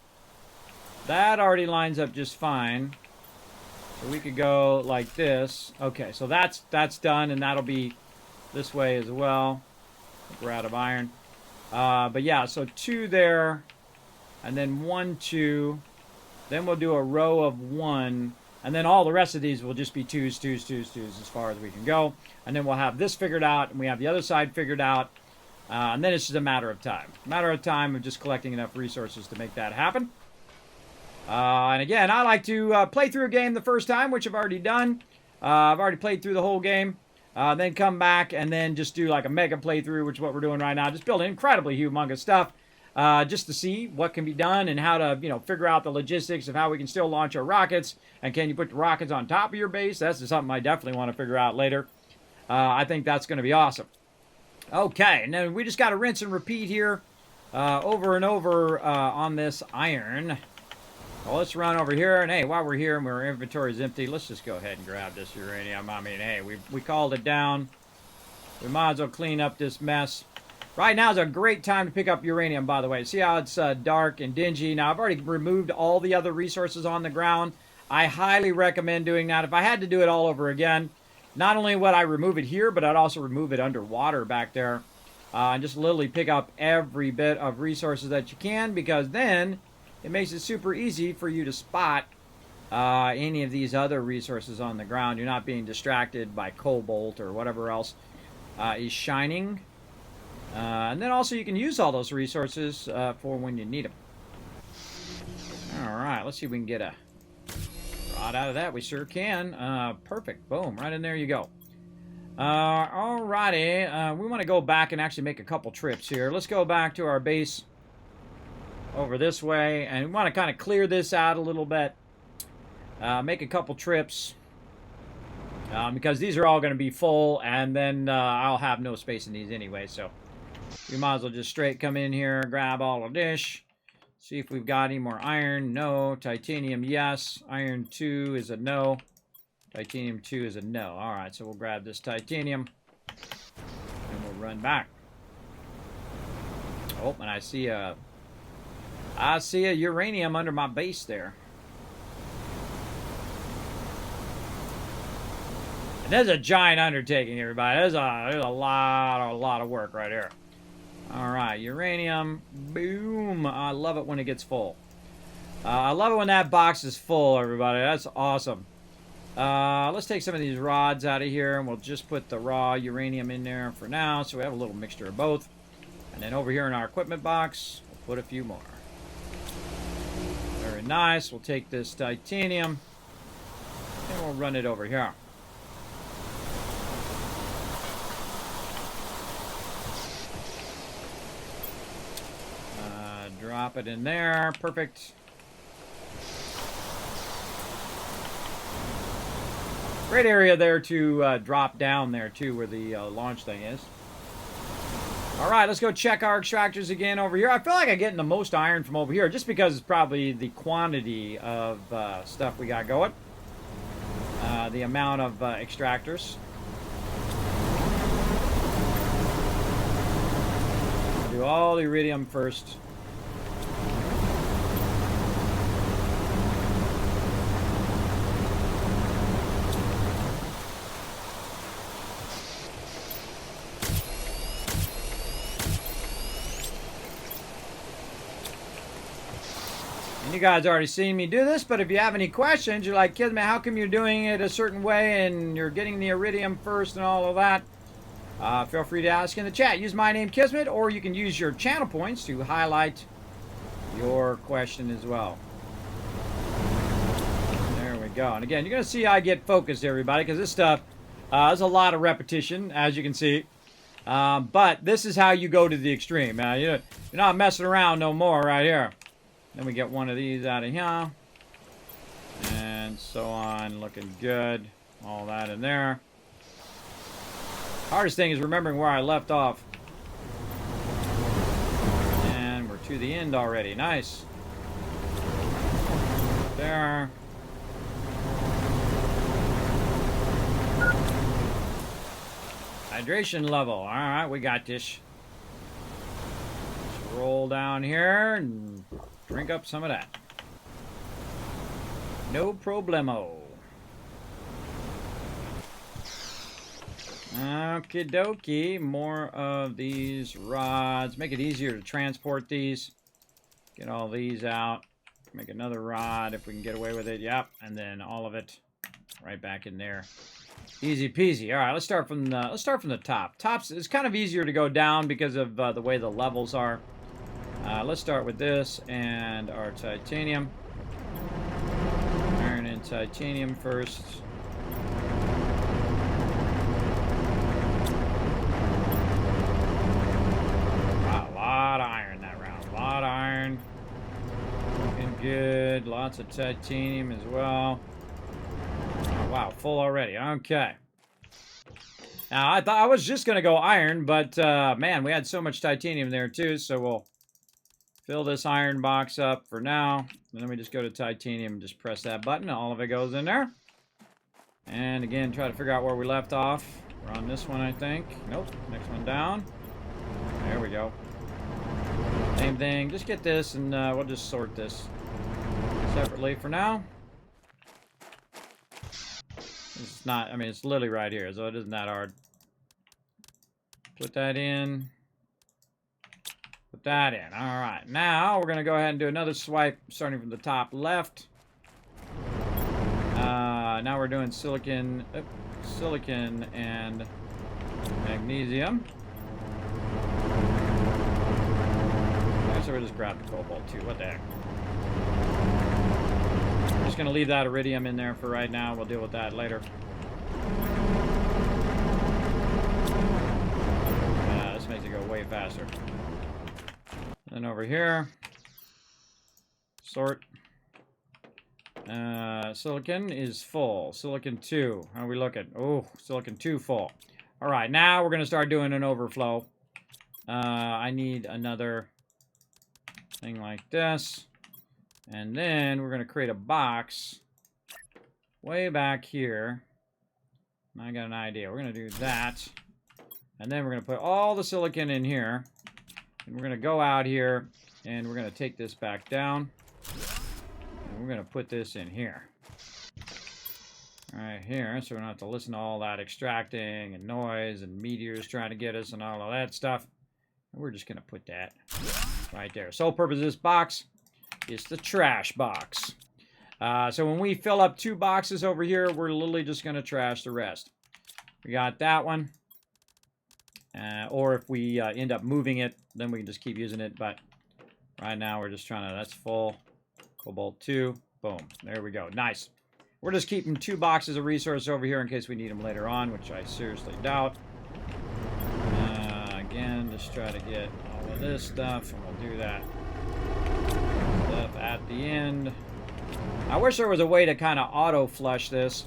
That already lines up just fine. So we could go like this. Okay, so that's done, and that'll be this way as well. We're out of iron. But yeah, so 2 there, and then 1, 2. Then we'll do a row of 1. And then all the rest of these will just be 2s, 2s, 2s, 2s as far as we can go. And then we'll have this figured out, and we have the other side figured out. And then it's just a matter of time. A matter of time of just collecting enough resources to make that happen. And again, I like to play through a game the first time, which I've already done. I've already played through the whole game. Then come back and then just do like a mega playthrough, which is what we're doing right now. Just building incredibly humongous stuff. just to see what can be done and how to, figure out the logistics of how we can still launch our rockets. And can you put the rockets on top of your base? That's something I definitely want to figure out later. I think that's going to be awesome. Okay, and then we just got to rinse and repeat here over and over on this iron. Well, let's run over here, and hey, while we're here and our inventory is empty, let's just go ahead and grab this uranium. I mean, hey, we called it down. We might as well clean up this mess. Right now is a great time to pick up uranium, by the way. See how it's dark and dingy? Now, I've already removed all the other resources on the ground. I highly recommend doing that. If I had to do it all over again, not only would I remove it here, but I'd also remove it underwater back there. And just literally pick up every bit of resources that you can, because then it makes it super easy for you to spot any of these other resources on the ground. You're not being distracted by cobalt or whatever else is shining. And then also you can use all those resources for when you need them. Alright, let's see if we can get a rod out of that. We sure can. Perfect. Boom. Right in there you go. Alrighty. We want to go back and actually make a couple trips here. Let's go back to our base over this way, and we want to kind of clear this out a little bit. Make a couple trips. Because these are all going to be full, and then I'll have no space in these anyway, so we might as well just straight come in here, grab all of this, see if we've got any more iron. No. Titanium, yes. Iron 2 is a no. Titanium 2 is a no. Alright, so we'll grab this titanium, and we'll run back. Oh, and I see a uranium under my base there. This is a giant undertaking, everybody. There's a lot of work right here. All right, uranium, boom. I love it when it gets full. I love it when that box is full, everybody. That's awesome. Let's take some of these rods out of here, and we'll just put the raw uranium in there for now, so we have a little mixture of both. And then over here in our equipment box, we'll put a few more. Very nice. We'll take this titanium, and we'll run it over here. Drop it in there. Perfect. Great area there to drop down there, too, where the launch thing is. All right, let's go check our extractors again over here. I feel like I'm getting the most iron from over here, just because it's probably the quantity of stuff we got going. The amount of extractors. I'll do all the iridium first. And you guys already seen me do this, but if you have any questions, you're like, Kismet, how come you're doing it a certain way and you're getting the iridium first and all of that? Feel free to ask in the chat. Use my name, Kismet, or you can use your channel points to highlight your question as well. There we go. And again, you're going to see I get focused, everybody, because this stuff is a lot of repetition, as you can see. But this is how you go to the extreme. You're not messing around no more right here. Then we get one of these out of here. And so on. Looking good. All that in there. Hardest thing is remembering where I left off. And we're to the end already. Nice. There. Hydration level. Alright, we got this. Let's roll down here and drink up some of that. No problemo. Okie dokie. More of these rods. Make it easier to transport these. Get all these out. Make another rod if we can get away with it. Yep. And then all of it right back in there. Easy peasy. All right, let's start from the top. Tops is kind of easier to go down because of the way the levels are. Let's start with this and our titanium. Iron and titanium first. Wow, a lot of iron that round. A good. Lots of titanium as well. Oh, wow, full already. Okay. Now, I thought I was just going to go iron, but, man, we had so much titanium there, too, so we'll fill this iron box up for now. And then we just go to titanium and just press that button. All of it goes in there. And, again, try to figure out where we left off. We're on this one, I think. Nope. Next one down. There we go. Same thing. Just get this, and we'll just sort this separately for now. It's not, I mean, it's literally right here, so it isn't that hard. Put that in. Put that in. All right. Now, we're going to go ahead and do another swipe, starting from the top left. Now we're doing silicon and magnesium. So we'll just grab the cobalt too. What the heck? I'm just going to leave that iridium in there for right now. We'll deal with that later. This makes it go way faster. And then over here, sort. Silicon is full. Silicon 2. How are we looking? Oh, silicon 2 full. All right, now we're going to start doing an overflow. I need another thing like this. And then we're going to create a box way back here. I got an idea. We're going to do that. And then we're going to put all the silicon in here. And we're going to go out here. And we're going to take this back down. And we're going to put this in here. Right here. So we don't have to listen to all that extracting and noise and meteors trying to get us and all of that stuff. And we're just going to put that right there. Sole purpose of this box is the trash box. So when we fill up 2 boxes over here, we're literally just going to trash the rest. We got that one. Or if we end up moving it, then we can just keep using it. But right now we're just trying to, that's full. Cobalt 2. Boom. There we go. Nice. We're just keeping 2 boxes of resources over here in case we need them later on, which I seriously doubt. Again, just try to get all of this stuff, and we'll do that stuff at the end. I wish there was a way to kind of auto flush this,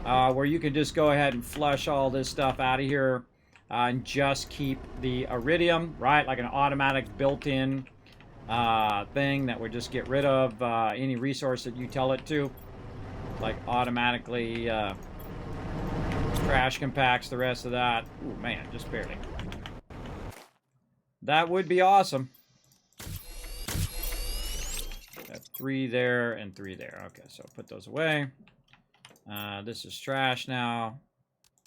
where you could just go ahead and flush all this stuff out of here and just keep the iridium, right? Like an automatic built-in thing that would just get rid of any resource that you tell it to. Like automatically trash compacts the rest of that. Ooh, man, just barely. That would be awesome. Got 3 there and 3 there. Okay, so put those away. This is trash now.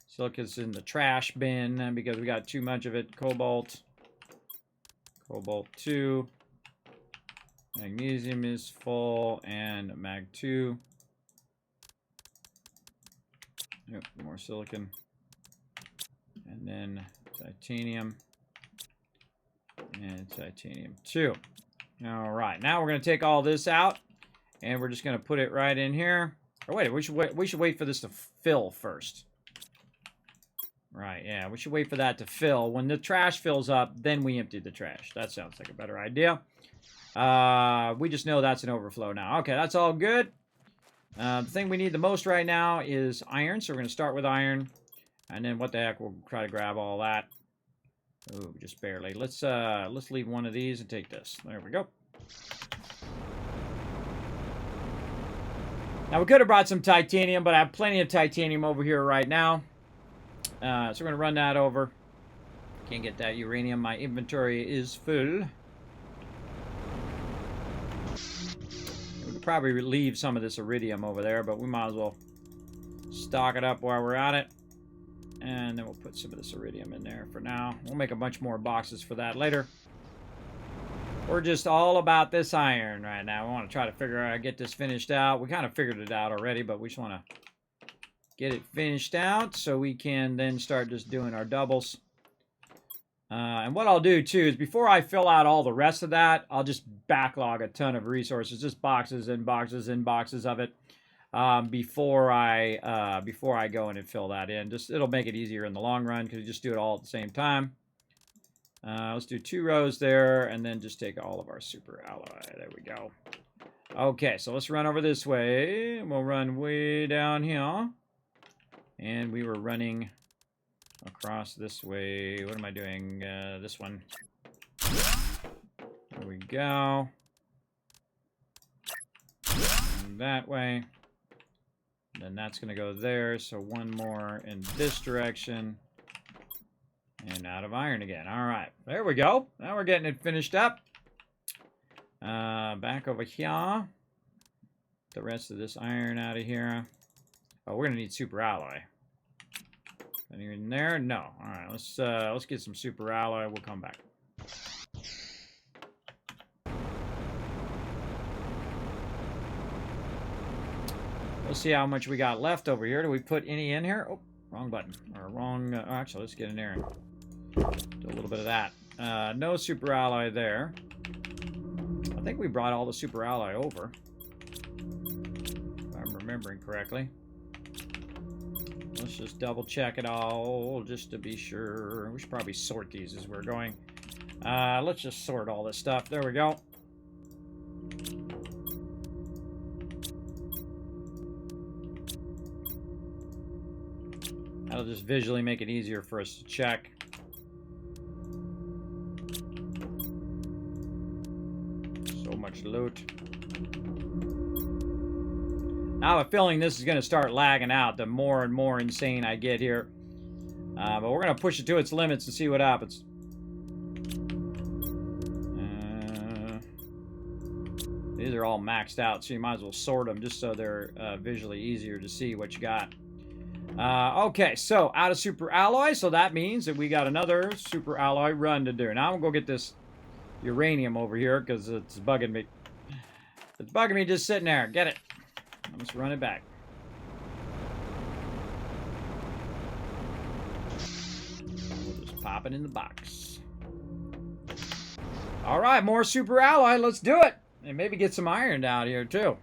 Silica's in the trash bin because we got too much of it. Cobalt. Cobalt 2. Magnesium is full. And mag 2. Yep, more silicon. And then titanium. And titanium 2. All right, now we're going to take all this out, and we're just going to put it right in here. Or wait, we should wait for this to fill first. Right, yeah, we should wait for that to fill. When the trash fills up, then we empty the trash. That sounds like a better idea. We just know that's an overflow now. Okay, that's all good. The thing we need the most right now is iron, so we're going to start with iron. And then what the heck, we'll try to grab all that. Ooh, just barely. Let's leave one of these and take this. There we go. Now, we could have brought some titanium, but I have plenty of titanium over here right now. So we're going to run that over. Can't get that uranium. My inventory is full. We could probably leave some of this iridium over there, but we might as well stock it up while we're at it. And then we'll put some of this iridium in there for now. We'll make a bunch more boxes for that later. We're just all about this iron right now. We want to try to figure out how to get this finished out. We kind of figured it out already, but we just want to get it finished out so we can then start just doing our doubles. And what I'll do, too, is before I fill out all the rest of that, I'll just backlog a ton of resources, just boxes and boxes and boxes of it. Before I go in and fill that in. It'll make it easier in the long run because you just do it all at the same time. Let's do 2 rows there and then just take all of our super alloy. There we go. Okay, so let's run over this way. We'll run way down here. And we were running across this way. What am I doing? This one. There we go. And that way. Then that's going to go there. So one more in this direction. And out of iron again. All right. There we go. Now we're getting it finished up. Back over here. The rest of this iron out of here. Oh, we're going to need super alloy. Anything in there? No. All right. Let's get some super alloy. We'll come back. Let's see how much we got left over here. Do we put any in here? Oh, wrong button. Or wrong... actually, let's get in there and do a little bit of that. No super alloy there. I think we brought all the super alloy over. If I'm remembering correctly. Let's just double check it all just to be sure. We should probably sort these as we're going. Let's just sort all this stuff. There we go. That'll just visually make it easier for us to check. So much loot. Now I have a feeling this is going to start lagging out the more and more insane I get here. But we're going to push it to its limits and see what happens. These are all maxed out, so you might as well sort them just so they're visually easier to see what you got. Okay, so out of super alloy, so that means that we got another super alloy run to do. Now I'm going to go get this uranium over here because it's bugging me. It's bugging me just sitting there. Get it. Let's run it back. We'll just pop it in the box. All right, more super alloy. Let's do it. And maybe get some iron down here, too.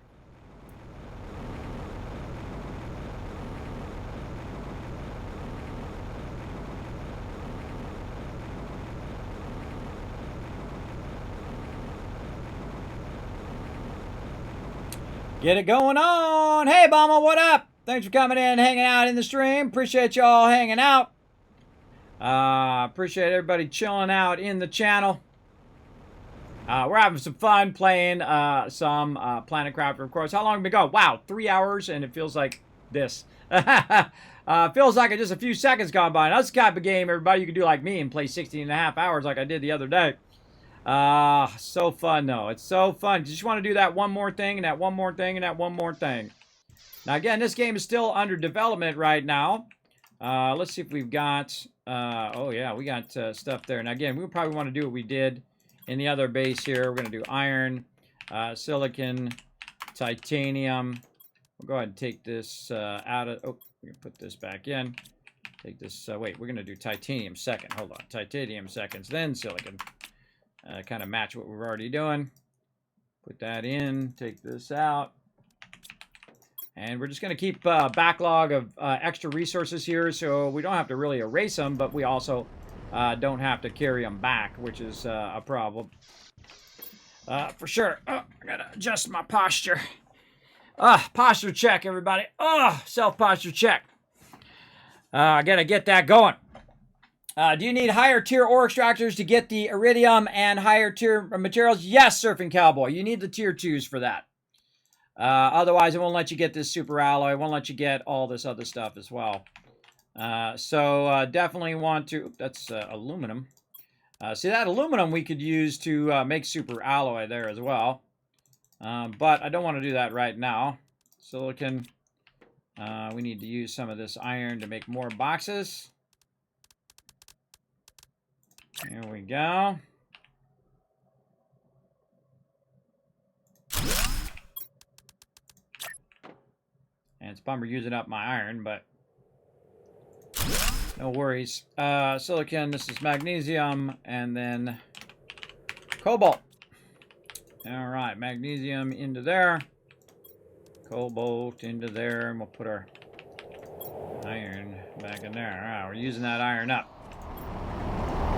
Get it going on. Hey, Bama, what up? Thanks for coming in, hanging out in the stream. Appreciate y'all hanging out. Appreciate everybody chilling out in the channel. We're having some fun playing some Planet Crafter, of course. How long have we go? Wow, 3 hours, and it feels like this. Feels like just a few seconds gone by. And that's the type of game, everybody, you can do like me and play 16 and a half hours like I did the other day. So fun, though. It's so fun. You just want to do that one more thing, and that one more thing, and that one more thing. Now, again, this game is still under development right now. Let's see if we've got... oh, yeah, we got stuff there. Now, again, we probably want to do what we did in the other base here. We're going to do iron, silicon, titanium. We'll go ahead and take this out of... Oh, we're going to put this back in. Take this... wait, we're going to do titanium second. Hold on. Titanium seconds, then silicon. Kind of match what we're already doing. Put that in. Take this out. And we're just going to keep a backlog of extra resources here, so we don't have to really erase them, but we also don't have to carry them back, which is a problem. For sure. Oh, I got to adjust my posture. Posture check, everybody. Self-posture check. I got to get that going. Do you need higher tier ore extractors to get the iridium and higher tier materials? Yes, Surfing Cowboy. You need the tier 2s for that. Otherwise, it won't let you get this super alloy. It won't let you get all this other stuff as well. So definitely want to... That's aluminum. See, that aluminum we could use to make super alloy there as well. But I don't want to do that right now. Silicon. We need to use some of this iron to make more boxes. Here we go. And it's a bummer using up my iron, but no worries. Silicon, this is magnesium, and then cobalt. All right, magnesium into there. Cobalt into there, and we'll put our iron back in there. All right, we're using that iron up.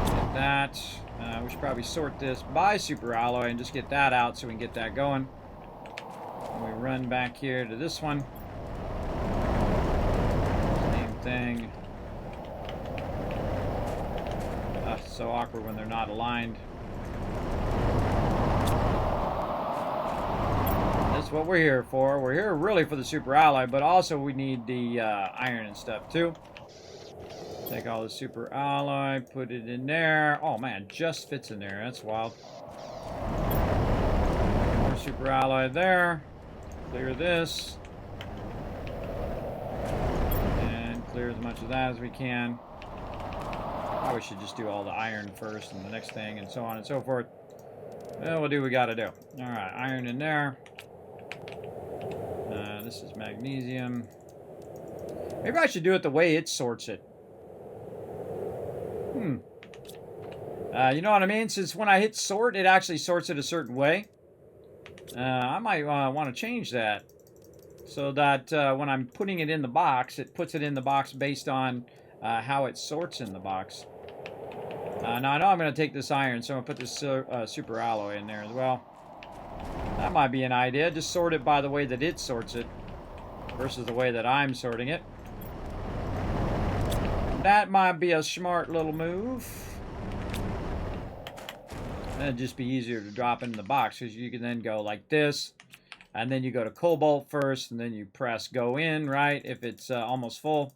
Get that. We should probably sort this by super alloy and just get that out so we can get that going. We run back here to this one. Same thing. So awkward when they're not aligned. That's what we're here for. We're here really for the super alloy, but also we need the iron and stuff too. Take all the super alloy, put it in there. Oh man, just fits in there. That's wild. More super alloy there. Clear this. And clear as much of that as we can. Probably should just do all the iron first and the next thing and so on and so forth. Well, we'll do what we gotta do. Alright, iron in there. This is magnesium. Maybe I should do it the way it sorts it. You know what I mean? Since when I hit sort, it actually sorts it a certain way. I might want to change that. So that when I'm putting it in the box, it puts it in the box based on how it sorts in the box. Now, I know I'm going to take this iron, so I'm going to put this super alloy in there as well. That might be an idea. Just sort it by the way that it sorts it versus the way that I'm sorting it. That might be a smart little move. It'd just be easier to drop into the box because you can then go like this. And then you go to cobalt first, and then you press go in, right, if it's almost full.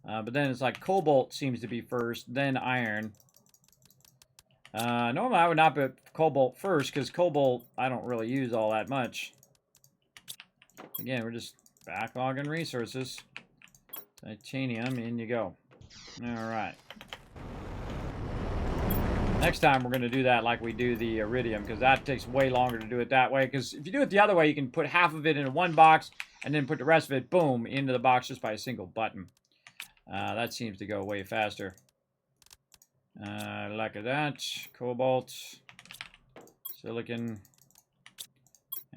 But then it's like cobalt seems to be first, then iron. Normally I would not put cobalt first because cobalt I don't really use all that much. Again, we're just backlogging resources. Titanium, in you go. Alright. Next time we're going to do that like we do the iridium because that takes way longer to do it that way. Because if you do it the other way, you can put half of it into one box and then put the rest of it, boom, into the box just by a single button. That seems to go way faster. Like that. Cobalt, silicon,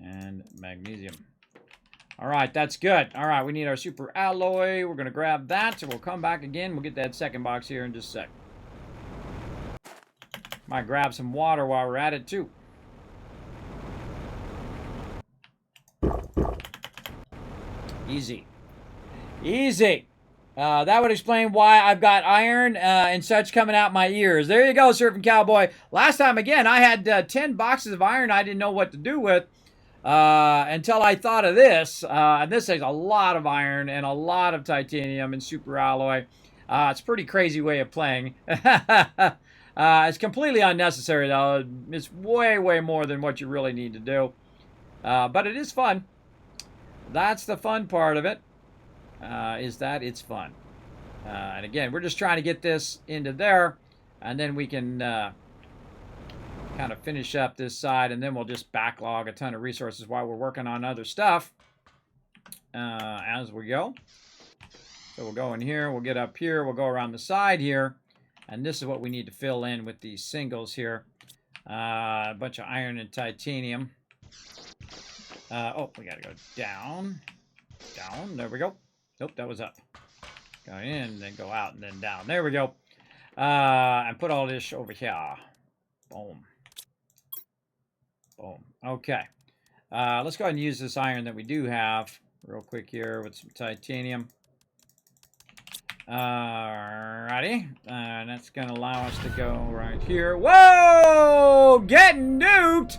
and magnesium. Alright, that's good. Alright, we need our super alloy. We're going to grab that, and we'll come back again. We'll get that second box here in just a sec. Might grab some water while we're at it, too. Easy. Easy. That would explain why I've got iron and such coming out my ears. There you go, Surfing Cowboy. Last time, again, I had 10 boxes of iron I didn't know what to do with until I thought of this. And this takes a lot of iron and a lot of titanium and super alloy. It's a pretty crazy way of playing. It's completely unnecessary, though. It's way, way more than what you really need to do. But it is fun. That's the fun part of it. Is that it's fun. And again, we're just trying to get this into there, and then we can kind of finish up this side, and then we'll just backlog a ton of resources while we're working on other stuff as we go. So we'll go in here, we'll get up here, we'll go around the side here, and this is what we need to fill in with these singles here. A bunch of iron and titanium. Oh, we gotta go down. Down, there we go. Nope, that was up. Go in, then go out, and then down. There we go. And put all this over here. Boom. Boom. Okay. Let's go ahead and use this iron that we do have real quick here with some titanium. Alrighty. And that's going to allow us to go right here. Whoa! Getting nuked!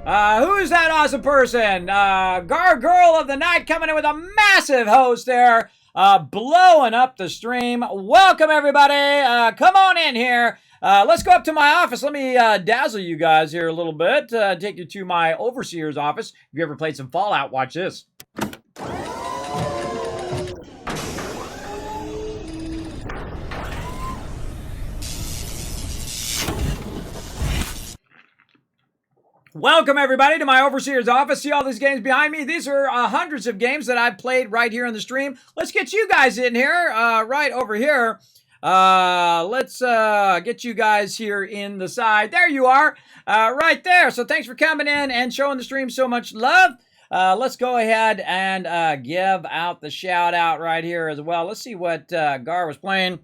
Who's that awesome person? Gargoyle of the Night coming in with a massive host there. Blowing up the stream. Welcome, everybody. Come on in here. Let's go up to my office. Let me dazzle you guys here a little bit. Take you to my overseer's office. If you ever played some Fallout, watch this. Welcome, everybody, to my overseer's office. See all these games behind me? These are hundreds of games that I've played right here on the stream. Let's get you guys in here, right over here. Let's get you guys here in the side. There you are, right there. So thanks for coming in and showing the stream so much love. Let's go ahead and give out the shout out right here as well. Let's see what Gar was playing.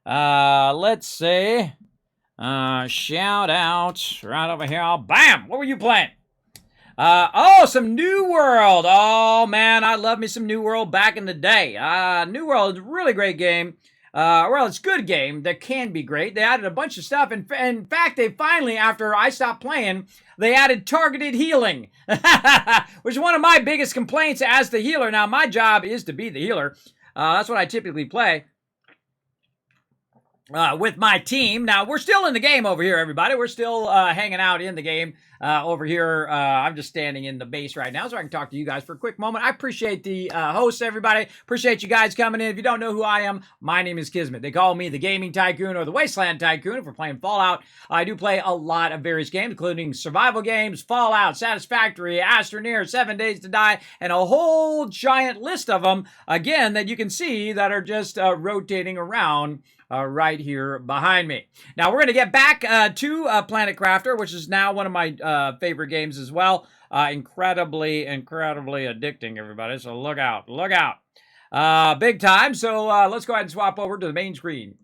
Let's see. Shout out right over here. Bam! What were you playing? Oh, some New World. Oh, man, I love me some New World back in the day. New World is a really great game. Well, it's a good game that can be great. They added a bunch of stuff. In fact, they finally, after I stopped playing, they added targeted healing, which is one of my biggest complaints as the healer. Now, my job is to be the healer. That's what I typically play. With my team. Now, we're still in the game over here, everybody. We're still hanging out in the game over here. I'm just standing in the base right now so I can talk to you guys for a quick moment. I appreciate the hosts, everybody. Appreciate you guys coming in. If you don't know who I am, my name is Kismet. They call me the Gaming Tycoon or the Wasteland Tycoon if we're playing Fallout. I do play a lot of various games, including survival games, Fallout, Satisfactory, Astroneer, 7 Days to Die, and a whole giant list of them, again, that you can see that are just rotating around right here behind me. Now, we're going to get back to Planet Crafter, which is now one of my favorite games as well. Incredibly addicting, everybody. So look out. Look out. Big time. So let's go ahead and swap over to the main screen.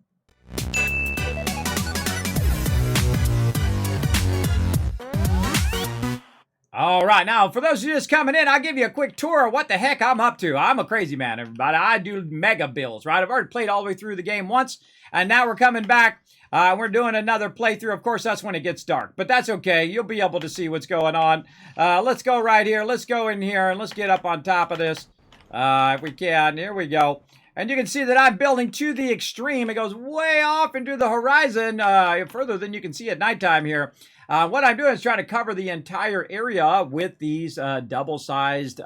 All right, now, for those of you just coming in, I'll give you a quick tour of what the heck I'm up to. I'm a crazy man, everybody. I do mega builds, right? I've already played all the way through the game once, and now we're coming back. We're doing another playthrough. Of course, that's when it gets dark, but that's okay. You'll be able to see what's going on. Let's go right here. Let's go in here, and let's get up on top of this if we can. Here we go. And you can see that I'm building to the extreme. It goes way off into the horizon, further than you can see at nighttime here. What I'm doing is trying to cover the entire area with these double-sized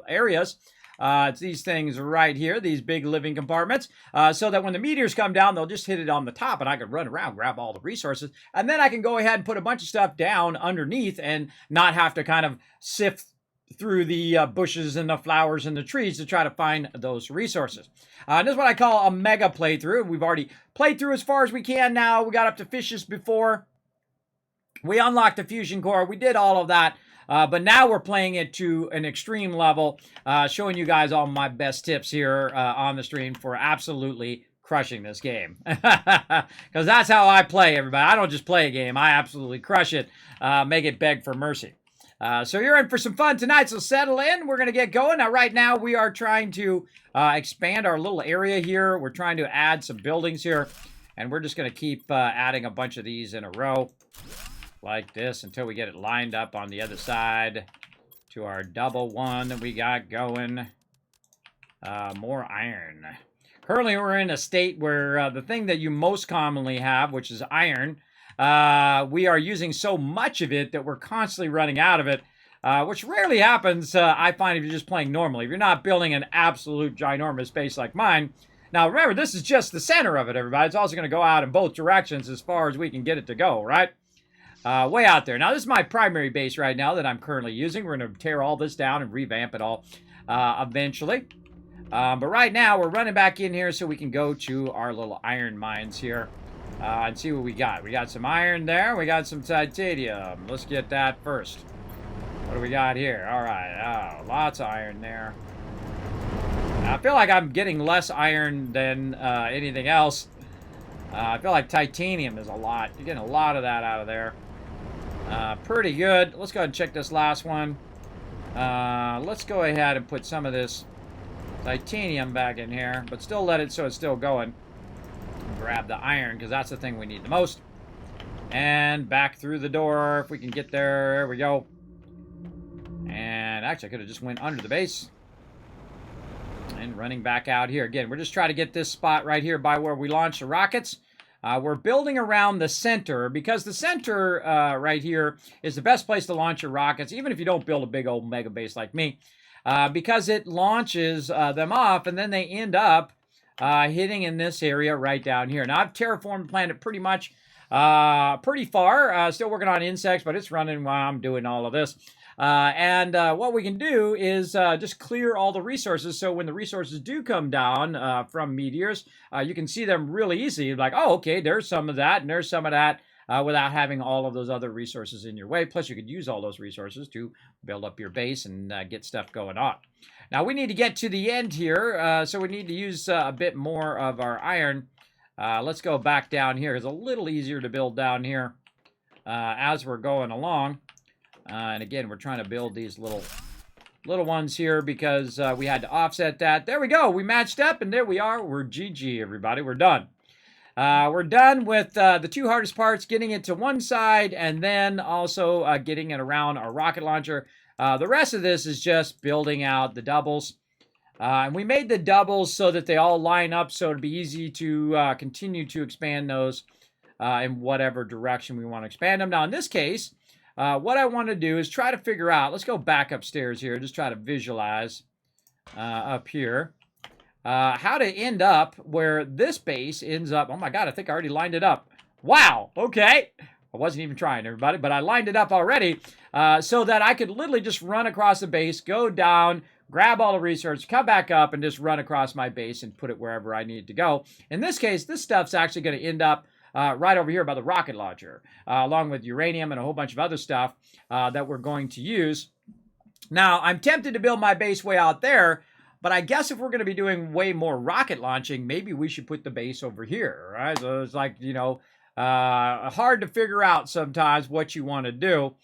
areas. It's these things right here, these big living compartments, so that when the meteors come down, they'll just hit it on the top, and I can run around, grab all the resources, and then I can go ahead and put a bunch of stuff down underneath and not have to kind of sift through the bushes and the flowers and the trees to try to find those resources. This is what I call a mega playthrough. We've already played through as far as we can now. We got up to fishes before. We unlocked the fusion core. We did all of that. But now we're playing it to an extreme level, showing you guys all my best tips here on the stream for absolutely crushing this game. Because that's how I play, everybody. I don't just play a game. I absolutely crush it, make it beg for mercy. So you're in for some fun tonight, so settle in. We're going to get going. Now, right now, we are trying to expand our little area here. We're trying to add some buildings here. And we're just going to keep adding a bunch of these in a row like this until we get it lined up on the other side to our double one that we got going. More iron. Currently, we're in a state where the thing that you most commonly have, which is iron, we are using so much of it that we're constantly running out of it, which rarely happens, I find, if you're just playing normally. If you're not building an absolute ginormous base like mine. Now, remember, this is just the center of it, everybody. It's also going to go out in both directions as far as we can get it to go, right? Way out there. Now, this is my primary base right now that I'm currently using. We're going to tear all this down and revamp it all eventually. But right now, we're running back in here so we can go to our little iron mines here and see what we got. We got some iron there. We got some titanium. Let's get that first. What do we got here? All right. Oh, lots of iron there. I feel like I'm getting less iron than anything else. I feel like titanium is a lot. You're getting a lot of that out of there. Pretty good. Let's go ahead and check this last one. Let's go ahead and put some of this titanium back in here, but still let it so it's still going. Grab the iron, because that's the thing we need the most. And back through the door, if we can get there. There we go. And actually, I could have just went under the base. And running back out here. Again, we're just trying to get this spot right here by where we launch the rockets. We're building around the center, because the center right here is the best place to launch your rockets, even if you don't build a big old mega base like me, because it launches them off, and then they end up hitting in this area right down here. Now, I've terraformed the planet pretty much pretty far. Still working on insects, but it's running while I'm doing all of this. And what we can do is just clear all the resources, so when the resources do come down from meteors, you can see them really easy. Like, oh, okay, there's some of that, and there's some of that, without having all of those other resources in your way. Plus, you could use all those resources to build up your base and get stuff going on. Now, we need to get to the end here, so we need to use a bit more of our iron. Let's go back down here. It's a little easier to build down here as we're going along. And again, we're trying to build these little ones here because we had to offset that. There we go. We matched up, and there we are. We're GG, everybody. We're done. We're done with the 2 hardest parts, getting it to one side, and then also getting it around our rocket launcher. The rest of this is just building out the doubles. And we made the doubles so that they all line up so it'd be easy to continue to expand those in whatever direction we want to expand them. Now, in this case, what I want to do is try to figure out, let's go back upstairs here, just try to visualize up here, how to end up where this base ends up. Oh my God, I think I already lined it up. Wow, okay. I wasn't even trying, everybody, but I lined it up already so that I could literally just run across the base, go down, grab all the research, come back up, and just run across my base and put it wherever I need to go. In this case, this stuff's actually going to end up right over here by the rocket launcher, along with uranium and a whole bunch of other stuff that we're going to use. Now, I'm tempted to build my base way out there, but I guess if we're going to be doing way more rocket launching, maybe we should put the base over here, right? So it's like, you know, hard to figure out sometimes what you want to do.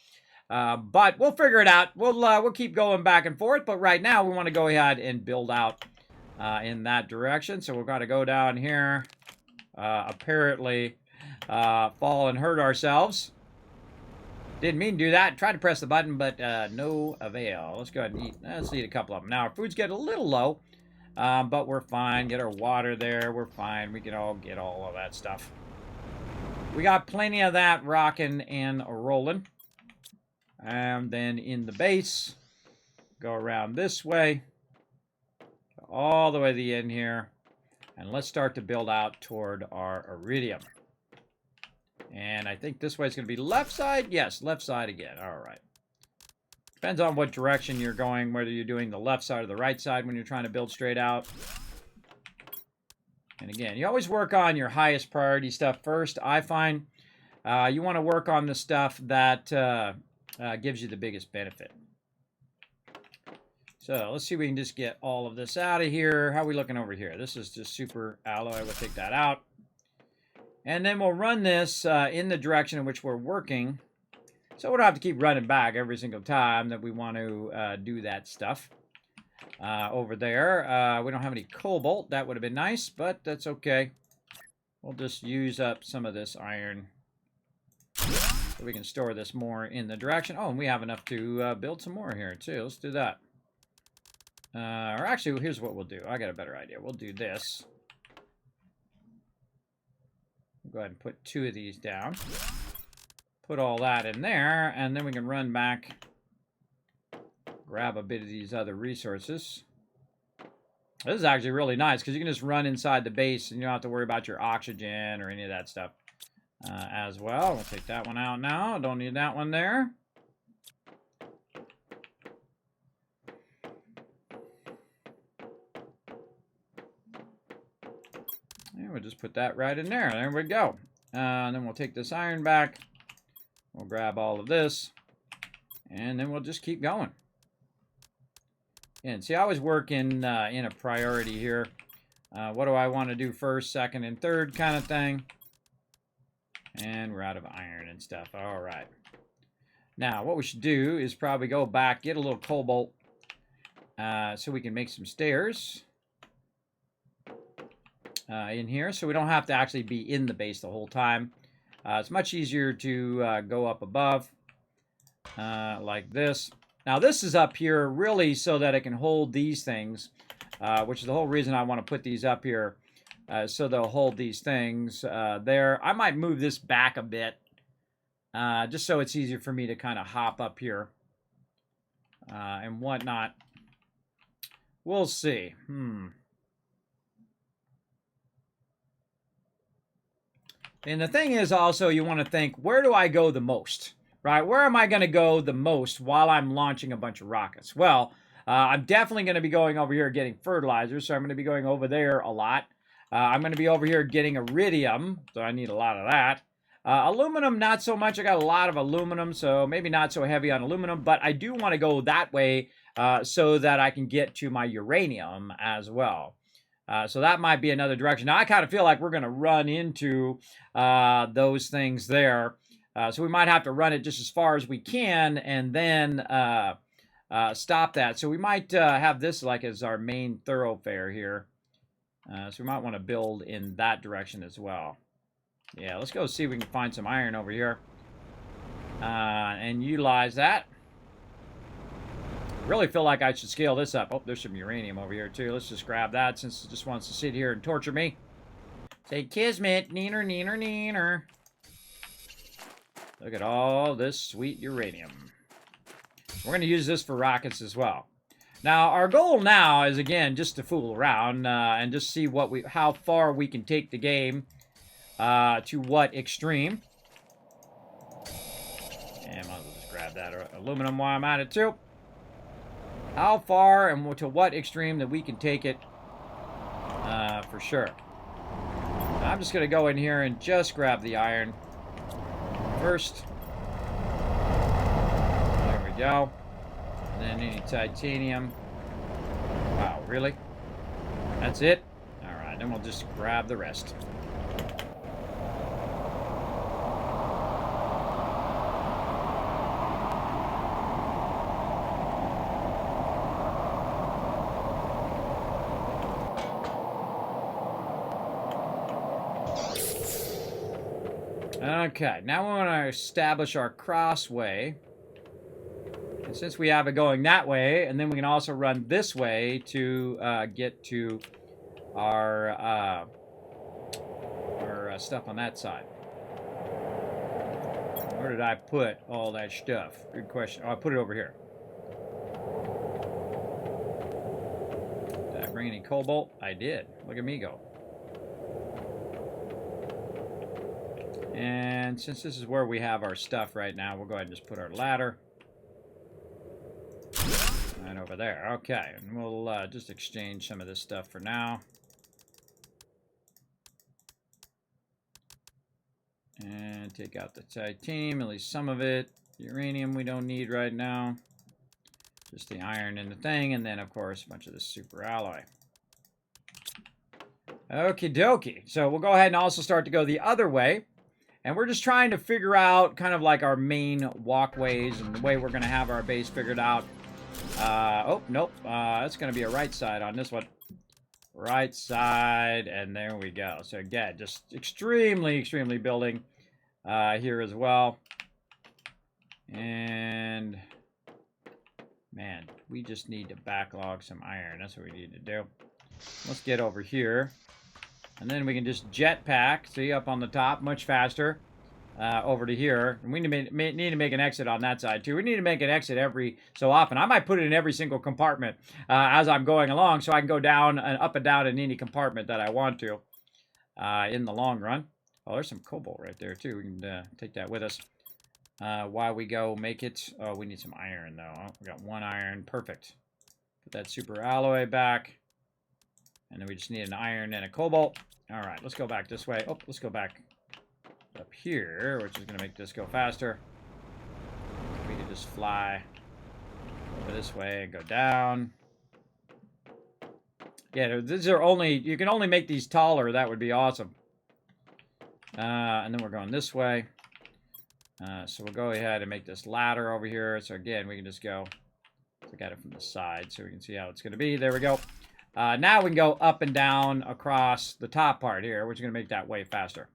But we'll figure it out. We'll keep going back and forth. But right now, we want to go ahead and build out in that direction. So we're going to go down here. Apparently, fall and hurt ourselves. Didn't mean to do that. Tried to press the button, but no avail. Let's go ahead and eat. Let's eat a couple of them. Now, our food's getting a little low, but we're fine. Get our water there. We're fine. We can all get all of that stuff. We got plenty of that rocking and rolling. And then in the base, go around this way, all the way to the end here, and let's start to build out toward our iridium. And I think this way is going to be left side. Yes, left side again. All right. Depends on what direction you're going, whether you're doing the left side or the right side when you're trying to build straight out. And again, you always work on your highest priority stuff first. I find you want to work on the stuff that gives you the biggest benefit. So let's see if we can just get all of this out of here. How are we looking over here? This is just super alloy. We'll take that out. And then we'll run this in the direction in which we're working. So we don't have to keep running back every single time that we want to do that stuff. Over there, we don't have any cobalt. That would have been nice, but that's okay. We'll just use up some of this iron so we can store this more in the direction. Oh, and we have enough to build some more here, too. Let's do that. Or actually, here's what we'll do. I got a better idea. We'll do this. Go ahead and put 2 of these down. Put all that in there, and then we can run back, grab a bit of these other resources. This is actually really nice because you can just run inside the base and you don't have to worry about your oxygen or any of that stuff as well. We'll take that one out now. Don't need that one there. And we'll just put that right in there. There we go. And then we'll take this iron back. We'll grab all of this. And then we'll just keep going. And see, I always work in a priority here. What do I want to do first, second, and third kind of thing. And we're out of iron and stuff. All right. Now, what we should do is probably go back, get a little cobalt so we can make some stairs in here. So we don't have to actually be in the base the whole time. It's much easier to go up above like this. Now, this is up here really so that it can hold these things, which is the whole reason I want to put these up here, so they'll hold these things there. I might move this back a bit, just so it's easier for me to kind of hop up here and whatnot. We'll see. And the thing is also, you want to think, where do I go the most? Right? Where am I going to go the most while I'm launching a bunch of rockets? Well, I'm definitely going to be going over here getting fertilizer, so I'm going to be going over there a lot. I'm going to be over here getting iridium, so I need a lot of that. Aluminum, not so much. I got a lot of aluminum, so maybe not so heavy on aluminum, but I do want to go that way so that I can get to my uranium as well. So that might be another direction. Now, I kind of feel like we're going to run into those things there So we might have to run it just as far as we can and then stop that. So we might have this like as our main thoroughfare here. So we might want to build in that direction as well. Yeah, let's go see if we can find some iron over here and utilize that. Really feel like I should scale this up. Oh, there's some uranium over here too. Let's just grab that since it just wants to sit here and torture me. Say Kismet, neener, neener, neener. Look at all this sweet uranium. We're going to use this for rockets as well. Now, our goal now is, again, just to fool around and just see how far we can take the game to what extreme. And I might as well just grab that aluminum while I'm at it, too. How far and to what extreme that we can take it for sure. I'm just going to go in here and just grab the iron first. There we go. And then any titanium. Wow, really? That's it? Alright, then we'll just grab the rest. Okay, now we want to establish our crossway. And since we have it going that way, and then we can also run this way to get to our stuff on that side. Where did I put all that stuff? Good question. Oh, I put it over here. Did I bring any cobalt? I did. Look at me go. And since this is where we have our stuff right now, we'll go ahead and just put our ladder right over there. Okay, and we'll just exchange some of this stuff for now. And take out the titanium, at least some of it. Uranium we don't need right now. Just the iron and the thing, and then, of course, a bunch of this super alloy. Okie dokie. So we'll go ahead and also start to go the other way. And we're just trying to figure out kind of like our main walkways and the way we're going to have our base figured out. Oh, nope. That's going to be a right side on this one. Right side, and there we go. So again, just extremely building here as well. And man, we just need to backlog some iron. That's what we need to do. Let's get over here. And then we can just jetpack, see, up on the top, much faster, over to here. And we need to make an exit on that side, too. We need to make an exit every so often. I might put it in every single compartment as I'm going along, so I can go down and up and down in any compartment that I want to in the long run. Oh, there's some cobalt right there, too. We can take that with us while we go make it. Oh, we need some iron, though. Oh, we got one iron. Perfect. Put that super alloy back. And then we just need an iron and a cobalt. All right, let's go back this way. Oh, let's go back up here, which is going to make this go faster. We can just fly over this way and go down. Yeah, these are only, you can only make these taller. That would be awesome. And then we're going this way. So we'll go ahead and make this ladder over here. So again, we can just go look at it from the side so we can see how it's going to be. There we go. Now we can go up and down across the top part here, which is going to make that way faster.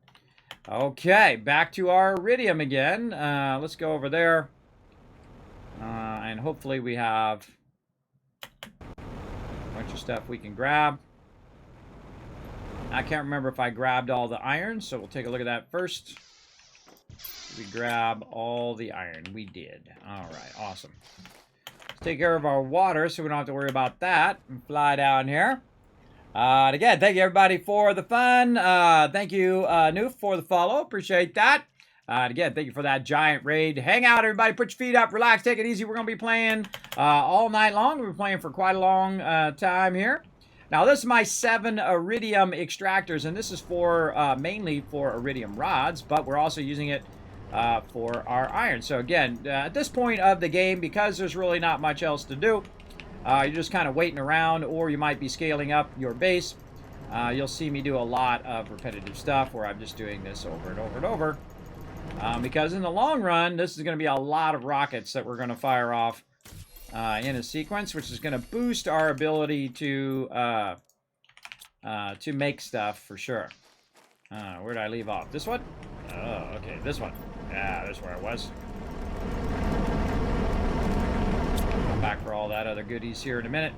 Okay, back to our iridium again. Let's go over there. And hopefully we have a bunch of stuff we can grab. I can't remember if I grabbed all the iron, so we'll take a look at that first. We grab all the iron. We did. All right, awesome. Take care of our water so we don't have to worry about that and fly down here. And again, thank you everybody for the fun. Thank you, Noof, for the follow. Appreciate that. And again, thank you for that giant raid. Hang out, everybody. Put your feet up. Relax. Take it easy. We're going to be playing all night long. We've been playing for quite a long time here. Now, this is my 7 iridium extractors, and this is for mainly for iridium rods, but we're also using it for our iron. So again, at this point of the game, because there's really not much else to do, you're just kind of waiting around, or you might be scaling up your base. You'll see me do a lot of repetitive stuff where I'm just doing this over and over and over Because in the long run, this is going to be a lot of rockets that we're going to fire off in a sequence, which is going to boost our ability to make stuff for sure. Where did I leave off? This one? Oh, okay, this one. Yeah, that's where I was. Come back for all that other goodies here in a minute.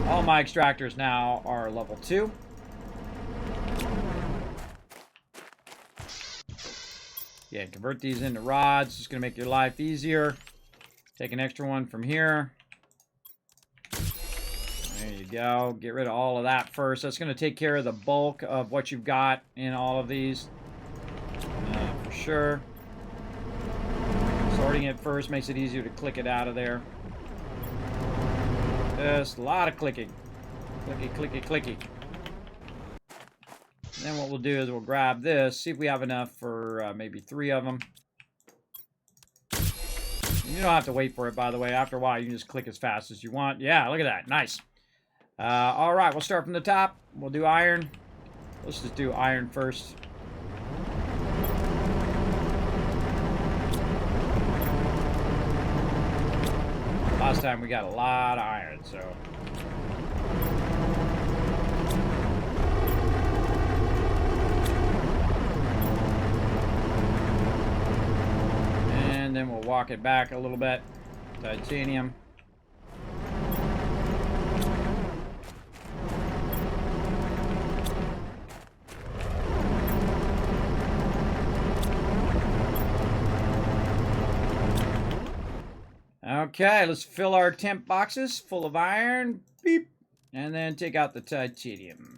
All my extractors now are level 2. Yeah, convert these into rods. It's going to make your life easier. Take an extra one from here. There you go. Get rid of all of that first. That's going to take care of the bulk of what you've got in all of these. For sure. Sorting it first makes it easier to click it out of there. Just a lot of clicking. Clicky, clicky, clicky. And then what we'll do is we'll grab this, see if we have enough for maybe 3 of them. You don't have to wait for it, by the way. After a while, you can just click as fast as you want. Yeah, look at that. Nice. All right, we'll start from the top. We'll do iron. Let's just do iron first. Last time we got a lot of iron, so... And then we'll walk it back a little bit. Titanium. Okay, let's fill our temp boxes full of iron. Beep. And then take out the titanium.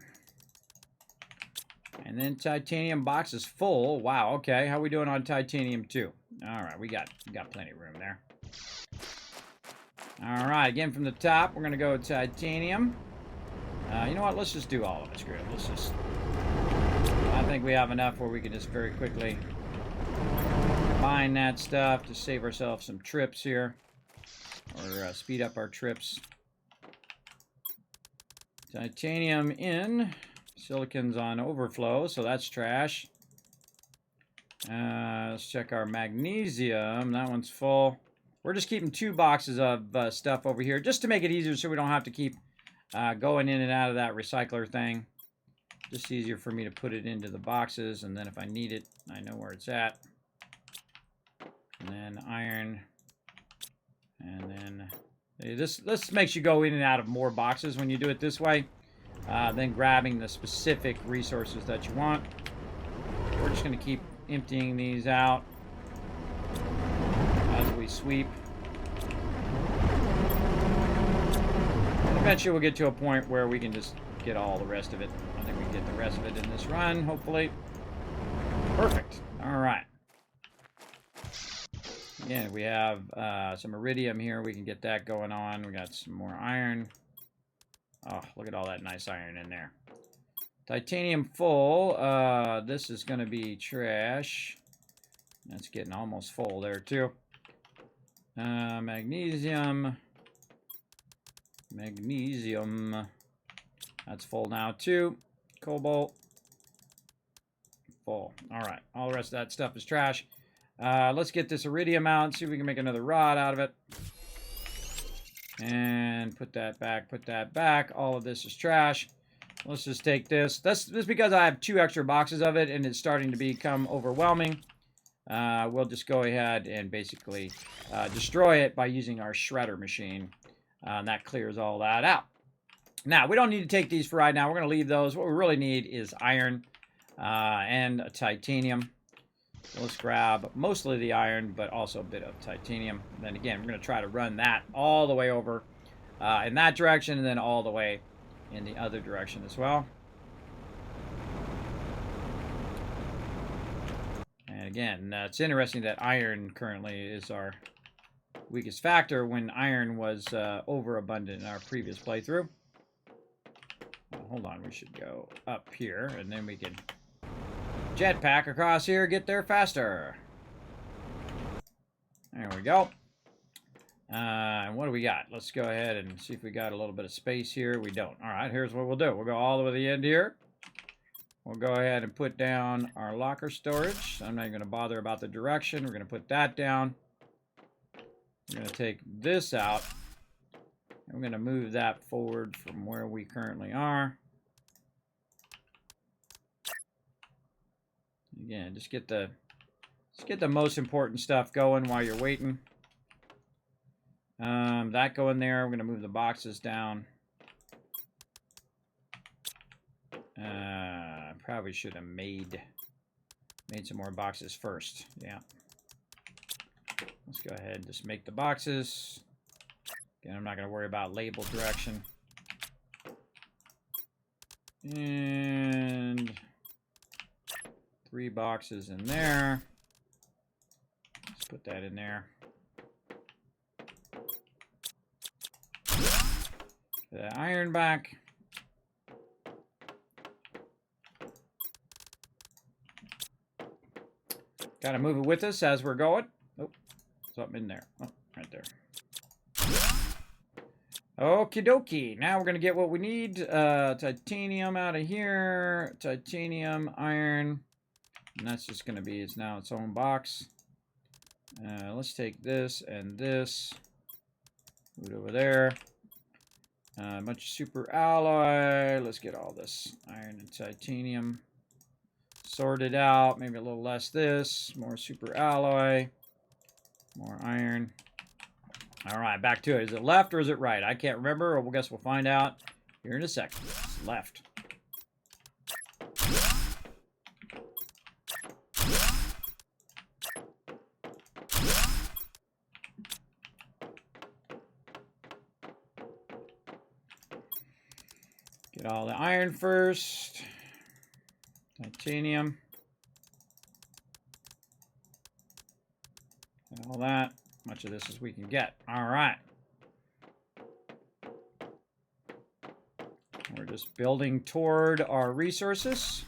And then titanium box is full. Wow, okay. How are we doing on titanium too? All right, we got plenty of room there. All right, again from the top, we're going to go titanium. You know what? Let's just do all of it. Screw it. Let's just... I think we have enough where we can just very quickly mine that stuff to save ourselves some trips here. Or speed up our trips. Titanium in. Silicon's on overflow, so that's trash. Let's check our magnesium. That one's full. We're just keeping 2 boxes of stuff over here just to make it easier so we don't have to keep going in and out of that recycler thing. Just easier for me to put it into the boxes, and then if I need it, I know where it's at. And then iron. And then this makes you go in and out of more boxes when you do it this way. Then grabbing the specific resources that you want. We're just going to keep emptying these out as we sweep. And eventually we'll get to a point where we can just get all the rest of it. I think we can get the rest of it in this run, hopefully. Perfect. All right. Again, we have some iridium here. We can get that going on. We got some more iron. Oh, look at all that nice iron in there. Titanium full. This is going to be trash. That's getting almost full there, too. Magnesium. Magnesium. That's full now, too. Cobalt. Full. All right. All the rest of that stuff is trash. Let's get this iridium out and see if we can make another rod out of it. And put that back, put that back. All of this is trash. Let's just take this. This is because I have 2 extra boxes of it and it's starting to become overwhelming. We'll just go ahead and basically destroy it by using our shredder machine. And that clears all that out. Now, we don't need to take these for right now. We're going to leave those. What we really need is iron and titanium. So let's grab mostly the iron, but also a bit of titanium. And then again, we're going to try to run that all the way over in that direction and then all the way in the other direction as well. And again, it's interesting that iron currently is our weakest factor when iron was overabundant in our previous playthrough. Well, hold on, we should go up here and then we can jetpack across here, get there faster. There we go. And what do we got? Let's go ahead and see if we got a little bit of space here. We don't. All right, here's what we'll do. We'll go all the way to the end here. We'll go ahead and put down our locker storage. I'm not even going to bother about the direction. We're going to put that down. We're going to take this out. And we're going to move that forward from where we currently are. Again, just get the most important stuff going while you're waiting. That go in there. We're going to move the boxes down. Probably should have made some more boxes first. Yeah. Let's go ahead and just make the boxes. Again, I'm not going to worry about label direction. And 3 boxes in there. Let's put that in there. Put that iron back. Got to move it with us as we're going. Oh, something in there. Oh, right there. Okie dokie. Now we're going to get what we need. Titanium out of here. Titanium, iron. And that's just going to be now its own box. Let's take this and this. Move it over there. A bunch of super alloy. Let's get all this iron and titanium sorted out. Maybe a little less this. More super alloy. More iron. All right, back to it. Is it left or is it right? I can't remember. I guess we'll find out here in a second. It's left. Get all the iron first. Titanium. And all that. Much of this as we can get. All right. We're just building toward our resources.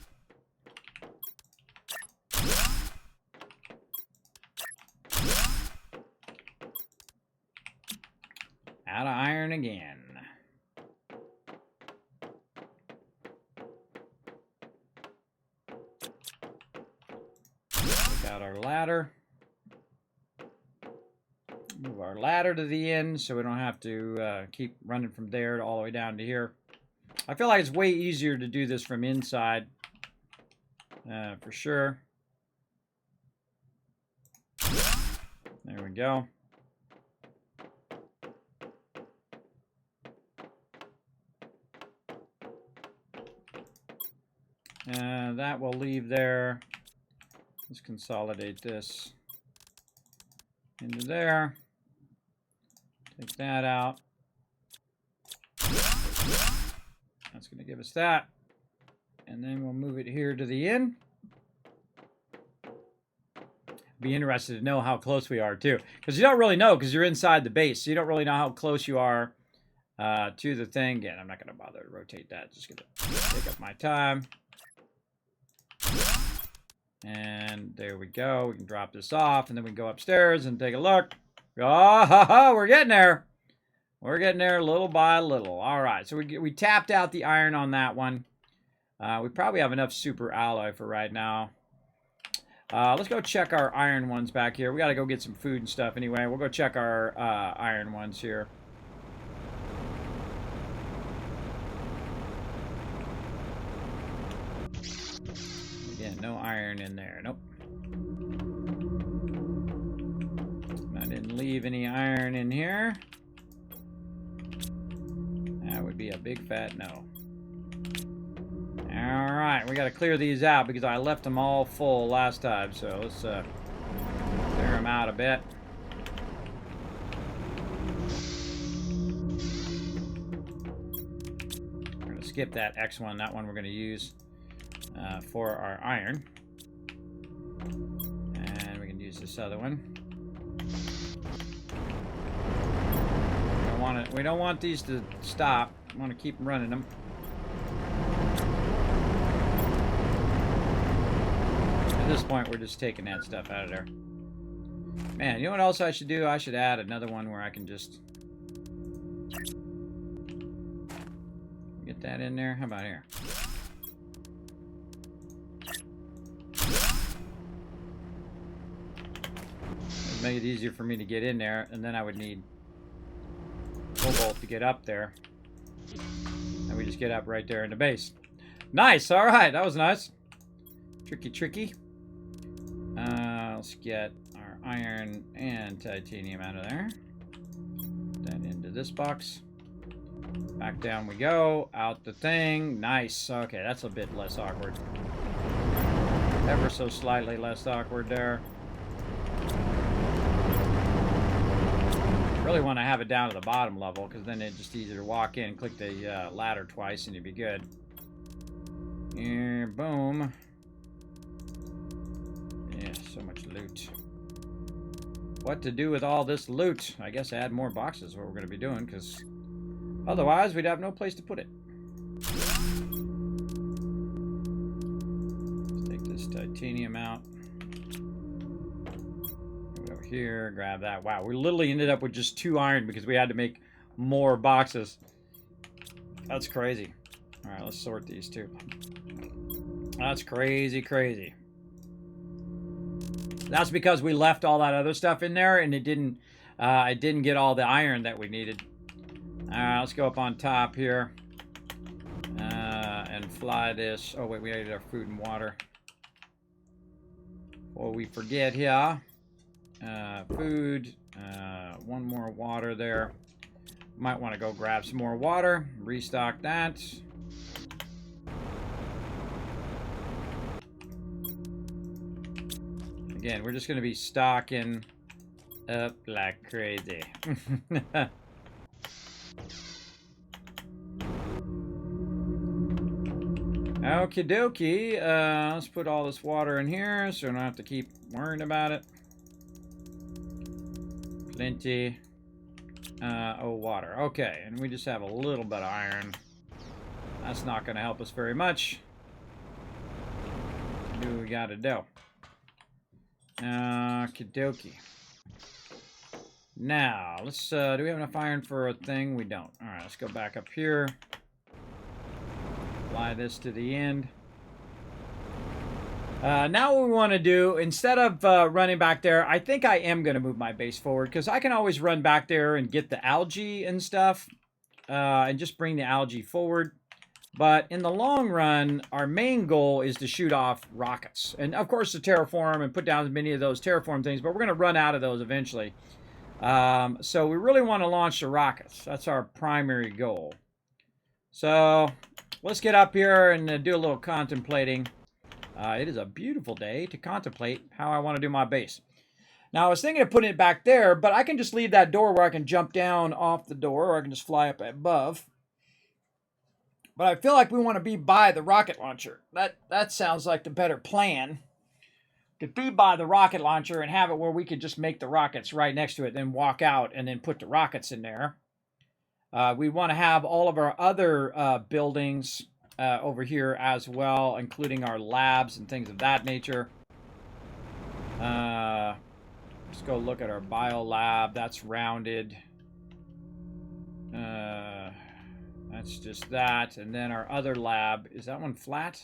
Out of iron again. Take out our ladder. Move our ladder to the end so we don't have to keep running from there to all the way down to here. I feel like it's way easier to do this from inside, for sure. There we go. That will leave there. Let's consolidate this into there. Take that out. That's going to give us that. And then we'll move it here to the end. Be interested to know how close we are too. Because you don't really know because you're inside the base. So you don't really know how close you are to the thing. Again, I'm not going to bother to rotate that. Just going to take up my time. And there we go. We can drop this off and then we can go upstairs and take a look. Oh, we're getting there. We're getting there little by little. All right, so we tapped out the iron on that one. We probably have enough super alloy for right now. Let's go check our iron ones back here. We got to go get some food and stuff anyway. We'll go check our iron ones here. Again, no iron in there. Nope. I didn't leave any iron in here. That would be a big fat no. All right, we got to clear these out because I left them all full last time. So let's clear them out a bit. We're going to skip that X one. That one we're going to use for our iron. And we can use this other one. We don't want these to stop. We want to keep running them. At this point, we're just taking that stuff out of there. Man, you know what else I should do? I should add another one where I can just get that in there. How about here? It'd make it easier for me to get in there, and then I would need cobalt to get up there. And we just get up right there in the base. Nice. All right. That was nice. Tricky, tricky. Let's get our iron and titanium out of there. Then into this box. Back down we go. Out the thing. Nice. Okay, that's a bit less awkward. Ever so slightly less awkward there. Really want to have it down to the bottom level, because then it's just easier to walk in and click the ladder twice and you'd be good. Here, boom. Yeah, so much loot. What to do with all this loot? I guess add more boxes is what we're going to be doing, because otherwise we'd have no place to put it. Let's take this titanium out. Go over here, grab that. Wow, we literally ended up with just 2 iron because we had to make more boxes. That's crazy. All right, let's sort these too. That's crazy, crazy. That's because we left all that other stuff in there, and it didn't get all the iron that we needed. All right, let's go up on top here and fly this. Oh wait, we added our food and water. Before we forget here, food, one more water there. Might want to go grab some more water, restock that. Again, we're just going to be stocking up like crazy. Okie dokie. Let's put all this water in here so we don't have to keep worrying about it. Plenty. Water. Okay, and we just have a little bit of iron. That's not going to help us very much. Do what we got to do. Okie dokie. Now, let's, do we have enough iron for a thing? We don't. Alright, let's go back up here. Fly this to the end. Now what we want to do, instead of running back there, I think I am going to move my base forward, because I can always run back there and get the algae and stuff, and just bring the algae forward. But in the long run, our main goal is to shoot off rockets. And of course to terraform and put down as many of those terraform things, but we're going to run out of those eventually. So we really want to launch the rockets. That's our primary goal. So let's get up here and do a little contemplating. It is a beautiful day to contemplate how I want to do my base. Now I was thinking of putting it back there, but I can just leave that door where I can jump down off the door, or I can just fly up above. But I feel like we want to be by the rocket launcher. That sounds like the better plan. To be by the rocket launcher and have it where we could just make the rockets right next to it, then walk out and then put the rockets in there. We want to have all of our other buildings over here as well, including our labs and things of that nature. Let's go look at our bio lab. That's rounded. That's just that. And then our other lab, is that one flat?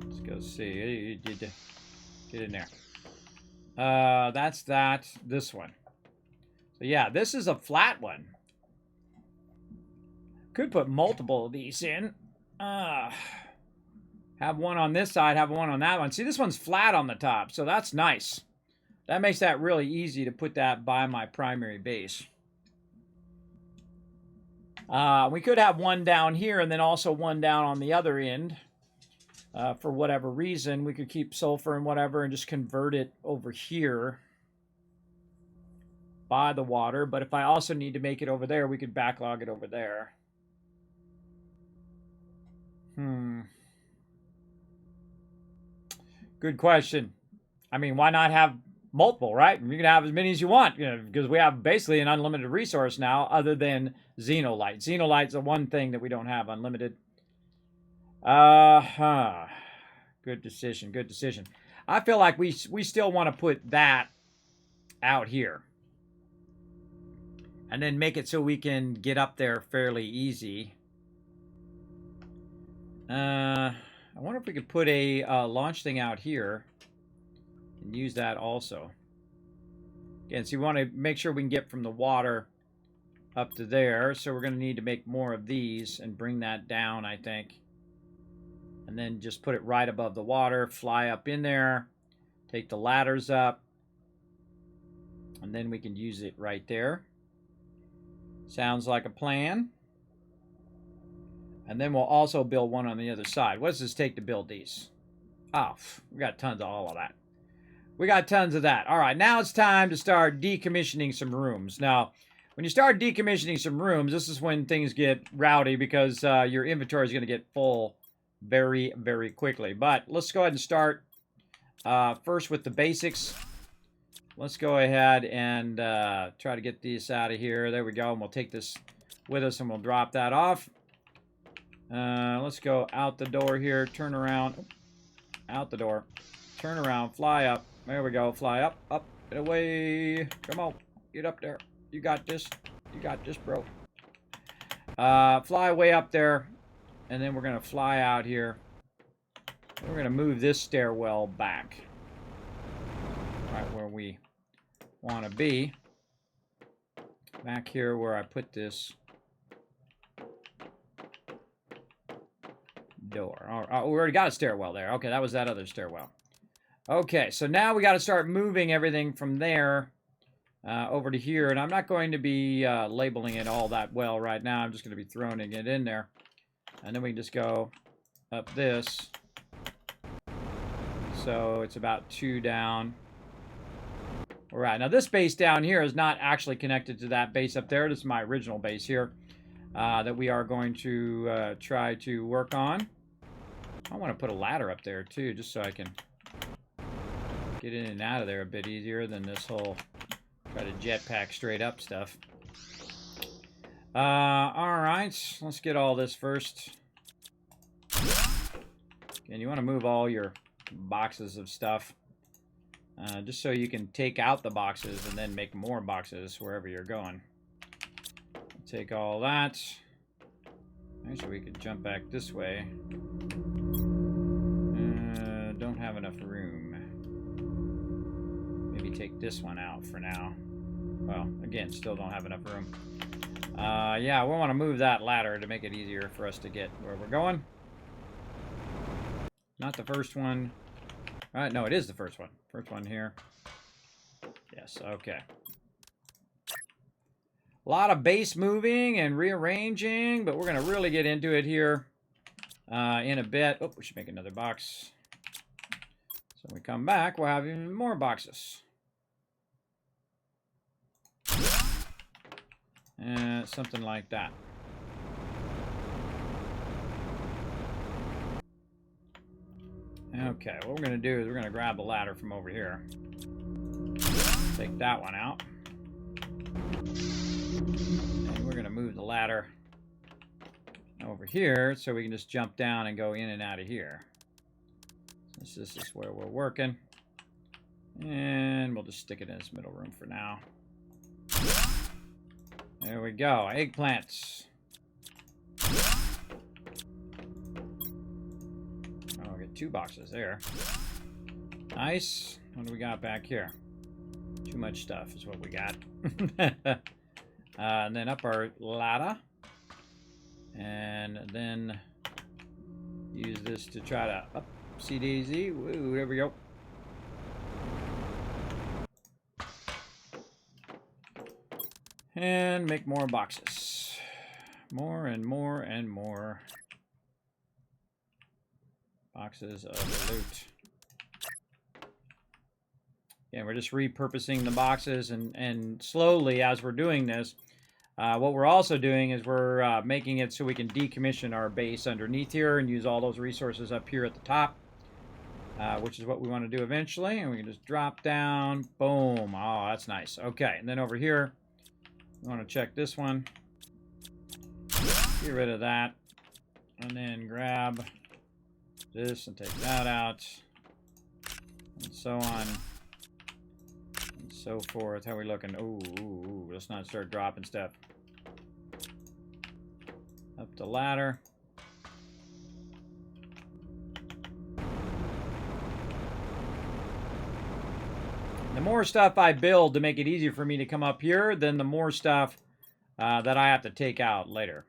Let's go see. Get in there. That's that. This one. So yeah, this is a flat one. Could put multiple of these in. Have one on this side, have one on that one. See, this one's flat on the top, so that's nice. That makes that really easy to put that by my primary base. We could have one down here and then also one down on the other end. For whatever reason, we could keep sulfur and whatever and just convert it over here by the water. But if I also need to make it over there, we could backlog it over there. Good question. I mean, why not have multiple, right? You can have as many as you want, you know, because we have basically an unlimited resource now, other than xenolite. Xenolite's the one thing that we don't have unlimited. Good decision. Good decision. I feel like we still want to put that out here. And then make it so we can get up there fairly easy. I wonder if we could put a launch thing out here and use that also. Again, so you want to make sure we can get from the water up to there. So we're going to need to make more of these and bring that down, I think. And then just put it right above the water, fly up in there, take the ladders up, and then we can use it right there. Sounds like a plan. And then we'll also build one on the other side. What does this take to build these? Oh, we got tons of all of that. We got tons of that. All right, now it's time to start decommissioning some rooms. Now, when you start decommissioning some rooms, this is when things get rowdy because your inventory is going to get full very, very quickly. But let's go ahead and start first with the basics. Let's go ahead and try to get these out of here. There we go. And we'll take this with us and we'll drop that off. Let's go out the door here. Turn around. Out the door. Turn around. Fly up. There we go. Fly up. Up and away. Come on. Get up there. You got this. You got this, bro. Fly way up there. And then we're going to fly out here. We're going to move this stairwell back. Right where we want to be. Back here where I put this door. Oh, we already got a stairwell there. Okay, that was that other stairwell. Okay, so now we got to start moving everything from there over to here. And I'm not going to be labeling it all that well right now. I'm just going to be throwing it in there. And then we can just go up this. So it's about 2 down. All right, now this base down here is not actually connected to that base up there. This is my original base here that we are going to try to work on. I want to put a ladder up there too, just so I can get in and out of there a bit easier than this whole try to jetpack straight up stuff. All right, let's get all this first. And you want to move all your boxes of stuff just so you can take out the boxes and then make more boxes wherever you're going. Take all that. Actually, we could jump back this way. Don't have enough room. Maybe take this one out for now. Well, again, still don't have enough room. Yeah, we want to move that ladder to make it easier for us to get where we're going. Not the first one. No, it is the first one. First one here. Yes, okay. A lot of base moving and rearranging, but we're going to really get into it here in a bit. Oh, we should make another box. So when we come back, we'll have even more boxes. Something like that. Okay, what we're going to do is we're going to grab the ladder from over here. Take that one out. And we're going to move the ladder over here so we can just jump down and go in and out of here. Since this is where we're working. And we'll just stick it in this middle room for now. There we go. Eggplants. Oh, we'll get 2 boxes there. Nice. What do we got back here? Too much stuff is what we got. And then up our ladder. And then use this to try to up CDZ. Woo, there we go. And make more boxes. More and more and more boxes of loot. And we're just repurposing the boxes and slowly as we're doing this, what we're also doing is we're making it so we can decommission our base underneath here and use all those resources up here at the top, which is what we want to do eventually. And we can just drop down. Boom. Oh, that's nice. Okay. And then over here, we want to check this one. Get rid of that. And then grab this and take that out. And so on. And so forth. How we looking? Ooh, let's not start dropping stuff. Up the ladder. The more stuff I build to make it easier for me to come up here, then the more stuff that I have to take out later.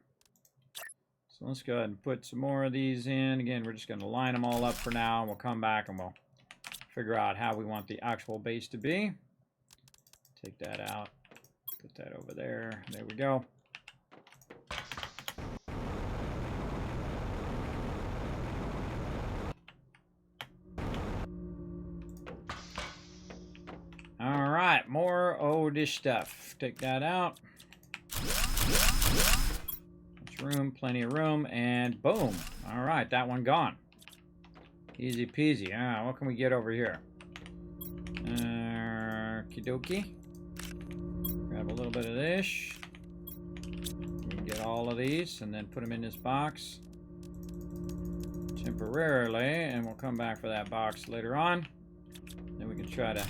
So let's go ahead and put some more of these in. Again, we're just going to line them all up for now, and we'll come back and we'll figure out how we want the actual base to be. Take that out. Put that over there. There we go. All right, more oldish stuff. Take that out. There's room, plenty of room, and boom. All right, that one gone. Easy peasy. What can we get over here? Okie dokie. Grab a little bit of this. We can get all of these and then put them in this box temporarily, and we'll come back for that box later on. Then we can try to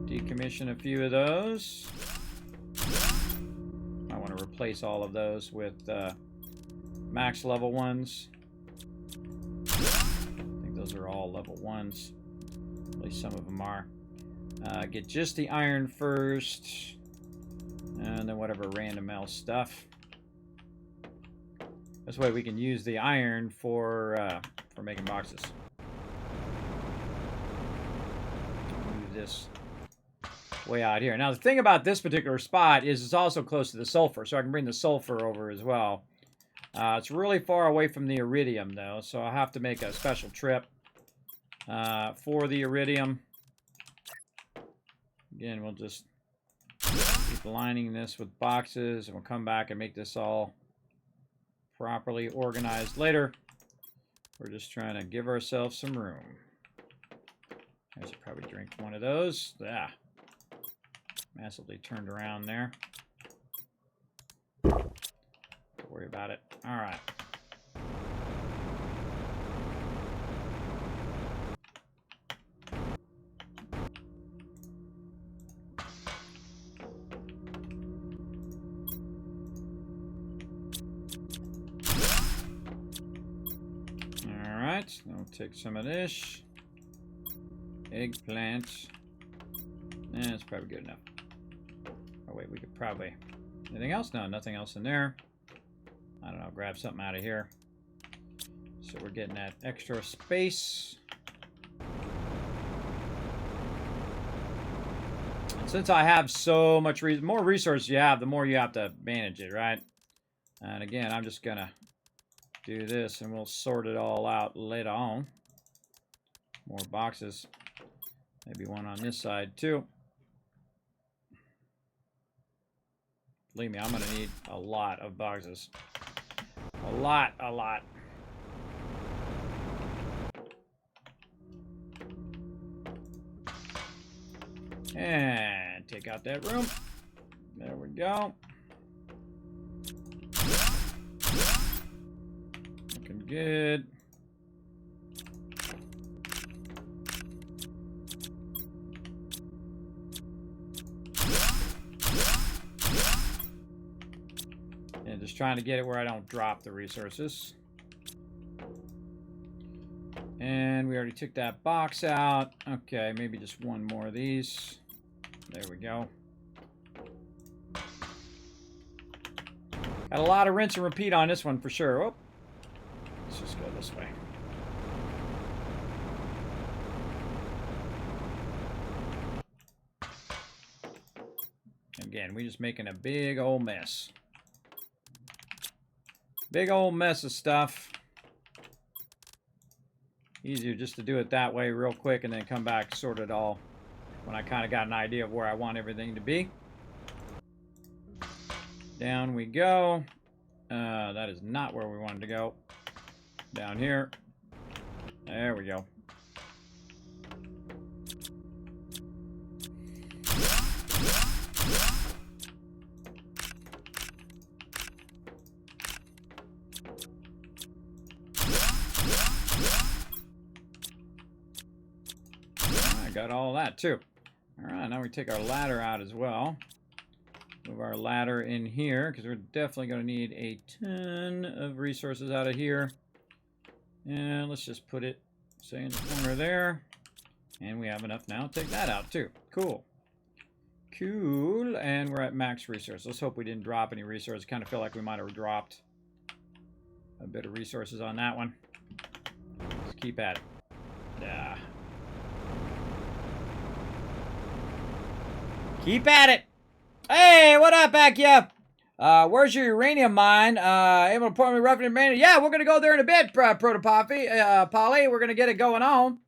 decommission a few of those. I want to replace all of those with max level ones. I think those are all level ones. At least some of them are. Get just the iron first, and then whatever random else stuff. This way we can use the iron for making boxes. Move this way out here. Now the thing about this particular spot is it's also close to the sulfur, so I can bring the sulfur over as well. It's really far away from the iridium though, so I'll have to make a special trip for the iridium. Again, we'll just keep lining this with boxes, and we'll come back and make this all properly organized later. We're just trying to give ourselves some room. I should probably drink one of those. Yeah. Massively turned around there. Don't worry about it. All right. All right. I'll take some of this. Eggplant. That's probably good enough. Oh wait, we could probably... Anything else? No, nothing else in there. I don't know, grab something out of here. So we're getting that extra space. And since I have so much... more resources you have, the more you have to manage it, right? And again, I'm just going to do this, and we'll sort it all out later on. More boxes. Maybe one on this side, too. Believe me, I'm going to need a lot of boxes. A lot. And take out that room. There we go. Looking good. Just trying to get it where I don't drop the resources. And we already took that box out. Okay, maybe just one more of these. There we go. Got a lot of rinse and repeat on this one for sure. Oh, let's just go this way. Again, we're just making a big old mess. Big old mess of stuff. Easier just to do it that way real quick and then come back, sort it all when I kind of got an idea of where I want everything to be. Down we go. That is not where we wanted to go. Down here. There we go. Got all that too. All right, now we take our ladder out as well. Move our ladder in here, because we're definitely going to need a ton of resources out of here. And let's just put it, say, in the corner there. And we have enough now to take that out, too. Cool. Cool. And we're at max resource. Let's hope we didn't drop any resources. Kind of feel like we might have dropped a bit of resources on that one. Let's keep at it. Yeah. Keep at it. Hey, what up, Akia? Where's your uranium mine? Able to point me roughly uranium? Yeah, we're gonna go there in a bit, Protopopy. Polly, we're gonna get it going on.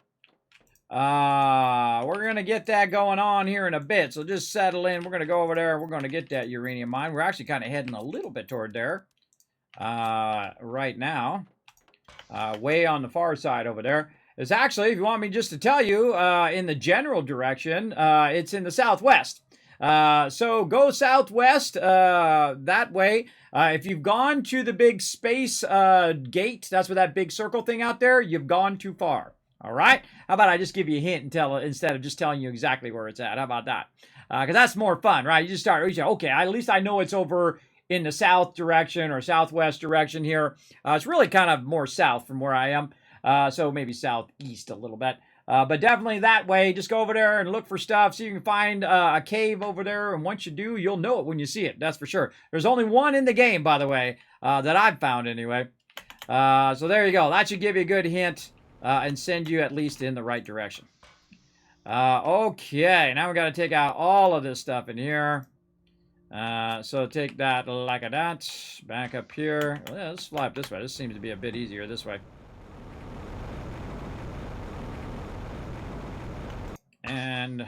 We're gonna get that going on here in a bit. So just settle in. We're gonna go over there. We're gonna get that uranium mine. We're actually kind of heading a little bit toward there. Right now. Way on the far side over there. It's actually, if you want me just to tell you, in the general direction, it's in the southwest. So go southwest, that way. If you've gone to the big space, gate, that's where that big circle thing out there, you've gone too far. All right? How about I just give you a hint and tell it instead of just telling you exactly where it's at? How about that? Because that's more fun, right? You just start, you say, okay, at least I know it's over in the south direction or southwest direction here. It's really kind of more south from where I am. So maybe southeast a little bit. But definitely that way. Just go over there and look for stuff. So you can find a cave over there. And once you do, you'll know it when you see it. That's for sure. There's only one in the game, by the way, that I've found anyway. So there you go. That should give you a good hint and send you at least in the right direction. Okay. Now we got to take out all of this stuff in here. So take that like that. Back up here. Well, yeah, let's fly up this way. This seems to be a bit easier this way. And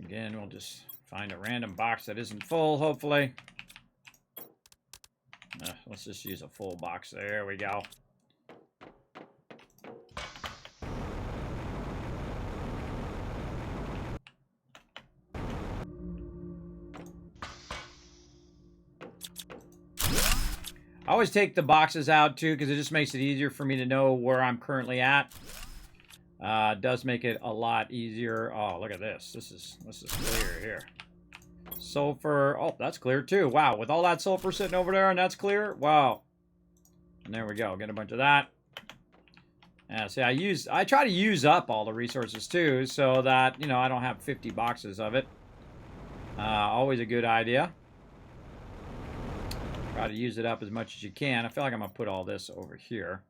again, we'll just find a random box that isn't full, hopefully. Let's just use a full box. There we go. I always take the boxes out too, because it just makes it easier for me to know where I'm currently at. It does make it a lot easier. Oh, look at this. This is clear here. Sulfur. Oh, that's clear too. Wow, with all that sulfur sitting over there and that's clear. Wow. And there we go. Get a bunch of that. Yeah, see, I try to use up all the resources too, so that, you know, I don't have 50 boxes of it. Always a good idea. Try to use it up as much as you can. I feel like I'm gonna put all this over here.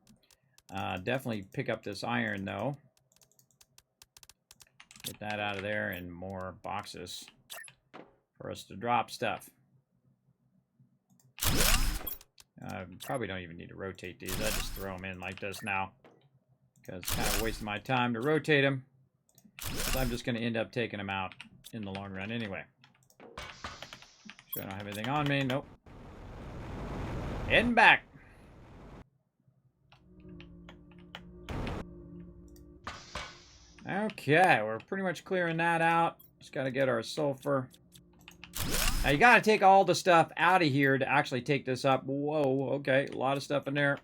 Definitely pick up this iron though. Get that out of there and more boxes for us to drop stuff. Probably don't even need to rotate these. I just throw them in like this now. Because it's kind of wasting my time to rotate them. Because I'm just going to end up taking them out in the long run anyway. So I don't have anything on me. Nope. Heading back. Okay, we're pretty much clearing that out. Just got to get our sulfur. Now, you got to take all the stuff out of here to actually take this up. Whoa, okay, a lot of stuff in there.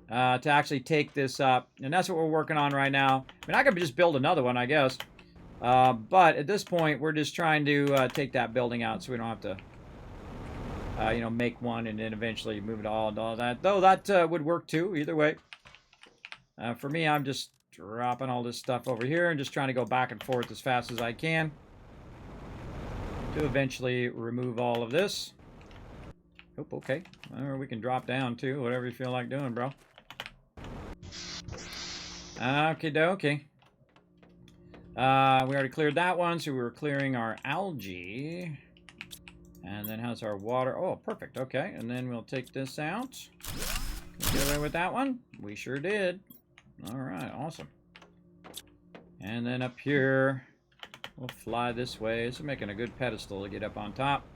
To actually take this up. And that's what we're working on right now. I mean, I could just build another one, I guess. But at this point, we're just trying to take that building out so we don't have to, you know, make one and then eventually move it all and all that. Though that would work too, either way. For me, I'm just dropping all this stuff over here and just trying to go back and forth as fast as I can to eventually remove all of this. Oh, okay. Or we can drop down too, whatever you feel like doing, bro. Okie dokie. We already cleared that one, so we were clearing our algae. And then how's our water? Oh, perfect. Okay, and then we'll take this out. Can we get away with that one? We sure did. All right, awesome. And then up here, we'll fly this way. This is making a good pedestal to get up on top.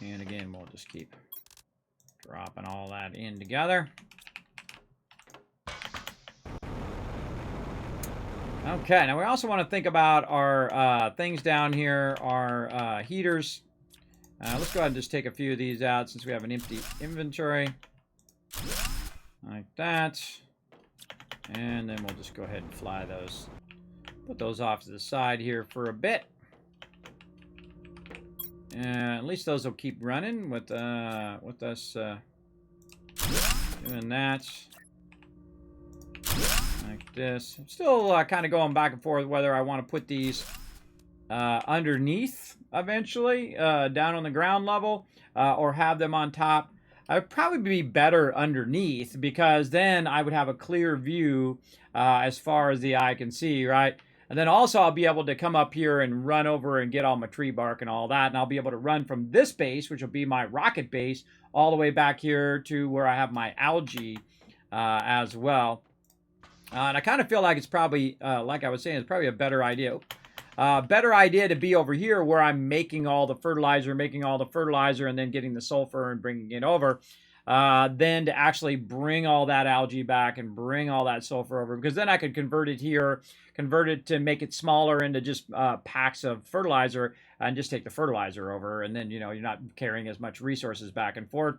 And again, we'll just keep dropping all that in together. Okay, now we also want to think about our things down here, our heaters. Let's go ahead and just take a few of these out since we have an empty inventory. Like that. And then we'll just go ahead and fly those. Put those off to the side here for a bit. At least those will keep running with us doing that. Like this. I'm still kind of going back and forth whether I want to put these underneath eventually, down on the ground level, or have them on top. I'd probably be better underneath because then I would have a clear view as far as the eye can see, right? And then also I'll be able to come up here and run over and get all my tree bark and all that. And I'll be able to run from this base, which will be my rocket base, all the way back here to where I have my algae as well. And I kind of feel like it's probably, like I was saying, it's probably a better idea. Better idea to be over here where I'm making all the fertilizer, and then getting the sulfur and bringing it over, than to actually bring all that algae back and bring all that sulfur over. Because then I could convert it here, convert it to make it smaller into just packs of fertilizer, and just take the fertilizer over. And then, you know, you're not carrying as much resources back and forth.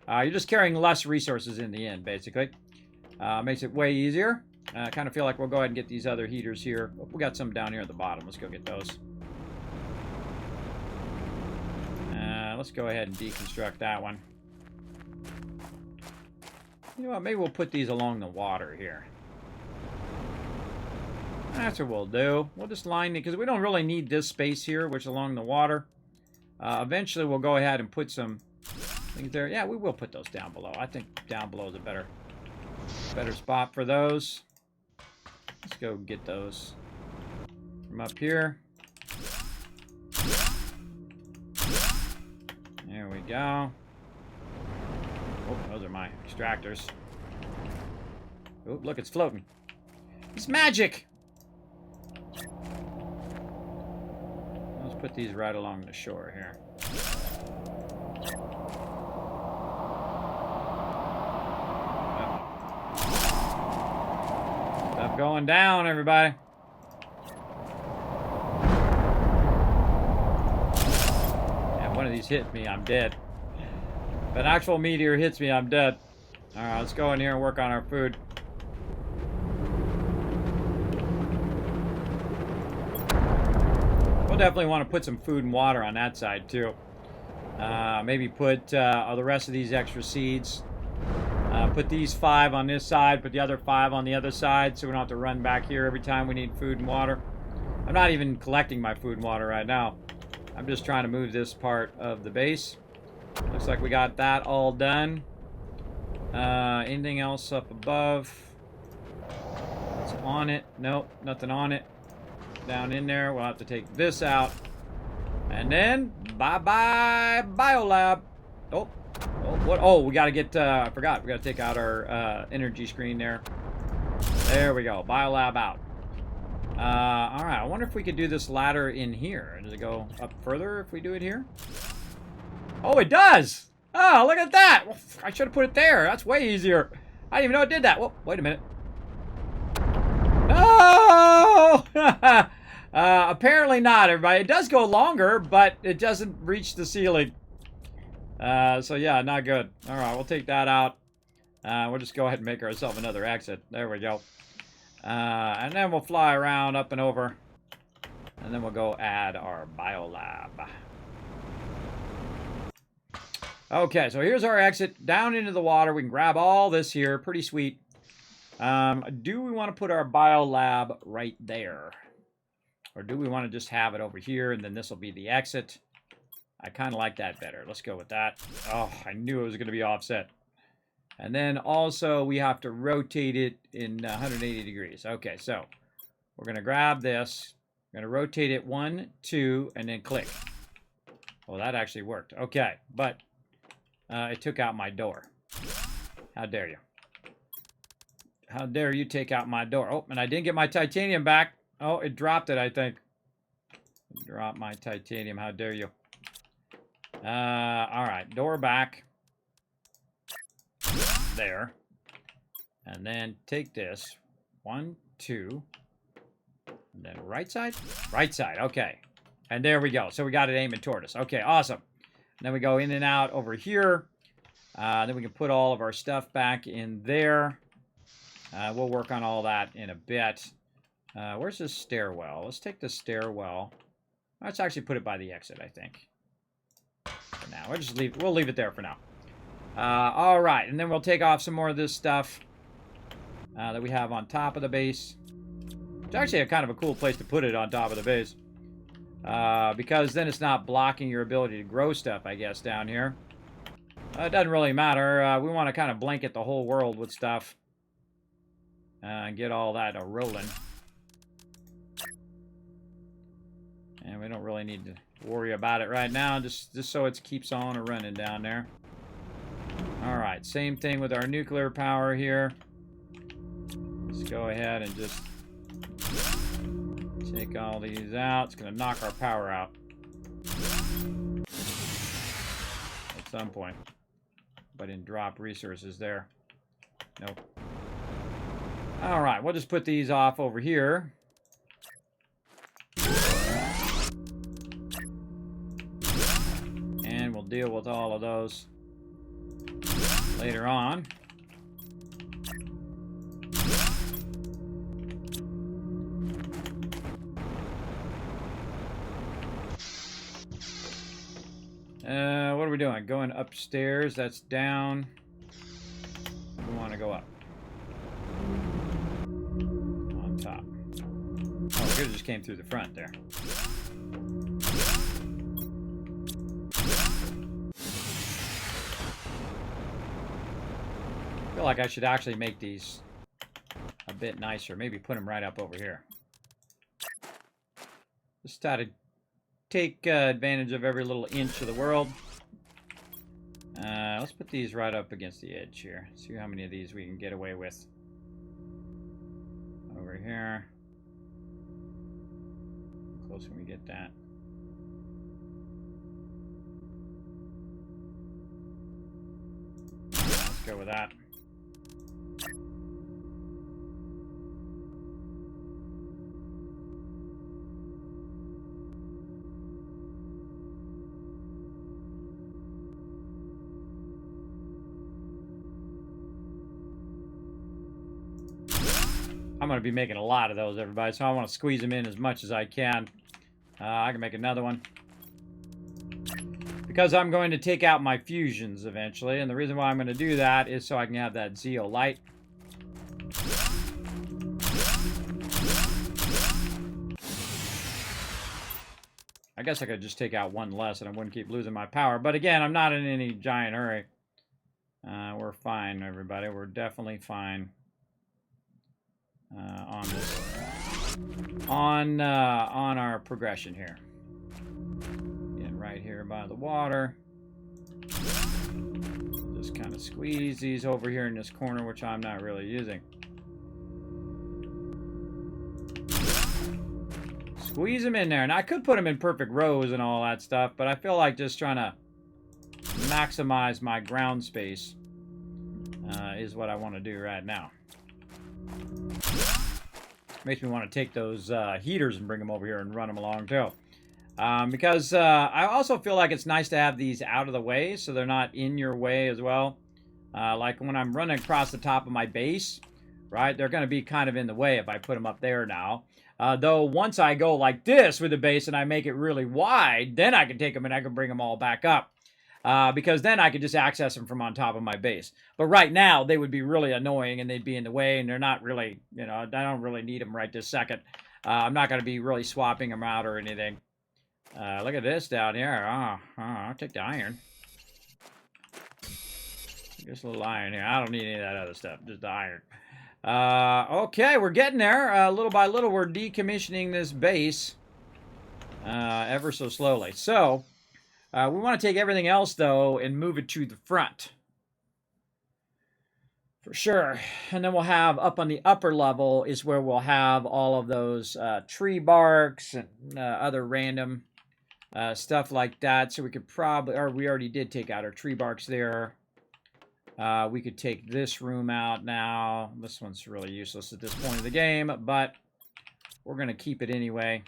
You're just carrying less resources in the end, basically. Makes it way easier. I kind of feel like we'll go ahead and get these other heaters here. Oh, we got some down here at the bottom. Let's go get those. Let's go ahead and deconstruct that one. You know what? Maybe we'll put these along the water here. That's what we'll do. We'll just line it because we don't really need this space here, which is along the water. Eventually, we'll go ahead and put some things there. Yeah, we will put those down below. I think down below is a better spot for those. Let's go get those from up here. There we go. Oh, those are my extractors. Oh, look, it's floating. It's magic! Let's put these right along the shore here. Stuff going down, everybody. Yeah, one of these hit me, I'm dead. If an actual meteor hits me, I'm dead. Alright, let's go in here and work on our food. We'll definitely want to put some food and water on that side, too. Maybe put the rest of these extra seeds. Put these 5 on this side, put the other 5 on the other side, so we don't have to run back here every time we need food and water. I'm not even collecting my food and water right now. I'm just trying to move this part of the base. Looks like we got that all done. Anything else up above? What's on it? Nope, nothing on it. Down in there, we'll have to take this out. And then, bye-bye biolab. Oh, what? Oh, we gotta get, I forgot. We gotta take out our energy screen there. There we go. Biolab out. Alright, I wonder if we could do this ladder in here. Does it go up further if we do it here? Oh, it does! Oh, look at that! Well, I should have put it there. That's way easier. I didn't even know it did that. Whoa, wait a minute. No! Apparently not, everybody. It does go longer, but it doesn't reach the ceiling. So yeah, not good. Alright, we'll take that out. We'll just go ahead and make ourselves another exit. There we go. And then we'll fly around up and over. And then we'll go add our biolab. Okay, so here's our exit down into the water. We can grab all this here. Pretty sweet. Do we want to put our biolab right there? Or do we want to just have it over here and then this will be the exit? I kind of like that better. Let's go with that. Oh, I knew it was going to be offset. And then also we have to rotate it in 180 degrees. Okay, so we're going to grab this. We're going to rotate it 1, 2, and then click. Well, that actually worked. Okay, but it took out my door. How dare you? How dare you take out my door? Oh, and I didn't get my titanium back. Oh, it dropped it, I think. Drop my titanium. How dare you? All right, door back. There. And then take this. 1, 2. And then right side? Right side, okay. And there we go. So we got it aiming toward us. Okay, awesome. And then we go in and out over here. Then we can put all of our stuff back in there. We'll work on all that in a bit. Where's this stairwell? Let's take the stairwell. Let's actually put it by the exit, I think. For now, we'll leave it there for now. All right, and then we'll take off some more of this stuff that we have on top of the base. It's actually kind of a cool place to put it on top of the base. Because then it's not blocking your ability to grow stuff, I guess, down here. It doesn't really matter. We want to kind of blanket the whole world with stuff. And get all that rolling. And we don't really need to worry about it right now, just so it keeps on running down there. Alright, same thing with our nuclear power here. Let's go ahead and just take all these out. It's going to knock our power out at some point. But didn't drop resources there. Nope. Alright, we'll just put these off over here. And we'll deal with all of those later on. What are we doing? Going upstairs. That's down. We want to go up. On top. Oh, we just came through the front there. I feel like I should actually make these a bit nicer. Maybe put them right up over here. Just try to take advantage of every little inch of the world. Let's put these right up against the edge here. See how many of these we can get away with. Over here. How close can we get that? Let's go with that. I'm going to be making a lot of those, everybody, so I want to squeeze them in as much as I can. I can make another one. Because I'm going to take out my fusions eventually, and the reason why I'm going to do that is so I can have that zeolite. I guess I could just take out one less and I wouldn't keep losing my power. But again, I'm not in any giant hurry. We're fine, everybody. We're definitely fine. On this, on our progression here. Again, right here by the water. Just kind of squeeze these over here in this corner, which I'm not really using. Squeeze them in there, and I could put them in perfect rows and all that stuff, but I feel like just trying to maximize my ground space is what I want to do right now. Makes me want to take those heaters and bring them over here and run them along too. Because I also feel like it's nice to have these out of the way so they're not in your way as well. Like when I'm running across the top of my base, right, they're going to be kind of in the way if I put them up there now. Though once I go like this with the base and I make it really wide, then I can take them and I can bring them all back up. Because then I could just access them from on top of my base. But right now, they would be really annoying and they'd be in the way, and they're not really, you know, I don't really need them right this second. I'm not going to be really swapping them out or anything. Look at this down here. I'll take the iron. Just a little iron here. I don't need any of that other stuff, just the iron. Okay, we're getting there. Little by little, we're decommissioning this base ever so slowly. So, we want to take everything else, though, and move it to the front. For sure. And then we'll have, up on the upper level, is where we'll have all of those tree barks and other random stuff like that. So we could probably, or we already did take out our tree barks there. We could take this room out now. This one's really useless at this point of the game, but we're going to keep it anyway.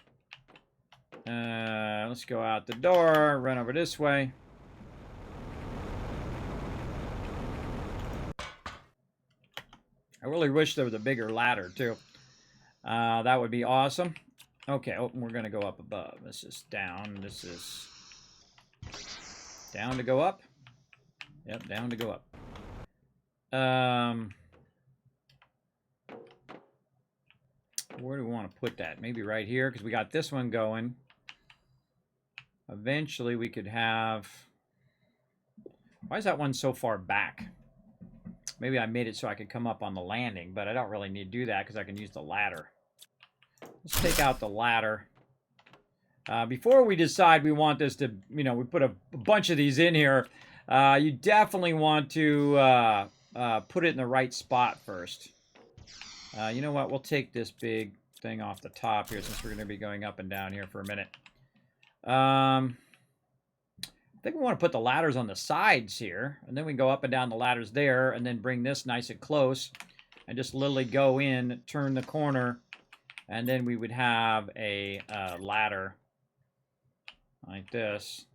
Let's go out the door, run over this way. I really wish there was a bigger ladder, too. That would be awesome. Okay, oh, we're going to go up above. This is down. This is down to go up. Yep, down to go up. Where do we want to put that? Maybe right here, because we got this one going. Eventually, we could have... Why is that one so far back? Maybe I made it so I could come up on the landing, but I don't really need to do that because I can use the ladder. Let's take out the ladder. Before we decide we want this to, you know, we put a bunch of these in here, you definitely want to put it in the right spot first. You know what? We'll take this big thing off the top here since we're going to be going up and down here for a minute. I think we want to put the ladders on the sides here, and then we go up and down the ladders there, and then bring this nice and close, and just literally go in, turn the corner, and then we would have a ladder like this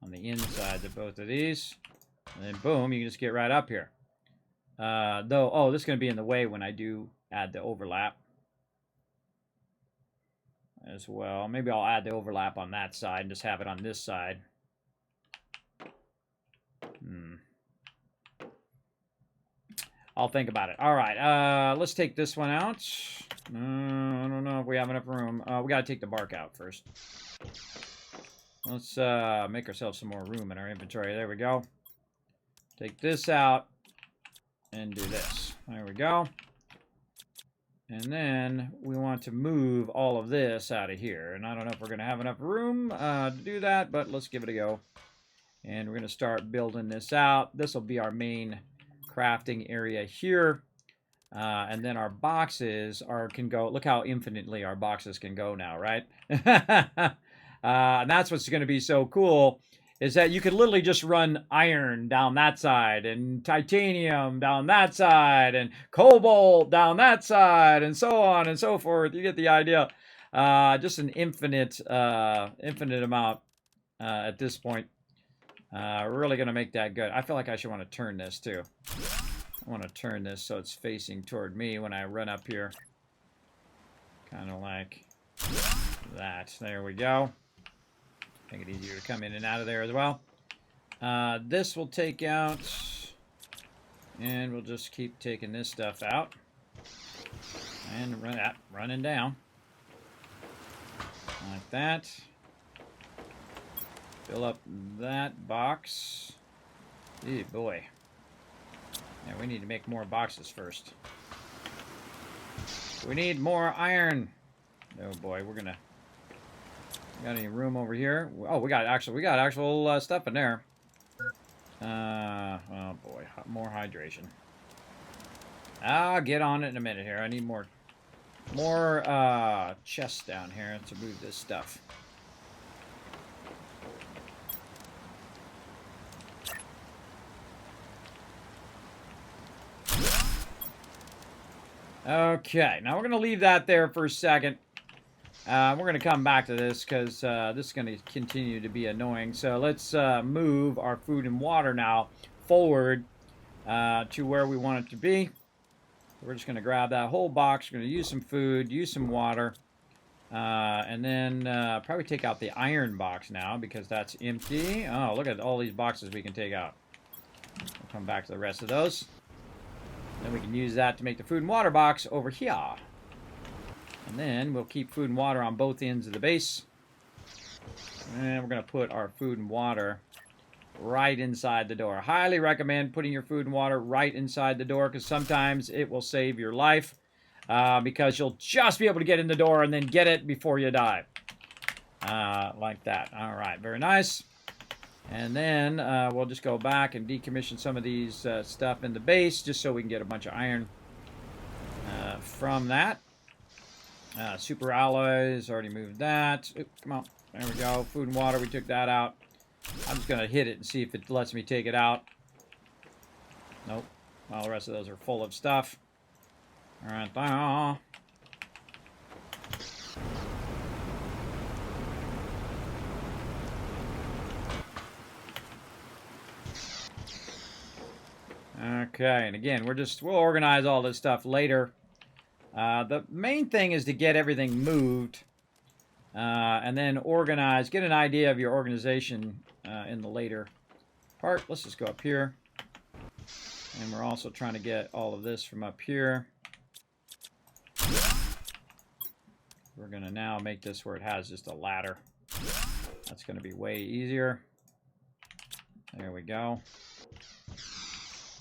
on the insides of both of these, and then boom, you can just get right up here. Oh, this is going to be in the way when I do add the overlap as well. Maybe I'll add the overlap on that side and just have it on this side. I'll think about it. All right, let's take this one out. I don't know if we have enough room. We got to take the bark out first. Let's make ourselves some more room in our inventory. There we go. Take this out and do this. There we go. And then we want to move all of this out of here. And I don't know if we're going to have enough room to do that, but let's give it a go. And we're going to start building this out. This will be our main crafting area here. And then our boxes can go. Look how infinitely our boxes can go now, right? And that's what's going to be so cool, is that you could literally just run iron down that side, and titanium down that side, and cobalt down that side, and so on and so forth. You get the idea. Just an infinite amount at this point. Really going to make that good. I feel like I should want to turn this too. I want to turn this so it's facing toward me when I run up here. Kind of like that. There we go. Make it easier to come in and out of there as well. This we'll take out. And we'll just keep taking this stuff out. And running down. Like that. Fill up that box. Ew, boy. Yeah, we need to make more boxes first. We need more iron. Oh boy, we're gonna... Got any room over here? Oh, we got actual stuff in there. Oh boy, more hydration. I'll get on it in a minute here. I need more chests down here to move this stuff. Okay, now we're going to leave that there for a second. We're going to come back to this because this is going to continue to be annoying. So let's move our food and water now forward to where we want it to be. We're just going to grab that whole box. We're going to use some food, use some water, and then probably take out the iron box now because that's empty. Oh, look at all these boxes we can take out. We'll come back to the rest of those. Then we can use that to make the food and water box over here. And then we'll keep food and water on both ends of the base. And we're going to put our food and water right inside the door. Highly recommend putting your food and water right inside the door because sometimes it will save your life because you'll just be able to get in the door and then get it before you die. Like that. All right, very nice. And then we'll just go back and decommission some of these stuff in the base just so we can get a bunch of iron from that. Super alloys, already moved that. Oop, come on, there we go. Food and water, we took that out. I'm just going to hit it and see if it lets me take it out. Nope. Well, the rest of those are full of stuff. All right. Okay, and again, we'll organize all this stuff later. The main thing is to get everything moved, and then get an idea of your organization in the later part. Let's just go up here. And we're also trying to get all of this from up here. We're going to now make this where it has just a ladder. That's going to be way easier. There we go.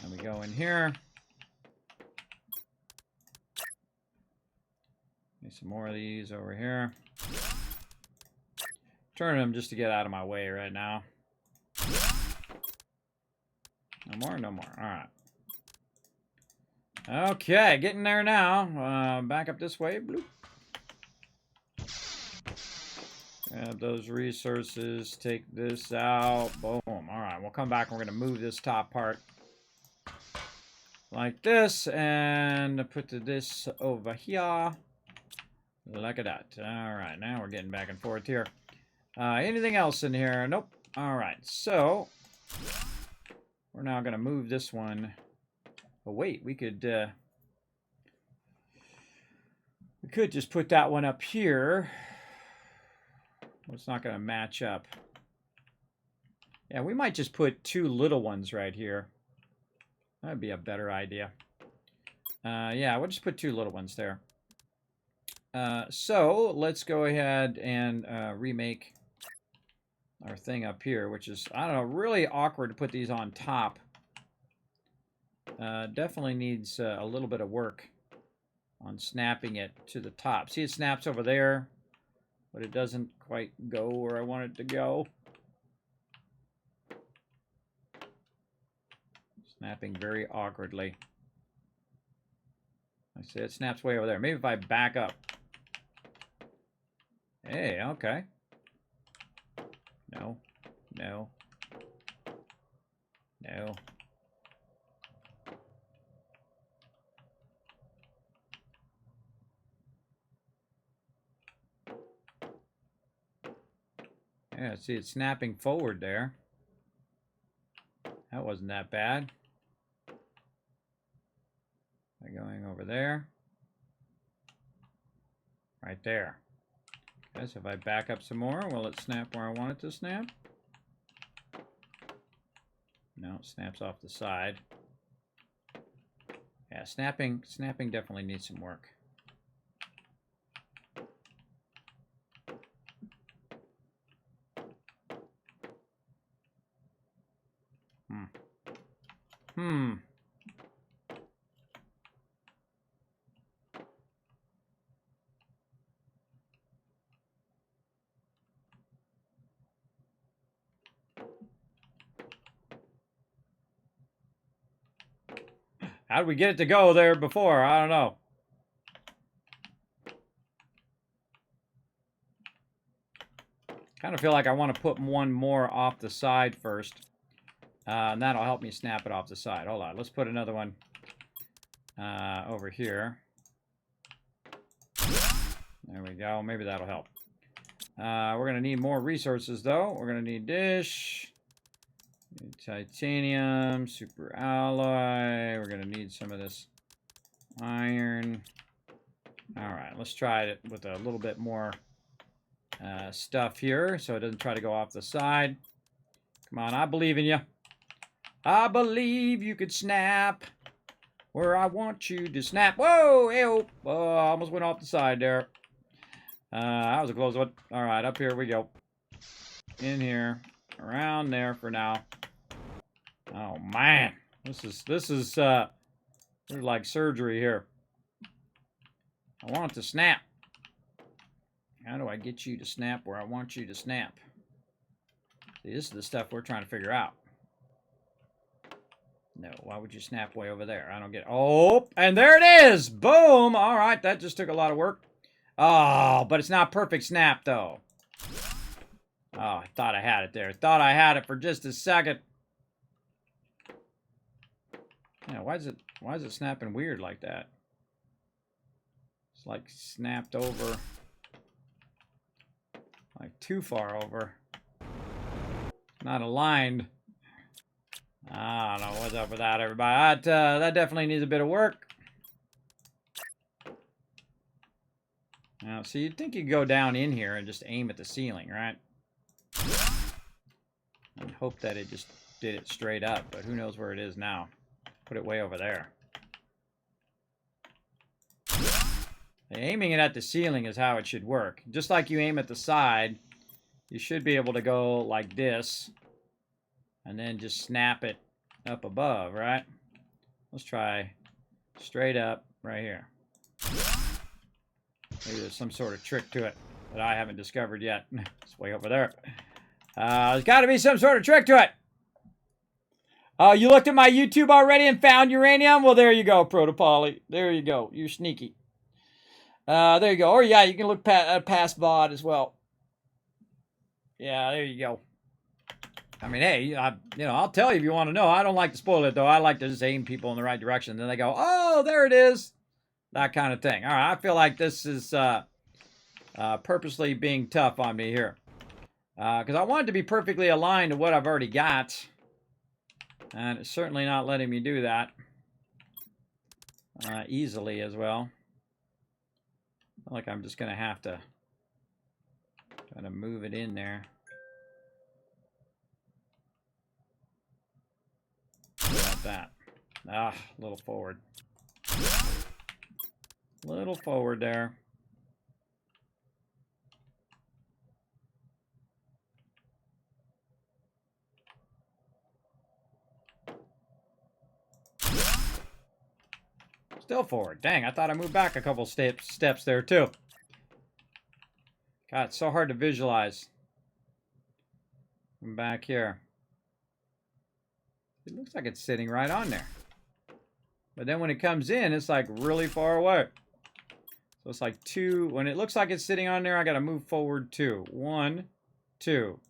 And we go in here. Need some more of these over here. Turn them just to get out of my way right now. No more? No more. All right. Okay, getting there now. Back up this way. Bloop. Grab those resources. Take this out. Boom. All right, we'll come back. We're going to move this top part like this and put this over here. Like that. All right, now we're getting back and forth here. Anything else in here? Nope. All right, so we're now going to move this one. Oh, wait, we could just put that one up here. It's not going to match up. Yeah, we might just put two little ones right here. That'd be a better idea. Yeah, we'll just put two little ones there. So let's go ahead and remake our thing up here, which is, I don't know, really awkward to put these on top. Definitely needs a little bit of work on snapping it to the top. See, it snaps over there, but it doesn't quite go where I want it to go. Snapping very awkwardly. I see it snaps way over there. Maybe if I back up. Hey, okay. No, no, no. Yeah, see, it's snapping forward there. That wasn't that bad. By going over there. Right there. Okay, so if I back up some more, will it snap where I want it to snap? No, it snaps off the side. Yeah, snapping definitely needs some work. How did we get it to go there before? I don't know. Kind of feel like I want to put one more off the side first. And that'll help me snap it off the side. Hold on. Let's put another one over here. There we go. Maybe that'll help. We're going to need more resources, though. We're going to need dish. Titanium, super alloy. We're going to need some of this iron. All right, let's try it with a little bit more stuff here so it doesn't try to go off the side. Come on, I believe in you. I believe you could snap where I want you to snap. Whoa, ew. Oh, I almost went off the side there. That was a close one. All right, up here we go. In here, around there for now. Oh man, this is like surgery here. I want it to snap. How do I get you to snap where I want you to snap? See, this is the stuff we're trying to figure out. No, why would you snap way over there? I don't get it. Oh, and there it is. Boom. All right, that just took a lot of work. Oh, but it's not perfect snap though. Oh, I thought I had it there. Thought I had it for just a second. Yeah, why is it snapping weird like that? It's like snapped over. Like too far over. Not aligned. I don't know what's up with that, everybody. That definitely needs a bit of work. Now, so you'd think you could go down in here and just aim at the ceiling, right? And hope that it just did it straight up, but who knows where it is now. Put it way over there. Aiming it at the ceiling is how it should work. Just like you aim at the side, you should be able to go like this and then just snap it up above, right? Let's try straight up right here. Maybe there's some sort of trick to it that I haven't discovered yet. It's way over there. There's got to be some sort of trick to it. You looked at my YouTube already and found uranium? Well, there you go, Protopoly. There you go. You're sneaky. There you go. Or, yeah, you can look past VOD as well. Yeah, there you go. I mean, hey, I'll tell you if you want to know. I don't like to spoil it, though. I like to just aim people in the right direction. Then they go, oh, there it is. That kind of thing. All right, I feel like this is purposely being tough on me here. Because I want it to be perfectly aligned to what I've already got. And it's certainly not letting me do that easily as well. I feel like I'm just going to have to kind of move it in there. How about that? A little forward. A little forward there. Still forward. Dang, I thought I moved back a couple steps there too. God, it's so hard to visualize. I'm back here. It looks like it's sitting right on there. But then when it comes in, it's like really far away. So it's like 2. When it looks like it's sitting on there, I got to move forward 2. 1, 2.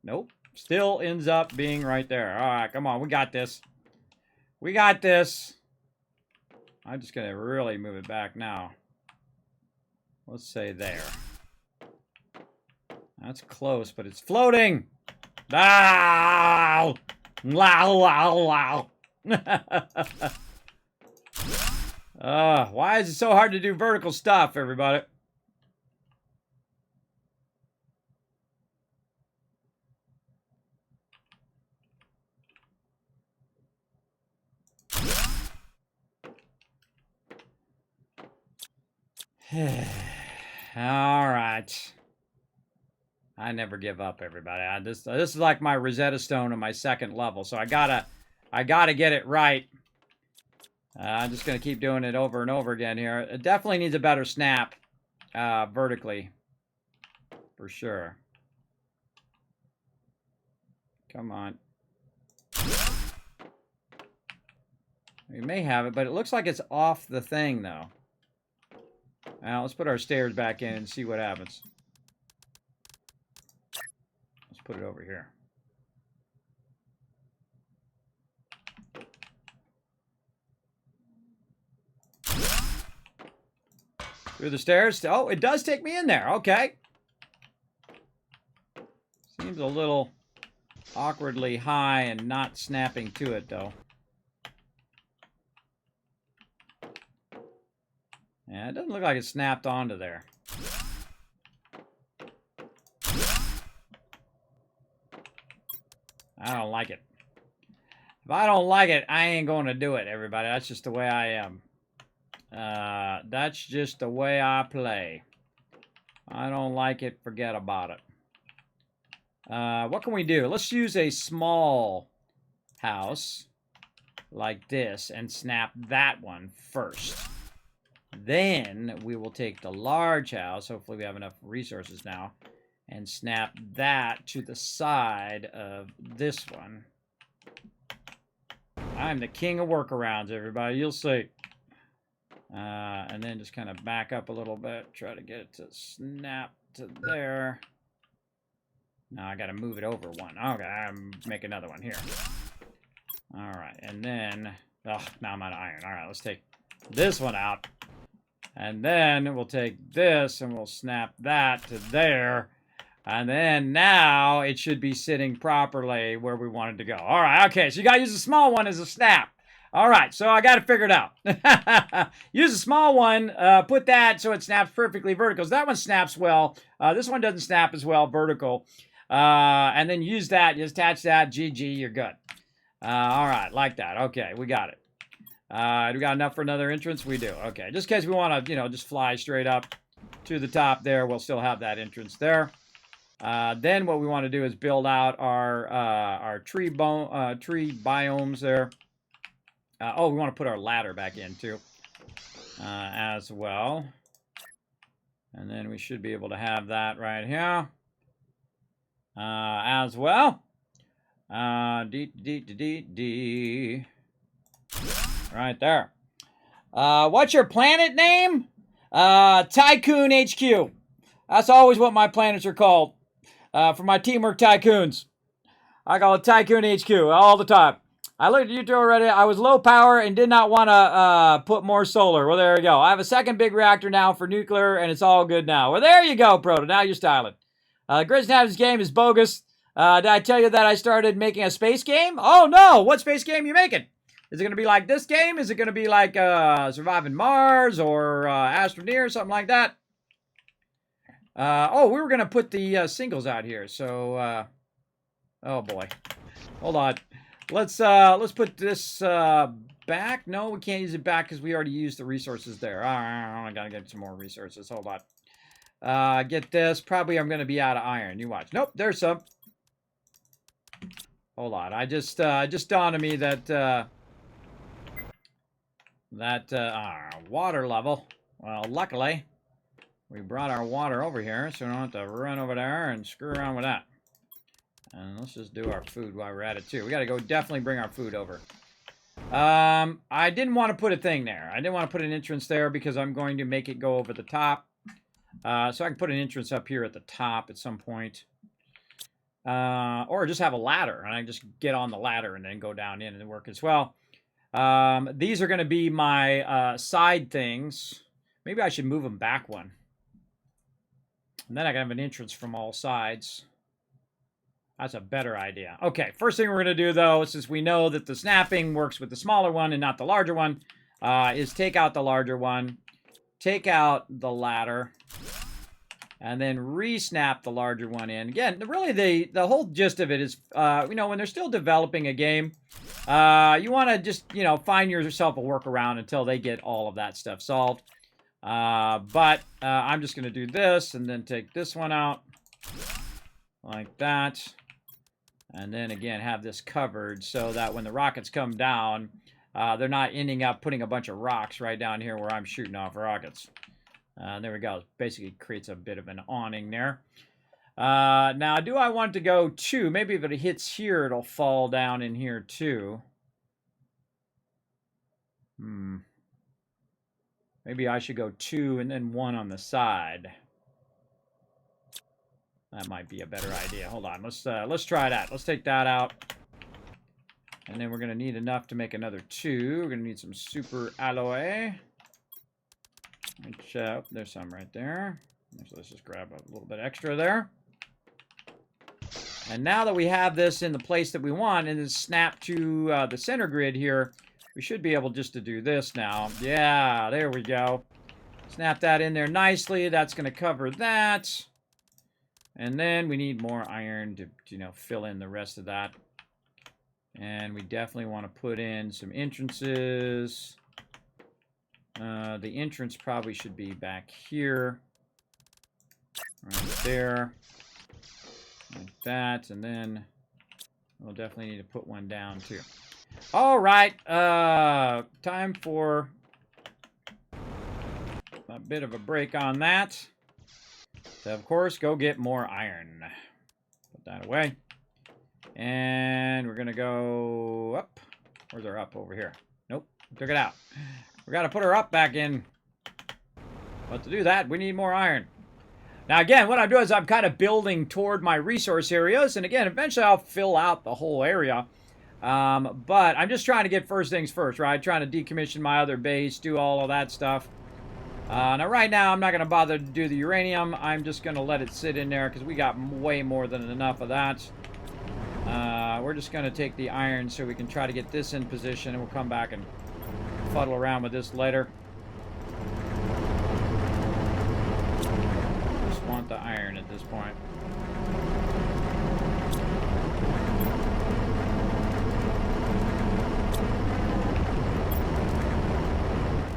Nope. Still ends up being right there. All right, come on. We got this. We got this. I'm just going to really move it back now. Let's say there. That's close, but it's floating. Ah! Wow, wow, wow. Why is it so hard to do vertical stuff, everybody? All right. I never give up, everybody. This is like my Rosetta Stone on my second level, so I gotta get it right. I'm just gonna keep doing it over and over again here. It definitely needs a better snap, vertically, for sure. Come on. We may have it, but it looks like it's off the thing, though. Now, let's put our stairs back in and see what happens. Let's put it over here. Through the stairs. Oh, it does take me in there. Okay. Seems a little awkwardly high and not snapping to it, though. Yeah, it doesn't look like it snapped onto there. I don't like it. If I don't like it, I ain't going to do it, everybody. That's just the way I am. That's just the way I play. I don't like it, forget about it. What can we do? Let's use a small house like this and snap that one first. Then we will take the large house, hopefully we have enough resources now, and snap that to the side of this one. I'm the king of workarounds, everybody. You'll see. And then just kind of back up a little bit. Try to get it to snap to there. Now I got to move it over one. Okay, I'm make another one here. All right, and then... Oh, now I'm out of iron. All right, let's take this one out. And then we'll take this and we'll snap that to there. And then now it should be sitting properly where we want it to go. All right, okay, so you got to use a small one as a snap. All right, so I got to figure it out. Use a small one, put that so it snaps perfectly vertical. So that one snaps well. This one doesn't snap as well vertical. And then use that, just attach that, GG, you're good. All right, like that. Okay, we got it. Do we got enough for another entrance? We do. Okay, just in case we want to, you know, just fly straight up to the top there, we'll still have that entrance there. Then what we want to do is build out our tree biomes there. Oh, we want to put our ladder back in too, as well. And then we should be able to have that right here, as well. Right there. What's your planet name? Tycoon HQ. That's always what my planets are called. For my Teamwork Tycoons. I call it Tycoon HQ all the time. I looked at YouTube already. I was low power and did not want to put more solar. Well, there you go. I have a second big reactor now for nuclear, and it's all good now. Well, there you go, Proto. Now you're styling. Greatest Nav's game is bogus. Did I tell you that I started making a space game? Oh, no. What space game are you making? Is it going to be like this game? Is it going to be like Surviving Mars or Astroneer or something like that? Oh, we were going to put the singles out here. So, oh, boy. Hold on. Let's put this back. No, we can't use it back because we already used the resources there. I gotta get some more resources. Hold on. Get this. Probably I'm gonna be out of iron. You watch. Nope, there's some. Hold on. I just dawned on me that water level. Well, luckily we brought our water over here, so we don't have to run over there and screw around with that. And let's just do our food while we're at it, too. We got to go definitely bring our food over. I didn't want to put a thing there. I didn't want to put an entrance there because I'm going to make it go over the top. So I can put an entrance up here at the top at some point. Or just have a ladder. And I just get on the ladder and then go down in and work as well. These are going to be my side things. Maybe I should move them back one. And then I can have an entrance from all sides. That's a better idea. Okay, first thing we're going to do, though, since we know that the snapping works with the smaller one and not the larger one, is take out the larger one, take out the ladder, and then re-snap the larger one in. Again, really the whole gist of it is, you know, when they're still developing a game, you want to just, you know, find yourself a workaround until they get all of that stuff solved. But I'm just going to do this and then take this one out like that. And then, again, have this covered so that when the rockets come down, they're not ending up putting a bunch of rocks right down here where I'm shooting off rockets. There we go. Basically creates a bit of an awning there. Now, do I want to go 2? Maybe if it hits here, it'll fall down in here too. Maybe I should go 2 and then 1 on the side. That might be a better idea. Hold on. Let's try that. Let's take that out. And then we're going to need enough to make another 2. We're going to need some super alloy. Which, there's some right there. So let's just grab a little bit extra there. And now that we have this in the place that we want, and it's snapped to the center grid here, we should be able just to do this now. Yeah, there we go. Snap that in there nicely. That's going to cover that. And then we need more iron to, you know, fill in the rest of that. And we definitely want to put in some entrances. The entrance probably should be back here. Right there. Like that. And then we'll definitely need to put one down too. All right. Time for a bit of a break on that. So, of course, go get more iron. Put that away. And we're going to go up. Where's our up over here? Nope. Took it out. We got to put our up back in. But to do that, we need more iron. Now, again, what I'm doing is I'm kind of building toward my resource areas. And, again, eventually I'll fill out the whole area. But I'm just trying to get first things first, right? Trying to decommission my other base, do all of that stuff. Now, right now, I'm not going to bother to do the uranium. I'm just going to let it sit in there because we got way more than enough of that. We're just going to take the iron so we can try to get this in position, and we'll come back and fuddle around with this later. Just want the iron at this point.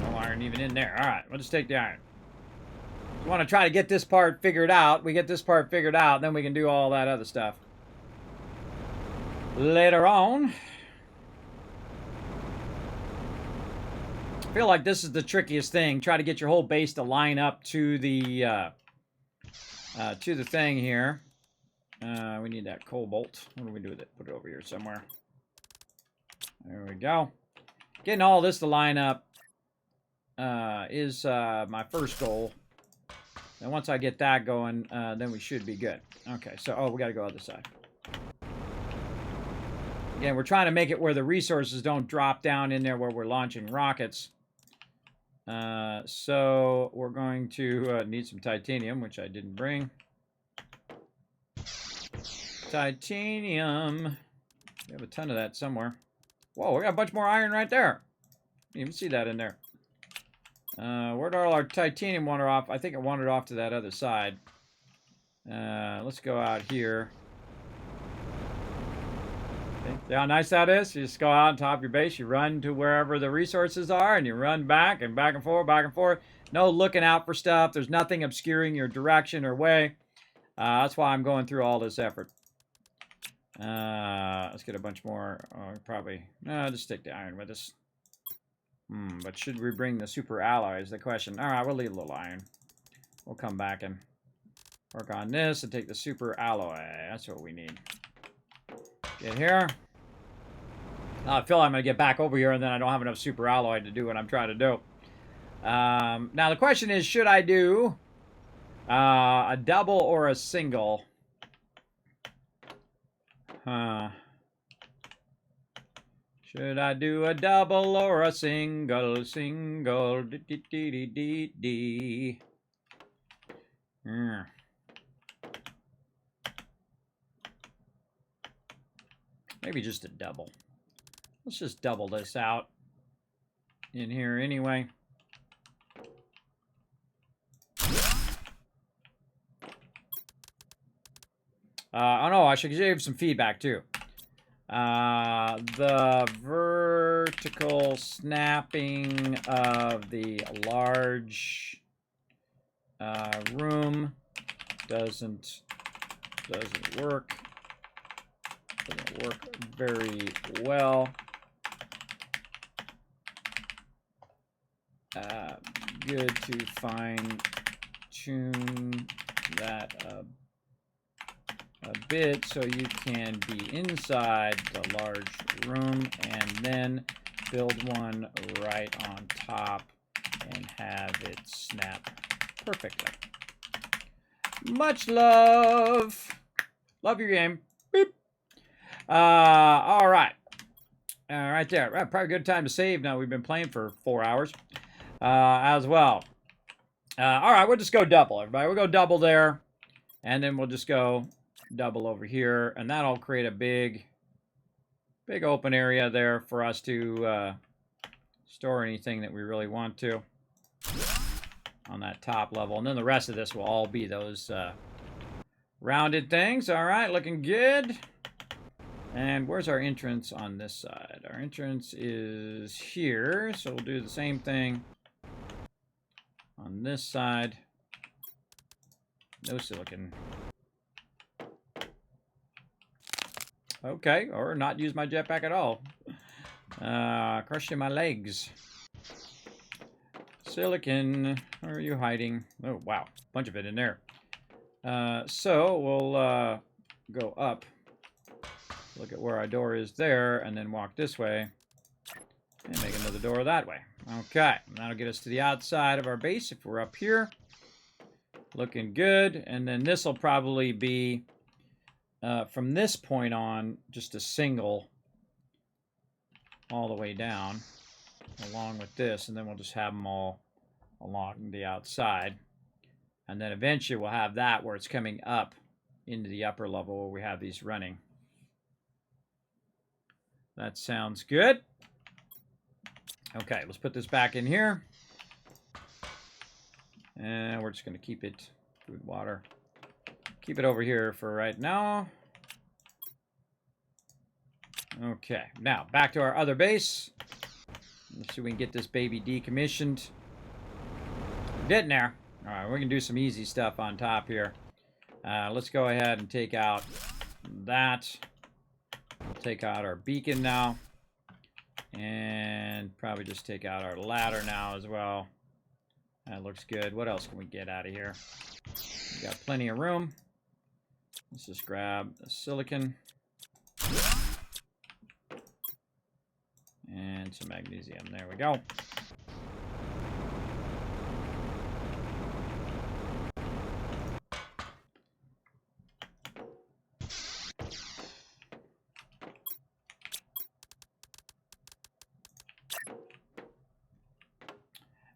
No iron even in there. All right, we'll just take the iron. We want to try to get this part figured out. We get this part figured out, then we can do all that other stuff later on. I feel like this is the trickiest thing. Try to get your whole base to line up to the thing here. We need that cobalt. What do we do with it? Put it over here somewhere. There we go. Getting all this to line up is my first goal. And once I get that going, then we should be good. Okay, so, we got to go other side. Again, we're trying to make it where the resources don't drop down in there where we're launching rockets. So we're going to need some titanium, which I didn't bring. Titanium. We have a ton of that somewhere. Whoa, we got a bunch more iron right there. You can see that in there. Where'd all our titanium wander off? I think it wandered off to that other side. Let's go out here. See how nice that is? You just go out on top of your base, you run to wherever the resources are, and you run back and forth, back and forth. No looking out for stuff. There's nothing obscuring your direction or way. That's why I'm going through all this effort. Let's get a bunch more. Probably. No, just take the iron with us. But should we bring the super alloy is the question. All right, we'll leave a little iron. We'll come back and work on this and take the super alloy. That's what we need. Get here. I feel I'm going to get back over here and then I don't have enough super alloy to do what I'm trying to do. Now the question is, should I do a double or a single? Should I do a double or a single? Single. Maybe just a double. Let's just double this out in here anyway. Oh no, I should give some feedback too. The vertical snapping of the large room doesn't work. Doesn't work very well. Good to fine tune that a bit so you can be inside the large room and then build one right on top and have it snap perfectly. Much love. Love your game. Beep. All right. Right there. Probably a good time to save now. We've been playing for 4 hours as well. All right, we'll just go double, everybody. We'll go double there, and then we'll just go double over here, and that'll create a big open area there for us to store anything that we really want to on that top level. And then the rest of this will all be those rounded things. All right, looking good. And where's our entrance on this side? Our entrance is here, so we'll do the same thing on this side. No silicon. Okay, or not use my jetpack at all. Crushing my legs. Silicon, where are you hiding? Oh, wow, bunch of it in there. So we'll go up. Look at where our door is there, and then walk this way, and make another door that way. Okay, that'll get us to the outside of our base if we're up here. Looking good, and then this will probably be, from this point on, just a single all the way down, along with this, and then we'll just have them all along the outside. And then eventually we'll have that where it's coming up into the upper level where we have these running. That sounds good. Okay, let's put this back in here. And we're just going to keep it, food, water. Keep it over here for right now. Okay, now back to our other base. Let's see if we can get this baby decommissioned. We're getting there. All right, we're going to do some easy stuff on top here. Let's go ahead and take out that. We'll take out our beacon now. And probably just take out our ladder now as well. That looks good. What else can we get out of here? We got plenty of room. Let's just grab the silicon. And some magnesium. There we go.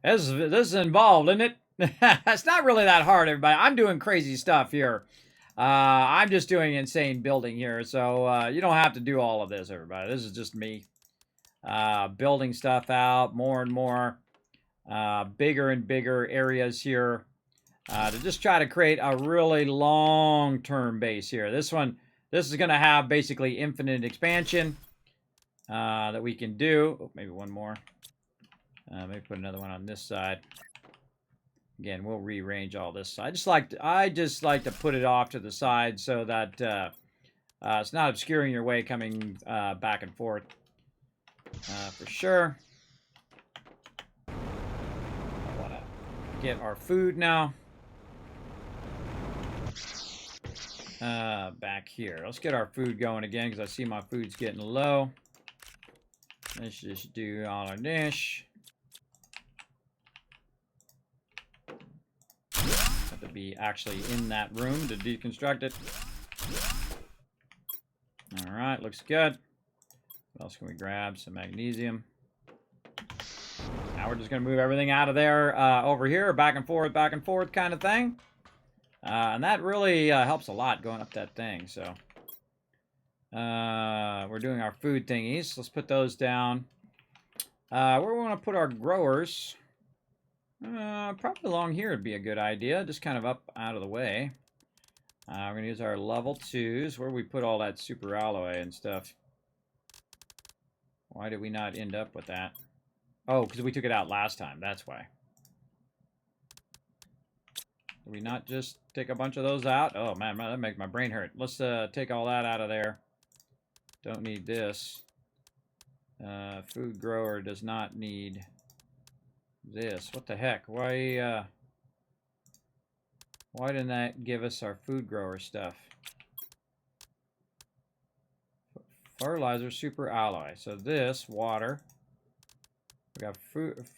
This is involved, isn't it? It's not really that hard, everybody. I'm doing crazy stuff here. I'm just doing insane building here, so you don't have to do all of this, everybody. This is just me building stuff out more and more, bigger and bigger areas here to just try to create a really long-term base here. This is going to have basically infinite expansion that we can do. Oh, maybe one more. Maybe put another one on this side. Again, we'll rearrange all this. I just like to put it off to the side so that it's not obscuring your way coming back and forth. For sure. I want to get our food now. Back here. Let's get our food going again because I see my food's getting low. Let's just do all our dish. Have to be actually in that room to deconstruct it. All right, looks good. What else can we grab? Some magnesium. Now we're just going to move everything out of there over here, back and forth kind of thing. And that really helps a lot going up that thing. So we're doing our food thingies. Let's put those down. Where we want to put our growers. Probably along here would be a good idea. Just kind of up out of the way. We're going to use our level 2s. Where we put all that super alloy and stuff. Why did we not end up with that? Oh, because we took it out last time. That's why. Did we not just take a bunch of those out? Oh, man, that makes my brain hurt. Let's take all that out of there. Don't need this. Food grower does not need this. What the heck? Why didn't that give us our food grower stuff? Fertilizer, super alloy. So this, water. We got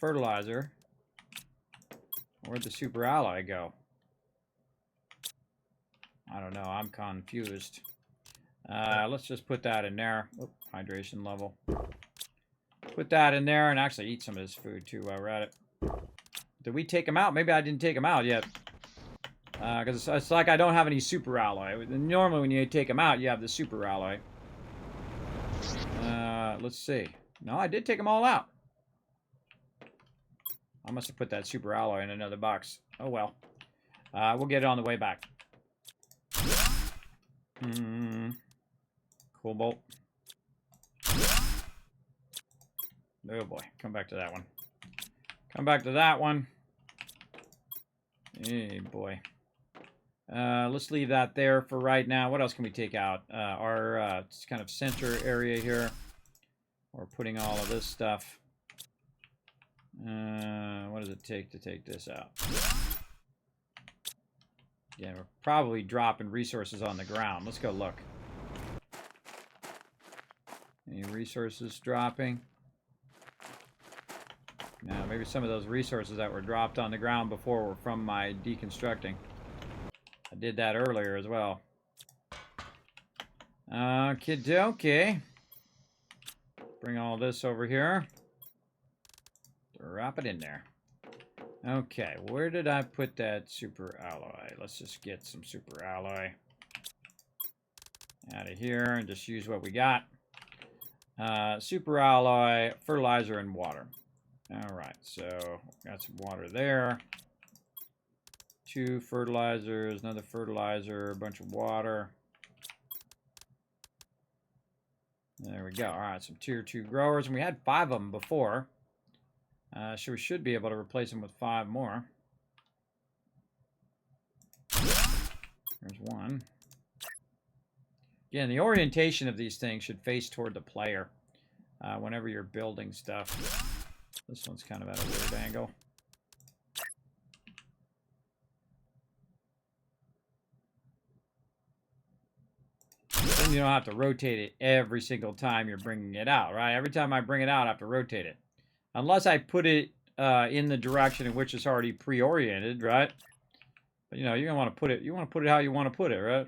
fertilizer. Where'd the super alloy go? I don't know. I'm confused. Let's just put that in there. Oh, hydration level. Put that in there and actually eat some of this food too while we're at it. Did we take them out? Maybe I didn't take them out yet. Because it's like I don't have any super alloy. Normally when you take them out, you have the super alloy. Let's see. No, I did take them all out. I must have put that super alloy in another box. Oh well. We'll get it on the way back. Cobalt. Oh boy. Come back to that one. Come back to that one. Hey boy. Let's leave that there for right now. What else can we take out? Our kind of center area here. We're putting all of this stuff. What does it take to take this out? Yeah, we're probably dropping resources on the ground. Let's go look. Any resources dropping? No, maybe some of those resources that were dropped on the ground before were from my deconstructing. I did that earlier as well. Okay. Bring all this over here. Drop it in there. Okay, where did I put that super alloy? Let's just get some super alloy out of here and just use what we got. Super alloy, fertilizer, and water. All right, so got some water there. 2 fertilizers, another fertilizer, a bunch of water. There we go. All right, some tier 2 growers, and we had 5 of them before. So we should be able to replace them with 5 more. There's one. Again, the orientation of these things should face toward the player whenever you're building stuff. This one's kind of at a weird angle. Then you don't have to rotate it every single time you're bringing it out, right? Every time I bring it out, I have to rotate it. Unless I put it in the direction in which it's already pre-oriented, right? But you know, you're gonna want to put it. You want to put it how you want to put it, right?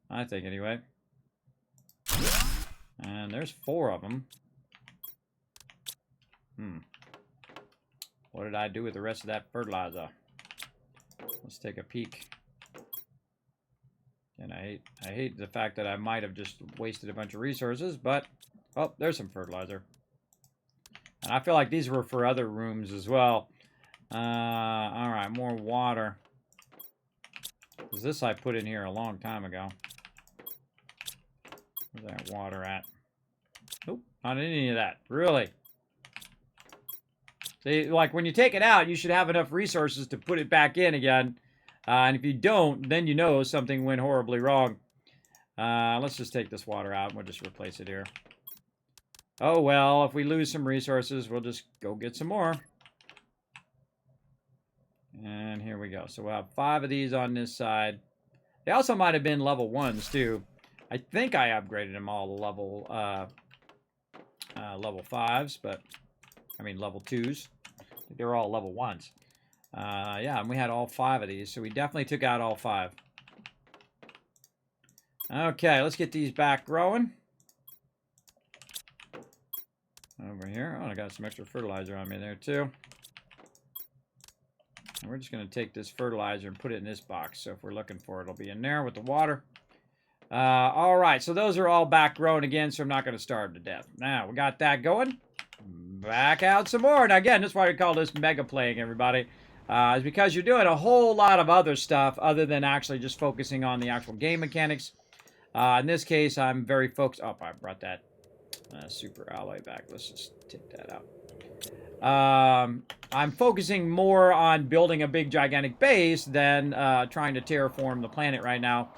I think anyway. And there's 4 of them. What did I do with the rest of that fertilizer? Let's take a peek. And I hate the fact that I might have just wasted a bunch of resources, but oh, there's some fertilizer. And I feel like these were for other rooms as well. All right, more water. Because this I put in here a long time ago. Where's that water at? Nope, not any of that. Really? See, like when you take it out, you should have enough resources to put it back in again. And if you don't, then you know something went horribly wrong. Let's just take this water out and we'll just replace it here. Oh, well, if we lose some resources, we'll just go get some more. And here we go. So we'll have 5 of these on this side. They also might have been level 1s, too. I think I upgraded them all to level 5s, but, I mean, level 2s. I think they were all level 1s. Yeah, and we had all 5 of these, so we definitely took out all 5. Okay, let's get these back growing. Over here. Oh, I got some extra fertilizer on me there, too. And we're just going to take this fertilizer and put it in this box. So if we're looking for it, it'll be in there with the water. All right, so those are all back grown again, so I'm not going to starve to death. Now, we got that going. Back out some more. Now, again, that's why we call this mega playing, everybody. Is because you're doing a whole lot of other stuff other than actually just focusing on the actual game mechanics. In this case, I'm very focused. Oh, I brought that super alloy back. Let's just take that out. I'm focusing more on building a big gigantic base than trying to terraform the planet right now.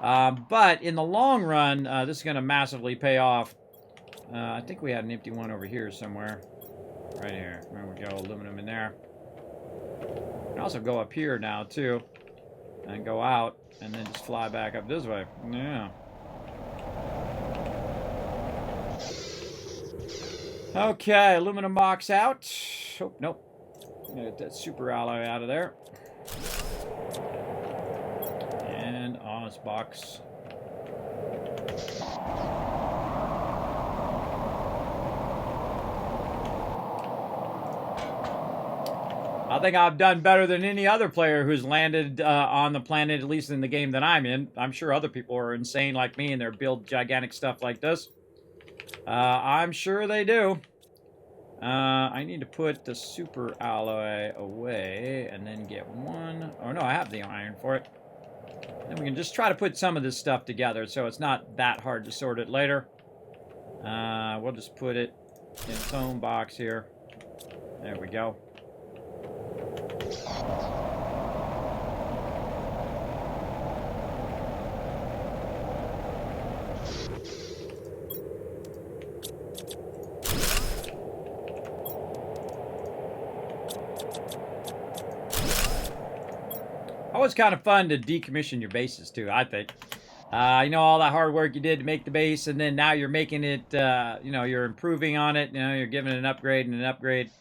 But in the long run, this is going to massively pay off. I think we had an empty one over here somewhere. Right here. There we go. Aluminum in there. You can also go up here now, too. And go out. And then just fly back up this way. Yeah. Okay, aluminum box out. Oh, nope. Get that super alloy out of there. And on this box. I think I've done better than any other player who's landed on the planet, at least in the game that I'm in. I'm sure other people are insane like me and they build gigantic stuff like this. I'm sure they do. I need to put the super alloy away and then get one. Oh, no, I have the iron for it. Then we can just try to put some of this stuff together so it's not that hard to sort it later. We'll just put it in its own box here. There we go. Always kind of fun to decommission your bases too, I think. You know, all that hard work you did to make the base, and then now you're making it, you know, you're improving on it, you know, you're giving it an upgrade and an upgrade.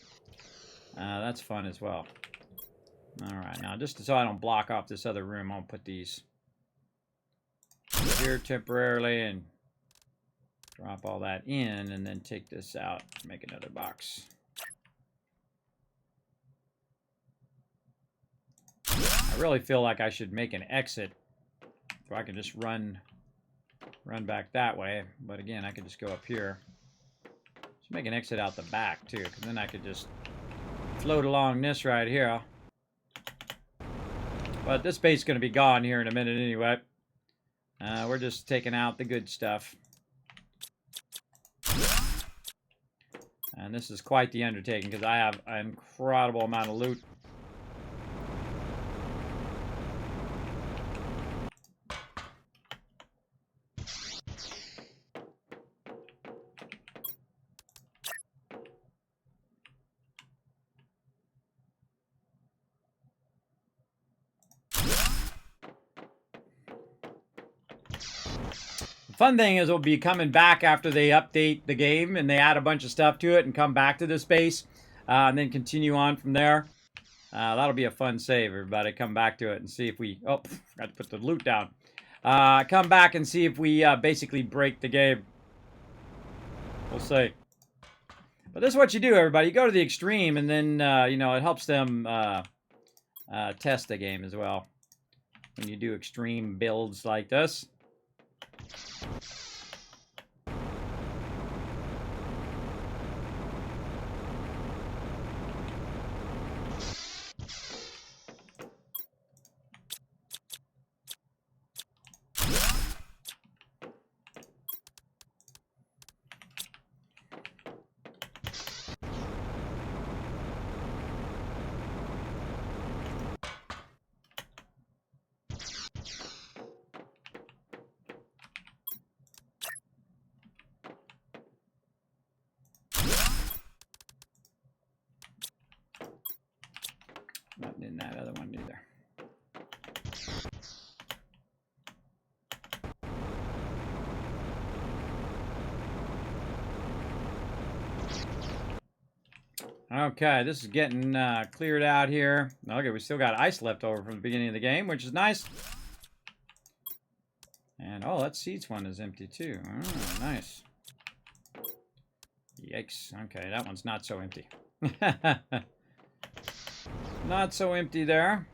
That's fun as well. All right, now just so I don't block off this other room, I'll put these here temporarily and drop all that in, and then take this out, make another box. I really feel like I should make an exit so I can just run back that way. But again, I could just go up here. Let's make an exit out the back too, because then I could just float along this right here. But this base is going to be gone here in a minute anyway. We're just taking out the good stuff. And this is quite the undertaking because I have an incredible amount of loot. Fun thing is we'll be coming back after they update the game and they add a bunch of stuff to it and come back to this base and then continue on from there. That'll be a fun save, everybody. Come back to it and see if we... Oh, forgot to put the loot down. Come back and see if we basically break the game. We'll see. But this is what you do, everybody. You go to the extreme and then, you know, it helps them test the game as well. When you do extreme builds like this. Not in that other one either. Okay, this is getting cleared out here. Okay, we still got ice left over from the beginning of the game, which is nice. And, oh, that seeds one is empty too. Oh, nice. Yikes. Okay, that one's not so empty. Not so empty there.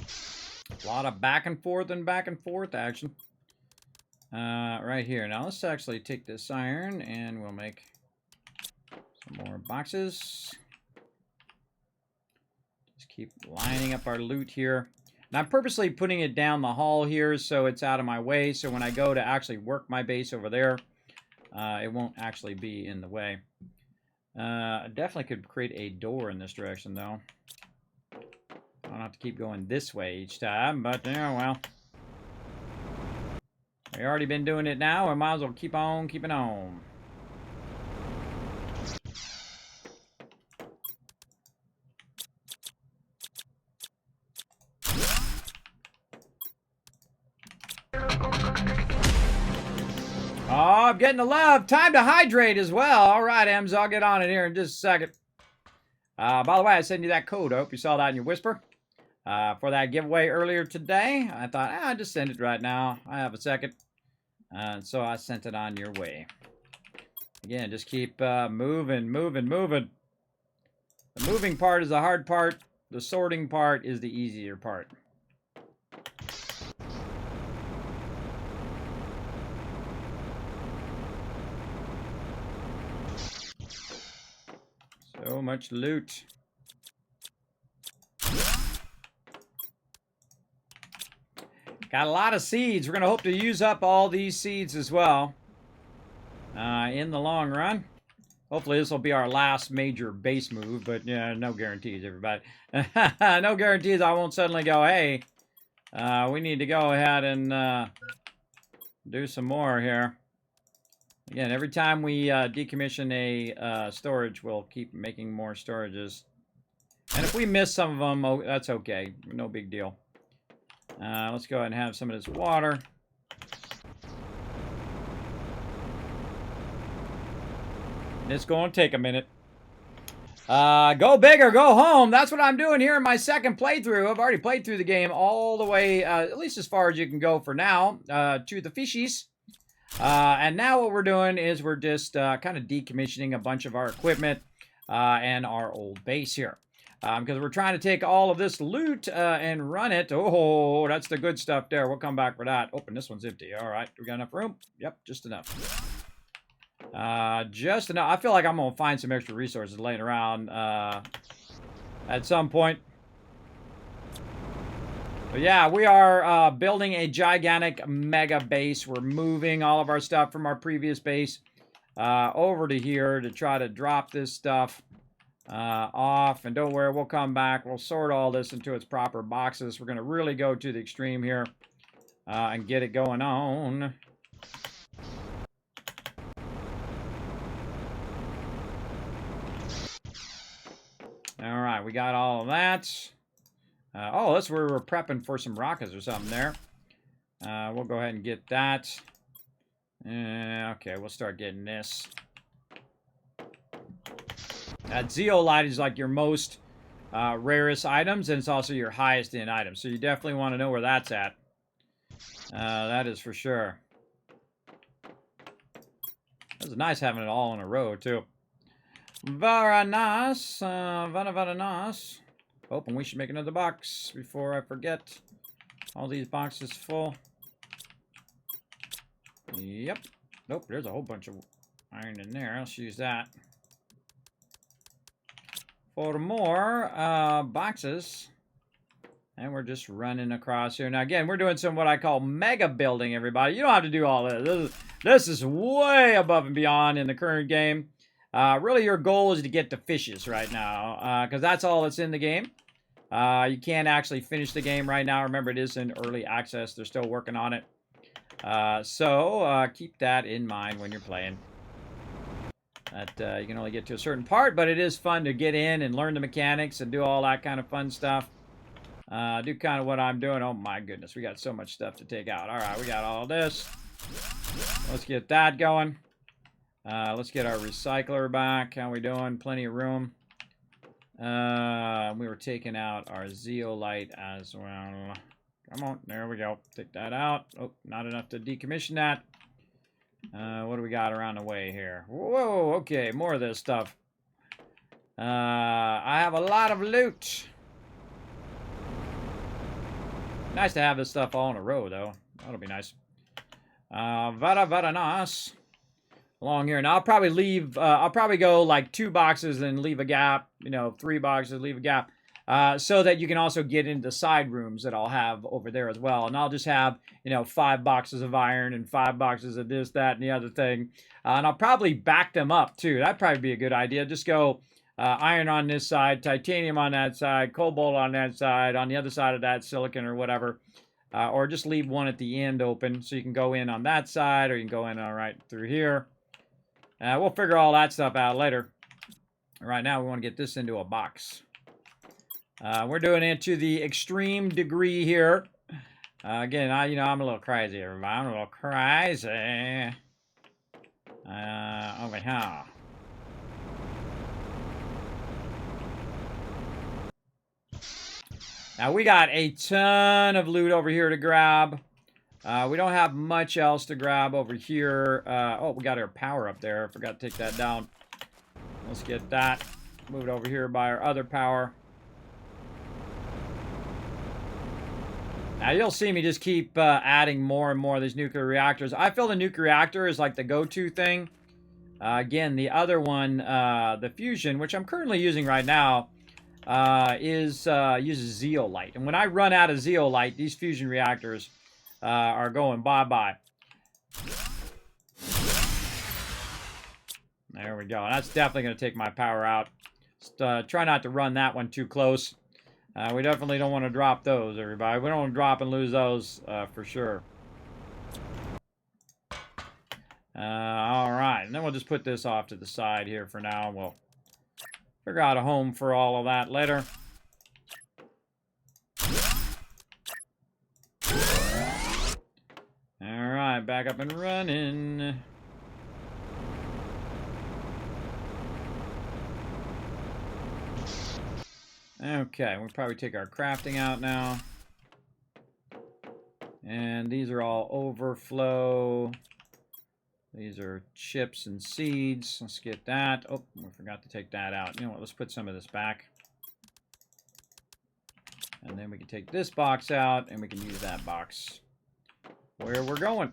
A lot of back and forth action. Right here. Now let's actually take this iron and we'll make some more boxes. Just keep lining up our loot here. And I'm purposely putting it down the hall here so it's out of my way. So when I go to actually work my base over there, it won't actually be in the way. I definitely could create a door in this direction, though. I don't have to keep going this way each time, but, yeah, well. We've already been doing it now, we might as well keep on keeping on. Oh, I'm getting the love. Time to hydrate as well. All right, Ems, I'll get on it here in just a second. By the way, I sent you that code. I hope you saw that in your whisper. For that giveaway earlier today. I thought, I'll just send it right now. I have a second. So I sent it on your way. Again, just keep moving. The moving part is the hard part. The sorting part is the easier part. So much loot. Got a lot of seeds. We're going to hope to use up all these seeds as well in the long run. Hopefully this will be our last major base move, but yeah, no guarantees, everybody. No guarantees I won't suddenly go, hey, we need to go ahead and do some more here. Again, every time we decommission a storage, we'll keep making more storages. And if we miss some of them, oh, that's okay. No big deal. Let's go ahead and have some of this water. It's going to take a minute. Go big or go home. That's what I'm doing here in my second playthrough. I've already played through the game all the way, at least as far as you can go for now, to the fishies. And now what we're doing is we're just kind of decommissioning a bunch of our equipment. and our old base here. Because we're trying to take all of this loot and run it. Oh, that's the good stuff there. We'll come back for that. Oh, and this one's empty. All right. We got enough room? Yep, just enough. Just enough. I feel like I'm going to find some extra resources laying around at some point. But yeah, we are building a gigantic mega base. We're moving all of our stuff from our previous base over to here to try to drop this stuff off. And don't worry, we'll come back. We'll sort all this into its proper boxes. We're going to really go to the extreme here and get it going on. All right, we got all of that. Oh, that's where we're prepping for some rockets or something there. We'll go ahead and get that. Okay, we'll start getting this. That zeolite is like your most rarest items, and it's also your highest in items. So you definitely want to know where that's at. That is for sure. It was nice having it all in a row, too. Very nice. Very nice. Oh, and we should make another box before I forget. All these boxes full. Yep. Nope, there's a whole bunch of iron in there. Let's use that. For more boxes. And we're just running across here. Now, again, we're doing some what I call mega building, everybody. You don't have to do all this. This is way above and beyond in the current game. Really, your goal is to get the fishes right now. Because that's all that's in the game. You can't actually finish the game right now. Remember, it is in early access. They're still working on it. So keep that in mind when you're playing. That you can only get to a certain part, but it is fun to get in and learn the mechanics and do all that kind of fun stuff. Do kind of what I'm doing. Oh my goodness, we got so much stuff to take out. All right, we got all this. Let's get that going. Let's get our recycler back. How we doing? Plenty of room. We were taking out our zeolite as well. Come on, there we go. Take that out. Oh, not enough to decommission that. What do we got around the way here? Whoa, okay, more of this stuff. I have a lot of loot. Nice to have this stuff all in a row, though. That'll be nice. Very nice. Along here. Now, I'll probably leave, I'll probably go like 2 boxes and leave a gap. You know, 3 boxes, leave a gap. So that you can also get into side rooms that I'll have over there as well. And I'll just have, you know, 5 boxes of iron and 5 boxes of this, that, and the other thing. And I'll probably back them up, too. That'd probably be a good idea. Just go iron on this side, titanium on that side, cobalt on that side, on the other side of that, silicon or whatever. Or just leave one at the end open so you can go in on that side or you can go in all right through here. We'll figure all that stuff out later. Right now, we want to get this into a box. We're doing it to the extreme degree here. Again, I'm a little crazy, everybody. I'm a little crazy. Over here. Now, we got a ton of loot over here to grab. We don't have much else to grab over here. Oh, we got our power up there. I forgot to take that down. Let's get that. Move it over here by our other power. Now, you'll see me just keep adding more and more of these nuclear reactors. I feel the nuclear reactor is like the go-to thing. Again, the other one, the fusion, which I'm currently using right now, uses zeolite. And when I run out of zeolite, these fusion reactors are going bye-bye. There we go. That's definitely going to take my power out. Just, try not to run that one too close. We definitely don't want to drop those, everybody. We don't want to drop and lose those for sure. All right. And then we'll just put this off to the side here for now. We'll figure out a home for all of that later. All right. Back up and running. Okay, we'll probably take our crafting out now. And these are all overflow. These are chips and seeds. Let's get that. Oh, we forgot to take that out. You know what? Let's put some of this back. And then we can take this box out, and we can use that box where we're going.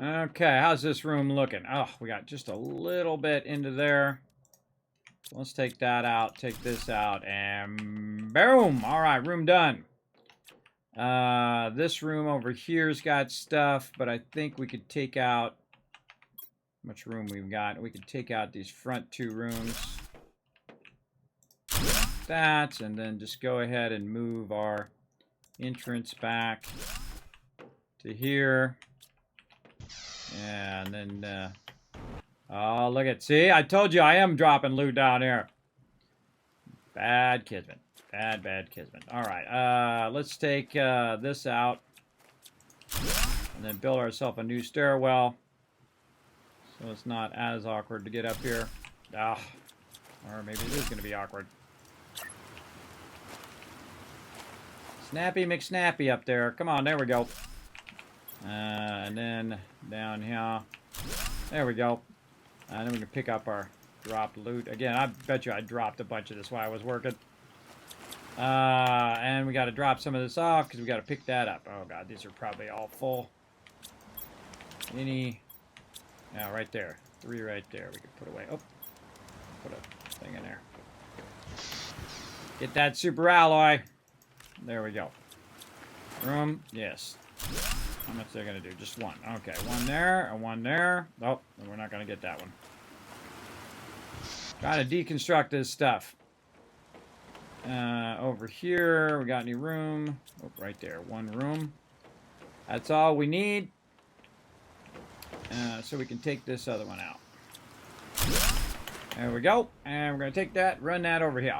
Okay, how's this room looking? Oh, we got just a little bit into there. So let's take that out, take this out, and boom! All right, room done. This room over here's got stuff, but I think we could take out how much room we've got. We could take out these front two rooms. Like that, and then just go ahead and move our entrance back to here. Yeah, and then, oh, look at, see, I told you I am dropping loot down here. Bad Kismet. Bad Kismet. All right, let's take this out. And then build ourselves a new stairwell. So it's not as awkward to get up here. Ah, or maybe it is going to be awkward. Snappy McSnappy up there. Come on, there we go. And then down here. There we go. And then we can pick up our dropped loot. Again, I bet you I dropped a bunch of this while I was working. And we got to drop some of this off because we got to pick that up. Oh, God, these are probably all full. Yeah, right there. 3 right there. We can put away. Oh, put a thing in there. Get that super alloy. There we go. Room, yes. How much they're going to do? Just one. Okay, one there and one there. Oh, we're not going to get that one. Trying to deconstruct this stuff. Over here, we got any room? Oh, right there. One room. That's all we need. So we can take this other one out. There we go. And we're going to take that, run that over here.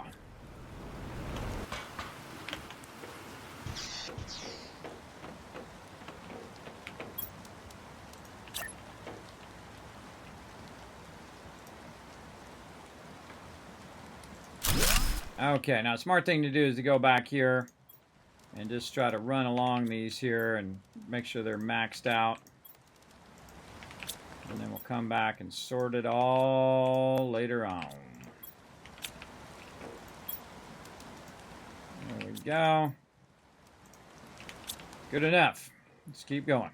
Okay, now smart thing to do is to go back here and just try to run along these here and make sure they're maxed out. And then we'll come back and sort it all later on. There we go. Good enough. Let's keep going.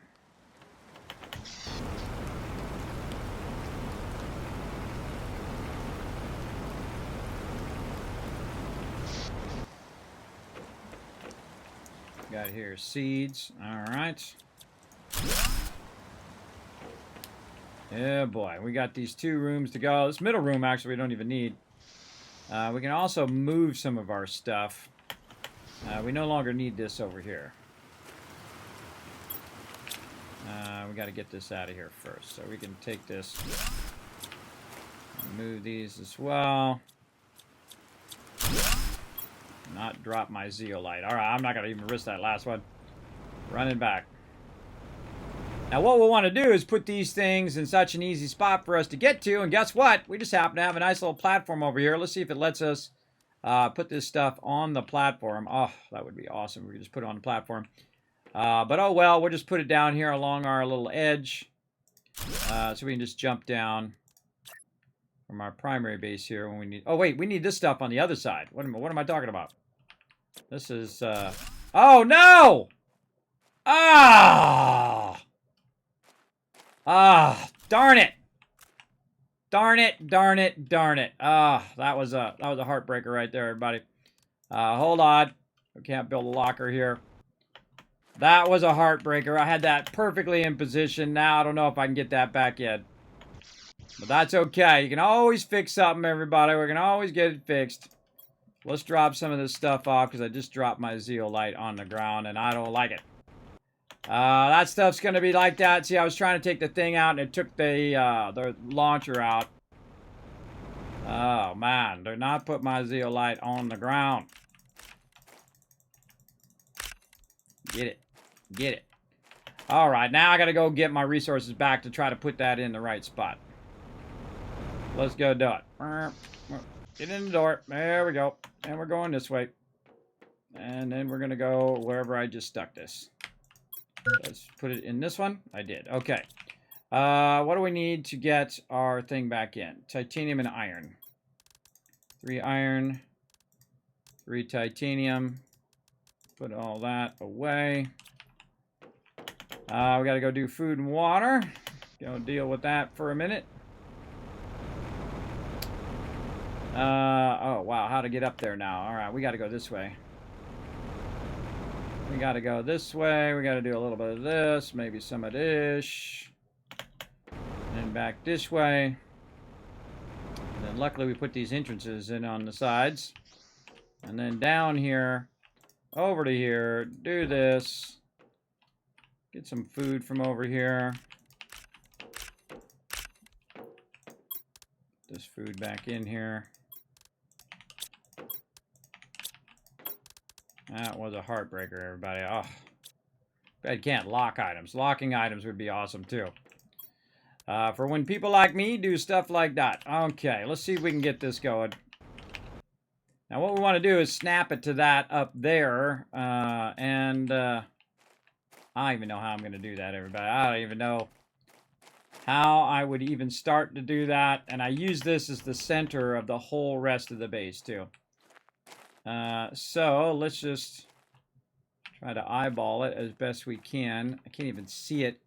Got here seeds. All right. Yeah, boy. We got these 2 rooms to go. This middle room, actually, we don't even need. We can also move some of our stuff. We no longer need this over here. We got to get this out of here first. So we can take this and move these as well. Not drop my zeolite. All right, I'm not going to even risk that last one. Running back. Now, what we'll want to do is put these things in such an easy spot for us to get to. And guess what? We just happen to have a nice little platform over here. Let's see if it lets us put this stuff on the platform. Oh, that would be awesome. We could just put it on the platform. But oh well, we'll just put it down here along our little edge. So we can just jump down from our primary base here when we need... Oh, wait, we need this stuff on the other side. What am I talking about? This is... Oh, no! Ah! Ah, darn it! Darn it, darn it, darn it. Ah, that was a heartbreaker right there, everybody. Hold on. We can't build a locker here. That was a heartbreaker. I had that perfectly in position. Now I don't know if I can get that back in. But that's okay. You can always fix something, everybody. We can always get it fixed. Let's drop some of this stuff off because I just dropped my zeolite on the ground and I don't like it. That stuff's going to be like that. See, I was trying to take the thing out, and it took the launcher out. Oh, man. Do not put my zeolite on the ground. Get it. Get it. All right, now I got to go get my resources back to try to put that in the right spot. Let's go do it. Get in the door. There we go. And we're going this way. And then we're going to go wherever I just stuck this. Let's put it in this one. I did. Okay. What do we need to get our thing back in? Titanium and iron. 3 iron. 3 titanium. Put all that away. We got to go do food and water. Go deal with that for a minute. Oh, wow. How to get up there now. All right. We got to go this way. We got to go this way. We got to do a little bit of this. Maybe some of this. And back this way. And then luckily we put these entrances in on the sides. And then down here. Over to here. Do this. Get some food from over here. This food back in here. That was a heartbreaker, everybody. Oh, I can't lock items. Locking items would be awesome, too. For when people like me do stuff like that. Okay, let's see if we can get this going. Now, what we want to do is snap it to that up there. I don't even know how I'm going to do that, everybody. I don't even know how I would even start to do that. And I use this as the center of the whole rest of the base, too. So let's just try to eyeball it as best we can. I can't even see it.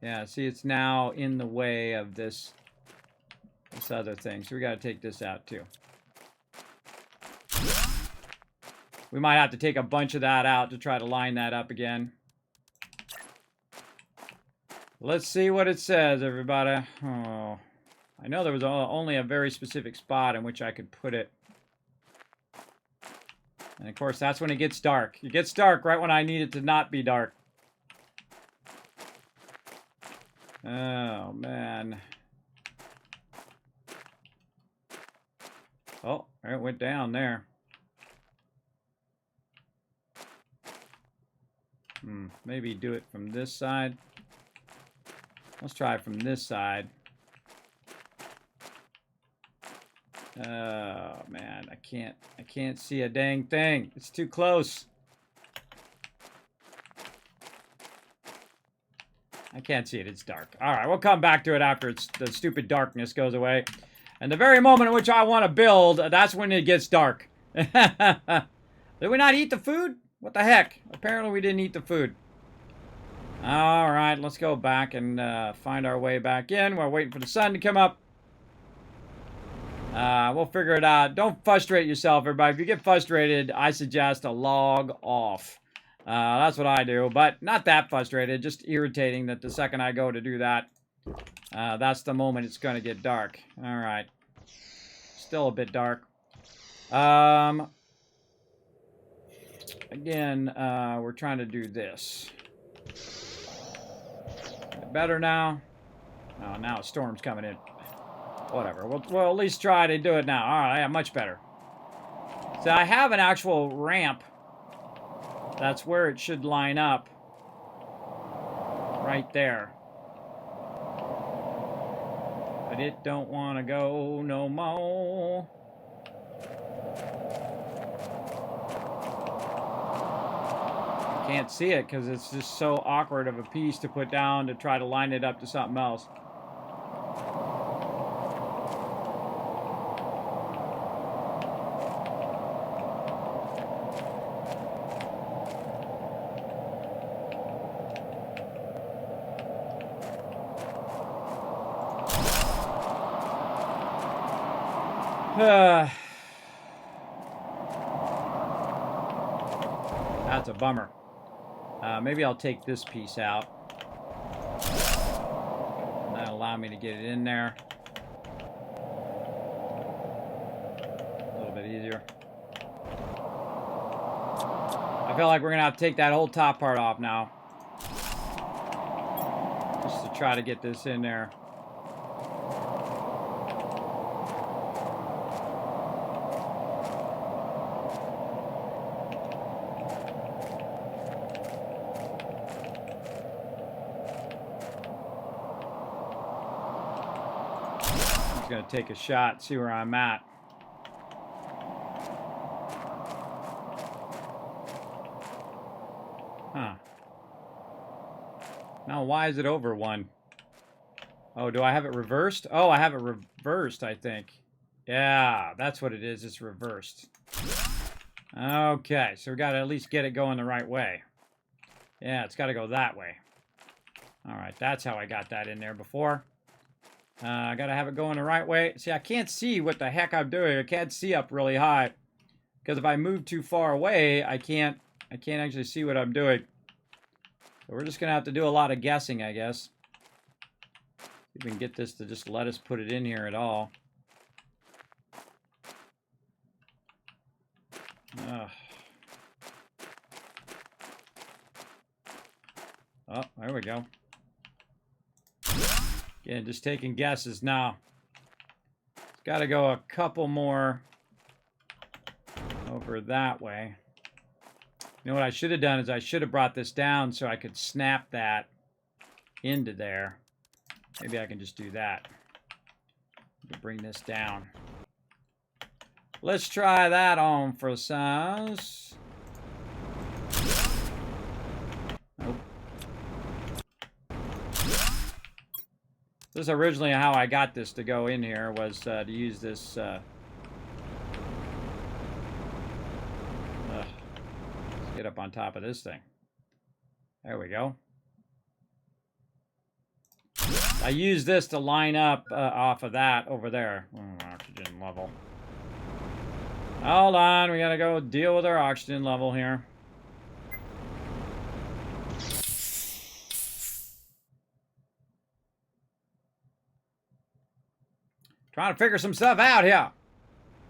Yeah, see, it's now in the way of this other thing. So we got to take this out too. We might have to take a bunch of that out to try to line that up again. Let's see what it says, everybody. Oh. I know there was only a very specific spot in which I could put it. And of course, that's when it gets dark. It gets dark right when I need it to not be dark. Oh, man. Oh, it went down there. Maybe do it from this side. Let's try it from this side. Oh, man, I can't see a dang thing. It's too close. I can't see it. It's dark. All right, we'll come back to it after the stupid darkness goes away. And the very moment in which I want to build, that's when it gets dark. Did we not eat the food? What the heck? Apparently we didn't eat the food. All right, let's go back and find our way back in. We're waiting for the sun to come up. We'll figure it out. Don't frustrate yourself, everybody. If you get frustrated, I suggest a log off. That's what I do, but not that frustrated. Just irritating that the second I go to do that, that's the moment it's going to get dark. All right. Still a bit dark. Again, we're trying to do this. Better now? Oh, now a storm's coming in. Whatever. We'll at least try to do it now. All right, yeah, much better. So I have an actual ramp. That's where it should line up. Right there. But it don't want to go no more. Can't see it because it's just so awkward of a piece to put down to try to line it up to something else. That's a bummer. Maybe I'll take this piece out. And that'll allow me to get it in there. A little bit easier. I feel like we're going to have to take that whole top part off now. Just to try to get this in there. I'm going to take a shot, see where I'm at. Huh. Now, why is it over 1? Oh, do I have it reversed? Oh, I have it reversed, I think. Yeah, that's what it is. It's reversed. Okay, so we got to at least get it going the right way. Yeah, it's got to go that way. All right, that's how I got that in there before. I got to have it going the right way. See, I can't see what the heck I'm doing. I can't see up really high. Because if I move too far away, I can't actually see what I'm doing. So we're just going to have to do a lot of guessing, I guess. If we can get this to just let us put it in here at all. Ugh. Oh, there we go. Again, just taking guesses now. It's got to go a couple more over that way. You know what I should have done is I should have brought this down so I could snap that into there. Maybe I can just do that. To bring this down. Let's try that on for size. Nope. This is originally how I got this to go in here, was to use this let's get up on top of this thing. There we go. I use this to line up off of that over there. Oxygen level. Hold on, we gotta go deal with our oxygen level here. Trying to figure some stuff out here.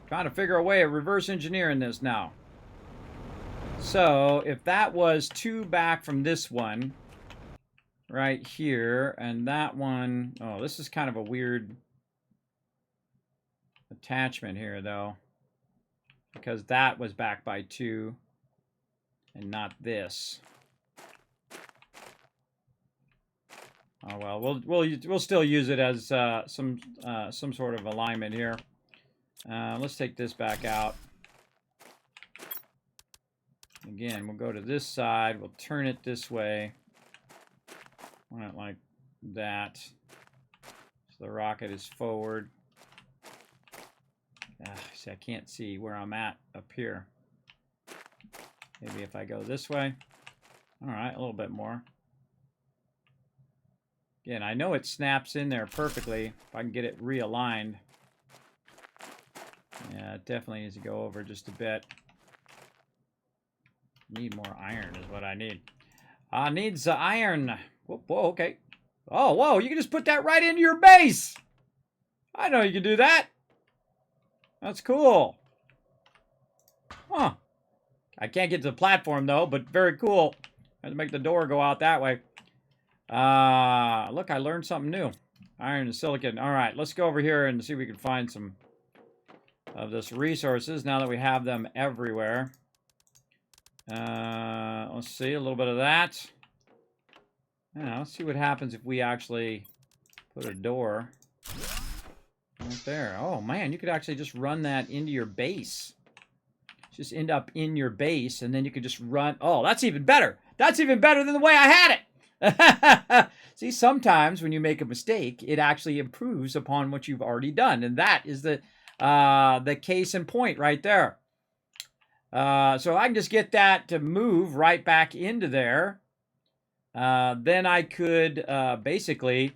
Trying to figure a way of reverse engineering this now. So, if that was 2 back from this one, right here, and that one, oh, this is kind of a weird attachment here, though. Because that was back by 2, and not this. Oh well, we'll still use it as some sort of alignment here. Let's take this back out. Again, we'll go to this side. We'll turn it this way. Want it like that. So the rocket is forward. See, I can't see where I'm at up here. Maybe if I go this way. All right, a little bit more. Again, I know it snaps in there perfectly if I can get it realigned. Yeah, it definitely needs to go over just a bit. Need more iron is what I need. Needs iron. Whoa, okay. Oh, whoa, you can just put that right into your base. I know you can do that. That's cool. Huh. I can't get to the platform, though, but very cool. I had to make the door go out that way. Look, I learned something new. Iron and silicon. All right, let's go over here and see if we can find some of this resources now that we have them everywhere. Let's see, a little bit of that. Yeah, let's see what happens if we actually put a door right there. Oh, man, you could actually just run that into your base. Just end up in your base, and then you could just run. Oh, that's even better. That's even better than the way I had it. See, sometimes when you make a mistake, it actually improves upon what you've already done. And that is the case in point right there. So I can just get that to move right back into there. Then I could basically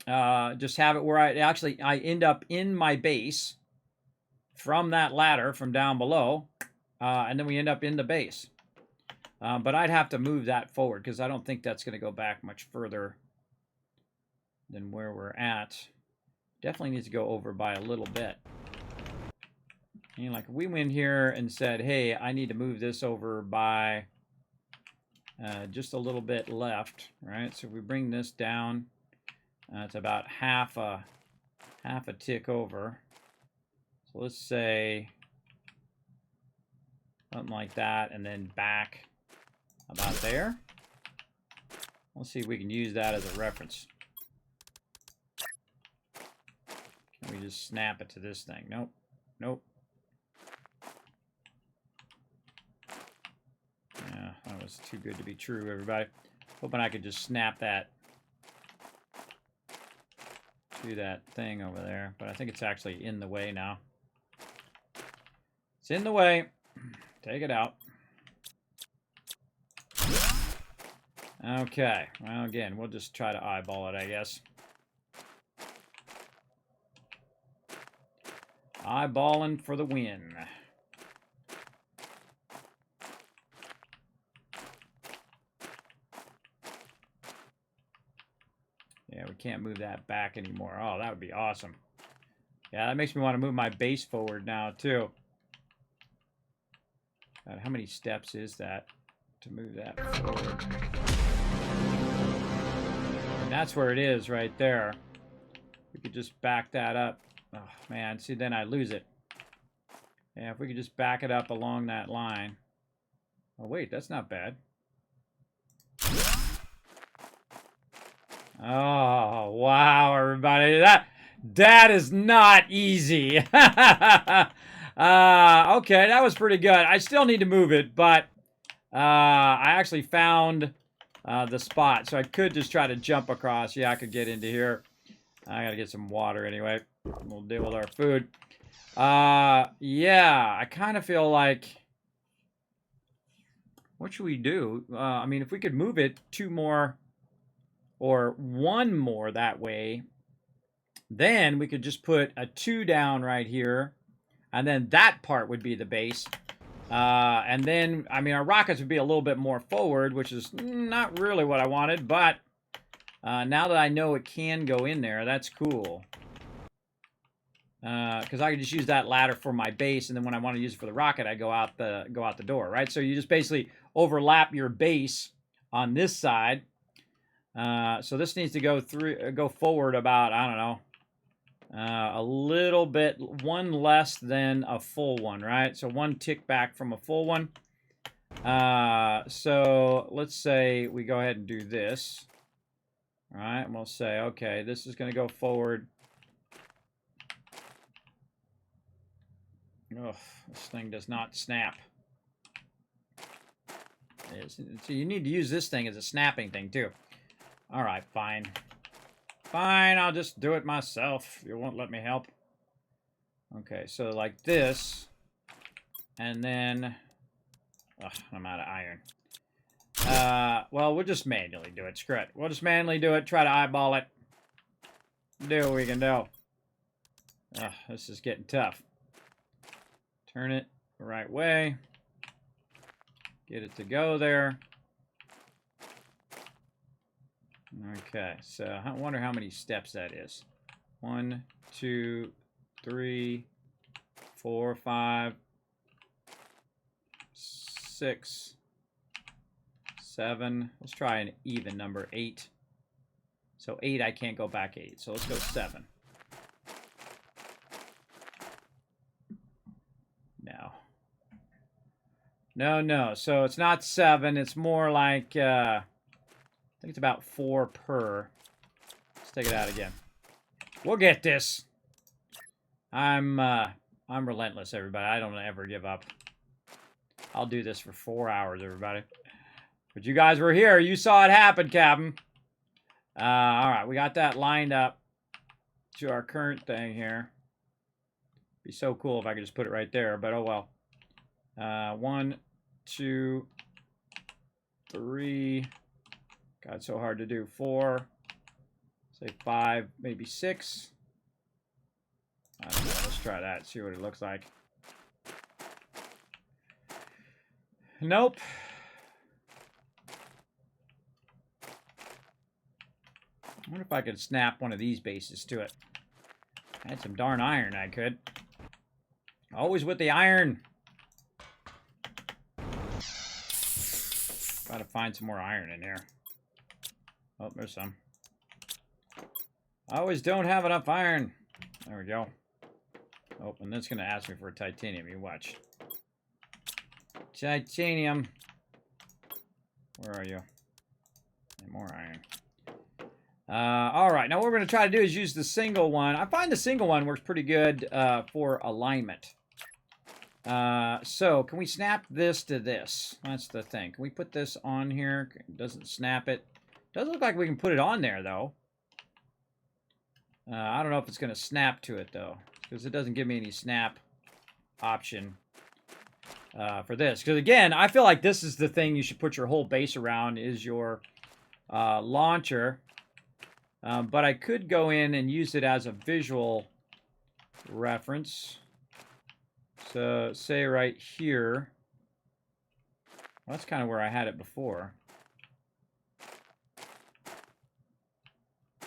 just have it where I end up in my base from that ladder from down below. And then we end up in the base. But I'd have to move that forward because I don't think that's going to go back much further than where we're at. Definitely needs to go over by a little bit. You know, like if we went here and said, hey, I need to move this over by just a little bit left, right? So if we bring this down, it's about half a tick over. So let's say something like that, and then back about there. Let's see if we can use that as a reference. Can we just snap it to this thing? Nope. Nope. Yeah, that was too good to be true, everybody. Hoping I could just snap that to that thing over there, but I think it's actually in the way now. It's in the way. Take it out. Okay. Well, again, we'll just try to eyeball it, I guess. Eyeballing for the win. Yeah, we can't move that back anymore. Oh, that would be awesome. Yeah, that makes me want to move my base forward now, too. God, how many steps is that to move that forward? And that's where it is right there. We could just back that up. Oh, man. See, then I lose it. Yeah, if we could just back it up along that line. Oh, wait. That's not bad. Oh, wow, everybody. That is not easy. Okay, that was pretty good. I still need to move it, but I actually found the spot, so I could just try to jump across. Yeah, I could get into here. I gotta get some water anyway. We'll deal with our food. Yeah, I kind of feel like... What should we do? I mean, if we could move it 2 more... or 1 more that way, then we could just put a 2 down right here, and then that part would be the base. And then, I mean, our rockets would be a little bit more forward, which is not really what I wanted, but now that I know it can go in there, that's cool. Because I could just use that ladder for my base, and then when I want to use it for the rocket, I go out the door, right? So you just basically overlap your base on this side. So this needs to go forward about, I don't know, a little bit, 1 less than a full one, right? So 1 tick back from a full one. So let's say we go ahead and do this. All right, and we'll say, okay, this is going to go forward. Oh, this thing does not snap. So you need to use this thing as a snapping thing, too. All right, fine. Fine, I'll just do it myself. You won't let me help. Okay, so like this. And then... Ugh, I'm out of iron. Well, we'll just manually do it. Screw it. We'll just manually do it. Try to eyeball it. Do what we can do. Ugh, this is getting tough. Turn it the right way. Get it to go there. Okay, so I wonder how many steps that is. 1, 2, 3, 4, 5, 6, 7. Let's try an even number, 8. So 8, I can't go back 8. So let's go 7. No. No. So it's not 7. It's more like... I think it's about 4 per. Let's take it out again. We'll get this. I'm relentless, everybody. I don't ever give up. I'll do this for 4 hours, everybody. But you guys were here. You saw it happen, Captain. All right, we got that lined up to our current thing here. Be so cool if I could just put it right there, but oh well. 1, 2, 3. God, so hard to do. 4, say 5, maybe 6. I don't know. Let's try that. See what it looks like. Nope. I wonder if I could snap one of these bases to it. I had some darn iron I could. Always with the iron. Gotta find some more iron in here. Oh, there's some. I always don't have enough iron. There we go. Oh, and that's gonna ask me for titanium. You watch. Titanium. Where are you? More iron. All right, now what we're going to try to do is use the single one. I find the single one works pretty good for alignment. So, can we snap this to this? That's the thing. Can we put this on here? It doesn't snap it. Doesn't look like we can put it on there, though. I don't know if it's going to snap to it, though, because it doesn't give me any snap option for this. Because, again, I feel like this is the thing you should put your whole base around is your launcher. But I could go in and use it as a visual reference. So, say right here. Well, that's kind of where I had it before.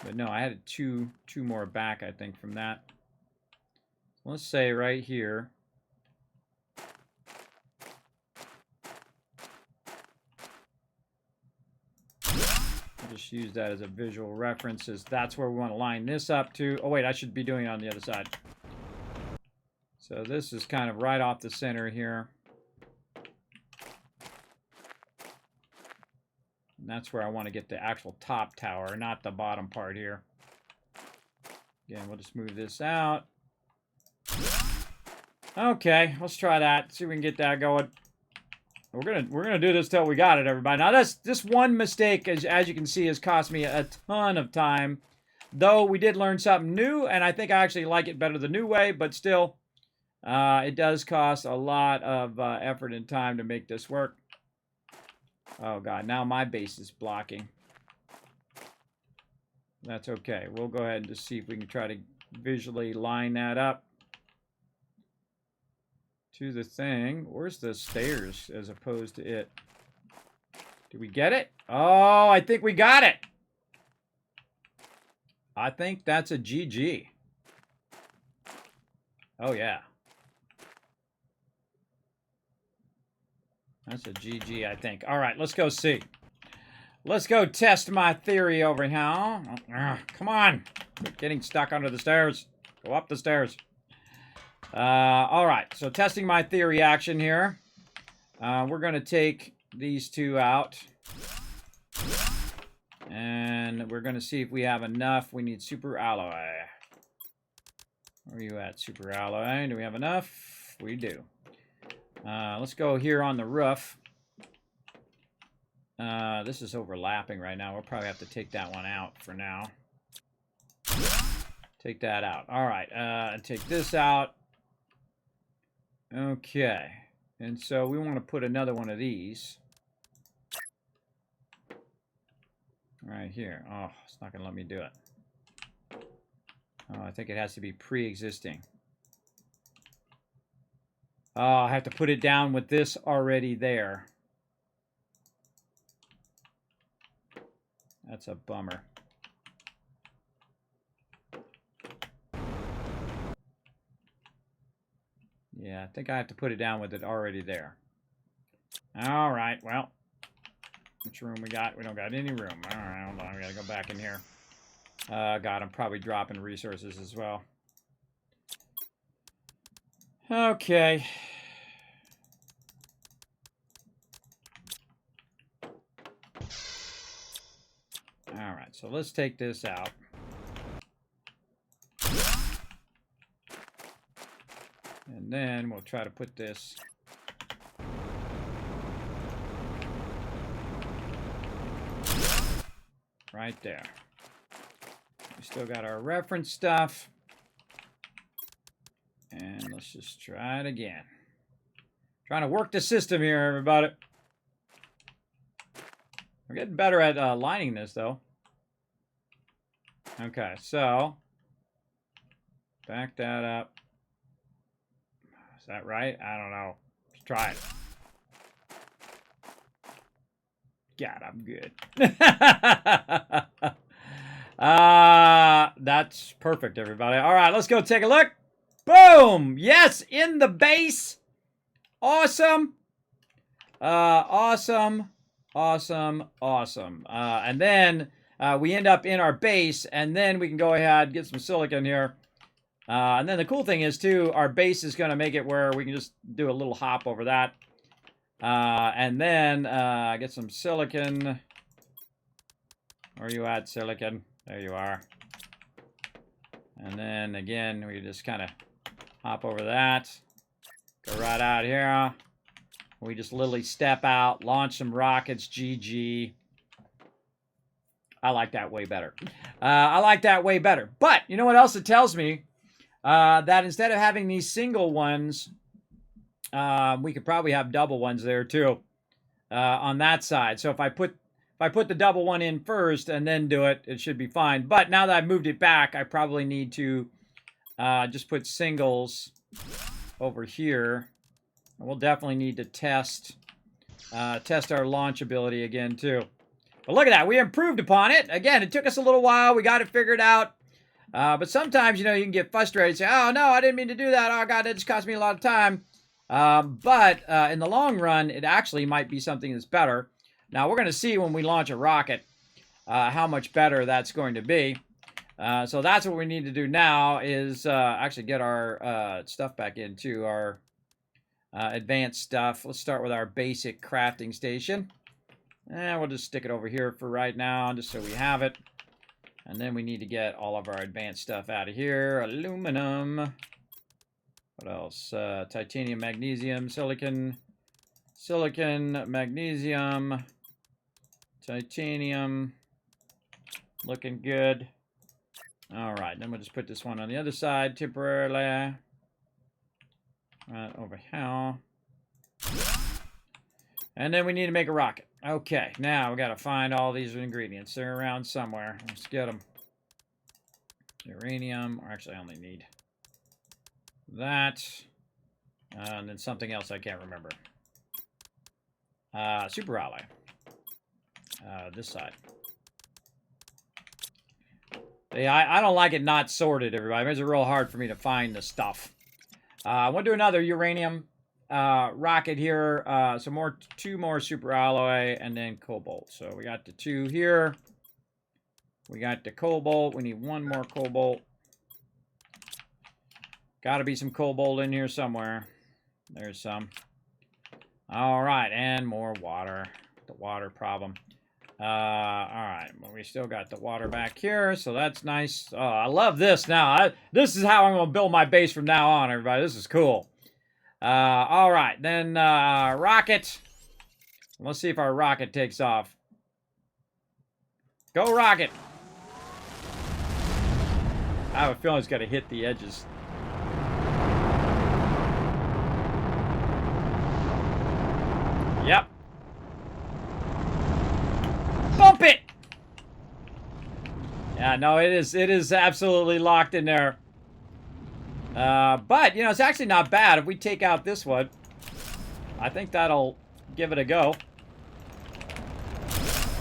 But no, I had it two more back, I think, from that. Let's say right here. I'll just use that as a visual reference, as that's where we want to line this up to. Oh, wait, I should be doing it on the other side. So this is kind of right off the center here. And that's where I want to get the actual top tower, not the bottom part here. Again, we'll just move this out. Okay, let's try that. See if we can get that going. We're gonna do this till we got it, everybody. Now this one mistake, as you can see, has cost me a ton of time. Though we did learn something new, and I think I actually like it better the new way, but still, it does cost a lot of effort and time to make this work. Oh god, now my base is blocking. That's okay. We'll go ahead and just see if we can try to visually line that up to the thing. Where's the stairs as opposed to it? Did we get it? Oh, I think we got it. I think that's a GG. Oh, yeah. That's a GG, I think. All right, let's go see. Let's go test my theory over here. Come on. Quit getting stuck under the stairs. Go up the stairs. All right, so testing my theory action here. We're going to take these two out. And we're going to see if we have enough. We need super alloy. Where are you at, super alloy? Do we have enough? We do. Let's go here on the roof. This is overlapping right now. We'll probably have to take that one out for now. Take that out. All right, take this out. Okay. And so we want to put another one of these. Right here. Oh, it's not going to let me do it. Oh, I think it has to be pre-existing. Oh, I have to put it down with this already there. That's a bummer. Yeah, I think I have to put it down with it already there. All right, well. Which room we got? We don't got any room. All right, hold on. We got to go back in here. God, I'm probably dropping resources as well. Okay. All right, so let's take this out. And then we'll try to put this right there. We still got our reference stuff. And let's just try it again. Trying to work the system here, everybody. We're getting better at lining this, though. Okay, so back that up. Is that right? I don't know. Let's try it. God, I'm good. That's perfect, everybody. All right, let's go take a look. Boom! Yes, in the base. Awesome. Awesome. And then we end up in our base, and then we can go ahead get some silicon here. And then the cool thing is, too, our base is going to make it where we can just do a little hop over that. And then get some silicon. Where are you at, silicon? There you are. And then, again, we just kind of hop over that. Go right out here. We just literally step out, launch some rockets, GG. I like that way better. I like that way better. But, you know what else it tells me? That instead of having these single ones, we could probably have double ones there too, on that side. So if I put the double one in first and then do it, it should be fine. But now that I've moved it back, I probably need to just put singles over here. And we'll definitely need to test our launch ability again too. But look at that, we improved upon it. Again, it took us a little while. We got it figured out. But sometimes, you know, you can get frustrated. Say, oh, no, I didn't mean to do that. Oh, God, that just cost me a lot of time. But in the long run, it actually might be something that's better. Now, we're going to see when we launch a rocket how much better that's going to be. So that's what we need to do now is actually get our stuff back into our advanced stuff. Let's start with our basic crafting station. And we'll just stick it over here for right now, just so we have it. And then we need to get all of our advanced stuff out of here. Aluminum. What else? Titanium, magnesium, silicon, magnesium, titanium. Looking good. All right, then we'll just put this one on the other side temporarily. Right over here. And then we need to make a rocket. Okay, now we got to find all these ingredients. They're around somewhere. Let's get them. Uranium, or actually I only need that. And then something else I can't remember. Super alloy. This side. Yeah, I don't like it not sorted, everybody. It makes it real hard for me to find the stuff. I want to do another uranium rocket here. Two more super alloy and then cobalt. So we got the 2 here. We got the cobalt. We need 1 more cobalt. Got to be some cobalt in here somewhere. There's some. All right, and more water. The water problem. All right, well, we still got the water back here, so that's nice. Oh, I love this now. This is how I'm going to build my base from now on, everybody. This is cool. All right, then rocket. Let's see if our rocket takes off. Go, rocket. I have a feeling it's going to hit the edges. Yep. Bump it! Yeah, no, it is absolutely locked in there. But, you know, it's actually not bad. If we take out this one, I think that'll give it a go.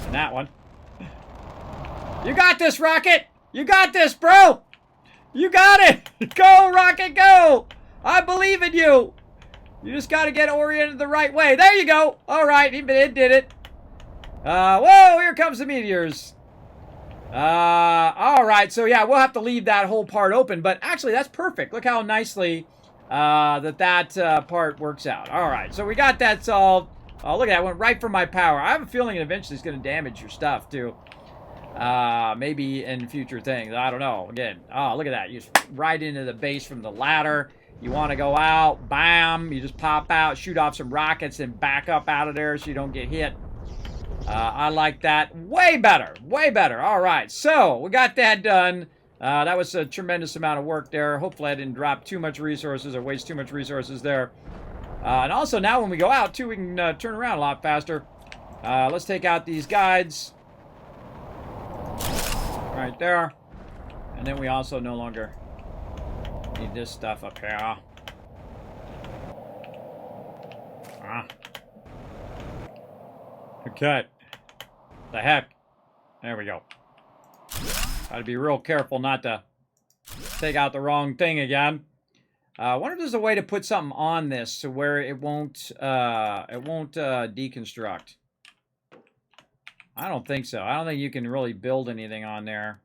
And that one. You got this, Rocket! You got this, bro! You got it! Go, Rocket, go! I believe in you! You just got to get oriented the right way. There you go! Alright, it did it. Whoa, here comes the meteors. Alright, so yeah, we'll have to leave that whole part open, but actually that's perfect. Look how nicely that part works out. Alright, so we got that solved. Oh, look at that, it went right for my power. I have a feeling it eventually is going to damage your stuff, too. Maybe in future things. I don't know. Again, oh, look at that. You just right into the base from the ladder. You want to go out, bam, you just pop out, shoot off some rockets, and back up out of there so you don't get hit. I like that. Way better. Way better. All right. So, we got that done. That was a tremendous amount of work there. Hopefully, I didn't drop too much resources or waste too much resources there. And also, now when we go out, too, we can turn around a lot faster. Let's take out these guides. Right there. And then we also no longer need this stuff up here. Okay. The heck? There we go. Gotta be real careful not to take out the wrong thing again. I wonder if there's a way to put something on this to where it won't deconstruct. I don't think so. I don't think you can really build anything on there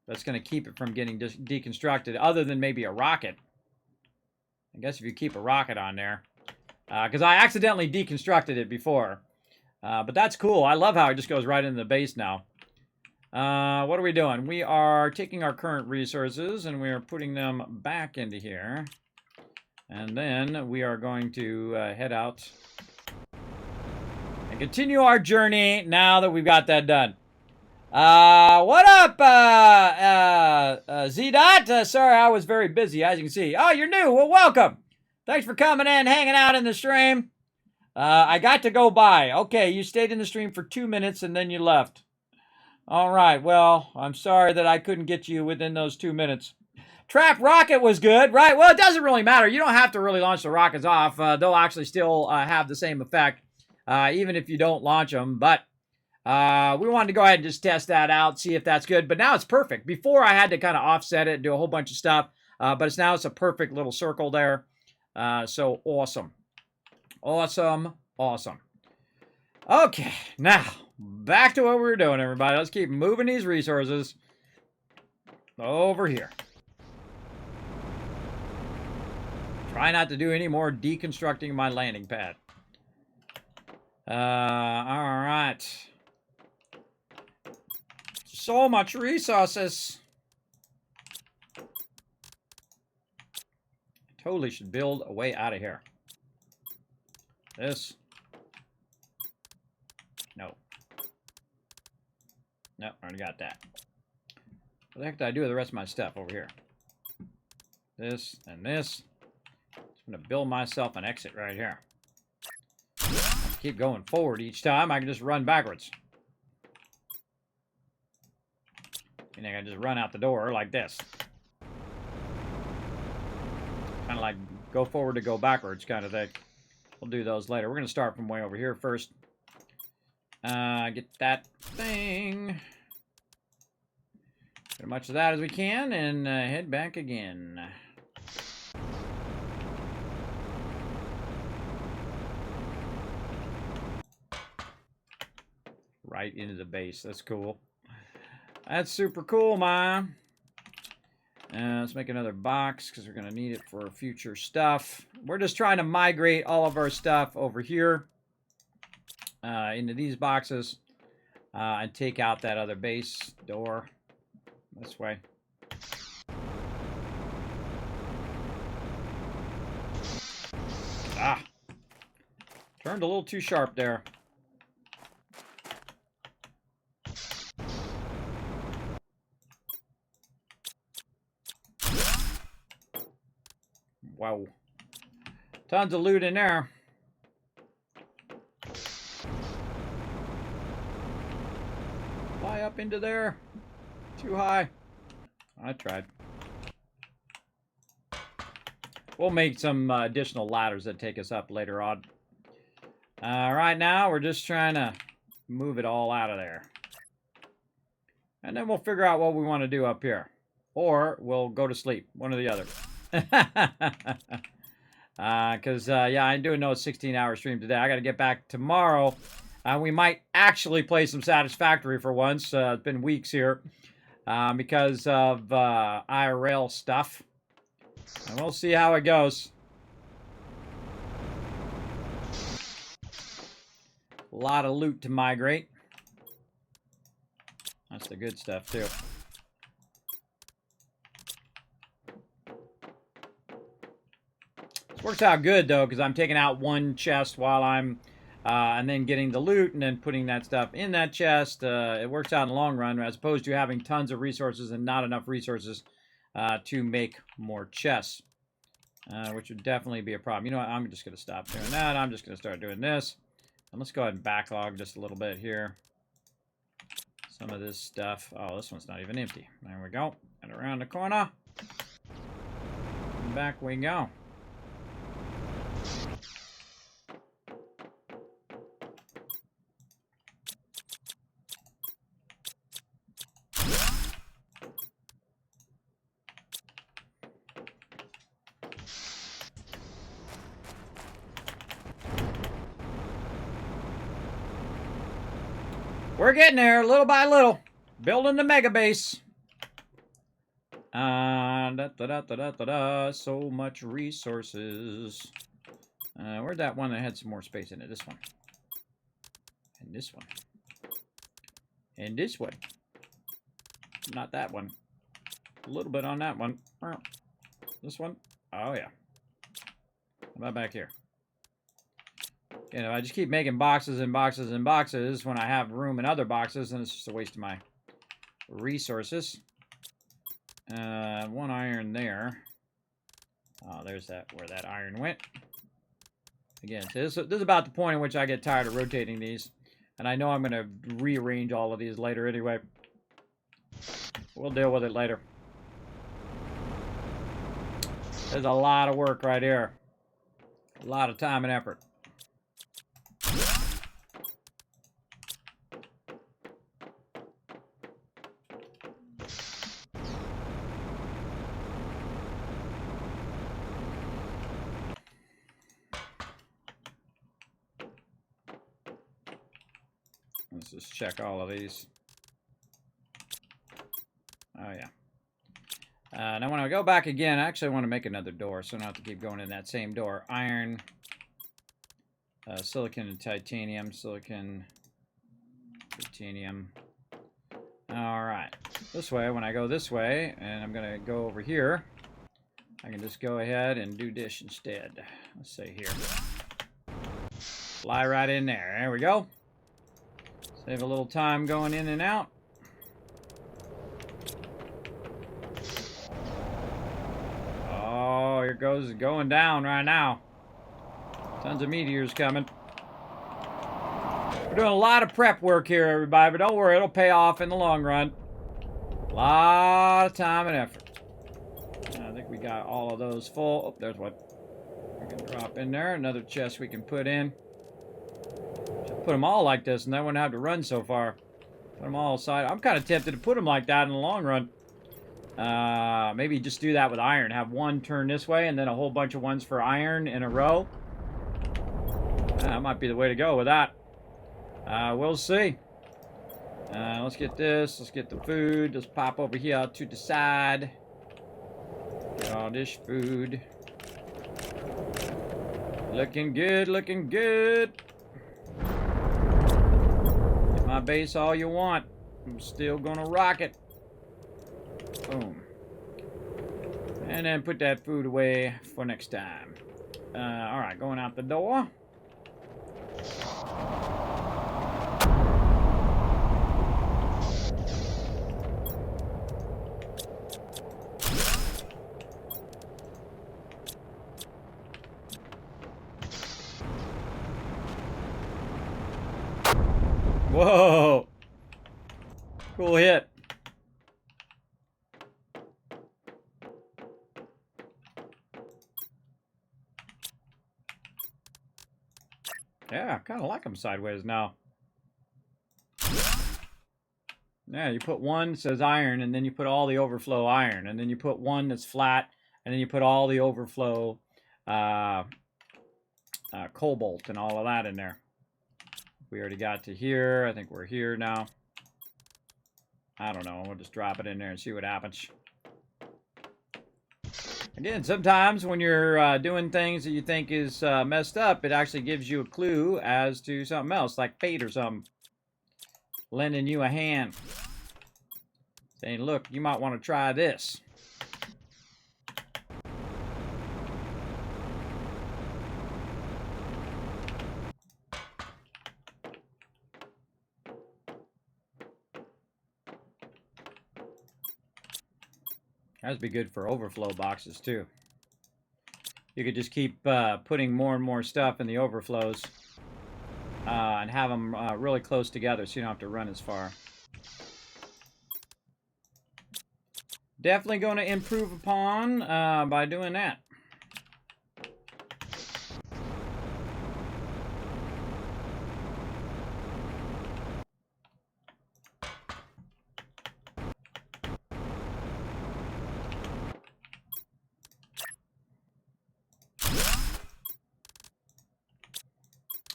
that's going to keep it from getting deconstructed, other than maybe a rocket. I guess if you keep a rocket on there. Because I accidentally deconstructed it before. But that's cool. I love how it just goes right into the base now. What are we doing? We are taking our current resources and we are putting them back into here. And then we are going to head out and continue our journey now that we've got that done. What up, Z-Dot? Sorry, I was very busy, as you can see. Oh, you're new. Well, welcome. Thanks for coming in, hanging out in the stream. I got to go by. Okay, you stayed in the stream for 2 minutes and then you left. All right, well, I'm sorry that I couldn't get you within those 2 minutes. Trap rocket was good, right? Well, it doesn't really matter. You don't have to really launch the rockets off. They'll actually still have the same effect, even if you don't launch them. But we wanted to go ahead and just test that out, see if that's good. But now it's perfect. Before, I had to kind of offset it and do a whole bunch of stuff. But now it's a perfect little circle there. So awesome. Awesome. Awesome. Okay, now back to what we were doing, everybody. Let's keep moving these resources over here. Try not to do any more deconstructing my landing pad. All right. So much resources. Totally should build a way out of here. This. No. Nope, I already got that. What the heck did I do with the rest of my stuff over here? This and this. I'm going to build myself an exit right here. Keep going forward each time. I can just run backwards. And I can just run out the door like this. Kind of like go forward to go backwards kind of thing. We'll do those later. We're going to start from way over here first. Get that thing. Get as much of that as we can and head back again. Right into the base. That's cool. That's super cool, man. Let's make another box because we're going to need it for future stuff. We're just trying to migrate all of our stuff over here into these boxes and take out that other base door this way. Ah, turned a little too sharp there. Wow. Tons of loot in there. Fly up into there. Too high. I tried. We'll make some additional ladders that take us up later on. Right now, we're just trying to move it all out of there. And then we'll figure out what we want to do up here. Or we'll go to sleep. One or the other. Because, yeah, I do know it's a 16-hour stream today. I got to get back tomorrow. We might actually play some Satisfactory for once. It's been weeks here because of IRL stuff. And we'll see how it goes. A lot of loot to migrate. That's the good stuff, too. Works out good, though, because I'm taking out one chest while I'm, and then getting the loot and then putting that stuff in that chest. It works out in the long run, as opposed to having tons of resources and not enough resources to make more chests, which would definitely be a problem. You know what? I'm just going to stop doing that. I'm just going to start doing this. And let's go ahead and backlog just a little bit here. Some of this stuff. Oh, this one's not even empty. There we go. And around the corner. And back we go. We're getting there little by little. Building the mega base. So much resources. Where'd that one that had some more space in it? This one. And this one. And this one. Not that one. A little bit on that one. This one. Oh, yeah. How about back here? You know, I just keep making boxes and boxes and boxes when I have room in other boxes, and it's just a waste of my resources. One iron there. Oh, there's that where that iron went. Again, so this is about the point in which I get tired of rotating these. And I know I'm going to rearrange all of these later anyway. We'll deal with it later. There's a lot of work right here. A lot of time and effort. Let's just check all of these. Oh, yeah. Now, when I go back again, I actually want to make another door, so I don't have to keep going in that same door. Iron, silicon and titanium, silicon, titanium. All right. This way, when I go this way, and I'm going to go over here, I can just go ahead and do this instead. Let's say here. Fly right in there. There we go. Save a little time going in and out. Oh, here goes going down right now. Tons of meteors coming. We're doing a lot of prep work here, everybody, but don't worry, it'll pay off in the long run. A lot of time and effort. I think we got all of those full. Oh, there's one. We can drop in there. Another chest we can put in. Put them all like this, and I wouldn't have to run so far. Put them all aside. I'm kind of tempted to put them like that in the long run. Maybe just do that with iron. Have one turn this way, and then a whole bunch of ones for iron in a row. That might be the way to go with that. We'll see. Let's get this. Let's get the food. Let's pop over here to the side. Get all this food. Looking good, looking good. Get my base all you want. I'm still gonna rock it. Boom. And then put that food away for next time. Alright, going out the door. Whoa! Cool hit. Yeah, I kind of like them sideways now. Yeah, you put one that says iron, and then you put all the overflow iron, and then you put one that's flat, and then you put all the overflow cobalt and all of that in there. We already got to here. I think we're here now. I don't know. We'll just drop it in there and see what happens. Again, sometimes when you're doing things that you think is messed up, it actually gives you a clue as to something else, like fate or something. Lending you a hand. Saying, look, you might want to try this. That'd be good for overflow boxes, too. You could just keep putting more and more stuff in the overflows and have them really close together so you don't have to run as far. Definitely going to improve upon by doing that.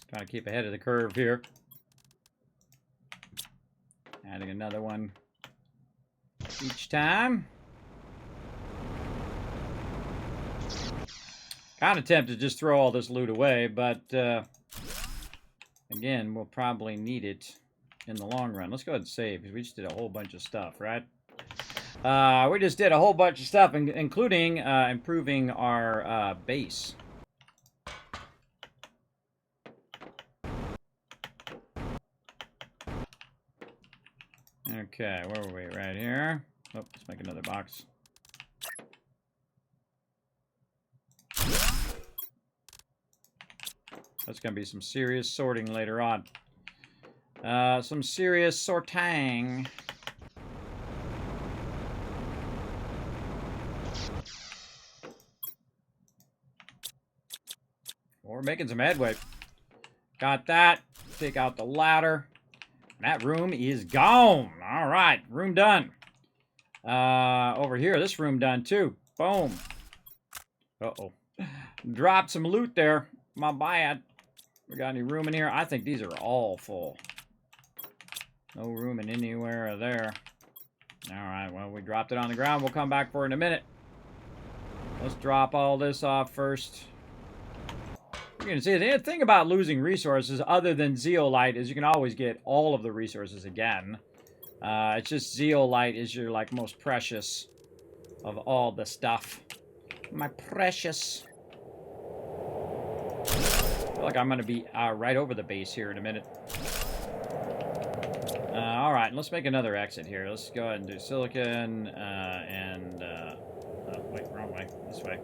Trying to keep ahead of the curve here. Adding another one each time. Kind of tempted to just throw all this loot away, but again, we'll probably need it in the long run. Let's go ahead and save, because we just did a whole bunch of stuff, right? We just did a whole bunch of stuff, including improving our base. Okay, where were we? Right here. Oh, let's make another box. That's going to be some serious sorting later on. Some serious sorting. We're making some headway. Got that. Take out the ladder. That room is gone. All right, room done. Over here, this room done too. Boom. Uh-oh. Dropped some loot there. My bad. We got any room in here? I think these are all full. No room in anywhere there. All right, well, we dropped it on the ground. We'll come back for it in a minute. Let's drop all this off first. You're going to see the thing about losing resources other than zeolite is you can always get all of the resources again. It's just zeolite is your like most precious of all the stuff. My precious. I feel like I'm going to be right over the base here in a minute. All right, let's make another exit here. Let's go ahead and do silicon and... oh, wait, wrong way. This way.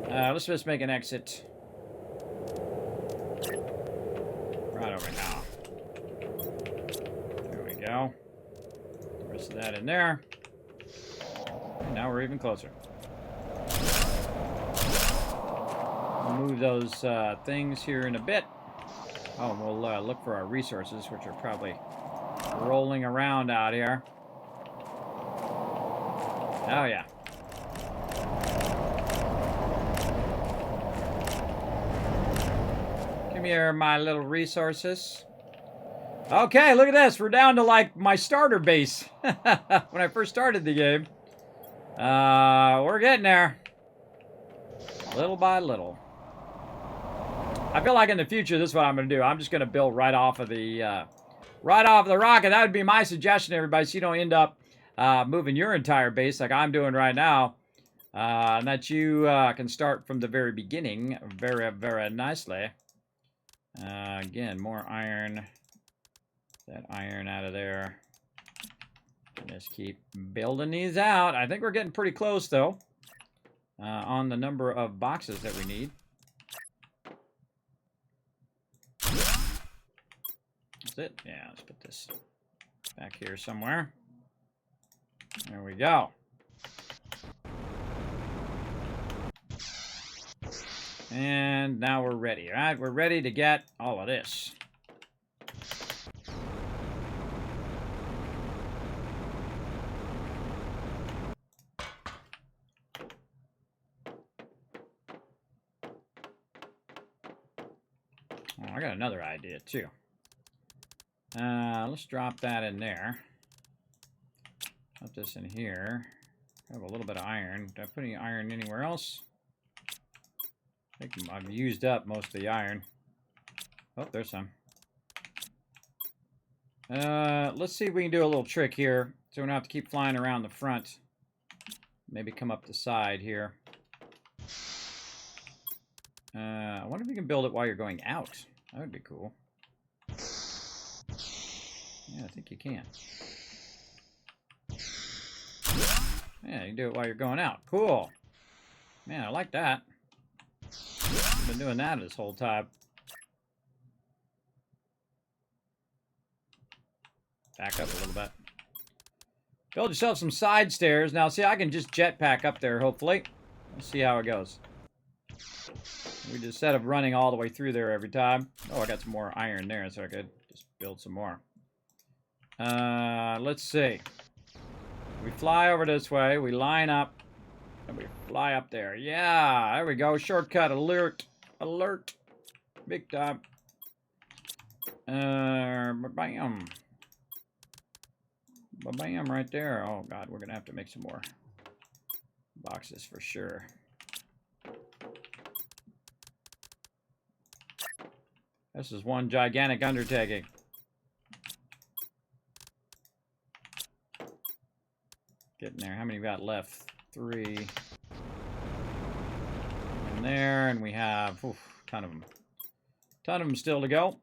Let's just make an exit. Right over now. There we go. The rest of that in there. And now we're even closer. We'll move those things here in a bit. Oh, and we'll look for our resources, which are probably rolling around out here. Oh, yeah. Come here, my little resources. Okay, look at this. We're down to, like, my starter base when I first started the game. We're getting there. Little by little. I feel like in the future, this is what I'm going to do. I'm just going to build right off of the rock, and that would be my suggestion, everybody, so you don't end up moving your entire base like I'm doing right now, and that you can start from the very beginning very, very nicely. Again, more iron. That iron out of there. Just keep building these out. I think we're getting pretty close, though, on the number of boxes that we need. That's it. Yeah, let's put this back here somewhere. There we go. And now we're ready, all right? We're ready to get all of this. Oh, I got another idea, too. Let's drop that in there. Put this in here. I have a little bit of iron. Did I put any iron anywhere else? I think I've used up most of the iron. Oh, there's some. Let's see if we can do a little trick here, so we don't have to keep flying around the front. Maybe come up the side here. I wonder if you can build it while you're going out. That would be cool. Yeah, I think you can. Yeah, you can do it while you're going out. Cool. Man, I like that. I've been doing that this whole time. Back up a little bit. Build yourself some side stairs. Now, see, I can just jetpack up there, hopefully. Let's see how it goes. We just instead of running all the way through there every time. Oh, I got some more iron there, so I could just build some more. Let's see. We fly over this way. We line up. And we fly up there. Yeah, there we go. Shortcut alert. Alert. Big time. Bam. Ba-bam, right there. Oh, God, we're going to have to make some more boxes for sure. This is one gigantic undertaking. Getting there. How many we got left? 3. In there, and we have a ton of them. Ton of them still to go.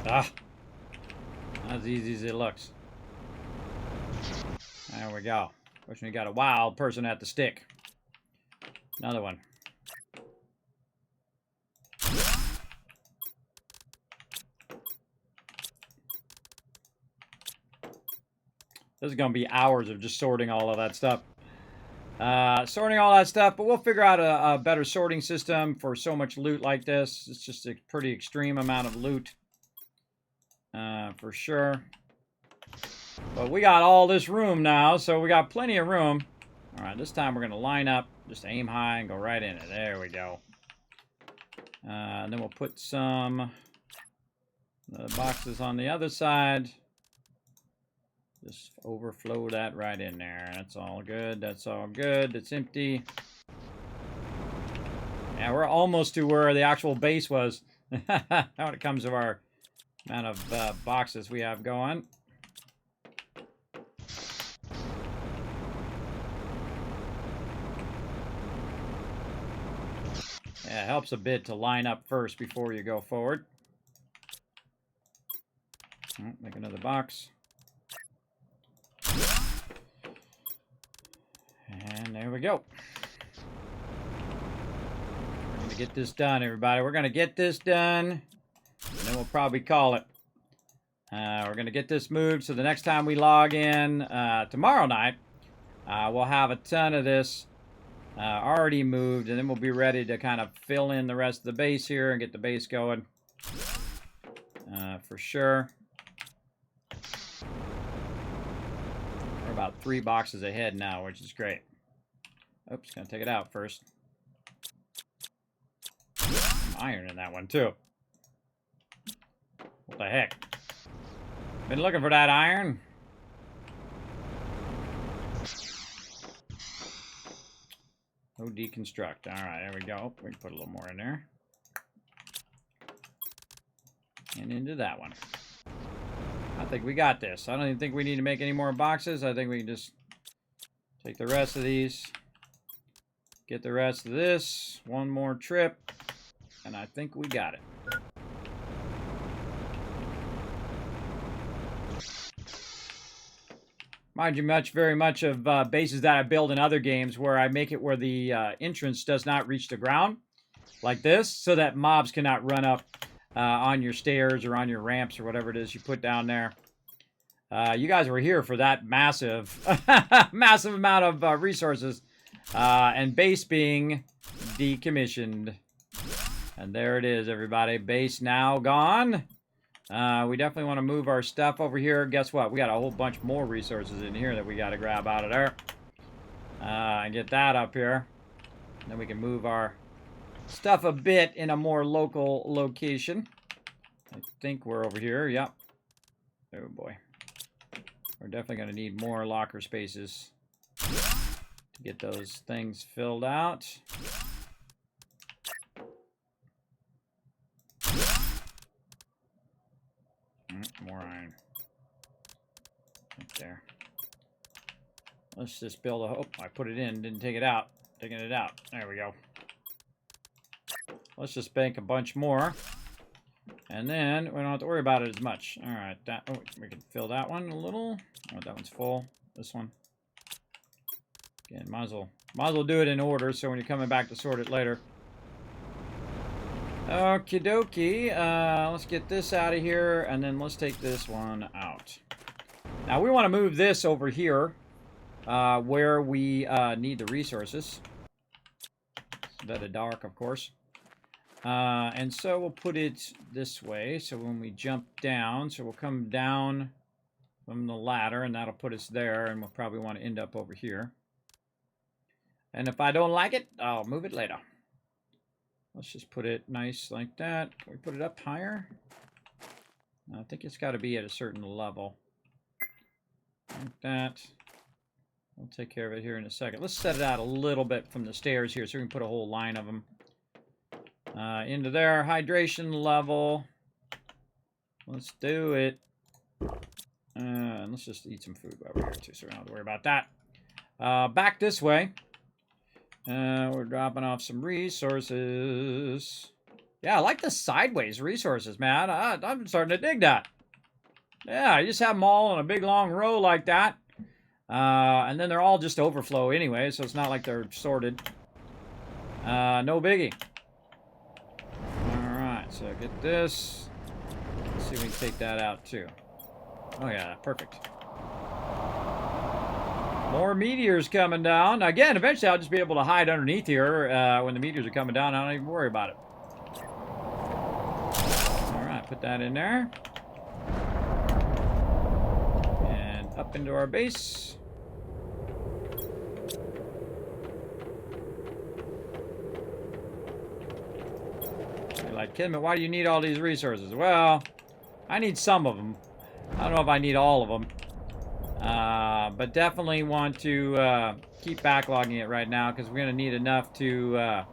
Ah, not as easy as it looks. There we go. Fortunately, got a wild person at the stick. Another one. This is going to be hours of just sorting all of that stuff. Sorting all that stuff, but we'll figure out a better sorting system for so much loot like this. It's just a pretty extreme amount of loot. For sure. But we got all this room now, so we got plenty of room. All right, this time we're going to line up, just aim high and go right in it. There we go. And then we'll put some boxes on the other side. Just overflow that right in there. That's all good. That's all good. It's empty. Yeah, we're almost to where the actual base was. Now when it comes to our amount of boxes we have going. Yeah, it helps a bit to line up first before you go forward. Make another box. And there we go. We're going to get this done, everybody. We're going to get this done. And then we'll probably call it. We're going to get this moved. So the next time we log in tomorrow night, we'll have a ton of this already moved. And then we'll be ready to kind of fill in the rest of the base here and get the base going. For sure. We're about 3 boxes ahead now, which is great. Oops, gonna take it out first. Some iron in that one too. What the heck? Been looking for that iron. No deconstruct. All right, there we go. We can put a little more in there. And into that one. I think we got this. I don't even think we need to make any more boxes. I think we can just take the rest of these. Get the rest of this. One more trip. And I think we got it. Mind you, very much of bases that I build in other games where I make it where the entrance does not reach the ground. Like this. So that mobs cannot run up on your stairs or on your ramps or whatever it is you put down there. You guys were here for that massive, massive amount of resources. And base being decommissioned. And there it is, everybody. Base now gone. We definitely want to move our stuff over here. Guess what? We got a whole bunch more resources in here that we got to grab out of there. And get that up here. And then we can move our stuff a bit in a more local location. I think we're over here. Yep. Oh, boy. We're definitely going to need more locker spaces to get those things filled out. More iron. Right there. Let's just build a... Oh, I put it in, didn't take it out. Taking it out. There we go. Let's just bank a bunch more. And then we don't have to worry about it as much. All right. That, oh, we can fill that one a little. Oh, that one's full. This one. Again, might as well do it in order so when you're coming back to sort it later. Okie dokie. Let's get this out of here, and then let's take this one out. Now, we want to move this over here where we need the resources. It's a bit of dark, of course. And so we'll put it this way. So when we jump down, so we'll come down from the ladder, and that'll put us there, and we'll probably want to end up over here. And if I don't like it, I'll move it later. Let's just put it nice like that. Can we put it up higher? I think it's got to be at a certain level. Like that. We'll take care of it here in a second. Let's set it out a little bit from the stairs here so we can put a whole line of them. Into there. Hydration level. Let's do it. And let's just eat some food over here too, so we don't have to worry about that. Back this way. We're dropping off some resources. Yeah, I like the sideways resources, man. I'm starting to dig that. Yeah, you just have them all in a big long row like that. And then they're all just overflow anyway, so it's not like they're sorted. No biggie. Alright, so get this. Let's see if we can take that out too. Oh yeah, perfect. More meteors coming down. Again, eventually I'll just be able to hide underneath here when the meteors are coming down. I don't even worry about it. Alright, put that in there. And up into our base. You're like, Kismet, why do you need all these resources? Well, I need some of them. I don't know if I need all of them. But definitely want to keep backlogging it right now because we're going to need enough to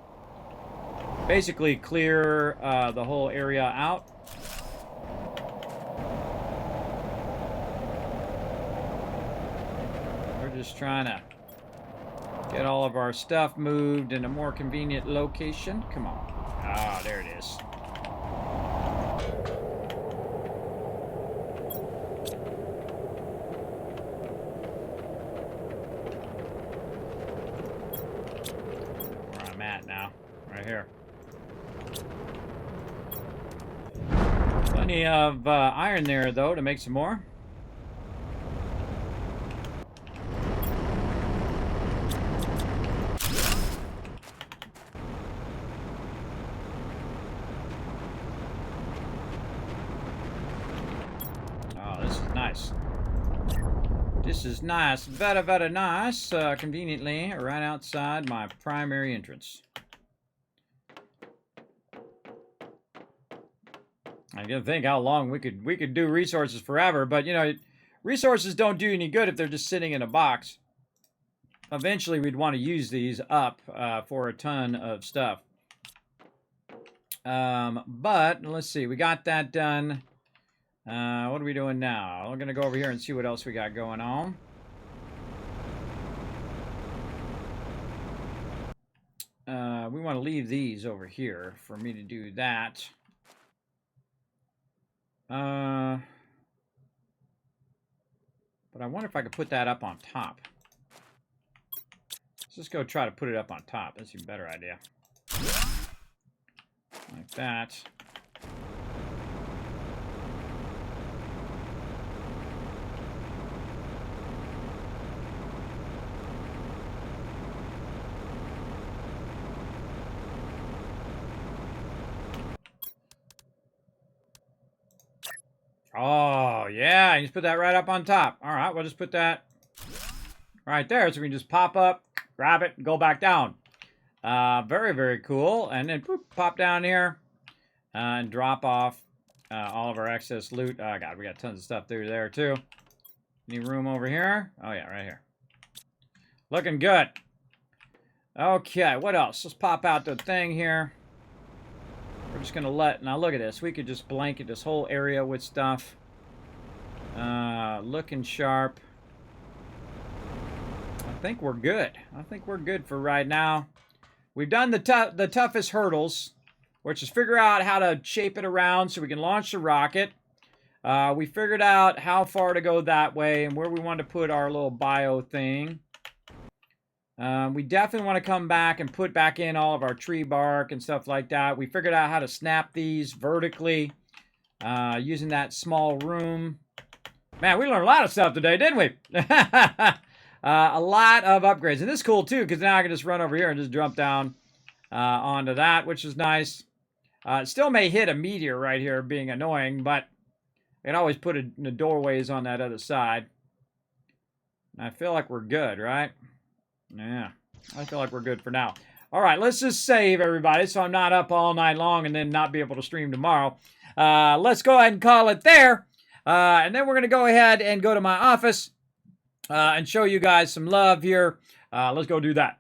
basically clear the whole area out. We're just trying to get all of our stuff moved in a more convenient location. Come on. Ah, there it is. Now, right here. Plenty of iron there, though, to make some more. Oh, this is nice. This is nice. Very, very nice. Conveniently, right outside my primary entrance. I can think how long we could do resources forever, but you know, resources don't do any good if they're just sitting in a box. Eventually, we'd want to use these up for a ton of stuff. But let's see, we got that done. What are we doing now? We're gonna go over here and see what else we got going on. We want to leave these over here for me to do that. But I wonder if I could put that up on top. Let's just go try to put it up on top. That's a better idea. Like that. Oh, yeah, you just put that right up on top. All right, we'll just put that right there so we can just pop up, grab it, and go back down. Very, very cool. And then boop, pop down here and drop off all of our excess loot. Oh, God, we got tons of stuff through there, too. Any room over here? Oh, yeah, right here. Looking good. Okay, what else? Let's pop out the thing here. We're just going to now look at this. We could just blanket this whole area with stuff. Looking sharp. I think we're good. I think we're good for right now. We've done the toughest hurdles, which is figure out how to shape it around so we can launch the rocket. We figured out how far to go that way and where we want to put our little bio thing. We definitely want to come back and put back in all of our tree bark and stuff like that. We figured out how to snap these vertically using that small room. Man, we learned a lot of stuff today, didn't we? A lot of upgrades. And this is cool, too, because now I can just run over here and just jump down onto that, which is nice. It still may hit a meteor right here, being annoying, but I can always put it in the doorways on that other side. I feel like we're good, right? Yeah. I feel like we're good for now. All right, let's just save, everybody, so I'm not up all night long and then not be able to stream tomorrow. Let's go ahead and call it there. And then we're going to go ahead and go to my office and show you guys some love here. Let's go do that.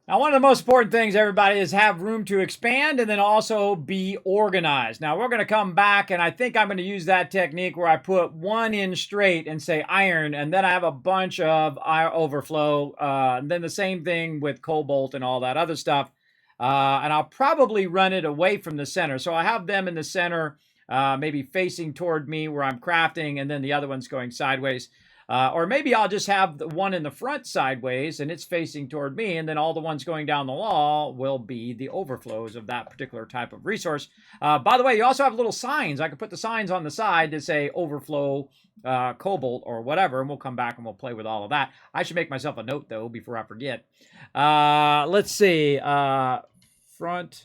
Now, one of the most important things, everybody, is have room to expand and then also be organized. Now, we're going to come back, and I think I'm going to use that technique where I put one in straight and say iron, and then I have a bunch of overflow. And then the same thing with cobalt and all that other stuff. And I'll probably run it away from the center. So I have them in the center, maybe facing toward me where I'm crafting, and then the other one's going sideways. Or maybe I'll just have the one in the front sideways and it's facing toward me, and then all the ones going down the wall will be the overflows of that particular type of resource. By the way, you also have little signs. I could put the signs on the side to say overflow cobalt or whatever, and we'll come back and we'll play with all of that. I should make myself a note, though, before I forget. Let's see. Front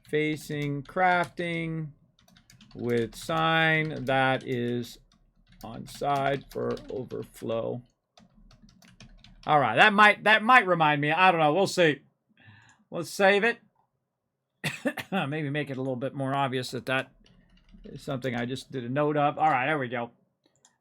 facing crafting with sign that is on side for overflow. All right, that might remind me. I don't know. We'll see. Let's save it. Maybe make it a little bit more obvious that is something I just did a note of. All right, there we go.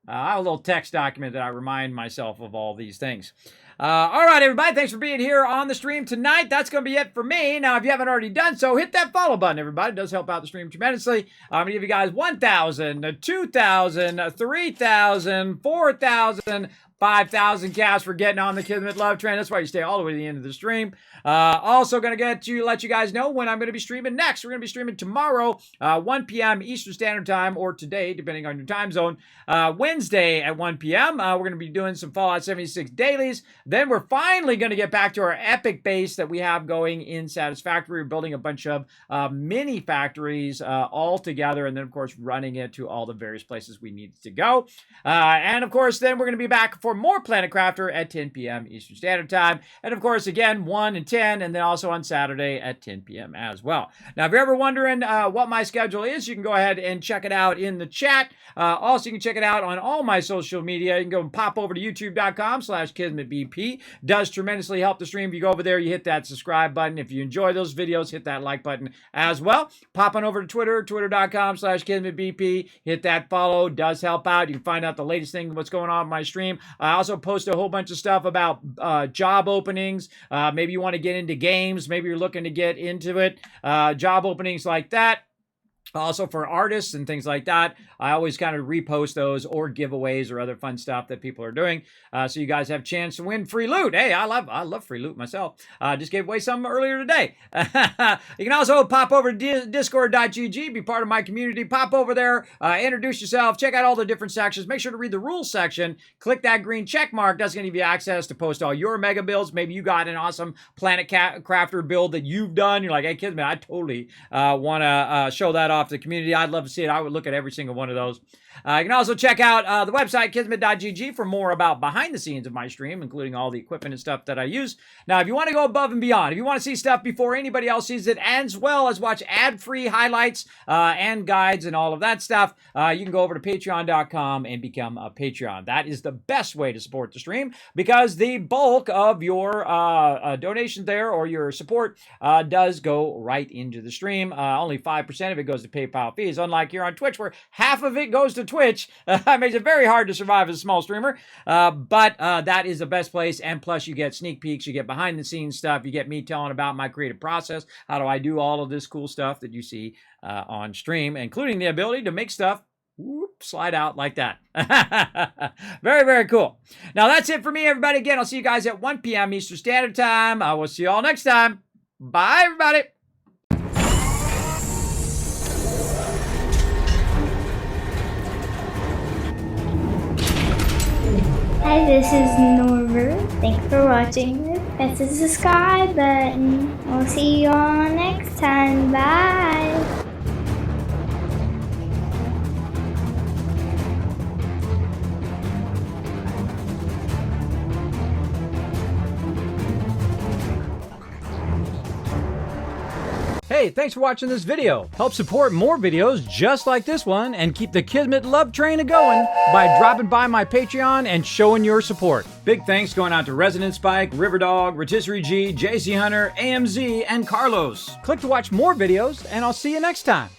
I have a little text document that I remind myself of all these things. All right, everybody, thanks for being here on the stream tonight. That's going to be it for me. Now, if you haven't already done so, hit that follow button, everybody. It does help out the stream tremendously. I'm going to give you guys 1,000, 2,000, 3,000, 4,000, 5,000 cash for getting on the Kismet Love Train. That's why you stay all the way to the end of the stream. Also going to let you guys know when I'm going to be streaming next. We're going to be streaming tomorrow, 1 p.m. Eastern Standard Time, or today, depending on your time zone, Wednesday at 1 p.m. We're going to be doing some Fallout 76 dailies. Then we're finally going to get back to our epic base that we have going in Satisfactory. We're building a bunch of mini factories all together, and then, of course, running it to all the various places we need to go. And, of course, then we're going to be back for more Planet Crafter at 10 p.m. Eastern Standard Time. And, of course, again, 1 and 10, and then also on Saturday at 10 p.m. as well. Now, if you're ever wondering what my schedule is, you can go ahead and check it out in the chat. Also, you can check it out on all my social media. You can go and pop over to youtube.com/KismetBP. Does tremendously help the stream. If you go over there, you hit that subscribe button. If you enjoy those videos, hit that like button as well. Pop on over to Twitter, twitter.com/KismetBP. Hit that follow. Does help out. You can find out the latest thing, what's going on in my stream. I also post a whole bunch of stuff about job openings. Maybe you want to get into games. Maybe you're looking to get into it. Job openings like that. Also for artists and things like that, I always kind of repost those or giveaways or other fun stuff that people are doing. So you guys have a chance to win free loot. Hey, I love free loot myself. Just gave away some earlier today. You can also pop over to discord.gg, be part of my community. Pop over there, introduce yourself, check out all the different sections. Make sure to read the rules section. Click that green check mark. That's going to give you access to post all your mega builds. Maybe you got an awesome Planet Crafter build that you've done. You're like, hey, Kismet, I totally want to show that off to the community. I'd love to see it. I would look at every single one of those. You can also check out the website, kismet.gg, for more about behind the scenes of my stream, including all the equipment and stuff that I use. Now, if you want to go above and beyond, if you want to see stuff before anybody else sees it, as well as watch ad-free highlights and guides and all of that stuff, you can go over to patreon.com and become a Patreon. That is the best way to support the stream, because the bulk of your donations there, or your support, does go right into the stream. Only 5% of it goes to PayPal fees, unlike here on Twitch, where half of it goes to Twitch. Makes it very hard to survive as a small streamer, but that is the best place. And plus, you get sneak peeks, you get behind the scenes stuff, you get me telling about my creative process. How do I do all of this cool stuff that you see on stream, including the ability to make stuff slide out like that. Very, very cool. Now, that's it for me, everybody. Again, I'll see you guys at 1 p.m. Eastern Standard Time. I will see you all next time. Bye, everybody. Hi, this is Norbert. Thanks for watching. Press the subscribe button. We'll see you all next time. Bye. Hey Hey, thanks for watching this video. Help support more videos just like this one and keep the Kismet love train a-going by dropping by my Patreon and showing your support. Big thanks going out to Resident Spike, Riverdog, Rotisserie G, JC Hunter, AMZ, and Carlos. Click to watch more videos, and I'll see you next time.